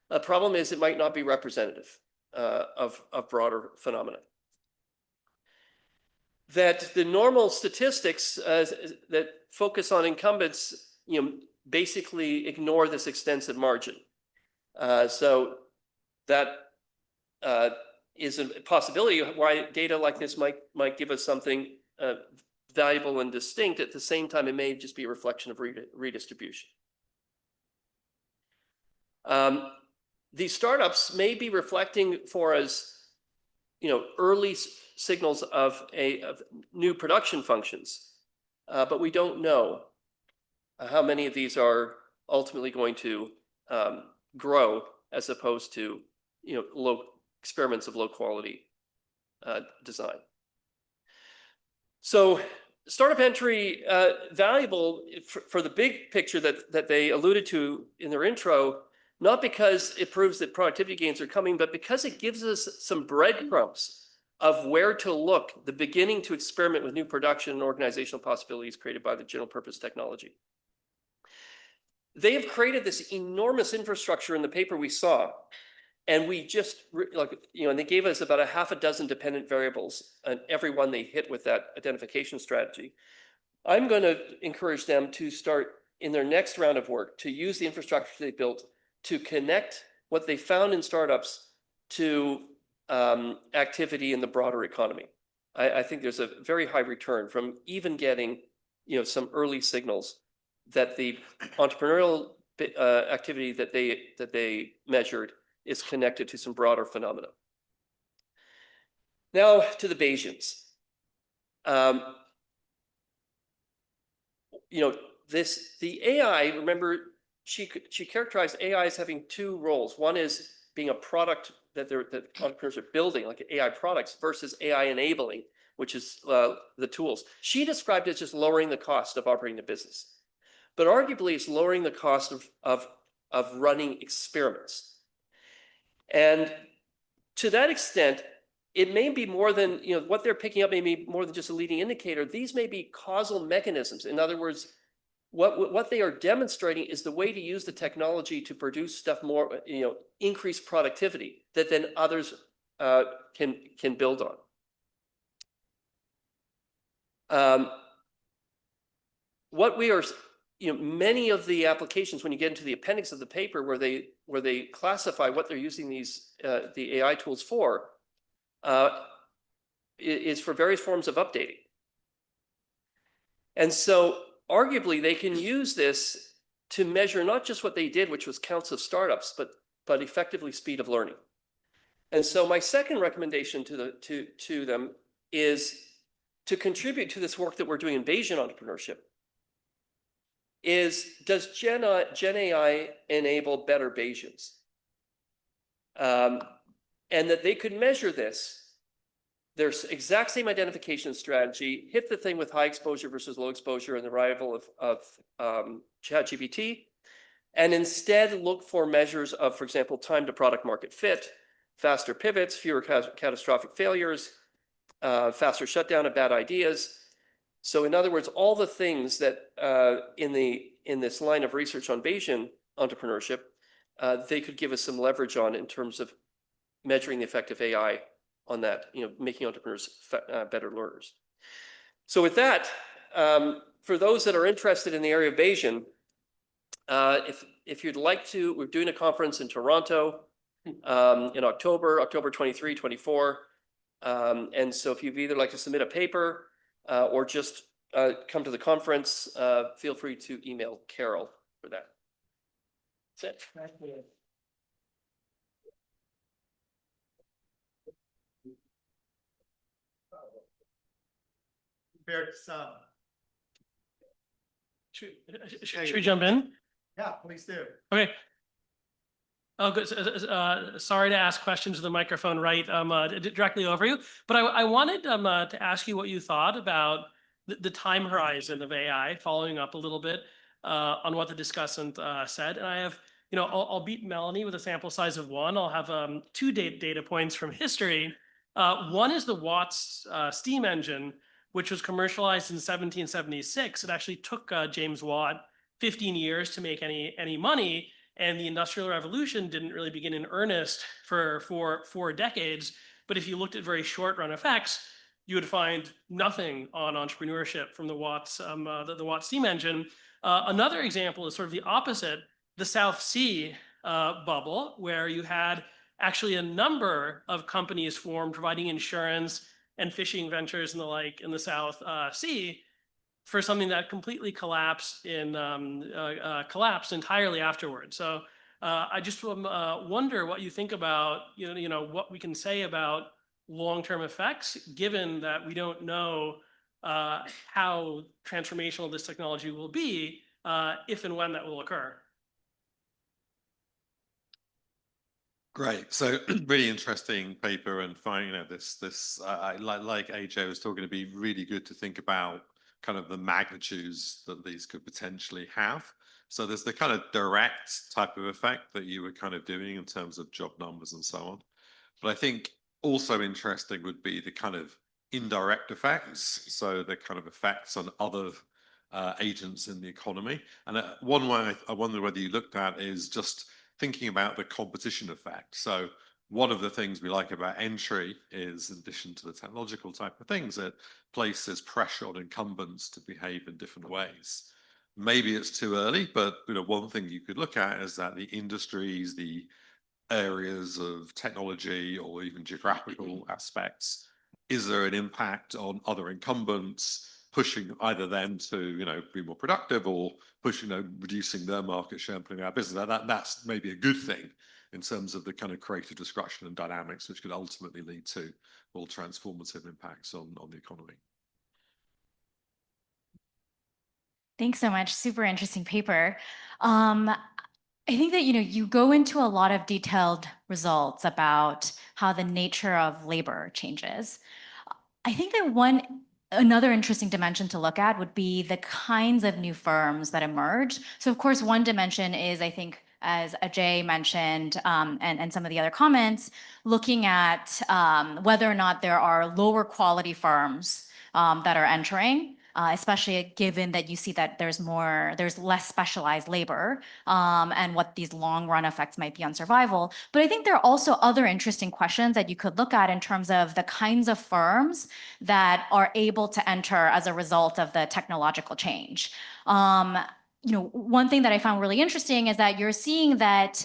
The problem is it might not be representative of broader phenomena. That the normal statistics that focus on incumbents basically ignore this extensive margin. So that is a possibility why data like this might give us something valuable and distinct. At the same time, it may just be a reflection of redistribution. These startups may be reflecting for us, early signals of new production functions, but we don't know how many of these are ultimately going to grow as opposed to, low experiments of low quality design. So startup entry valuable for the big picture that they alluded to in their intro, not because it proves that productivity gains are coming, but because it gives us some breadcrumbs of where to look, the beginning to experiment with new production and organizational possibilities created by the general purpose technology. They have created this enormous infrastructure in the paper we saw, and we just, and they gave us about a half a dozen dependent variables, and every one they hit with that identification strategy. I'm going to encourage them to start in their next round of work to use the infrastructure they built to connect what they found in startups to activity in the broader economy. I think there's a very high return from even getting, some early signals that the entrepreneurial activity that they measured is connected to some broader phenomena. Now to the Bayesians. The AI, remember, she characterized AI as having two roles. One is being a product that entrepreneurs are building, like AI products, versus AI enabling, which is the tools. She described it as just lowering the cost of operating the business. But arguably, it's lowering the cost of running experiments. And to that extent, it may be more than, what they're picking up may be more than just a leading indicator. These may be causal mechanisms. In other words, what they are demonstrating is the way to use the technology to produce stuff more, increase productivity that then others can build on. What we are, many of the applications, when you get into the appendix of the paper where they classify what they're using the AI tools for, is for various forms of updating. And so arguably, they can use this to measure not just what they did, which was counts of startups, but effectively speed of learning. And so my second recommendation to them is to contribute to this work that we're doing in Bayesian entrepreneurship. Does Gen AI enable better Bayesians? And that they could measure this. Their exact same identification strategy, hit the thing with high exposure versus low exposure and the arrival of ChatGPT, and instead look for measures of, for example, time to product market fit, faster pivots, fewer catastrophic failures, faster shutdown of bad ideas. So in other words, all the things that in this line of research on Bayesian entrepreneurship, they could give us some leverage on in terms of measuring the effect of AI on that, making entrepreneurs better learners. So with that, for those that are interested in the area of Bayesian, if you'd like to, we're doing a conference in Toronto in October 23, 24. And so if you'd either like to submit a paper or just come to the conference, feel free to email Carol for that. That's it. Should we jump in? Yeah, please do. Okay. Oh, good. Sorry to ask questions to the microphone right directly over you, but I wanted to ask you what you thought about the time horizon of AI, following up a little bit on what the discussant said. And I have, I'll beat Melanie with a sample size of one. I'll have two data points from history. One is the Watt's steam engine, which was commercialized in 1776. It actually took James Watt 15 years to make any money, and the Industrial Revolution didn't really begin in earnest for 4 decades. But if you looked at very short run effects, you would find nothing on entrepreneurship from the Watt's steam engine. Another example is sort of the opposite, the South Sea bubble, where you had actually a number of companies formed providing insurance and fishing ventures and the like in the South Sea for something that completely collapsed entirely afterwards. So I just wonder what you think about what we can say about long-term effects, given that we don't know how transformational this technology will be if and when that will occur. Great. So really interesting paper, and finding I like AJ was talking, to be really good to think about kind of the magnitudes that these could potentially have. So there's the kind of direct type of effect that you were kind of doing in terms of job numbers and so on. But I think also interesting would be the kind of indirect effects. So the kind of effects on other agents in the economy. And one way I wonder whether you looked at is just thinking about the competition effect. So one of the things we like about entry is, in addition to the technological type of things, it places pressure on incumbents to behave in different ways. Maybe it's too early, but one thing you could look at is that the industries, the areas of technology, or even geographical aspects, is there an impact on other incumbents, pushing either them to be more productive, or pushing reducing their market share and putting our business? That's maybe a good thing in terms of the kind of creative discussion and dynamics, which could ultimately lead to more transformative impacts on the economy. Thanks so much. Super interesting paper. I think that you go into a lot of detailed results about how the nature of labor changes. I think that another interesting dimension to look at would be the kinds of new firms that emerge. So of course, one dimension is, I think, as Ajay mentioned, and some of the other comments, looking at whether or not there are lower quality firms that are entering, especially given that you see that there's less specialized labor, and what these long run effects might be on survival. But I think there are also other interesting questions that you could look at in terms of the kinds of firms that are able to enter as a result of the technological change. One thing that I found really interesting is that you're seeing that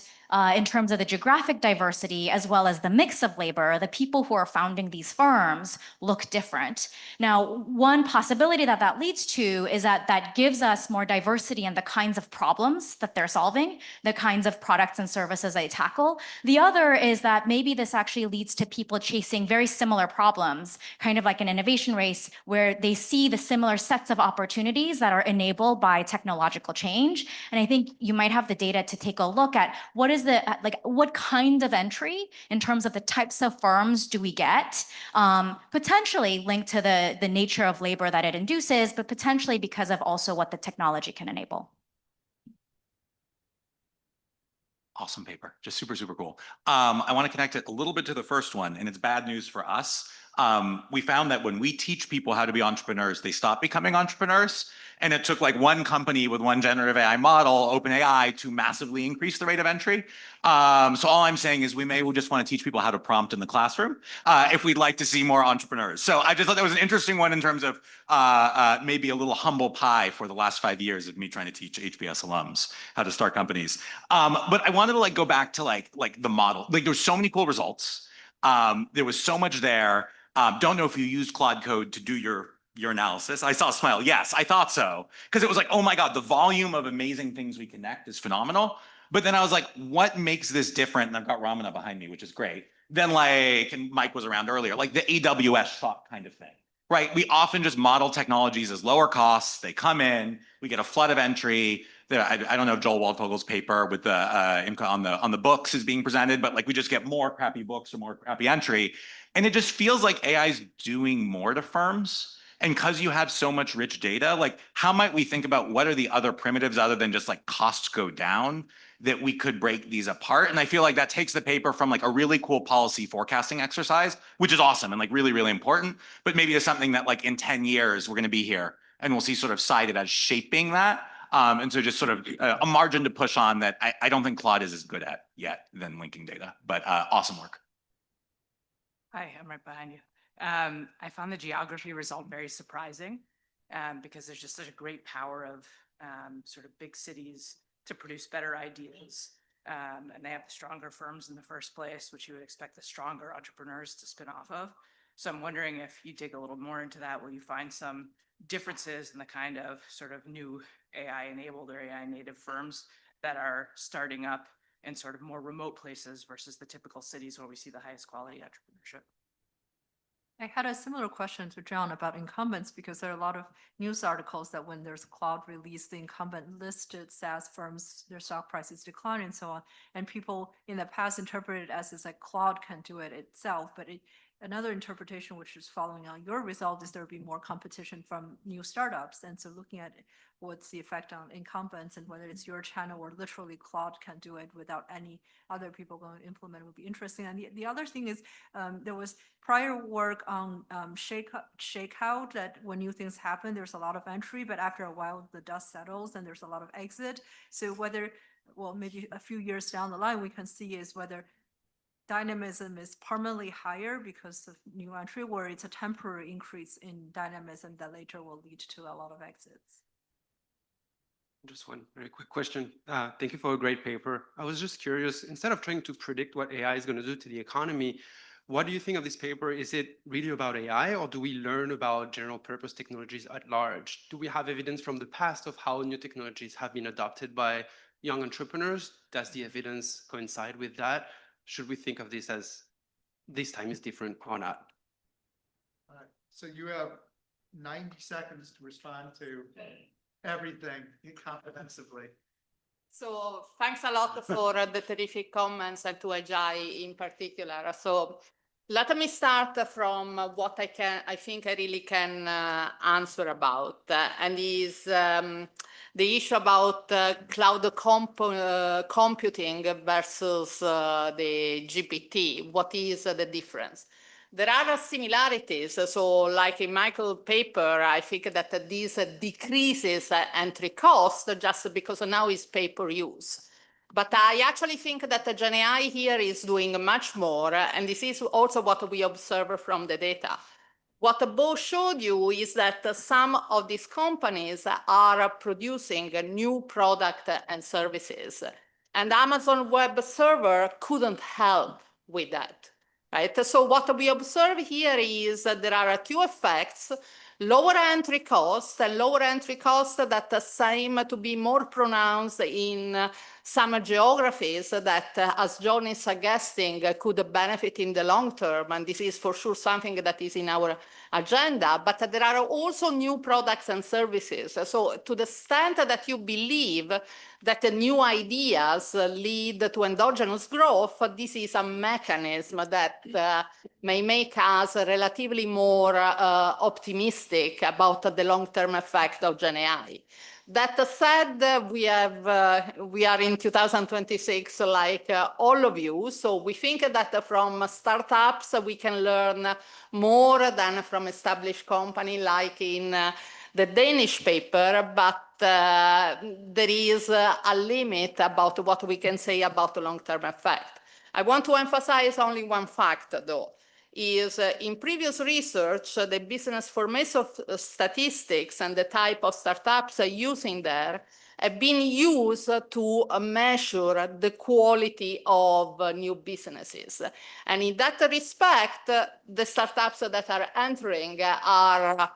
in terms of the geographic diversity, as well as the mix of labor, the people who are founding these firms look different. Now, one possibility that leads to is that gives us more diversity in the kinds of problems that they're solving, the kinds of products and services they tackle. The other is that maybe this actually leads to people chasing very similar problems, kind of like an innovation race, where they see the similar sets of opportunities that are enabled by technological change. And I think you might have the data to take a look at what kind of entry in terms of the types of firms do we get, potentially linked to the nature of labor that it induces, but potentially because of also what the technology can enable. Awesome paper, just super, super cool. I want to connect it a little bit to the first one, and it's bad news for us. We found that when we teach people how to be entrepreneurs, they stop becoming entrepreneurs. And it took like one company with one generative AI model, OpenAI, to massively increase the rate of entry. So all I'm saying is we may just want to teach people how to prompt in the classroom if we'd like to see more entrepreneurs. So I just thought that was an interesting one in terms of maybe a little humble pie for the last 5 years of me trying to teach HBS alums how to start companies. But I wanted to go back to like the model. Like there were so many cool results. There was so much there. Don't know if you used Claude Code to do your analysis. I saw a smile. Yes, I thought so. Because it was like, oh my God, the volume of amazing things we connect is phenomenal. But then I was like, what makes this different? And I've got Ramana behind me, which is great. Then and Mike was around earlier, like the AWS shop kind of thing, right? We often just model technologies as lower costs. They come in, we get a flood of entry. I don't know if Joel Waldfogel's paper with on the books is being presented, but like we just get more crappy books or more crappy entry. And it just feels like AI is doing more to firms. And because you have so much rich data, like how might we think about what are the other primitives other than just like costs go down that we could break these apart? And I feel like that takes the paper from like a really cool policy forecasting exercise, which is awesome and like really, really important, but maybe it's something that like in 10 years, we're going to be here and we'll see sort of cited as shaping that. And so just sort of a margin to push on that I don't think Claude is as good at yet than linking data, but awesome work. Hi, I'm right behind you. I found the geography result very surprising because there's just such a great power of sort of big cities to produce better ideas. And they have the stronger firms in the first place, which you would expect the stronger entrepreneurs to spin off of. So I'm wondering if you dig a little more into that, will you find some differences in the kind of sort of new AI-enabled or AI-native firms that are starting up in sort of more remote places versus the typical cities where we see the highest quality entrepreneurship? I had a similar question to John about incumbents because there are a lot of news articles that when there's a cloud release, the incumbent listed SaaS firms, their stock prices decline and so on. And people in the past interpreted it as it's like cloud can do it itself, but another interpretation, which is following on your result, is there will be more competition from new startups. And so looking at what's the effect on incumbents and whether it's your channel or literally cloud can do it without any other people going to implement would be interesting. And the other thing is there was prior work on shakeout that when new things happen, there's a lot of entry, but after a while the dust settles and there's a lot of exit. So whether, well, maybe a few years down the line, we can see is whether dynamism is permanently higher because of new entry, or it's a temporary increase in dynamism that later will lead to a lot of exits. Just one very quick question. Thank you for a great paper. I was just curious, instead of trying to predict what AI is going to do to the economy, what do you think of this paper? Is it really about AI, or do we learn about general purpose technologies at large? Do we have evidence from the past of how new technologies have been adopted by young entrepreneurs? Does the evidence coincide with that? Should we think of this as this time is different or not? All right. So you have 90 seconds to respond to everything comprehensively. So thanks a lot for the terrific comments and to Ajay in particular. So let me start from what I think I really can answer about, and is the issue about cloud computing versus the GPT. What is the difference? There are similarities. So like in Michael's paper, I think that this decreases entry cost just because now it's pay-per-use. But I actually think that the GenAI here is doing much more, and this is also what we observe from the data. What Bo showed you is that some of these companies are producing new product and services, and Amazon Web Server couldn't help with that. Right? So what we observe here is that there are two effects: lower entry costs, and lower entry costs that seem to be more pronounced in some geographies that, as John is suggesting, could benefit in the long term. And this is for sure something that is in our agenda. But there are also new products and services. So to the extent that you believe that the new ideas lead to endogenous growth, this is a mechanism that may make us relatively more optimistic about the long-term effect of GenAI. That said, we are in 2026 like all of you, so we think that from startups we can learn more than from established company like in the Danish paper, but there is a limit about what we can say about the long-term effect. I want to emphasize only one fact, though, is in previous research, the business formation statistics and the type of startups using there have been used to measure the quality of new businesses. And in that respect, the startups that are entering are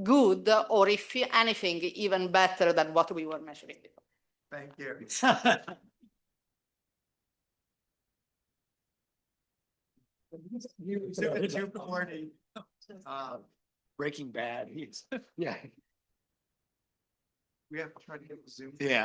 good, or if anything, even better than what we were measuring before. Thank you. Breaking Bad. Yeah. We have to try to get the Zoom. Yeah.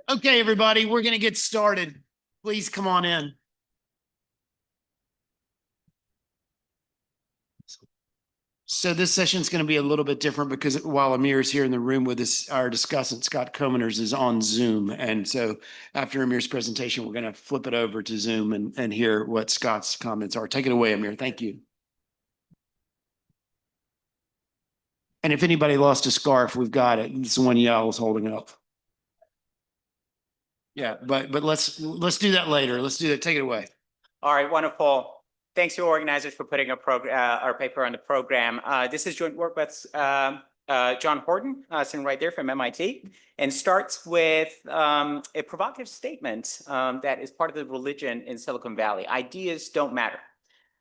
Okay, everybody, we're going to get started. Please come on in. So this session is going to be a little bit different because while Amir is here in the room with us, our discussant, Scott Comeners, is on Zoom. And so after Amir's presentation, we're going to flip it over to Zoom and hear what Scott's comments are. Take it away, Amir. Thank you. And if anybody lost a scarf, we've got it. It's the one Yael's holding up. Yeah, but let's do that later. Let's do that. Take it away. All right, wonderful. Thanks to organizers for putting our paper on the program. This is joint work with John Horton, sitting right there from MIT, and starts with a provocative statement that is part of the religion in Silicon Valley. Ideas don't matter.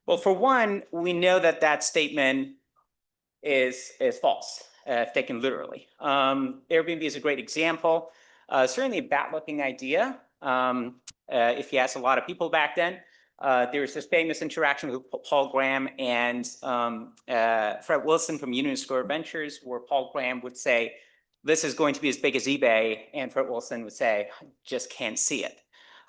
Well, for one, we know that that statement is false, taken literally. Airbnb is a great example. Certainly a bad-looking idea. If you ask a lot of people back then, there was this famous interaction with Paul Graham and Fred Wilson from Union Square Ventures, where Paul Graham would say, "This is going to be as big as eBay," and Fred Wilson would say, "Just can't see it."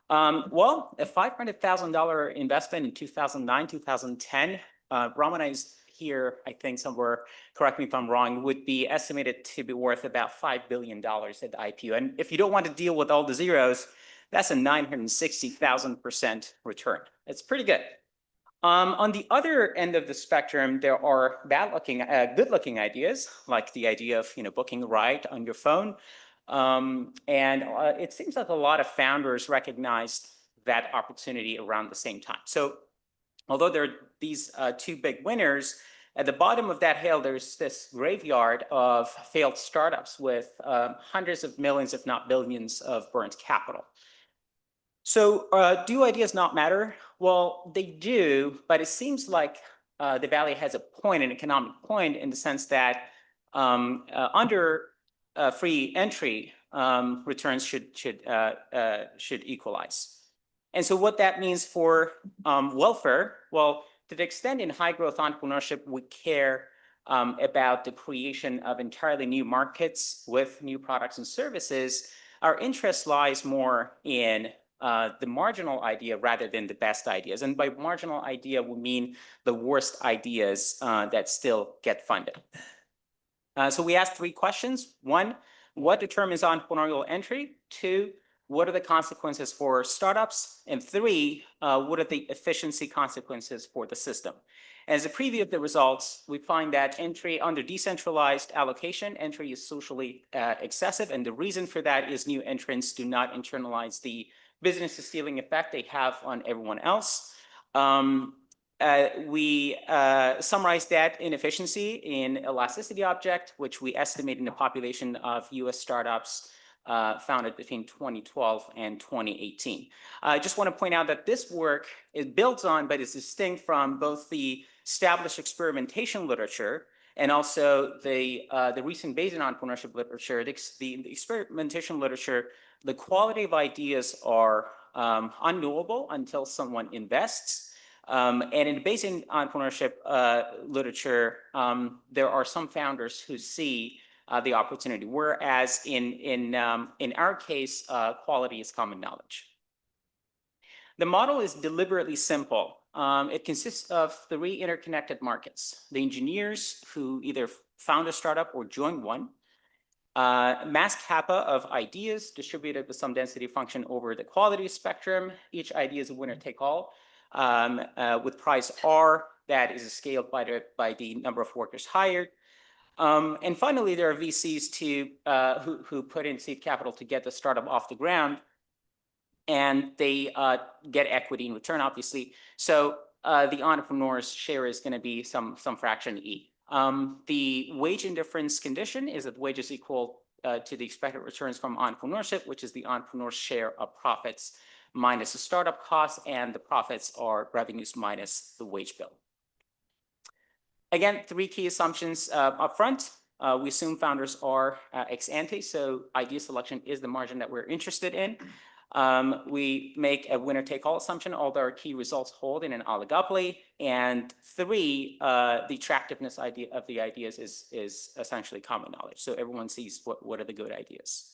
Well, a $500,000 investment in 2009, 2010, Ramana is here, I think somewhere, correct me if I'm wrong, would be estimated to be worth about $5 billion at the IPO. And if you don't want to deal with all the zeros, that's a 960,000% return. It's pretty good. On the other end of the spectrum, there are good-looking ideas, like the idea of booking a ride on your phone. It seems like a lot of founders recognized that opportunity around the same time. So although there are these two big winners, at the bottom of that hill, there's this graveyard of failed startups with hundreds of millions, if not billions, of burnt capital. So do ideas not matter? Well, they do, but it seems like the Valley has a point, an economic point, in the sense that under free entry, returns should equalize. And so what that means for welfare, well, to the extent in high growth entrepreneurship, we care about the creation of entirely new markets with new products and services, our interest lies more in the marginal idea rather than the best ideas. And by marginal idea, we mean the worst ideas that still get funded. So we asked 3 questions. 1, what determines entrepreneurial entry? 2, what are the consequences for startups? And 3, what are the efficiency consequences for the system? As a preview of the results, we find that entry under decentralized allocation, entry is socially excessive. And the reason for that is new entrants do not internalize the business stealing effect they have on everyone else. We summarize that inefficiency in elasticity object, which we estimate in the population of US startups founded between 2012 and 2018. I just want to point out that this work is built on, but is distinct from both the established experimentation literature and also the recent Bayesian entrepreneurship literature. The experimentation literature, the quality of ideas are unknowable until someone invests. And in the Bayesian entrepreneurship literature, there are some founders who see the opportunity, whereas in our case, quality is common knowledge. The model is deliberately simple. It consists of 3 interconnected markets: the engineers who either found a startup or joined one, mass kappa of ideas distributed with some density function over the quality spectrum. Each idea is a winner take all, with price R that is scaled by the number of workers hired. And finally, there are VCs who put in seed capital to get the startup off the ground, and they get equity in return, obviously. So the entrepreneur's share is going to be some fraction E. The wage indifference condition is that wages equal to the expected returns from entrepreneurship, which is the entrepreneur's share of profits minus the startup costs, and the profits are revenues minus the wage bill. Again, 3 key assumptions up front. We assume founders are ex ante, so idea selection is the margin that we're interested in. We make a winner-take-all assumption, although our key results hold in an oligopoly. And three, the attractiveness of the ideas is essentially common knowledge. So everyone sees what are the good ideas.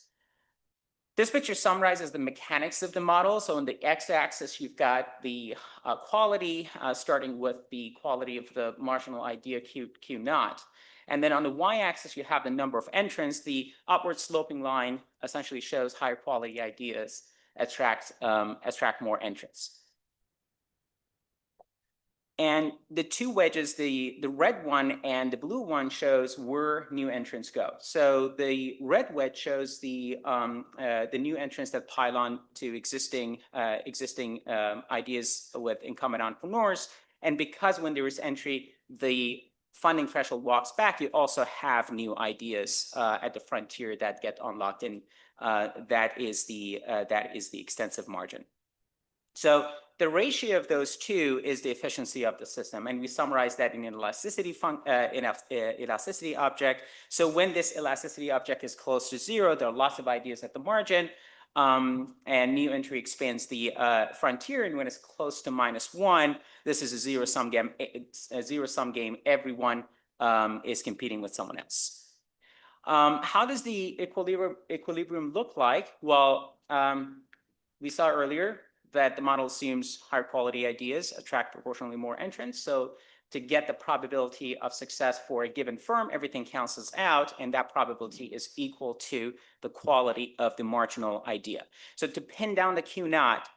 This picture summarizes the mechanics of the model. So on the x-axis, you've got the quality, starting with the quality of the marginal idea Q naught. And then on the y-axis, you have the number of entrants. The upward sloping line essentially shows higher quality ideas attract more entrants. And the two wedges, the red one and the blue one, shows where new entrants go. So the red wedge shows the new entrants that pile on to existing ideas with incumbent entrepreneurs. And because when there is entry, the funding threshold walks back, you also have new ideas at the frontier that get unlocked, and that is the extensive margin. So the ratio of those two is the efficiency of the system, and we summarize that in an elasticity object. So when this elasticity object is close to zero, there are lots of ideas at the margin, and new entry expands the frontier. And when it's close to -1, this is a zero-sum game. Everyone is competing with someone else. How does the equilibrium look like? Well, we saw earlier that the model assumes higher quality ideas attract proportionally more entrants. So to get the probability of success for a given firm, everything cancels out, and that probability is equal to the quality of the marginal idea. So to pin down the Q naught,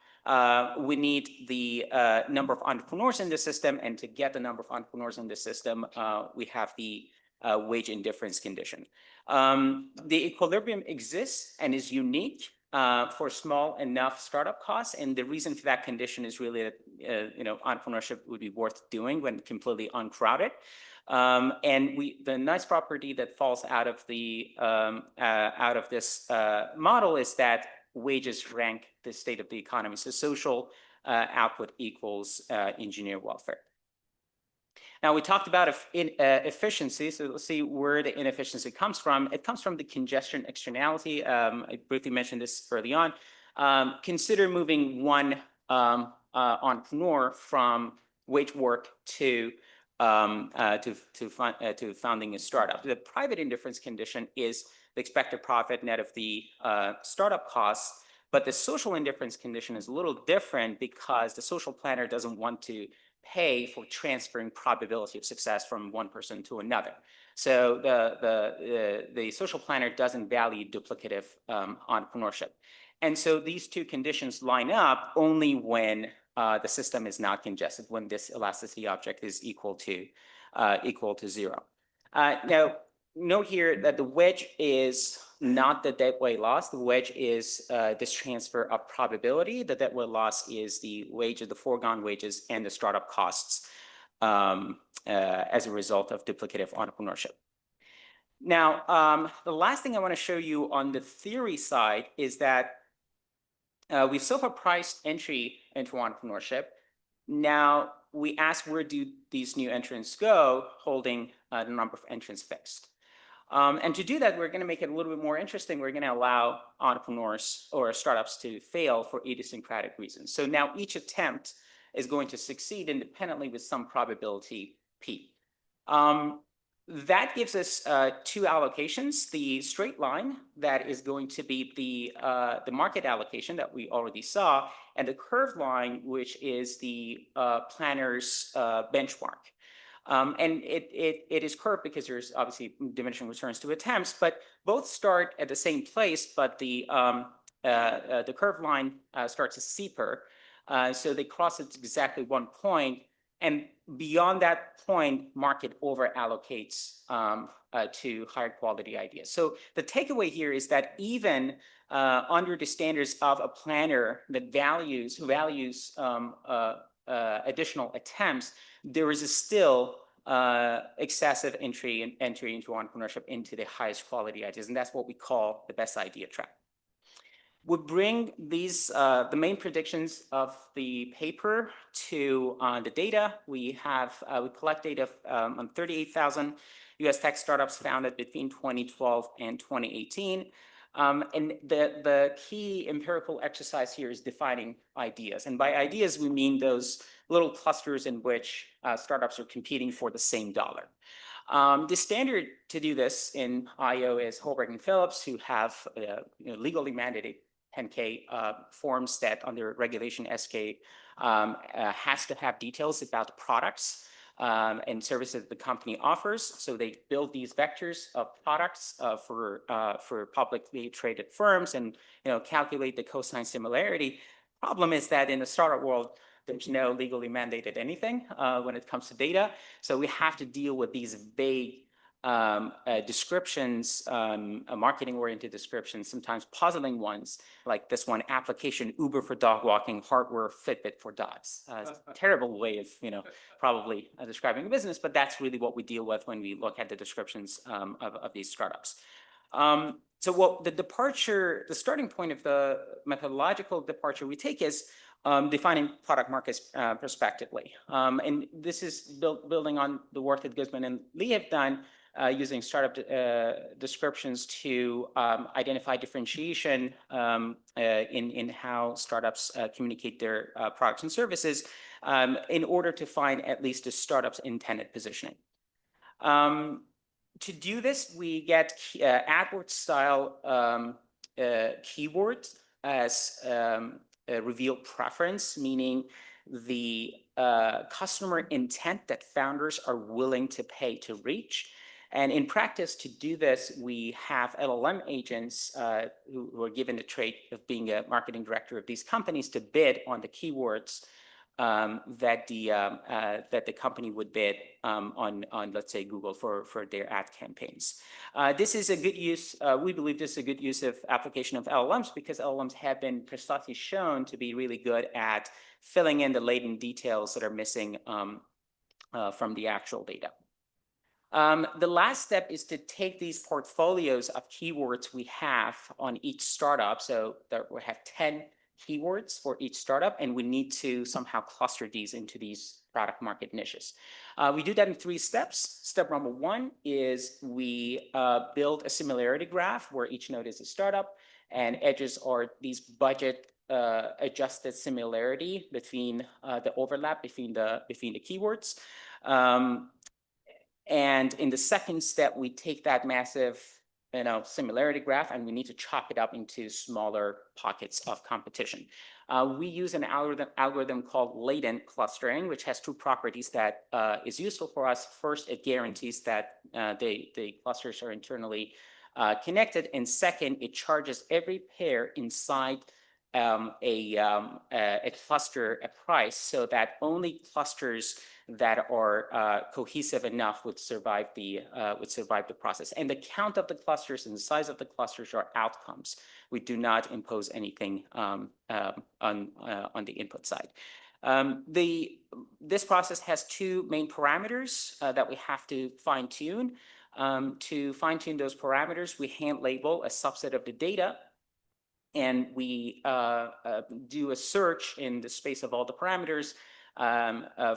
we need the number of entrepreneurs in the system, and to get the number of entrepreneurs in the system, we have the wage indifference condition. The equilibrium exists and is unique for small enough startup costs, and the reason for that condition is really that entrepreneurship would be worth doing when completely uncrowded. And the nice property that falls out of this model is that wages rank the state of the economy. So social output equals engineer welfare. Now, we talked about efficiency, so let's see where the inefficiency comes from. It comes from the congestion externality. I briefly mentioned this early on. Consider moving one entrepreneur from wage work to founding a startup. The private indifference condition is the expected profit net of the startup costs, but the social indifference condition is a little different because the social planner doesn't want to pay for transferring probability of success from one person to another. So the social planner doesn't value duplicative entrepreneurship. And so these two conditions line up only when the system is not congested, when this elasticity object is equal to zero. Now, note here that the wedge is not the deadweight loss. The wedge is this transfer of probability. The deadweight loss is the wage of the foregone wages and the startup costs as a result of duplicative entrepreneurship. Now, the last thing I want to show you on the theory side is that we've so far priced entry into entrepreneurship. Now, we ask where do these new entrants go, holding the number of entrants fixed. And to do that, we're going to make it a little bit more interesting. We're going to allow entrepreneurs or startups to fail for idiosyncratic reasons. So now each attempt is going to succeed independently with some probability P. That gives us two allocations: the straight line that is going to be the market allocation that we already saw, and the curved line, which is the planner's benchmark. And it is curved because there's obviously diminishing returns to attempts, but both start at the same place, but the curved line starts as steeper. So they cross at exactly one point, and beyond that point, market over allocates to higher quality ideas. So the takeaway here is that even under the standards of a planner that values additional attempts, there is still excessive entry into entrepreneurship into the highest quality ideas, and that's what we call the best idea trap. We bring these the main predictions of the paper to the data. We collect data on 38,000 U.S. tech startups founded between 2012 and 2018. And the key empirical exercise here is defining ideas. And by ideas, we mean those little clusters in which startups are competing for the same dollar. The standard to do this in IO is Holberg and Phillips, who have legally mandated 10K forms that under regulation SK has to have details about the products and services the company offers. So they build these vectors of products for publicly traded firms and calculate the cosine similarity. Problem is that in the startup world, there's no legally mandated anything when it comes to data. So we have to deal with these vague descriptions, marketing-oriented descriptions, sometimes puzzling ones, like this one, application Uber for dog walking, hardware Fitbit for dogs. Terrible way of, probably describing a business, but that's really what we deal with when we look at the descriptions of these startups. So what the starting point of the methodological departure we take is defining product markets prospectively. And this is building on the work that Guzman and Lee have done using startup descriptions to identify differentiation in how startups communicate their products and services in order to find at least a startup's intended positioning. To do this, we get AdWords-style keywords as reveal preference, meaning the customer intent that founders are willing to pay to reach. And in practice, to do this, we have LLM agents who are given the trait of being a marketing director of these companies to bid on the keywords that the company would bid on let's say Google for their ad campaigns. This is a good use. We believe this is a good use of application of LLMs because LLMs have been precisely shown to be really good at filling in the latent details that are missing from the actual data. The last step is to take these portfolios of keywords we have on each startup. So that we have 10 keywords for each startup, and we need to somehow cluster these into these product market niches. We do that in 3 steps. Step number 1 is we build a similarity graph where each node is a startup and edges are these budget adjusted similarity between the overlap between the keywords. And in the second step, we take that massive similarity graph and we need to chop it up into smaller pockets of competition. We use an algorithm called latent clustering, which has 2 properties that is useful for us. First, it guarantees that the clusters are internally connected. And second, it charges every pair inside a cluster a price so that only clusters that are cohesive enough would survive the process. And the count of the clusters and the size of the clusters are outcomes. We do not impose anything on the input side. This process has 2 main parameters that we have to fine tune. To fine tune those parameters, we hand label a subset of the data. And we do a search in the space of all the parameters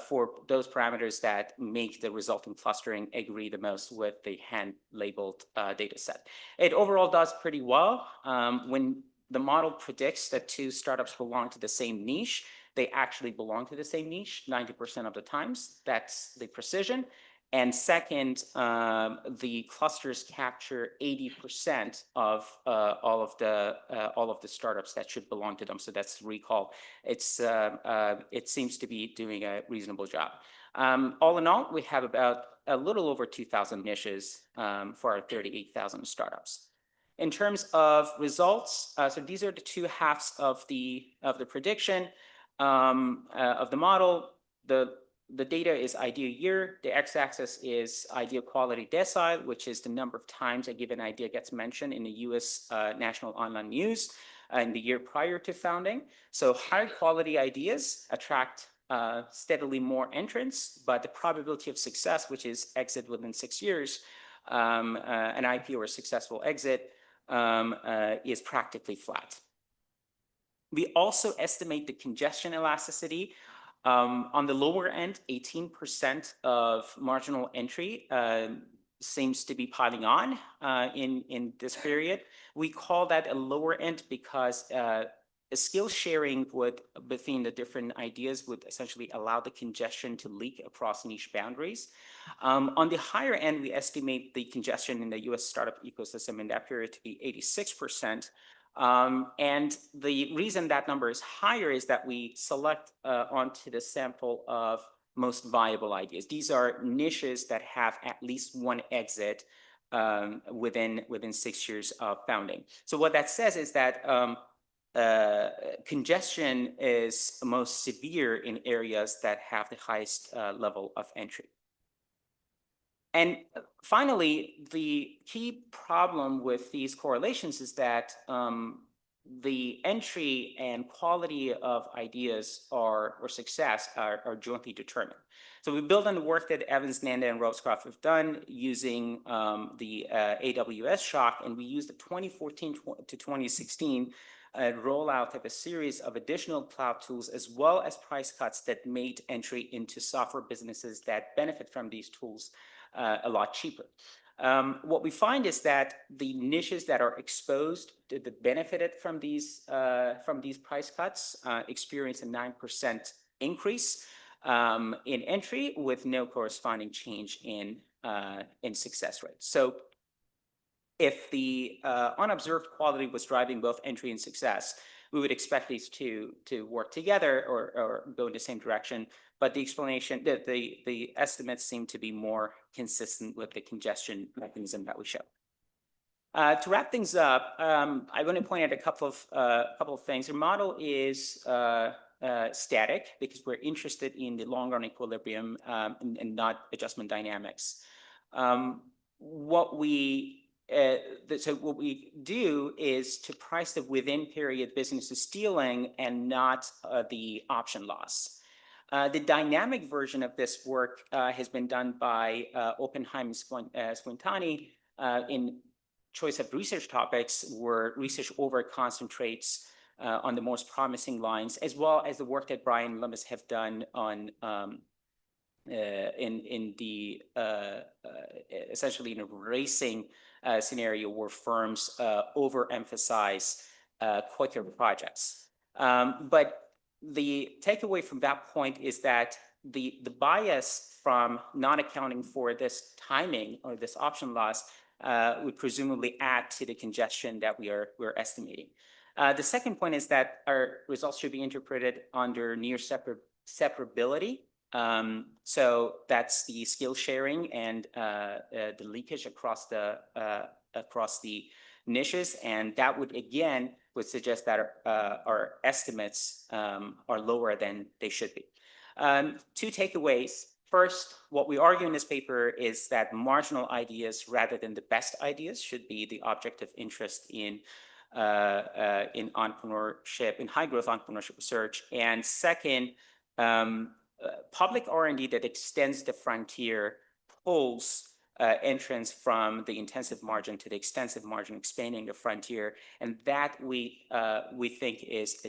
for those parameters that make the resulting clustering agree the most with the hand-labeled data set. It overall does pretty well. When the model predicts that 2 startups belong to the same niche, they actually belong to the same niche 90% of the times. That's the precision. And second, the clusters capture 80% of all of the startups that should belong to them. So that's recall. It seems to be doing a reasonable job. All in all, we have about a little over 2,000 niches for our 38,000 startups. In terms of results, so these are the 2 halves of the prediction of the model. The data is ideal year. The x-axis is ideal quality decile, which is the number of times a given idea gets mentioned in the US National Online News in the year prior to founding. So higher quality ideas attract steadily more entrants, but the probability of success, which is exit within 6 years, an IPO or successful exit, is practically flat. We also estimate the congestion elasticity. On the lower end, 18% of marginal entry seems to be piling on in this period. We call that a lower end because a skill sharing between the different ideas would essentially allow the congestion to leak across niche boundaries. On the higher end, we estimate the congestion in the US startup ecosystem in that period to be 86%. And the reason that number is higher is that we select onto the sample of most viable ideas. These are niches that have at least one exit within 6 years of founding. So what that says is that congestion is most severe in areas that have the highest level of entry. And finally, the key problem with these correlations is that the entry and quality of ideas or success are jointly determined. So we build on the work that Evans, Nanda, and Rovscroft have done using the AWS shock, and we used the 2014 to 2016 rollout of a series of additional cloud tools, as well as price cuts that made entry into software businesses that benefit from these tools a lot cheaper. What we find is that the niches that are exposed that benefited from these price cuts experience a 9% increase in entry with no corresponding change in success rate. So if the unobserved quality was driving both entry and success, we would expect these to work together or go in the same direction. But the explanation that the estimates seem to be more consistent with the congestion mechanism that we show. To wrap things up, I want to point out a couple of things. The model is static because we're interested in the long-run equilibrium and not adjustment dynamics. What we do is to price the within period businesses stealing and not the option loss. The dynamic version of this work has been done by Oppenheim and Squintani in choice of research topics where research over concentrates on the most promising lines, as well as the work that Brian and Lummis have done on in the essentially in a racing scenario where firms overemphasize quicker projects. But the takeaway from that point is that the bias from not accounting for this timing or this option loss would presumably add to the congestion that we're estimating. The second point is that our results should be interpreted under near separability. So that's the skill sharing and the leakage across the niches, and that would again suggest that our estimates are lower than they should be. Two takeaways. First, what we argue in this paper is that marginal ideas rather than the best ideas should be the object of interest in entrepreneurship, in high growth entrepreneurship research. And second, public R&D that extends the frontier pulls entrance from the intensive margin to the extensive margin, expanding the frontier, and that we think is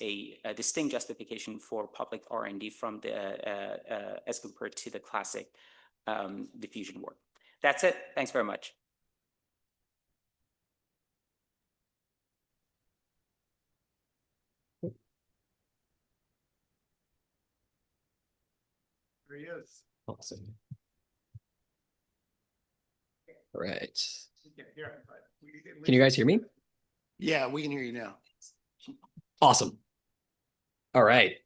a distinct justification for public R&D from the as compared to the classic diffusion work. That's it. Thanks very much. There he is. Awesome. All right. Can you guys hear me? Yeah, we can hear you now. Awesome. All right.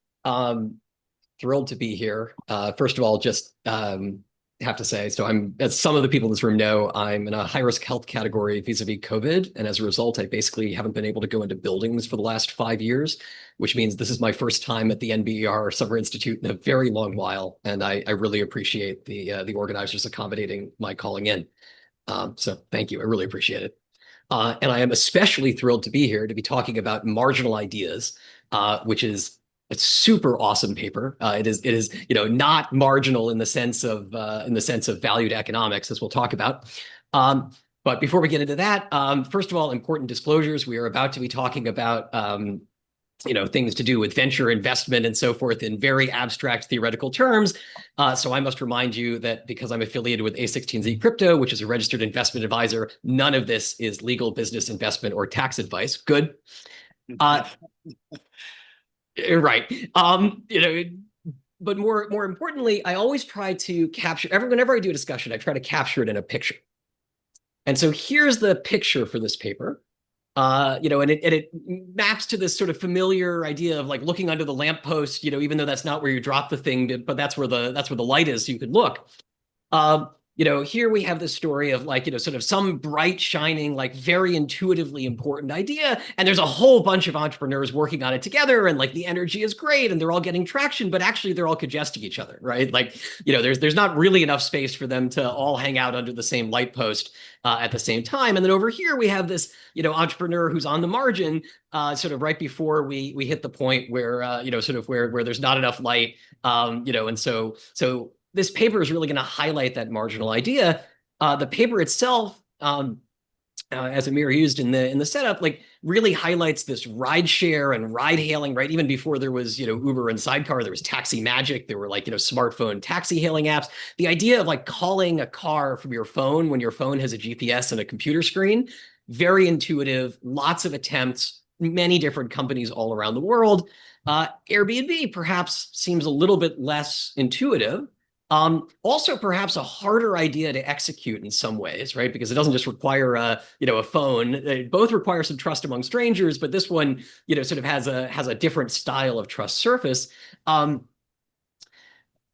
Thrilled to be here. First of all, just have to say, so as some of the people in this room know, I'm in a high-risk health category vis-a-vis COVID. And as a result, I basically haven't been able to go into buildings for the last 5 years, which means this is my first time at the NBER Summer Institute in a very long while. And I really appreciate the organizers accommodating my calling in. So thank you. I really appreciate it. And I am especially thrilled to be here to be talking about marginal ideas, which is a super awesome paper. It is not marginal in the sense of valued economics, as we'll talk about. But before we get into that, first of all, important disclosures. We are about to be talking about things to do with venture investment and so forth in very abstract theoretical terms. So I must remind you that because I'm affiliated with A16Z Crypto, which is a registered investment advisor, none of this is legal business investment or tax advice. Good. Right. But more importantly, I always try to capture, whenever I do a discussion, I try to capture it in a picture. And so here's the picture for this paper. And it maps to this sort of familiar idea of like looking under the lamppost, even though that's not where you drop the thing, but that's where the light is, so you could look. Here we have this story of like, sort of some bright, shining, like very intuitively important idea. And there's a whole bunch of entrepreneurs working on it together. And like the energy is great and they're all getting traction, but actually they're all congesting each other, right? Like, there's not really enough space for them to all hang out under the same light post at the same time. And then over here, we have this, entrepreneur who's on the margin, sort of right before we hit the point where, sort of where there's not enough light, and so this paper is really going to highlight that marginal idea. The paper itself, as Amir used in the setup, like really highlights this ride share and ride hailing, right? Even before there was, Uber and Sidecar, there was Taxi Magic. There were like, smartphone taxi hailing apps. The idea of like calling a car from your phone when your phone has a GPS and a computer screen, very intuitive, lots of attempts, many different companies all around the world. Airbnb perhaps seems a little bit less intuitive. Also, perhaps a harder idea to execute in some ways, right? Because it doesn't just require a phone. They both require some trust among strangers, but this one, sort of has a different style of trust surface.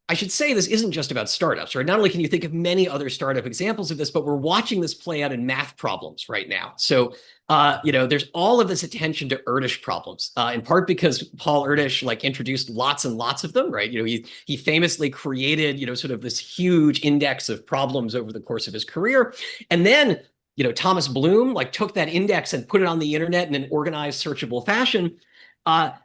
I should say this isn't just about startups, right? Not only can you think of many other startup examples of this, but we're watching this play out in math problems right now. So, there's all of this attention to Erdős problems, in part because Paul Erdős like introduced lots and lots of them, right? He famously created, sort of this huge index of problems over the course of his career. And then, Thomas Bloom like took that index and put it on the internet in an organized, searchable fashion.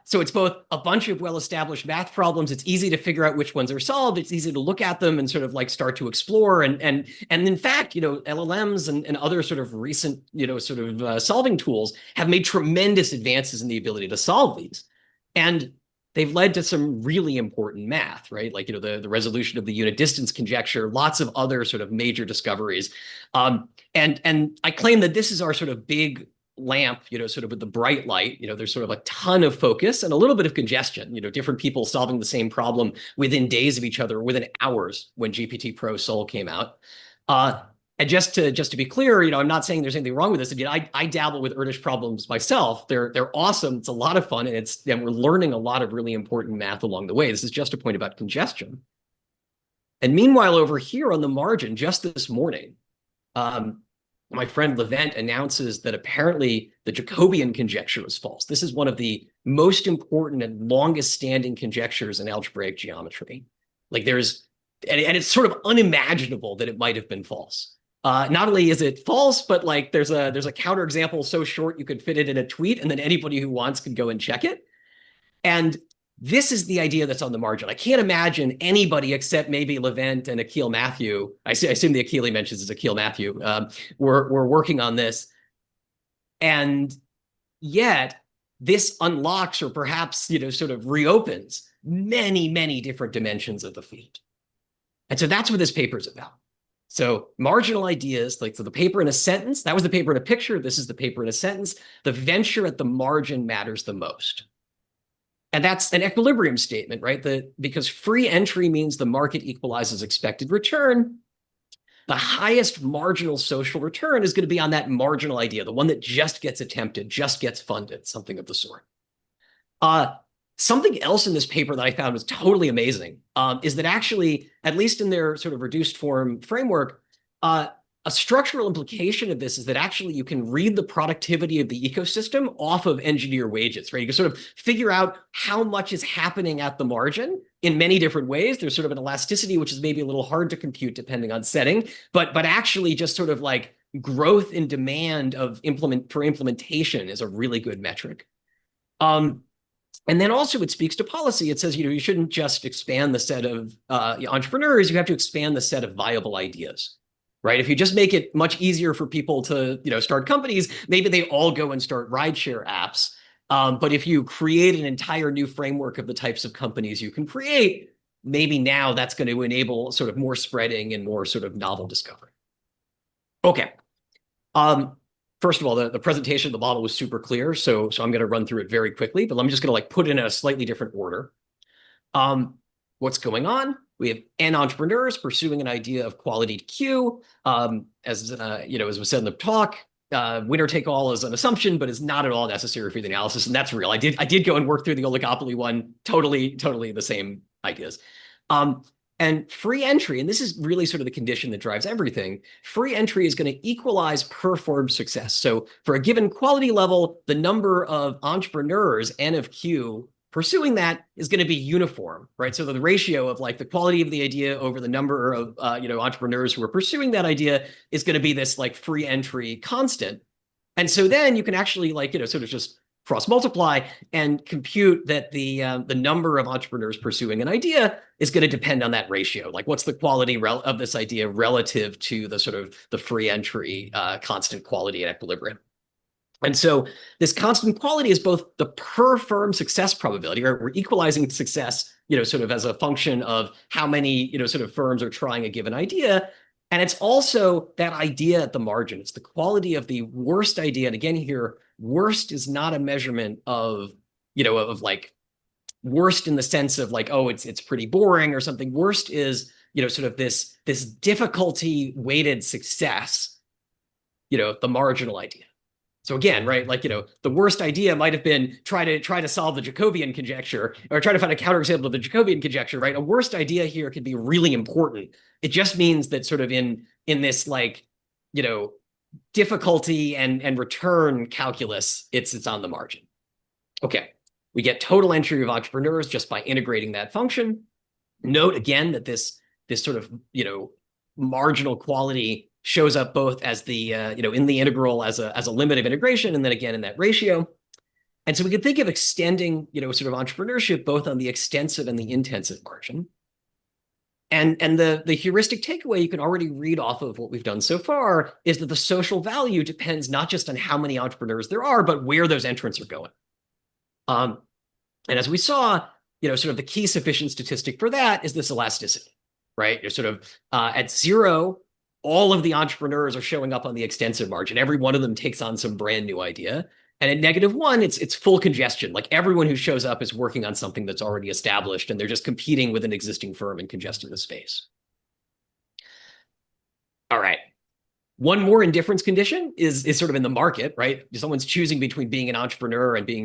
So it's both a bunch of well-established math problems. It's easy to figure out which ones are solved. It's easy to look at them and sort of like start to explore. And in fact, LLMs and other sort of recent, solving tools have made tremendous advances in the ability to solve these. And they've led to some really important math, right? Like, the resolution of the unit distance conjecture, lots of other sort of major discoveries. And I claim that this is our sort of big lamp, sort of with the bright light. There's sort of a ton of focus and a little bit of congestion, different people solving the same problem within days of each other, within hours when GPT Pro Sol came out. And just to be clear, I'm not saying there's anything wrong with this. Again, I dabble with Erdős problems myself. They're awesome. It's a lot of fun, and we're learning a lot of really important math along the way. This is just a point about congestion. And meanwhile, over here on the margin, just this morning, my friend Levent announces that apparently the Jacobian conjecture was false. This is one of the most important and longest standing conjectures in algebraic geometry. Like and it's sort of unimaginable that it might have been false. Not only is it false, but like there's a counterexample so short you could fit it in a tweet, and then anybody who wants can go and check it. And this is the idea that's on the margin. I can't imagine anybody except maybe Levent and Akil Matthew. I assume the Akil he mentions is Akil Matthew. We're working on this. And yet this unlocks or perhaps, sort of reopens many, many different dimensions of the field. And so that's what this paper is about. So marginal ideas, so the paper in a sentence, that was the paper in a picture. This is the paper in a sentence. The venture at the margin matters the most. And that's an equilibrium statement, right? Because free entry means the market equalizes expected return. The highest marginal social return is going to be on that marginal idea, the one that just gets attempted, just gets funded, something of the sort. Something else in this paper that I found was totally amazing is that actually, at least in their sort of reduced form framework, a structural implication of this is that actually you can read the productivity of the ecosystem off of engineer wages, right? You can sort of figure out how much is happening at the margin in many different ways. There's sort of an elasticity, which is maybe a little hard to compute depending on setting, but actually just sort of like growth in demand for implementation is a really good metric. And then also it speaks to policy. It says, you shouldn't just expand the set of entrepreneurs, you have to expand the set of viable ideas. Right? If you just make it much easier for people to, start companies, maybe they all go and start rideshare apps. But if you create an entire new framework of the types of companies you can create, maybe now that's going to enable sort of more spreading and more sort of novel discovery. Okay. First of all, the presentation of the model was super clear, so I'm going to run through it very quickly, but I'm just going to like put it in a slightly different order. What's going on? We have N entrepreneurs pursuing an idea of quality to Q. As as was said in the talk, winner take all is an assumption, but is not at all necessary for the analysis, and that's real. I did go and work through the oligopoly one. Totally the same ideas. And free entry, and this is really sort of the condition that drives everything, free entry is going to equalize per firm success. So for a given quality level, the number of entrepreneurs, N of Q, pursuing that is going to be uniform, right? So the ratio of like the quality of the idea over the number of entrepreneurs who are pursuing that idea is going to be this like free entry constant. And so then you can actually like, sort of just cross multiply and compute that the number of entrepreneurs pursuing an idea is going to depend on that ratio. Like what's the quality of this idea relative to the sort of the free entry constant quality at equilibrium. And so this constant quality is both the per firm success probability, right? We're equalizing success, sort of as a function of how many, sort of firms are trying a given idea. And it's also that idea at the margin. It's the quality of the worst idea. And again, here, worst is not a measurement of, of like worst in the sense of like, oh, it's pretty boring or something. Worst is, sort of this difficulty weighted success, the marginal idea. So again, right, like, the worst idea might have been try to solve the Jacobian conjecture or try to find a counterexample of the Jacobian conjecture, right? A worst idea here could be really important. It just means that sort of in this like, difficulty and return calculus, it's on the margin. Okay, we get total entry of entrepreneurs just by integrating that function. Note again that this sort of, marginal quality shows up both as the, in the integral as a limit of integration, and then again in that ratio. And so we could think of extending, sort of entrepreneurship both on the extensive and the intensive margin. And the heuristic takeaway you can already read off of what we've done so far is that the social value depends not just on how many entrepreneurs there are, but where those entrants are going. And as we saw, sort of the key sufficient statistic for that is this elasticity, right? You're sort of at 0, all of the entrepreneurs are showing up on the extensive margin. Every one of them takes on some brand new idea. And at -1, it's full congestion. Like everyone who shows up is working on something that's already established, and they're just competing with an existing firm and congesting the space. All right. One more indifference condition is sort of in the market, right? Someone's choosing between being an entrepreneur and being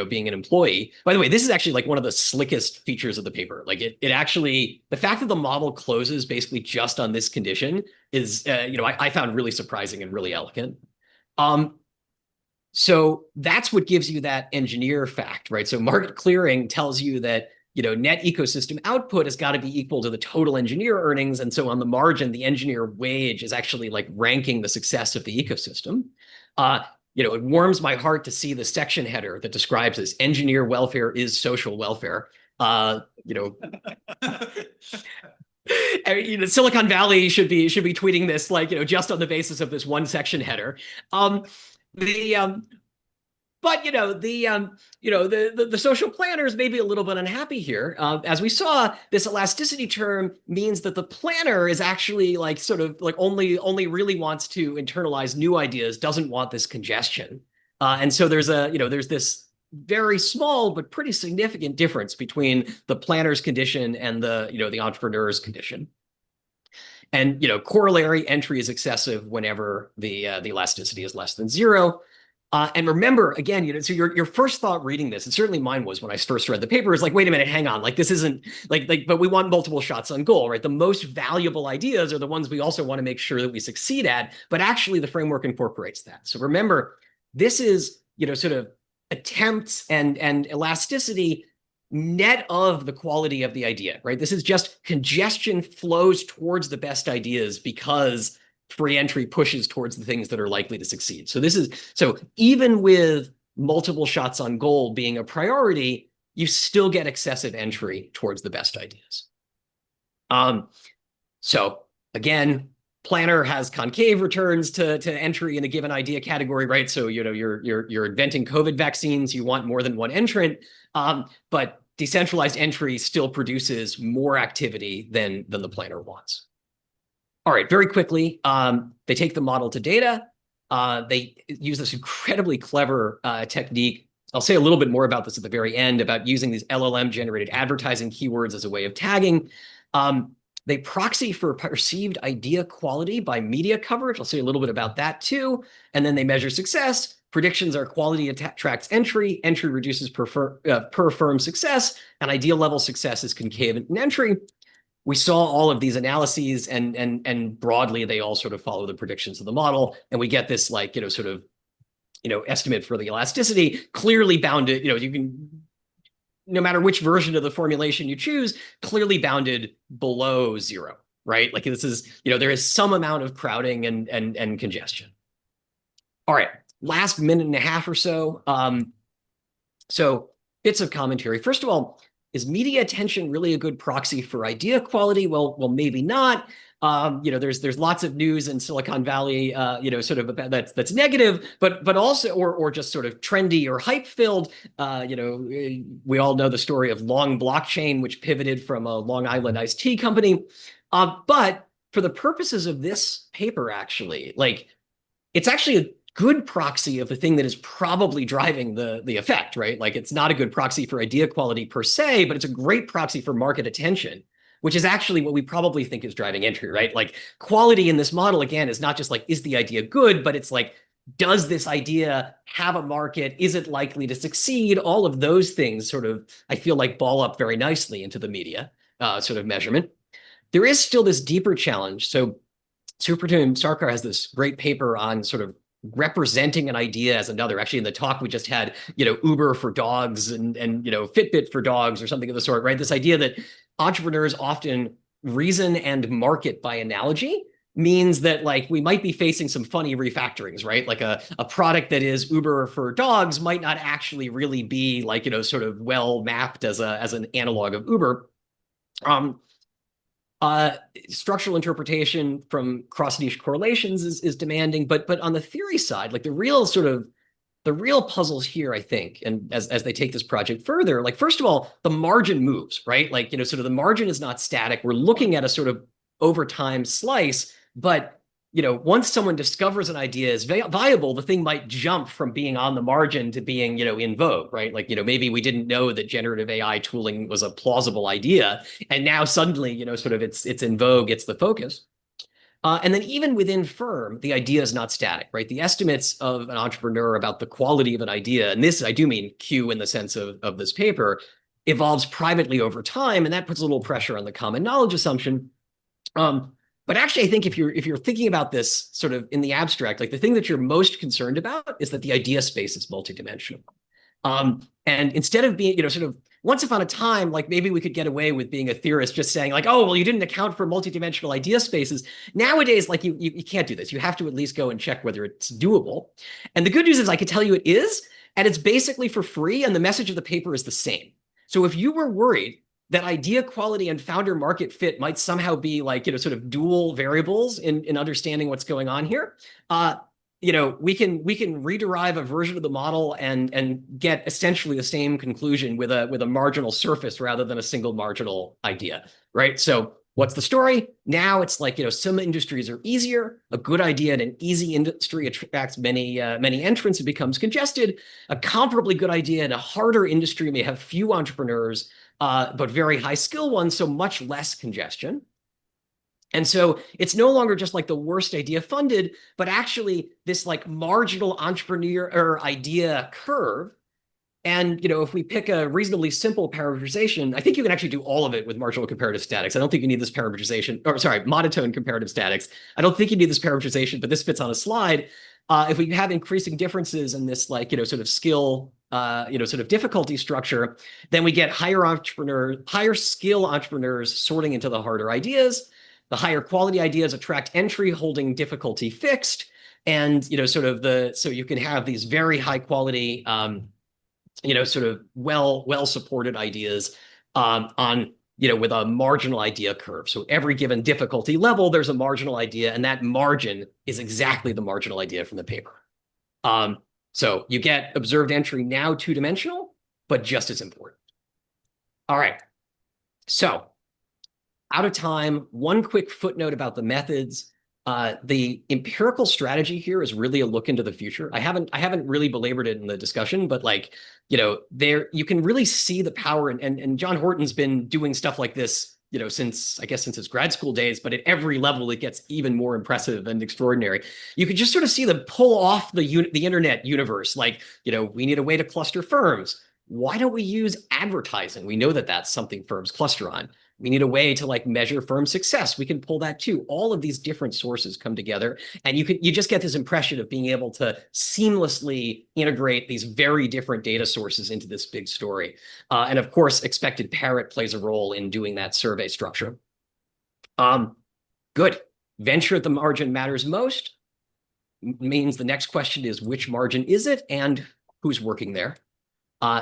being an employee. By the way, this is actually like one of the slickest features of the paper. Like it actually, the fact that the model closes basically just on this condition is, I found really surprising and really elegant. So that's what gives you that engineer fact, right? So market clearing tells you that, net ecosystem output has got to be equal to the total engineer earnings. And so on the margin, the engineer wage is actually like ranking the success of the ecosystem. It warms my heart to see the section header that describes this: engineer welfare is social welfare. Silicon Valley should be tweeting this, like, just on the basis of this one section header. But the social planners may be a little bit unhappy here. As we saw, this elasticity term means that the planner is actually like sort of like only really wants to internalize new ideas, doesn't want this congestion. And so there's this very small but pretty significant difference between the planner's condition and the entrepreneur's condition. And corollary entry is excessive whenever the elasticity is less than 0. And remember, again, so your first thought reading this, and certainly mine was when I first read the paper, is like, wait a minute, hang on, like this isn't but we want multiple shots on goal, right? The most valuable ideas are the ones we also want to make sure that we succeed at, but actually the framework incorporates that. So remember, this is, sort of attempts and elasticity net of the quality of the idea, right? This is just congestion flows towards the best ideas because free entry pushes towards the things that are likely to succeed. So even with multiple shots on goal being a priority, you still get excessive entry towards the best ideas. So again, planner has concave returns to entry in a given idea category, right? So, you're inventing COVID vaccines, you want more than one entrant, but decentralized entry still produces more activity than the planner wants. All right, very quickly, they take the model to data. They use this incredibly clever technique. I'll say a little bit more about this at the very end, about using these LLM-generated advertising keywords as a way of tagging. They proxy for perceived idea quality by media coverage. I'll say a little bit about that too. And then they measure success. Predictions are quality attracts entry. Entry reduces per firm success. And idea level success is concave in entry. We saw all of these analyses, and broadly, they all sort of follow the predictions of the model. And we get this estimate for the elasticity, clearly bounded. You can, no matter which version of the formulation you choose, clearly bounded below zero, right? Like this is, there is some amount of crowding and congestion. All right, last minute and a half or so. So bits of commentary. First of all, is media attention really a good proxy for idea quality? Well, maybe not. There's lots of news in Silicon Valley, sort of that's negative, but also or just sort of trendy or hype filled. We all know the story of Long Blockchain, which pivoted from a Long Island iced tea company. But for the purposes of this paper, actually, it's actually a good proxy of the thing that is probably driving the effect, right? Like it's not a good proxy for idea quality per se, but it's a great proxy for market attention, which is actually what we probably think is driving entry, right? Like quality in this model, again, is not just like, is the idea good, but it's like, does this idea have a market? Is it likely to succeed? All of those things sort of, I feel like, ball up very nicely into the media sort of measurement. There is still this deeper challenge. So Supratim Sarkar has this great paper on sort of representing an idea as another. Actually, in the talk we just had, Uber for dogs and Fitbit for dogs or something of the sort, right? This idea that entrepreneurs often reason and market by analogy means that we might be facing some funny refactorings, right? Like a product that is Uber for dogs might not actually really be sort of well mapped as an analog of Uber. Structural interpretation from cross-niche correlations is demanding, but on the theory side, the real puzzles here, I think, and as they take this project further, first of all, the margin moves, right? Sort of the margin is not static. We're looking at a sort of over time slice, but once someone discovers an idea is viable, the thing might jump from being on the margin to being, in vogue, right? Maybe we didn't know that generative AI tooling was a plausible idea, and now suddenly, sort of it's in vogue, it's the focus. And then even within firm, the idea is not static, right? The estimates of an entrepreneur about the quality of an idea, and this I do mean Q in the sense of this paper, evolves privately over time, and that puts a little pressure on the common knowledge assumption. But actually, I think if you're thinking about this sort of in the abstract, the thing that you're most concerned about is that the idea space is multidimensional. And instead of being, sort of once upon a time, maybe we could get away with being a theorist just saying oh, well, you didn't account for multidimensional idea spaces. Nowadays, you can't do this. You have to at least go and check whether it's doable. And the good news is I can tell you it is, and it's basically for free, and the message of the paper is the same. So if you were worried that idea quality and founder market fit might somehow be sort of dual variables in understanding what's going on here, we can rederive a version of the model and get essentially the same conclusion with a marginal surface rather than a single marginal idea, right? So what's the story? Now it's some industries are easier. A good idea in an easy industry attracts many entrants. It becomes congested. A comparably good idea in a harder industry may have few entrepreneurs, but very high skill ones, so much less congestion. And so it's no longer just the worst idea funded, but actually this marginal entrepreneur or idea curve. And if we pick a reasonably simple parameterization, I think you can actually do all of it with marginal comparative statics. I don't think you need this parameterization, or sorry, monotone comparative statics. I don't think you need this parameterization, but this fits on a slide. If we have increasing differences in this sort of skill, sort of difficulty structure, then we get higher skill entrepreneurs sorting into the harder ideas. The higher quality ideas attract entry, holding difficulty fixed. And, so you can have these very high quality, sort of well supported ideas on with a marginal idea curve. So every given difficulty level, there's a marginal idea, and that margin is exactly the marginal idea from the paper. So you get observed entry now two-dimensional, but just as important. All right. So out of time, one quick footnote about the methods. The empirical strategy here is really a look into the future. I haven't really belabored it in the discussion, but there you can really see the power, and John Horton's been doing stuff like this, since his grad school days, but at every level it gets even more impressive and extraordinary. You could just sort of see them pull off the internet universe. We need a way to cluster firms. Why don't we use advertising? We know that that's something firms cluster on. We need a way to measure firm success. We can pull that too. All of these different sources come together, and you just get this impression of being able to seamlessly integrate these very different data sources into this big story. And of course, expected parrot plays a role in doing that survey structure. Good. Venture at the margin matters most. Means the next question is, which margin is it and who's working there?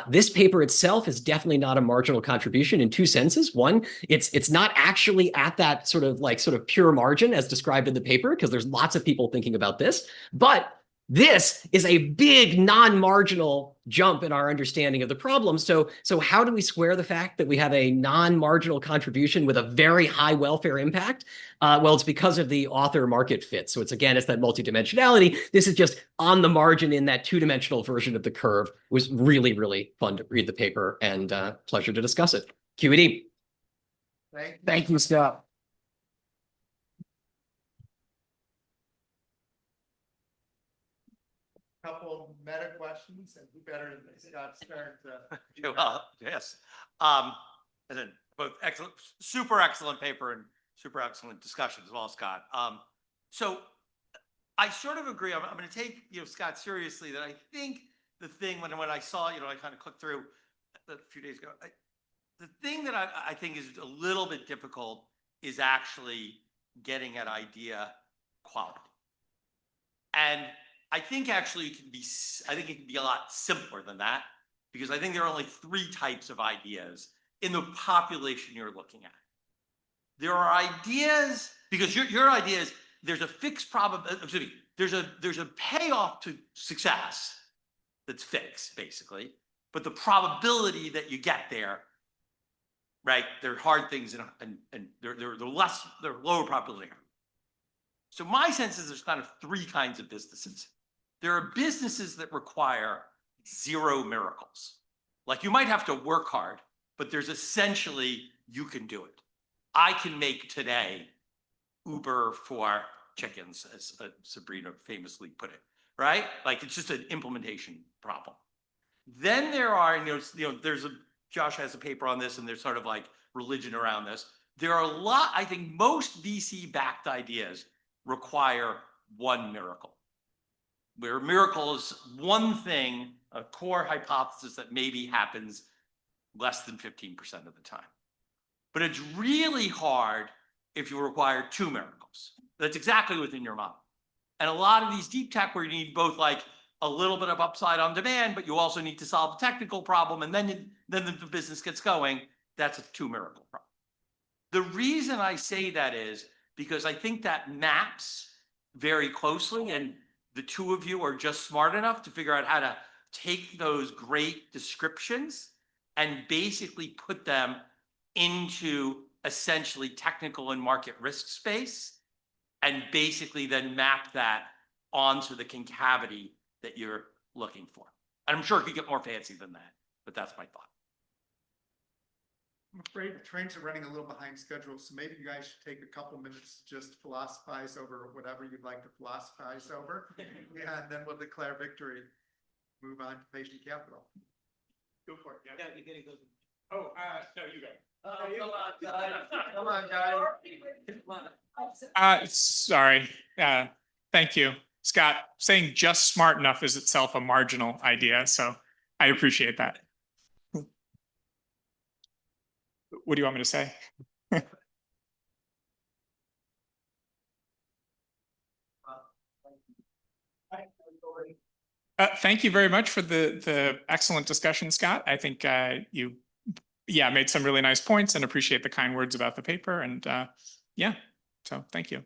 This paper itself is definitely not a marginal contribution in two senses. One, it's not actually at that sort of pure margin as described in the paper, because there's lots of people thinking about this. But this is a big non-marginal jump in our understanding of the problem. So how do we square the fact that we have a non-marginal contribution with a very high welfare impact? Well, it's because of the author market fit. So it's that multidimensionality. This is just on the margin in that two-dimensional version of the curve. It was really, really fun to read the paper, and pleasure to discuss it. Q&A. Thank you, Scott. Couple meta questions, and who better than Scott start? Well, yes. And then both excellent, super excellent paper and super excellent discussion as well, Scott. So I sort of agree. I'm going to take Scott seriously. That I think the thing when I saw I kind of clicked through a few days ago. The thing that I think is a little bit difficult is actually getting at idea quality. And I think actually it can be a lot simpler than that, because I think there are only three types of ideas in the population you're looking at. There are ideas, because your idea is there's a fixed probability, there's a payoff to success that's fixed, basically, but the probability that you get there, right? They're hard things and they're lower probability. So my sense is there's kind of three kinds of businesses. There are businesses that require zero miracles. Like you might have to work hard, but there's essentially, you can do it. I can make today Uber for chickens, as Sabrina famously put it, right? Like it's just an implementation problem. Then there are, Josh has a paper on this, and there's sort of like religion around this. There are I think most VC-backed ideas require one miracle, where miracle is one thing, a core hypothesis that maybe happens less than 15% of the time. But it's really hard if you require two miracles. That's exactly within your model. And a lot of these deep tech where you need both like a little bit of upside on demand, but you also need to solve a technical problem, and then the business gets going, that's a two miracle problem. The reason I say that is because I think that maps very closely, and the two of you are just smart enough to figure out how to take those great descriptions and basically put them into essentially technical and market risk space, and basically then map that onto the concavity that you're looking for. And I'm sure it could get more fancy than that, but that's my thought. I'm afraid the trains are running a little behind schedule, so maybe you guys should take a couple minutes to just philosophize over whatever you'd like to philosophize over. Yeah, and then we'll declare victory. Move on to patient capital. Go for it. Yeah, you're getting those. Oh, no, you go. Come on, guys. Sorry. Thank you, Scott. Saying just smart enough is itself a marginal idea, so I appreciate that. What do you want me to say? Thank you very much for the excellent discussion, Scott. I think you yeah, made some really nice points and appreciate the kind words about the paper. And yeah, so thank you.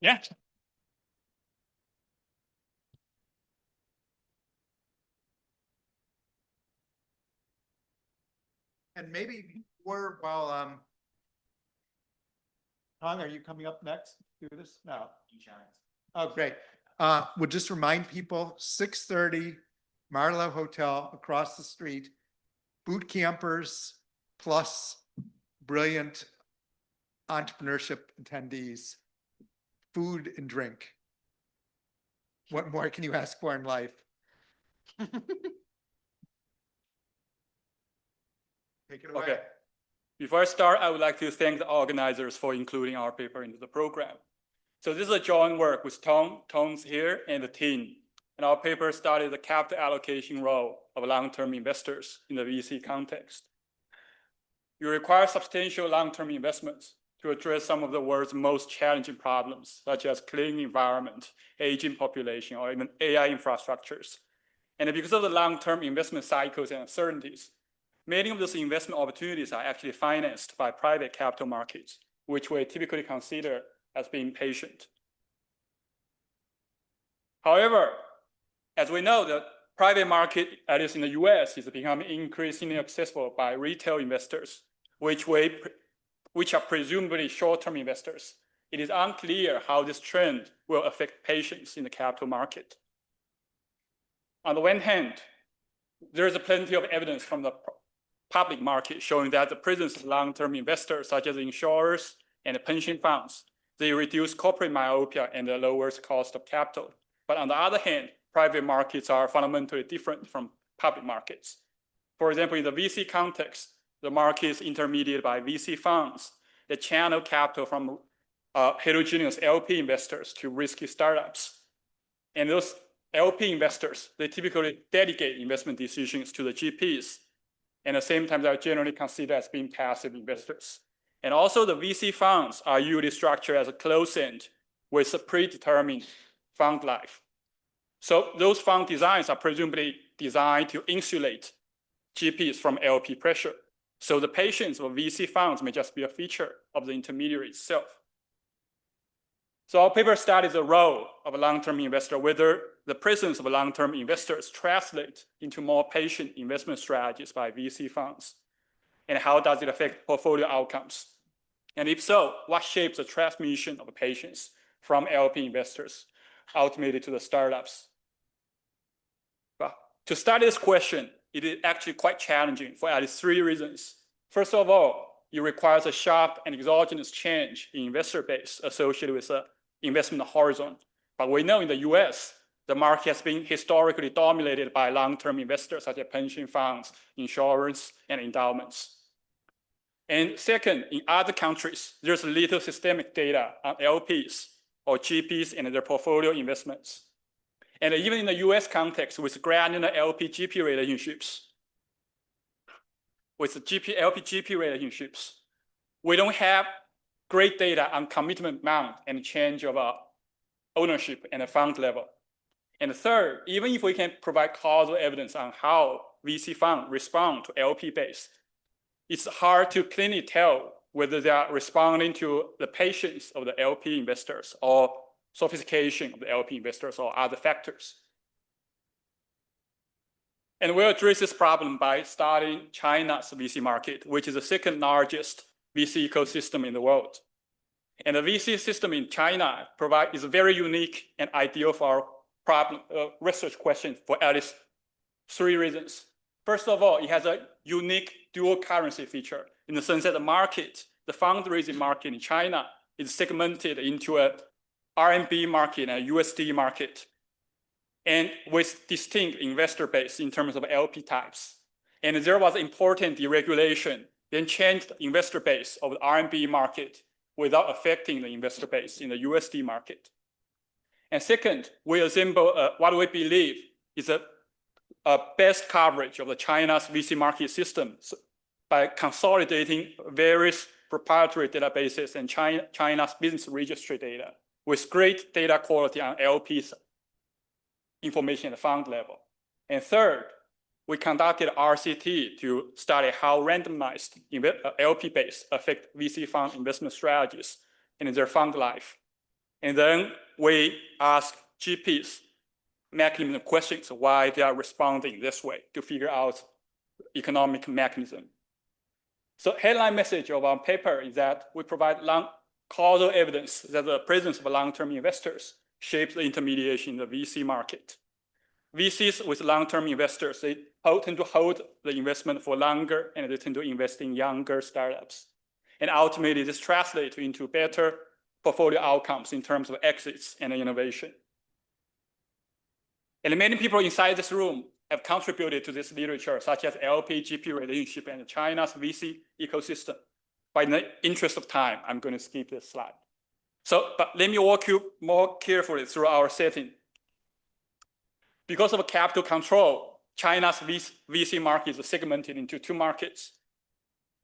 Yeah. And maybe Tom, are you coming up next to do this? No. Oh, great. We'll just remind people, 6:30, Marlowe Hotel across the street, boot campers plus brilliant entrepreneurship attendees, food and drink. What more can you ask for in life? Take it away. Okay. Before I start, I would like to thank the organizers for including our paper into the program. So this is a joint work with Tom's here and the team. And our paper studied the capital allocation role of long-term investors in the VC context. You require substantial long-term investments to address some of the world's most challenging problems, such as clean environment, aging population, or even AI infrastructures. And because of the long-term investment cycles and uncertainties, many of those investment opportunities are actually financed by private capital markets, which we typically consider as being patient. However, as we know, the private market, at least in the US, is becoming increasingly accessible by retail investors, which are presumably short-term investors. It is unclear how this trend will affect patience in the capital market. On the one hand, there is plenty of evidence from the public market showing that the presence of long-term investors, such as insurers and pension funds, they reduce corporate myopia and lowers cost of capital. But on the other hand, private markets are fundamentally different from public markets. For example, in the VC context, the market is intermediated by VC funds that channel capital from heterogeneous LP investors to risky startups. And those LP investors, they typically delegate investment decisions to the GPs. And at the same time, they are generally considered as being passive investors. And also the VC funds are usually structured as a closed-end with a predetermined fund life. So those fund designs are presumably designed to insulate GPs from LP pressure. So the patience of VC funds may just be a feature of the intermediary itself. So our paper studies the role of a long-term investor, whether the presence of long-term investors translate into more patient investment strategies by VC funds, and how does it affect portfolio outcomes? And if so, what shapes the transmission of patience from LP investors ultimately to the startups? Well, to study this question, it is actually quite challenging for at least 3 reasons. First of all, it requires a sharp and exogenous change in investor base associated with the investment horizon. But we know in the US, the market has been historically dominated by long-term investors such as pension funds, insurance, and endowments. And second, in other countries, there's little systemic data on LPs or GPs and their portfolio investments. And even in the US context, with granular LP-GP relationships, LP-GP relationships, we don't have great data on commitment amount and change of ownership and a fund level. And third, even if we can provide causal evidence on how VC funds respond to LP base, it's hard to clearly tell whether they are responding to the patience of the LP investors or sophistication of the LP investors or other factors. And we'll address this problem by studying China's VC market, which is the second largest VC ecosystem in the world. And the VC system in China is very unique and ideal for our problem research question for at least 3 reasons. First of all, it has a unique dual currency feature in the sense that the fundraising market in China is segmented into a RMB market and a USD market, and with distinct investor base in terms of LP types. And there was important deregulation, then changed the investor base of the RMB market without affecting the investor base in the USD market. And second, we assemble what we believe is a best coverage of the China's VC market system by consolidating various proprietary databases and China's business registry data with great data quality on LPs information at the fund level. And third, we conducted RCT to study how randomized LP base affect VC fund investment strategies in their fund life. And then we ask GPs mechanism questions why they are responding this way to figure out economic mechanism. So headline message of our paper is that we provide causal evidence that the presence of long-term investors shapes the intermediation in the VC market. VCs with long-term investors, they tend to hold the investment for longer and they tend to invest in younger startups. And ultimately, this translates into better portfolio outcomes in terms of exits and innovation. And many people inside this room have contributed to this literature, such as LP-GP relationship and China's VC ecosystem. But in the interest of time, I'm going to skip this slide. But let me walk you more carefully through our setting. Because of capital control, China's VC market is segmented into two markets.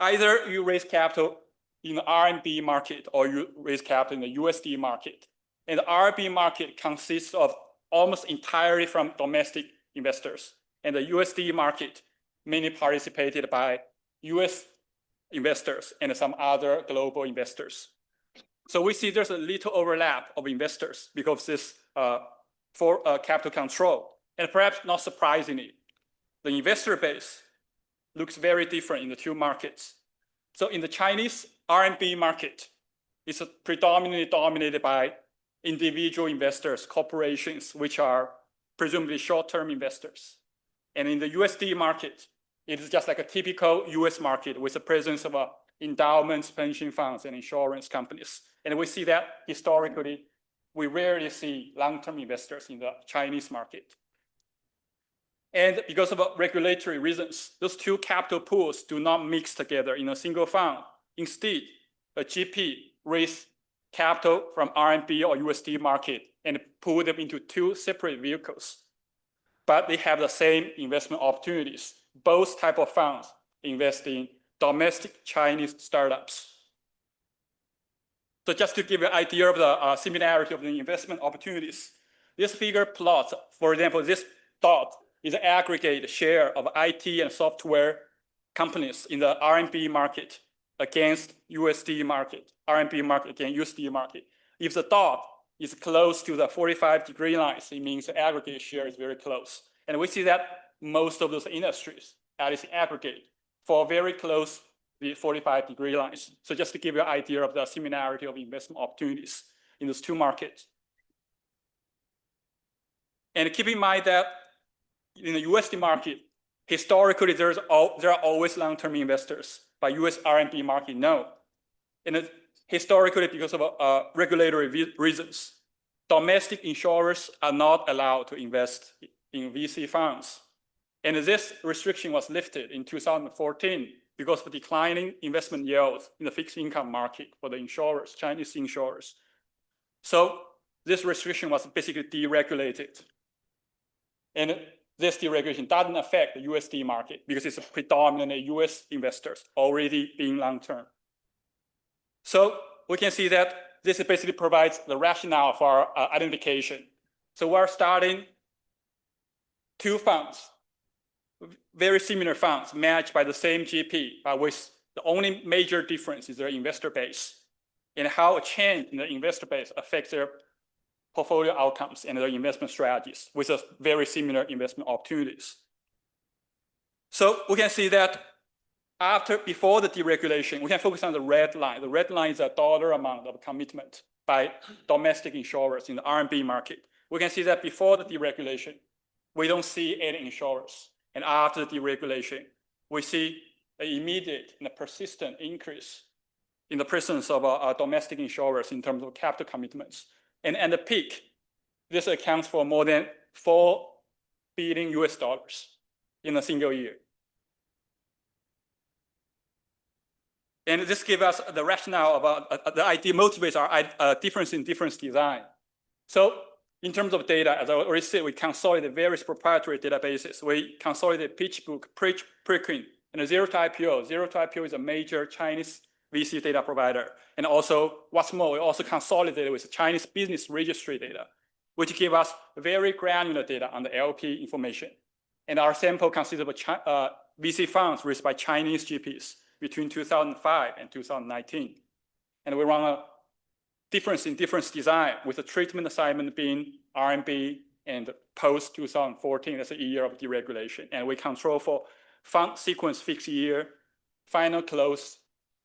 Either you raise capital in the RMB market or you raise capital in the USD market. And the RMB market consists of almost entirely from domestic investors. And the USD market mainly participated by US investors and some other global investors. So we see there's a little overlap of investors because of this capital control. And perhaps not surprisingly, the investor base looks very different in the two markets. So in the Chinese RMB market, it's predominantly dominated by individual investors, corporations, which are presumably short-term investors. And in the USD market, it is just like a typical US market with the presence of endowments, pension funds, and insurance companies. And we see that historically, we rarely see long-term investors in the Chinese market. And because of regulatory reasons, those two capital pools do not mix together in a single fund. Instead, a GP raises capital from RMB or USD market and pull them into two separate vehicles. But they have the same investment opportunities. Both type of funds invest in domestic Chinese startups. So just to give you an idea of the similarity of the investment opportunities, this figure plots, for example, this dot is the aggregate share of IT and software companies in the RMB market against USD market, RMB market against USD market. If the dot is close to the 45-degree lines, it means the aggregate share is very close. And we see that most of those industries, at least aggregate, fall very close to the 45-degree lines. So just to give you an idea of the similarity of investment opportunities in those two markets. And keep in mind that in the USD market, historically, there are always long-term investors. But US RMB market, no. And historically, because of regulatory reasons, domestic insurers are not allowed to invest in VC funds. And this restriction was lifted in 2014 because of declining investment yields in the fixed income market for the insurers, Chinese insurers. So this restriction was basically deregulated. And this deregulation doesn't affect the USD market because it's predominantly US investors already being long-term. So we can see that this basically provides the rationale for our identification. So we're starting two funds, very similar funds matched by the same GP, but with the only major difference is their investor base and how a change in the investor base affects their portfolio outcomes and their investment strategies with a very similar investment opportunities. So we can see that before the deregulation, we can focus on the red line. The red line is a dollar amount of commitment by domestic insurers in the RMB market. We can see that before the deregulation, we don't see any insurers. And after the deregulation, we see an immediate and a persistent increase in the presence of domestic insurers in terms of capital commitments. And at the peak, this accounts for more than $4 billion in a single year. And this gives us the rationale about the idea motivates our difference in difference design. So in terms of data, as I already said, we consolidate various proprietary databases. We consolidate PitchBook, Preqin, and Zero to IPO. Zero to IPO is a major Chinese VC data provider. And also, what's more, we also consolidated with Chinese business registry data, which give us very granular data on the LP information. And our sample consists of VC funds raised by Chinese GPs between 2005 and 2019. And we run a difference in difference design with the treatment assignment being RMB and post 2014, that's a year of deregulation. And we control for fund sequence fixed year, final close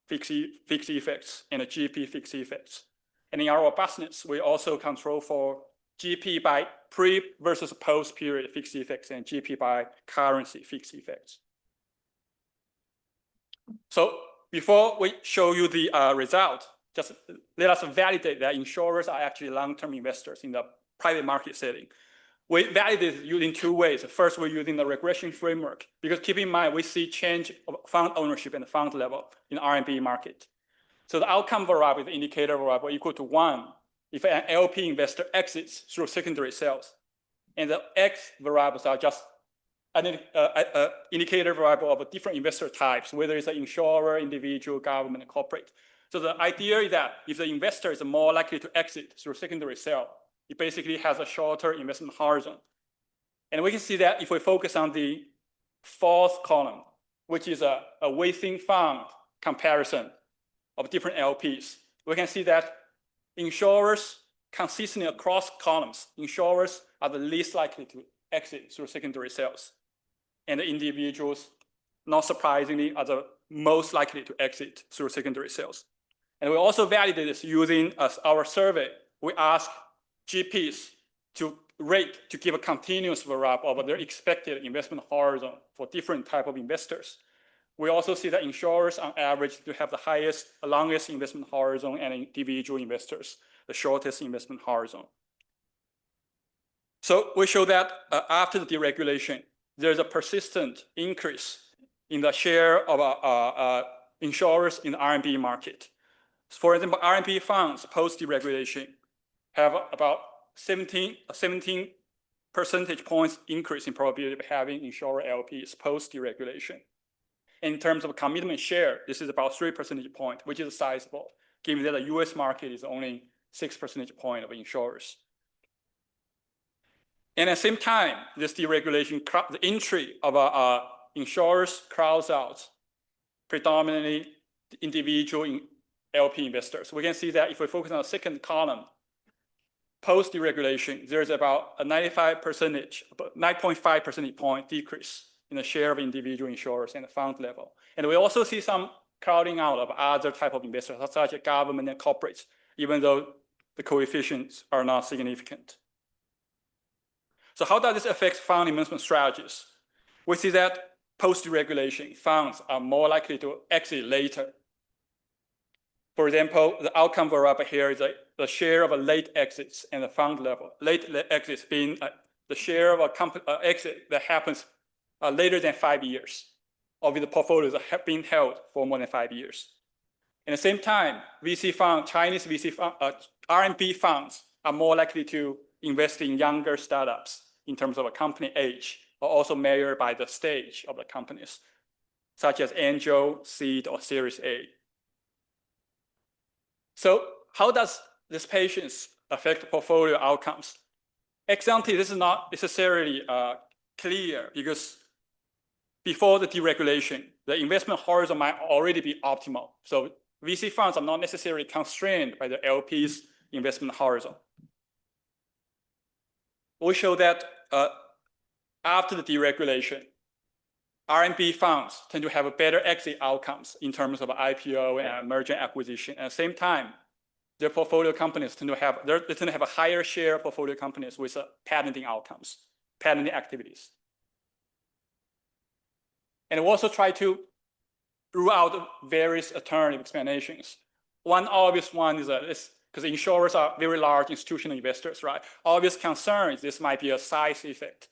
fixed effects, and a GP fixed effects. And in our robustness, we also control for GP by pre versus post period fixed effects and GP by currency fixed effects. So before we show you the result, just let us validate that insurers are actually long-term investors in the private market setting. We validate it using two ways. First, we're using the regression framework, because keep in mind, we see change of fund ownership and fund level in RMB market. So the outcome variable, the indicator variable, equal to 1 if an LP investor exits through secondary sales. And the X variables are just an indicator variable of different investor types, whether it's an insurer, individual, government, corporate. So the idea is that if the investor is more likely to exit through secondary sale, it basically has a shorter investment horizon. And we can see that if we focus on the fourth column, which is a within fund comparison of different LPs, we can see that insurers consistently across columns, insurers are the least likely to exit through secondary sales. And the individuals, not surprisingly, are the most likely to exit through secondary sales. And we also validate this using our survey. We ask GPs to give a continuous variable of their expected investment horizon for different type of investors. We also see that insurers on average to have the longest investment horizon, and individual investors, the shortest investment horizon. So we show that after the deregulation, there's a persistent increase in the share of insurers in the RMB market. For example, RMB funds post-deregulation have about 17 percentage points increase in probability of having insurer LPs post-deregulation. In terms of commitment share, this is about 3 percentage points, which is sizable, given that the US market is only 6 percentage points of insurers. And at the same time, this deregulation, the entry of insurers crowds out predominantly individual LP investors. We can see that if we focus on the second column, post-deregulation, there's about a 9.5 percentage point decrease in the share of individual insurers and the fund level. And we also see some crowding out of other type of investors, such as government and corporates, even though the coefficients are not significant. So how does this affect fund investment strategies? We see that post-deregulation, funds are more likely to exit later. For example, the outcome variable here is the share of late exits and the fund level. Late exits being the share of a exit that happens later than 5 years, of the portfolios that have been held for more than 5 years. At the same time, Chinese VC fund, RMB funds are more likely to invest in younger startups in terms of a company age, or also measured by the stage of the companies, such as angel, seed, or Series A. So how does this patience affect portfolio outcomes? Ex ante, this is not necessarily clear, because before the deregulation, the investment horizon might already be optimal. So VC funds are not necessarily constrained by the LP's investment horizon. We show that after the deregulation, RMB funds tend to have better exit outcomes in terms of IPO and merger acquisition. At the same time, their portfolio companies tend to have a higher share of portfolio companies with patenting outcomes, patenting activities. And we also try to rule out various alternative explanations. One obvious one is because insurers are very large institutional investors, right? Obvious concern is this might be a size effect.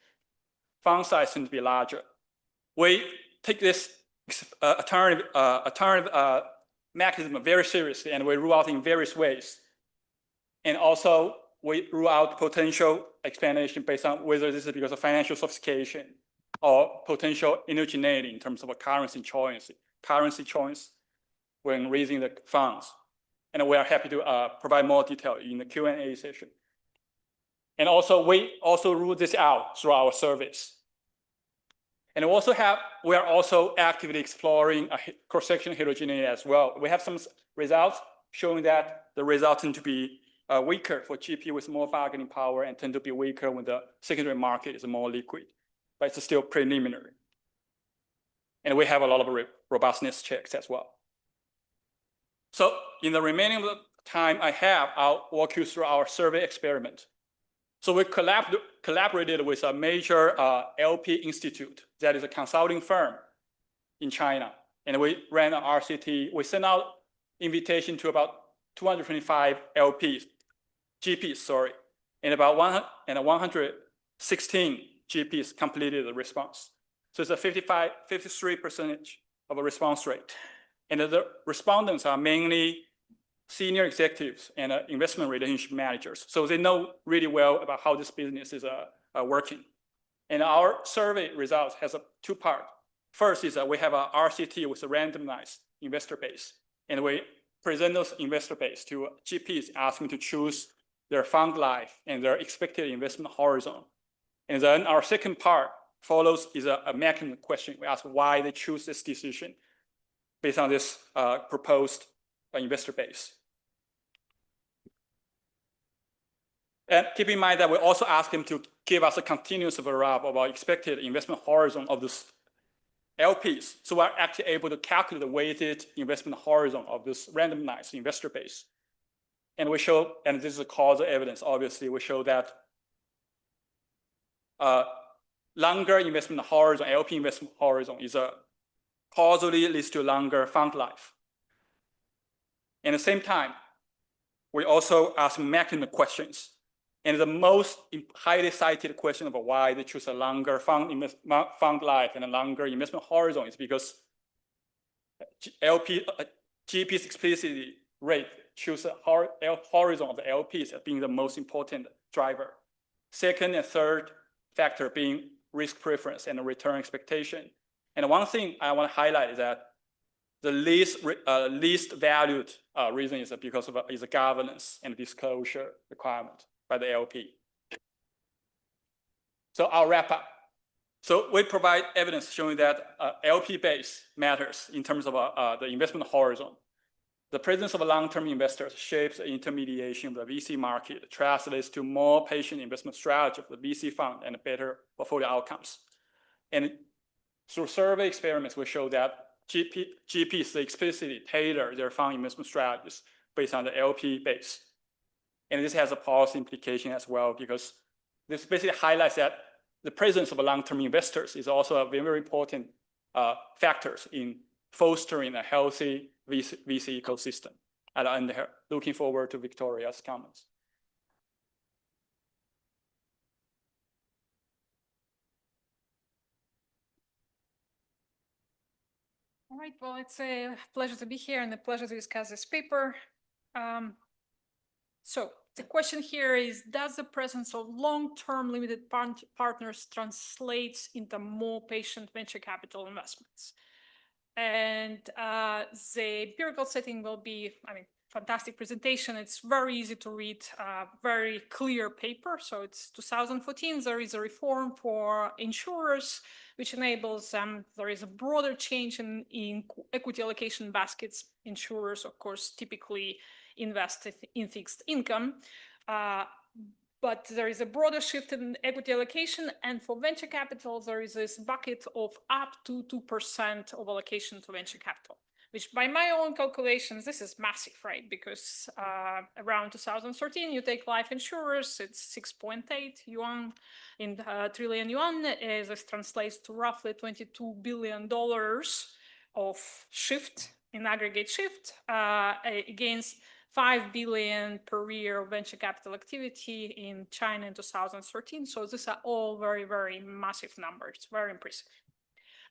Fund size tends to be larger. We take this alternative mechanism very seriously, and we rule out in various ways. And also, we rule out potential explanation based on whether this is because of financial sophistication or potential indigeneity in terms of a currency choice when raising the funds. And we are happy to provide more detail in the Q&A session. And also, we also rule this out through our surveys. And we are also actively exploring a cross-section heterogeneity as well. We have some results showing that the results tend to be weaker for GP with more bargaining power and tend to be weaker when the secondary market is more liquid, but it's still preliminary. And we have a lot of robustness checks as well. So in the remaining time I have, I'll walk you through our survey experiment. So we collaborated with a major LP institute that is a consulting firm in China. And we ran an RCT. We sent out invitation to about 225 GPs, and about 116 GPs completed the response. So it's a 53% of a response rate. And the respondents are mainly senior executives and investment relationship managers. So they know really well about how this business is working. And our survey results has two parts. First is that we have a RCT with a randomized investor base. And we present those investor base to GPs asking to choose their fund life and their expected investment horizon. And then our second part follows is a mechanism question. We ask why they choose this decision based on this proposed investor base. And keep in mind that we also ask them to give us a continuous variable of our expected investment horizon of this LPs. So we're actually able to calculate the weighted investment horizon of this randomized investor base. And we show, and this is a causal evidence, obviously, we show that longer investment horizon, LP investment horizon is causally leads to longer fund life. And at the same time, we also ask mechanism questions. And the most highly cited question about why they choose a longer fund life and a longer investment horizon is because GPs explicitly rate choose a horizon of the LPs as being the most important driver. Second and third factor being risk preference and return expectation. And one thing I want to highlight is that the least valued reason is because of is a governance and disclosure requirement by the LP. So I'll wrap up. So we provide evidence showing that LP base matters in terms of the investment horizon. The presence of long-term investors shapes the intermediation of the VC market, translates to more patient investment strategy of the VC fund and better portfolio outcomes. And through survey experiments, we show that GPs explicitly tailor their fund investment strategies based on the LP base. And this has a policy implication as well, because this basically highlights that the presence of long-term investors is also a very important factor in fostering a healthy VC ecosystem. And I'm looking forward to Victoria's comments. All right, well, it's a pleasure to be here and a pleasure to discuss this paper. So the question here is, does the presence of long-term limited partners translate into more patient venture capital investments? And the empirical setting will be, fantastic presentation. It's very easy to read, very clear paper. So it's 2014, there is a reform for insurers, which enables there is a broader change in equity allocation baskets. Insurers, of course, typically invest in fixed income. But there is a broader shift in equity allocation. And for venture capital, there is this bucket of up to 2% of allocation to venture capital, which by my own calculations, this is massive, right? Because around 2013, you take life insurers, it's 6.8 yuan in trillion yuan. This translates to roughly $22 billion of shift, in aggregate shift, against 5 billion per year of venture capital activity in China in 2013. So these are all very, very massive numbers, very impressive.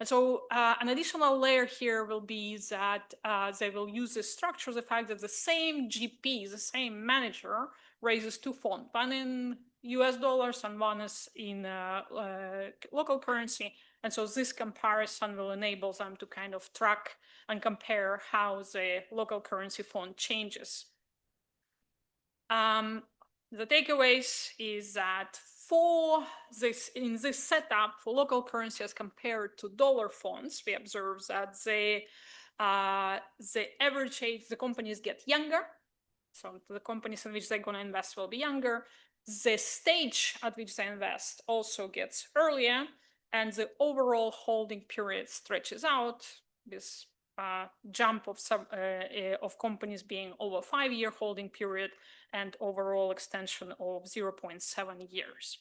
And so an additional layer here will be that they will use the structure, the fact that the same GP, the same manager, raises two funds, one in US dollars and one is in local currency. And so this comparison will enable them to kind of track and compare how the local currency fund changes. The takeaways is that for this, in this setup for local currency as compared to dollar funds, we observe that the average age, the companies get younger. So the companies in which they're going to invest will be younger. The stage at which they invest also gets earlier, and the overall holding period stretches out. This jump of companies being over 5-year holding period and overall extension of 0.7 years.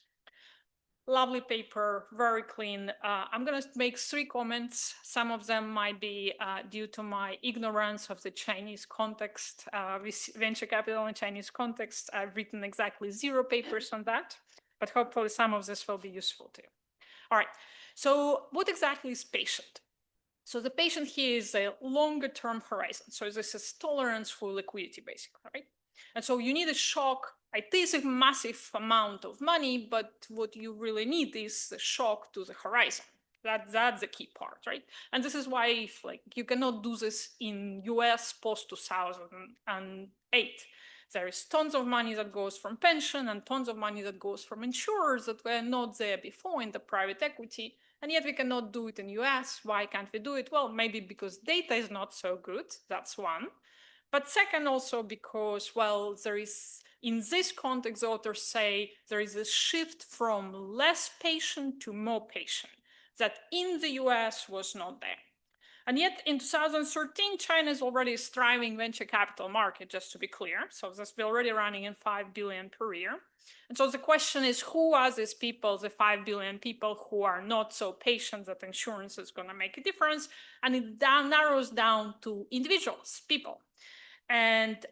Lovely paper, very clean. I'm going to make 3 comments. Some of them might be due to my ignorance of the Chinese context. With venture capital in Chinese context, I've written exactly 0 papers on that, but hopefully some of this will be useful to you. All right, so what exactly is patient? So the patient here is a longer term horizon. So this is tolerance for liquidity, basically, right? And so you need a shock. It is a massive amount of money, but what you really need is a shock to the horizon. That's the key part, right? And this is why if, like, you cannot do this in US post 2008. There is tons of money that goes from pension and tons of money that goes from insurers that were not there before in the private equity. And yet we cannot do it in US. Why can't we do it? Well, maybe because data is not so good. That's one. But second, also because, well, there is, in this context, authors say there is a shift from less patient to more patient that in the US was not there. And yet in 2013, China is already a thriving venture capital market, just to be clear. So that's already running in 5 billion per year. And so the question is, who are these people, the 5 billion people who are not so patient that insurance is going to make a difference? And it narrows down to individuals, people. And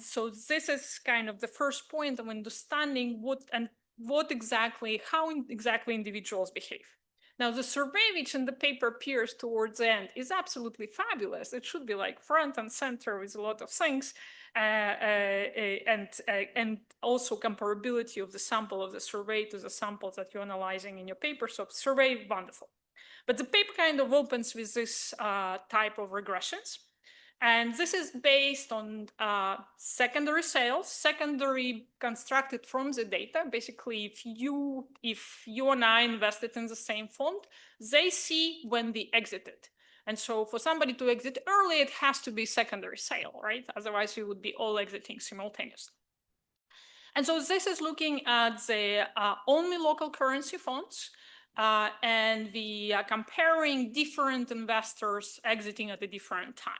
so this is kind of the first point of understanding how exactly individuals behave. Now, the survey, which in the paper appears towards the end, is absolutely fabulous. It should be like front and center with a lot of things, and also comparability of the sample of the survey to the samples that you're analyzing in your paper. So survey, wonderful. But the paper kind of opens with this type of regressions. And this is based on secondary sales, secondary constructed from the data. Basically, if you and I invested in the same fund, they see when we exited. And so for somebody to exit early, it has to be secondary sale, right? Otherwise, we would be all exiting simultaneously. And so this is looking at the only local currency funds. And we are comparing different investors exiting at a different time.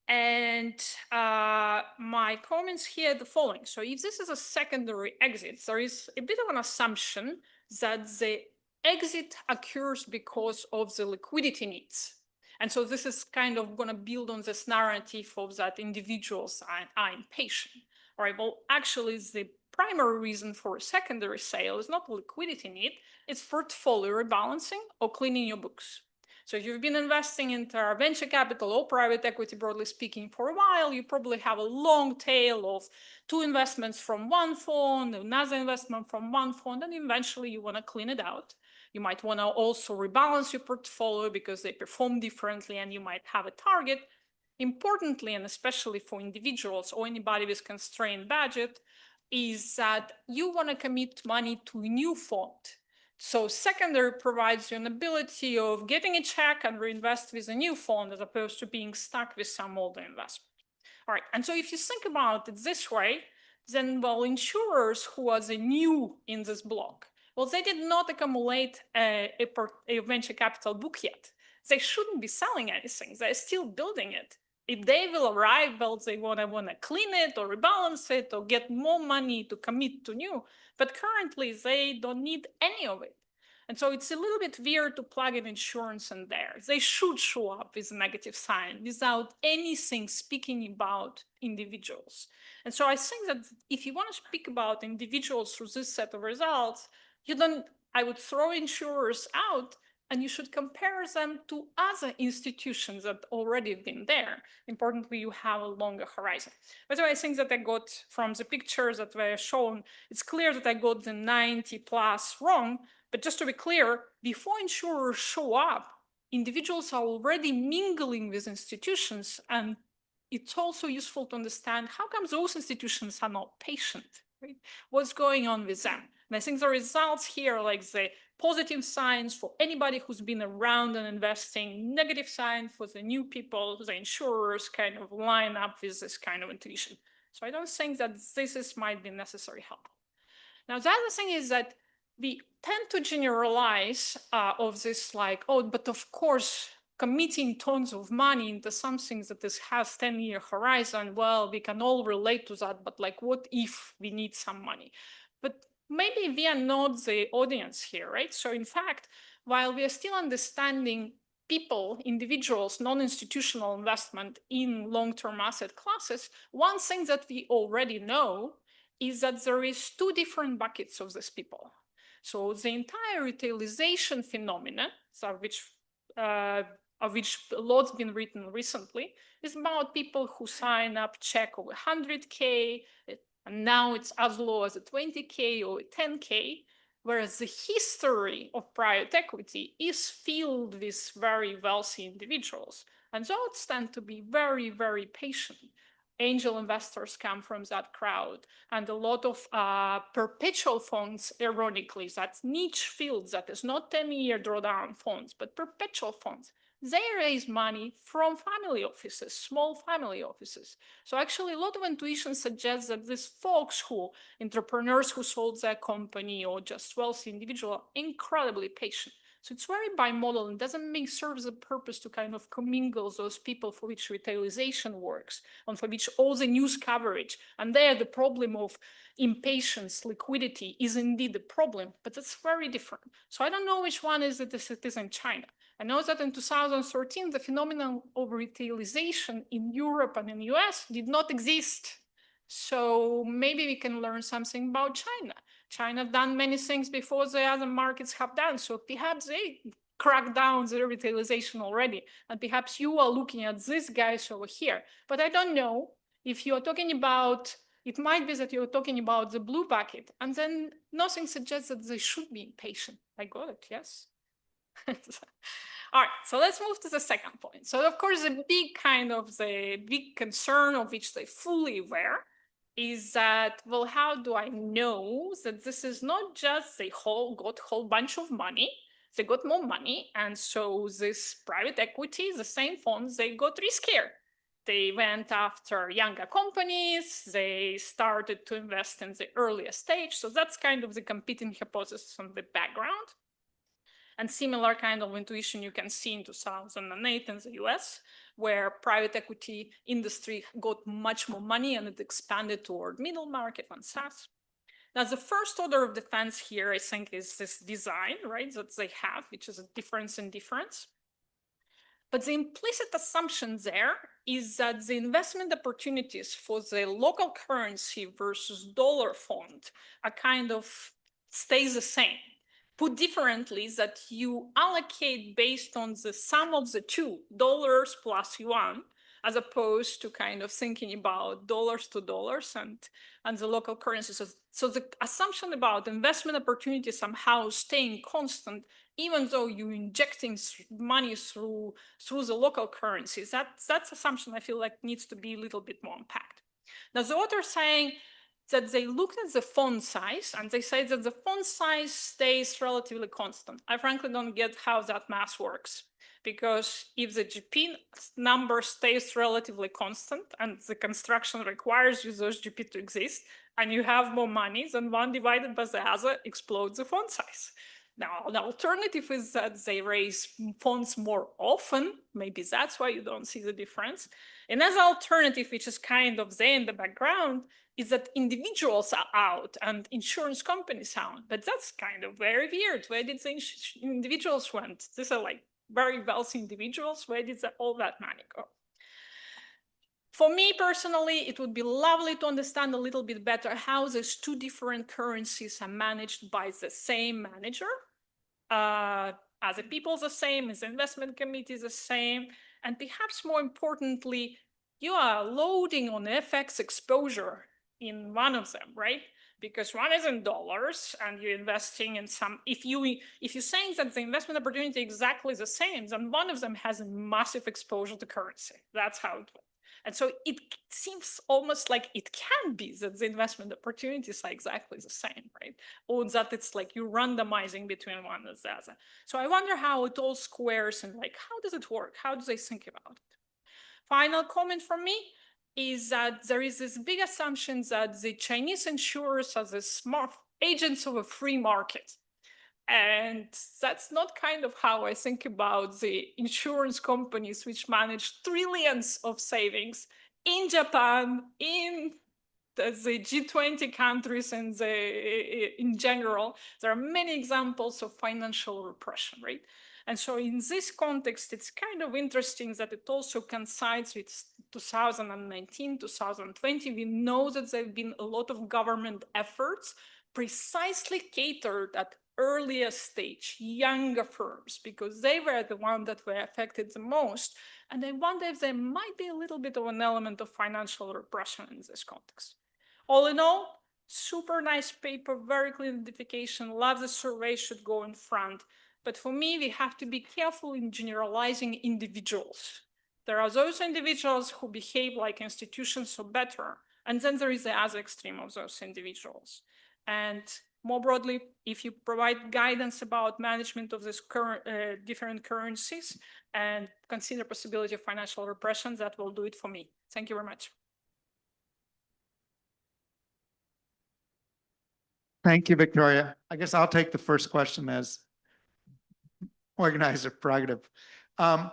And my comments here are the following. So if this is a secondary exit, there is a bit of an assumption that the exit occurs because of the liquidity needs. And so this is kind of going to build on this narrative of that individuals are impatient. All right, well, actually, the primary reason for a secondary sale is not liquidity need, it's portfolio rebalancing or cleaning your books. So if you've been investing into venture capital or private equity, broadly speaking, for a while, you probably have a long tail of 2 investments from one fund, another investment from one fund, and eventually you want to clean it out. You might want to also rebalance your portfolio because they perform differently and you might have a target. Importantly, and especially for individuals or anybody with constrained budget, is that you want to commit money to a new fund. So secondary provides you an ability of getting a check and reinvest with a new fund as opposed to being stuck with some older investment. All right, and so if you think about it this way, then, well, insurers who are the new in this block, well, they did not accumulate a venture capital book yet. They shouldn't be selling anything. They're still building it. If they will arrive, well, they want to clean it or rebalance it or get more money to commit to new. But currently, they don't need any of it. And so it's a little bit weird to plug in insurance in there. They should show up with a negative sign without anything speaking about individuals. And so I think that if you want to speak about individuals through this set of results, I would throw insurers out, and you should compare them to other institutions that already have been there. Importantly, you have a longer horizon. By the way, I think that I got from the pictures that were shown, it's clear that I got the 90 plus wrong. But just to be clear, before insurers show up, individuals are already mingling with institutions. And it's also useful to understand how come those institutions are not patient. right? What's going on with them? And I think the results here, like the positive signs for anybody who's been around and investing, negative sign for the new people, the insurers kind of line up with this kind of intuition. So I don't think that might be necessary help. Now, the other thing is that we tend to generalize of this like, oh, but of course, committing tons of money into something that has 10-year horizon, well, we can all relate to that, but like, what if we need some money? But maybe we are not the audience here, right? So in fact, while we are still understanding people, individuals, non-institutional investment in long-term asset classes, one thing that we already know is that there is two different buckets of these people. So the entire retailization phenomenon, of which a lot's been written recently, is about people who sign up check over 100K, and now it's as low as a 20K or a 10K, whereas the history of private equity is filled with very wealthy individuals. And those tend to be very, very patient. Angel investors come from that crowd, and a lot of perpetual funds, ironically, that's niche fields, that is not 10-year drawdown funds, but perpetual funds. They raise money from family offices, small family offices. So actually a lot of intuition suggests that these folks entrepreneurs who sold their company or just wealthy individuals, are incredibly patient. So it's very bimodal and doesn't serve the purpose to kind of commingle those people for which retailization works and for which all the news coverage. And there the problem of impatience, liquidity is indeed the problem, but it's very different. So I don't know which one is it is in China. I know that in 2013, the phenomenon of retailization in Europe and in the US did not exist. So maybe we can learn something about China. China have done many things before the other markets have done. So perhaps they cracked down the retailization already. And perhaps you are looking at these guys over here. But I don't know if you're talking about, it might be that you're talking about the blue bucket. And then nothing suggests that they should be impatient. I got it, yes? All right, so let's move to the second point. So of course, the big concern of which they're fully aware is that, well, how do I know that this is not just they got a whole bunch of money, they got more money, and so this private equity, the same funds, they got riskier. They went after younger companies, they started to invest in the earlier stage. So that's kind of the competing hypothesis on the background. And similar kind of intuition you can see in 2008 in the US, where private equity industry got much more money and it expanded toward middle market and SaaS. Now, the first order of defense here, I think, is this design, right, that they have, which is a difference in difference. But the implicit assumption there is that the investment opportunities for the local currency versus dollar fund are kind of stays the same. Put differently, is that you allocate based on the sum of the two, dollars plus yuan, as opposed to kind of thinking about dollars to dollars and the local currencies. So the assumption about investment opportunity somehow staying constant, even though you're injecting money through the local currencies, that's assumption I feel like needs to be a little bit more unpacked. Now, the author saying that they looked at the font size and they say that the font size stays relatively constant. I frankly don't get how that math works, because if the GP number stays relatively constant and the construction requires you those GP to exist and you have more money, then one divided by the other explodes the font size. Now, the alternative is that they raise fonts more often. Maybe that's why you don't see the difference. Another alternative, which is kind of there in the background, is that individuals are out and insurance companies are out. But that's kind of very weird. Where did the individuals went? These are like very wealthy individuals. Where did all that money go? For me personally, it would be lovely to understand a little bit better how these two different currencies are managed by the same manager. Are the people the same? Is the investment committee the same? And perhaps more importantly, you are loading on FX exposure in one of them, right? Because one is in dollars and you're investing in some, if you're saying that the investment opportunity is exactly the same, then one of them has a massive exposure to currency. That's how it works. And so it seems almost like it can be that the investment opportunities are exactly the same, right? Or that it's like you're randomizing between one and the other. So I wonder how it all squares and like, how does it work? How do they think about it? Final comment from me is that there is this big assumption that the Chinese insurers are the smart agents of a free market. And that's not kind of how I think about the insurance companies which manage trillions of savings in Japan, in the G20 countries, and in general. There are many examples of financial repression, right? And so in this context, it's kind of interesting that it also coincides with 2019, 2020. We know that there have been a lot of government efforts precisely catered at earlier stage, younger firms, because they were the ones that were affected the most. And I wonder if there might be a little bit of an element of financial repression in this context. All in all, super nice paper, very clear identification, love the survey, should go in front. But for me, we have to be careful in generalizing individuals. There are those individuals who behave like institutions or better, and then there is the other extreme of those individuals. And more broadly, if you provide guidance about management of this current different currencies and consider possibility of financial repression, that will do it for me. Thank you very much. Thank you, Victoria. I guess I'll take the first question as organizer prerogative. I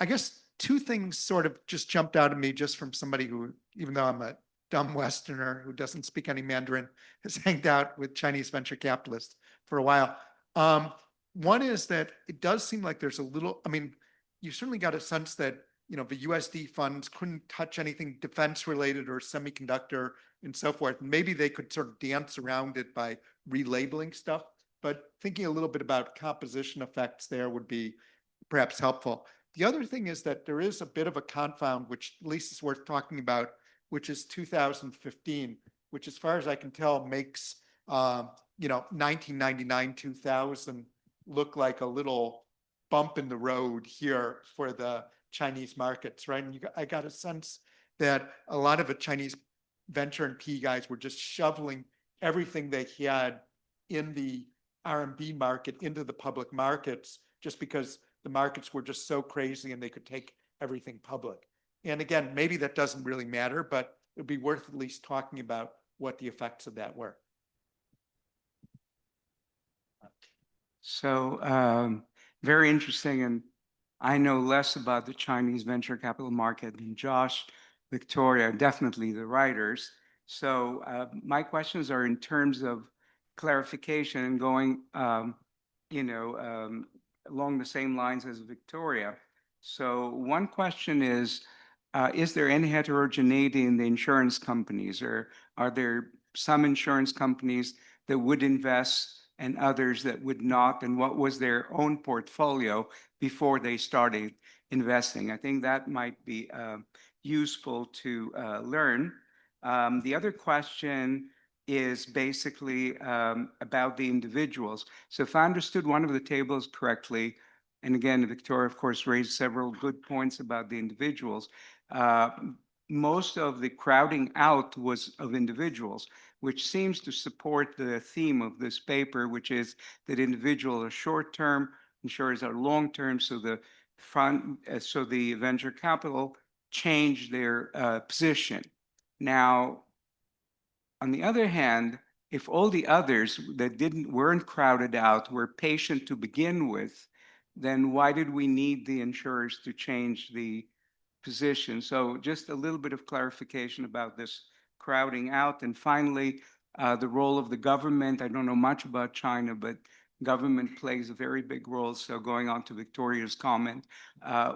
guess two things sort of just jumped out at me just from somebody who, even though I'm a dumb Westerner who doesn't speak any Mandarin, has hanged out with Chinese venture capitalists for a while. One is that it does seem like there's a little, I mean, you certainly got a sense that, you know, the USD funds couldn't touch anything defense related or semiconductor and so forth. Maybe they could sort of dance around it by relabeling stuff, but thinking a little bit about composition effects there would be perhaps helpful. The other thing is that there is a bit of a confound, which at least is worth talking about, which is 2015, which as far as I can tell makes, you know, 1999, 2000 look like a little bump in the road here for the Chinese markets, right? And I got a sense that a lot of the Chinese venture and PE guys were just shoveling everything they had in the RMB market into the public markets just because the markets were just so crazy and they could take everything public. And again, maybe that doesn't really matter, but it would be worth at least talking about what the effects of that were. So very interesting. And I know less about the Chinese venture capital market than Josh, Victoria, definitely the writers. So my questions are in terms of clarification and going, you know, along the same lines as Victoria. So one question is there any heterogeneity in the insurance companies, or are there some insurance companies that would invest and others that would not, and what was their own portfolio before they started investing? I think that might be useful to learn. The other question is basically about the individuals. So if I understood one of the tables correctly, and again, Victoria, of course, raised several good points about the individuals, most of the crowding out was of individuals, which seems to support the theme of this paper, which is that individuals are short-term, insurers are long-term, so the venture capital changed their position. Now, on the other hand, if all the others that weren't crowded out were patient to begin with, then why did we need the insurers to change the position? So just a little bit of clarification about this crowding out. And finally, the role of the government. I don't know much about China, but government plays a very big role. So going on to Victoria's comment,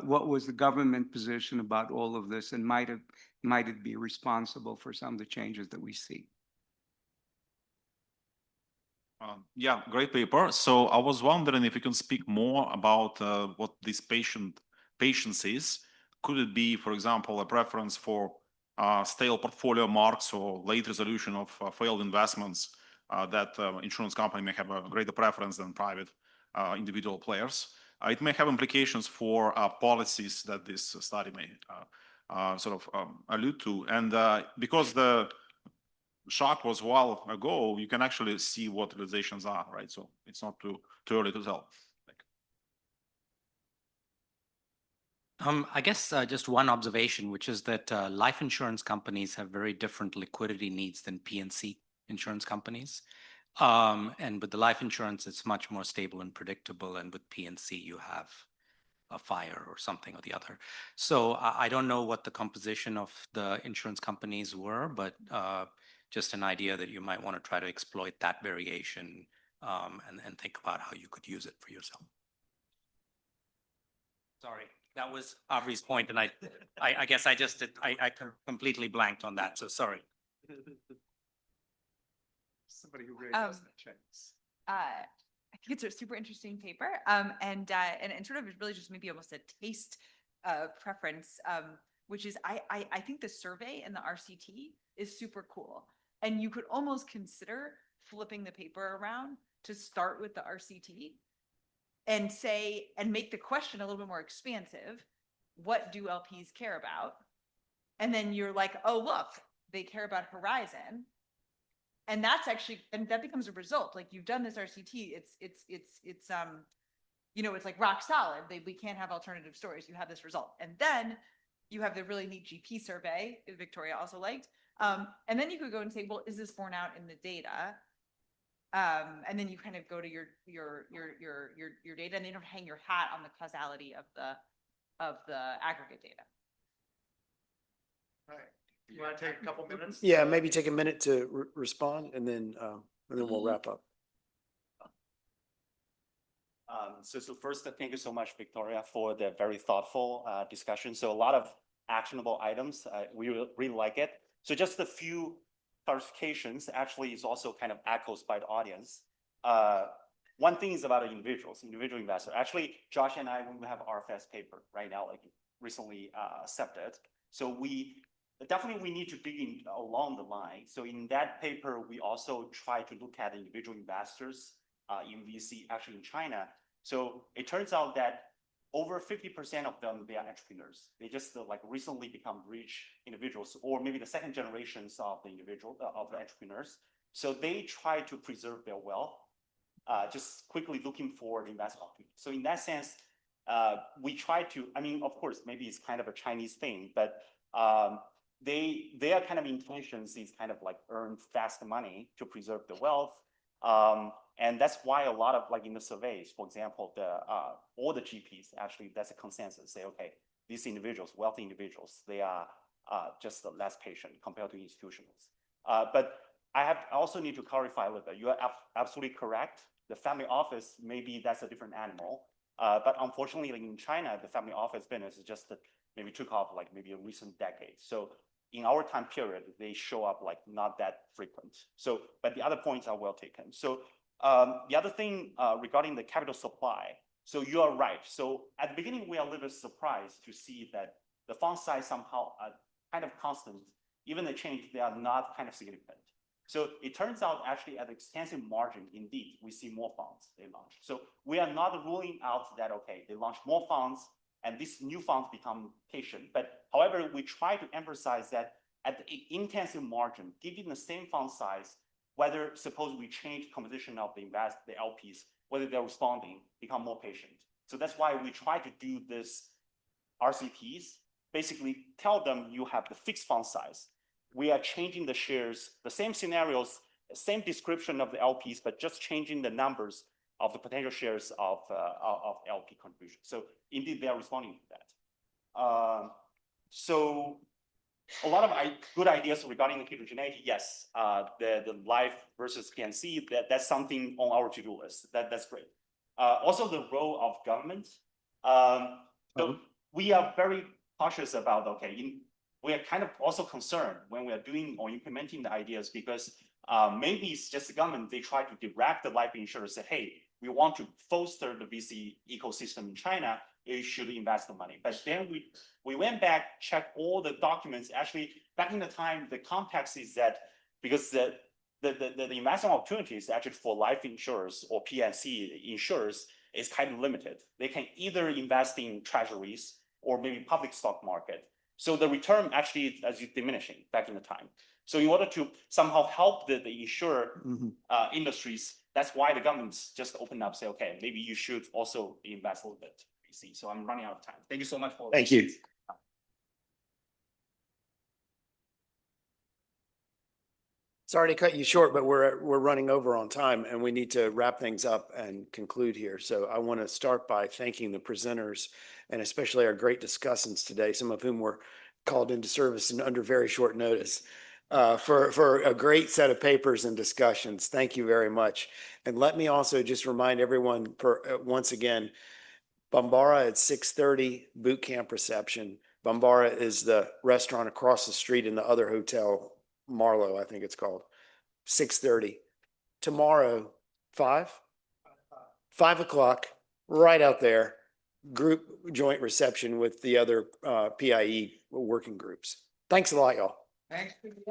what was the government position about all of this, and might it be responsible for some of the changes that we see? Yeah, great paper. So I was wondering if you can speak more about what this patience is. Could it be, for example, a preference for stale portfolio marks or late resolution of failed investments that insurance company may have a greater preference than private individual players? It may have implications for policies that this study may allude to. And because the shock was a while ago, you can actually see what realizations are, right? So it's not too early to tell. I guess just one observation, which is that life insurance companies have very different liquidity needs than P&C insurance companies. And with the life insurance, it's much more stable and predictable. And with P&C, you have a fire or something or the other. So I don't know what the composition of the insurance companies were, but just an idea that you might want to try to exploit that variation and think about how you could use it for yourself. Sorry, that was Aubrey's point, and I guess I just did, I completely blanked on that, so sorry. Somebody who really does that checks. I think it's a super interesting paper, and sort of really just maybe almost a taste preference, which is I think the survey and the RCT is super cool, and you could almost consider flipping the paper around to start with the RCT and say, and make the question a little bit more expansive. What do LPs care about? And then you're like, oh, look, they care about horizon. And that's actually, and that becomes a result. Like, you've done this RCT, it's you know, it's like rock solid. We can't have alternative stories. You have this result. And then you have the really neat GP survey that Victoria also liked. And then you could go and say, well, is this borne out in the data? And then you kind of go to your data, and then you don't hang your hat on the causality of the aggregate data. All right. You want to take a couple minutes? Yeah, maybe take a minute to respond, and then we'll wrap up. So first, thank you so much, Victoria, for the very thoughtful discussion. So a lot of actionable items. We really like it. So just a few clarifications. Actually, is also kind of echoes by the audience. One thing is about individual investor. Actually, Josh and I, when we have RFS paper right now, like recently accepted. So we need to dig in along the line. So in that paper, we also try to look at individual investors in VC, actually in China. So it turns out that over 50% of them, they are entrepreneurs. They just like recently become rich individuals, or maybe the second generations of the entrepreneurs. So they try to preserve their wealth, just quickly looking for the investment opportunity. So in that sense, we try to, I mean, of course, maybe it's kind of a Chinese thing, but their kind of intentions is kind of like earn fast money to preserve the wealth. And that's why a lot of, like in the surveys, for example, all the GPs, actually, that's a consensus, say, okay, these individuals, wealthy individuals, they are just less patient compared to institutionals. But I also need to clarify a little bit. You are absolutely correct. The family office, maybe that's a different animal. But unfortunately, like in China, the family office business is just maybe took off like maybe a recent decade. So in our time period, they show up like not that frequent. So, but the other points are well taken. So the other thing regarding the capital supply, so you are right. So at the beginning, we are a little bit surprised to see that the fund size somehow are kind of constant. Even the change, they are not kind of significant. So it turns out actually at extensive margin, indeed, we see more funds they launch. So we are not ruling out that, okay, they launch more funds and these new funds become patient. But however, we try to emphasize that at the intensive margin, given the same fund size, whether suppose we change composition of the LPs, whether they're responding, become more patient. So that's why we try to do this RCTs, basically tell them you have the fixed fund size. We are changing the shares, the same scenarios, same description of the LPs, but just changing the numbers of the potential shares of LP contribution. So indeed, they are responding to that. So a lot of good ideas regarding the heterogeneity. Yes, the life versus P&C, that's something on our to-do list. That's great. Also, the role of government. So we are very cautious about, okay, we are kind of also concerned when we are doing or implementing the ideas because maybe it's just the government, they try to direct the life insurers, say, hey, we want to foster the VC ecosystem in China, you should invest the money. But then we went back, checked all the documents. Actually, back in the time, the context is that because the investment opportunities actually for life insurers or P&C insurers is kind of limited. They can either invest in treasuries or maybe public stock market. So the return actually is diminishing back in the time. So in order to somehow help the insurer industries, that's why the governments just open up, say, okay, maybe you should also invest a little bit. You see, so I'm running out of time. Thank you so much for. Thank you. Sorry to cut you short, but we're running over on time and we need to wrap things up and conclude here. So I want to start by thanking the presenters and especially our great discussants today, some of whom were called into service and under very short notice, for a great set of papers and discussions. Thank you very much. And let me also just remind everyone once again, Bambara at 6:30, boot camp reception. Bambara is the restaurant across the street in the other hotel, Marlowe, I think it's called. 6:30. Tomorrow, 5 o'clock, right out there, group joint reception with the other PIE working groups. Thanks a lot, y'all. Thanks for the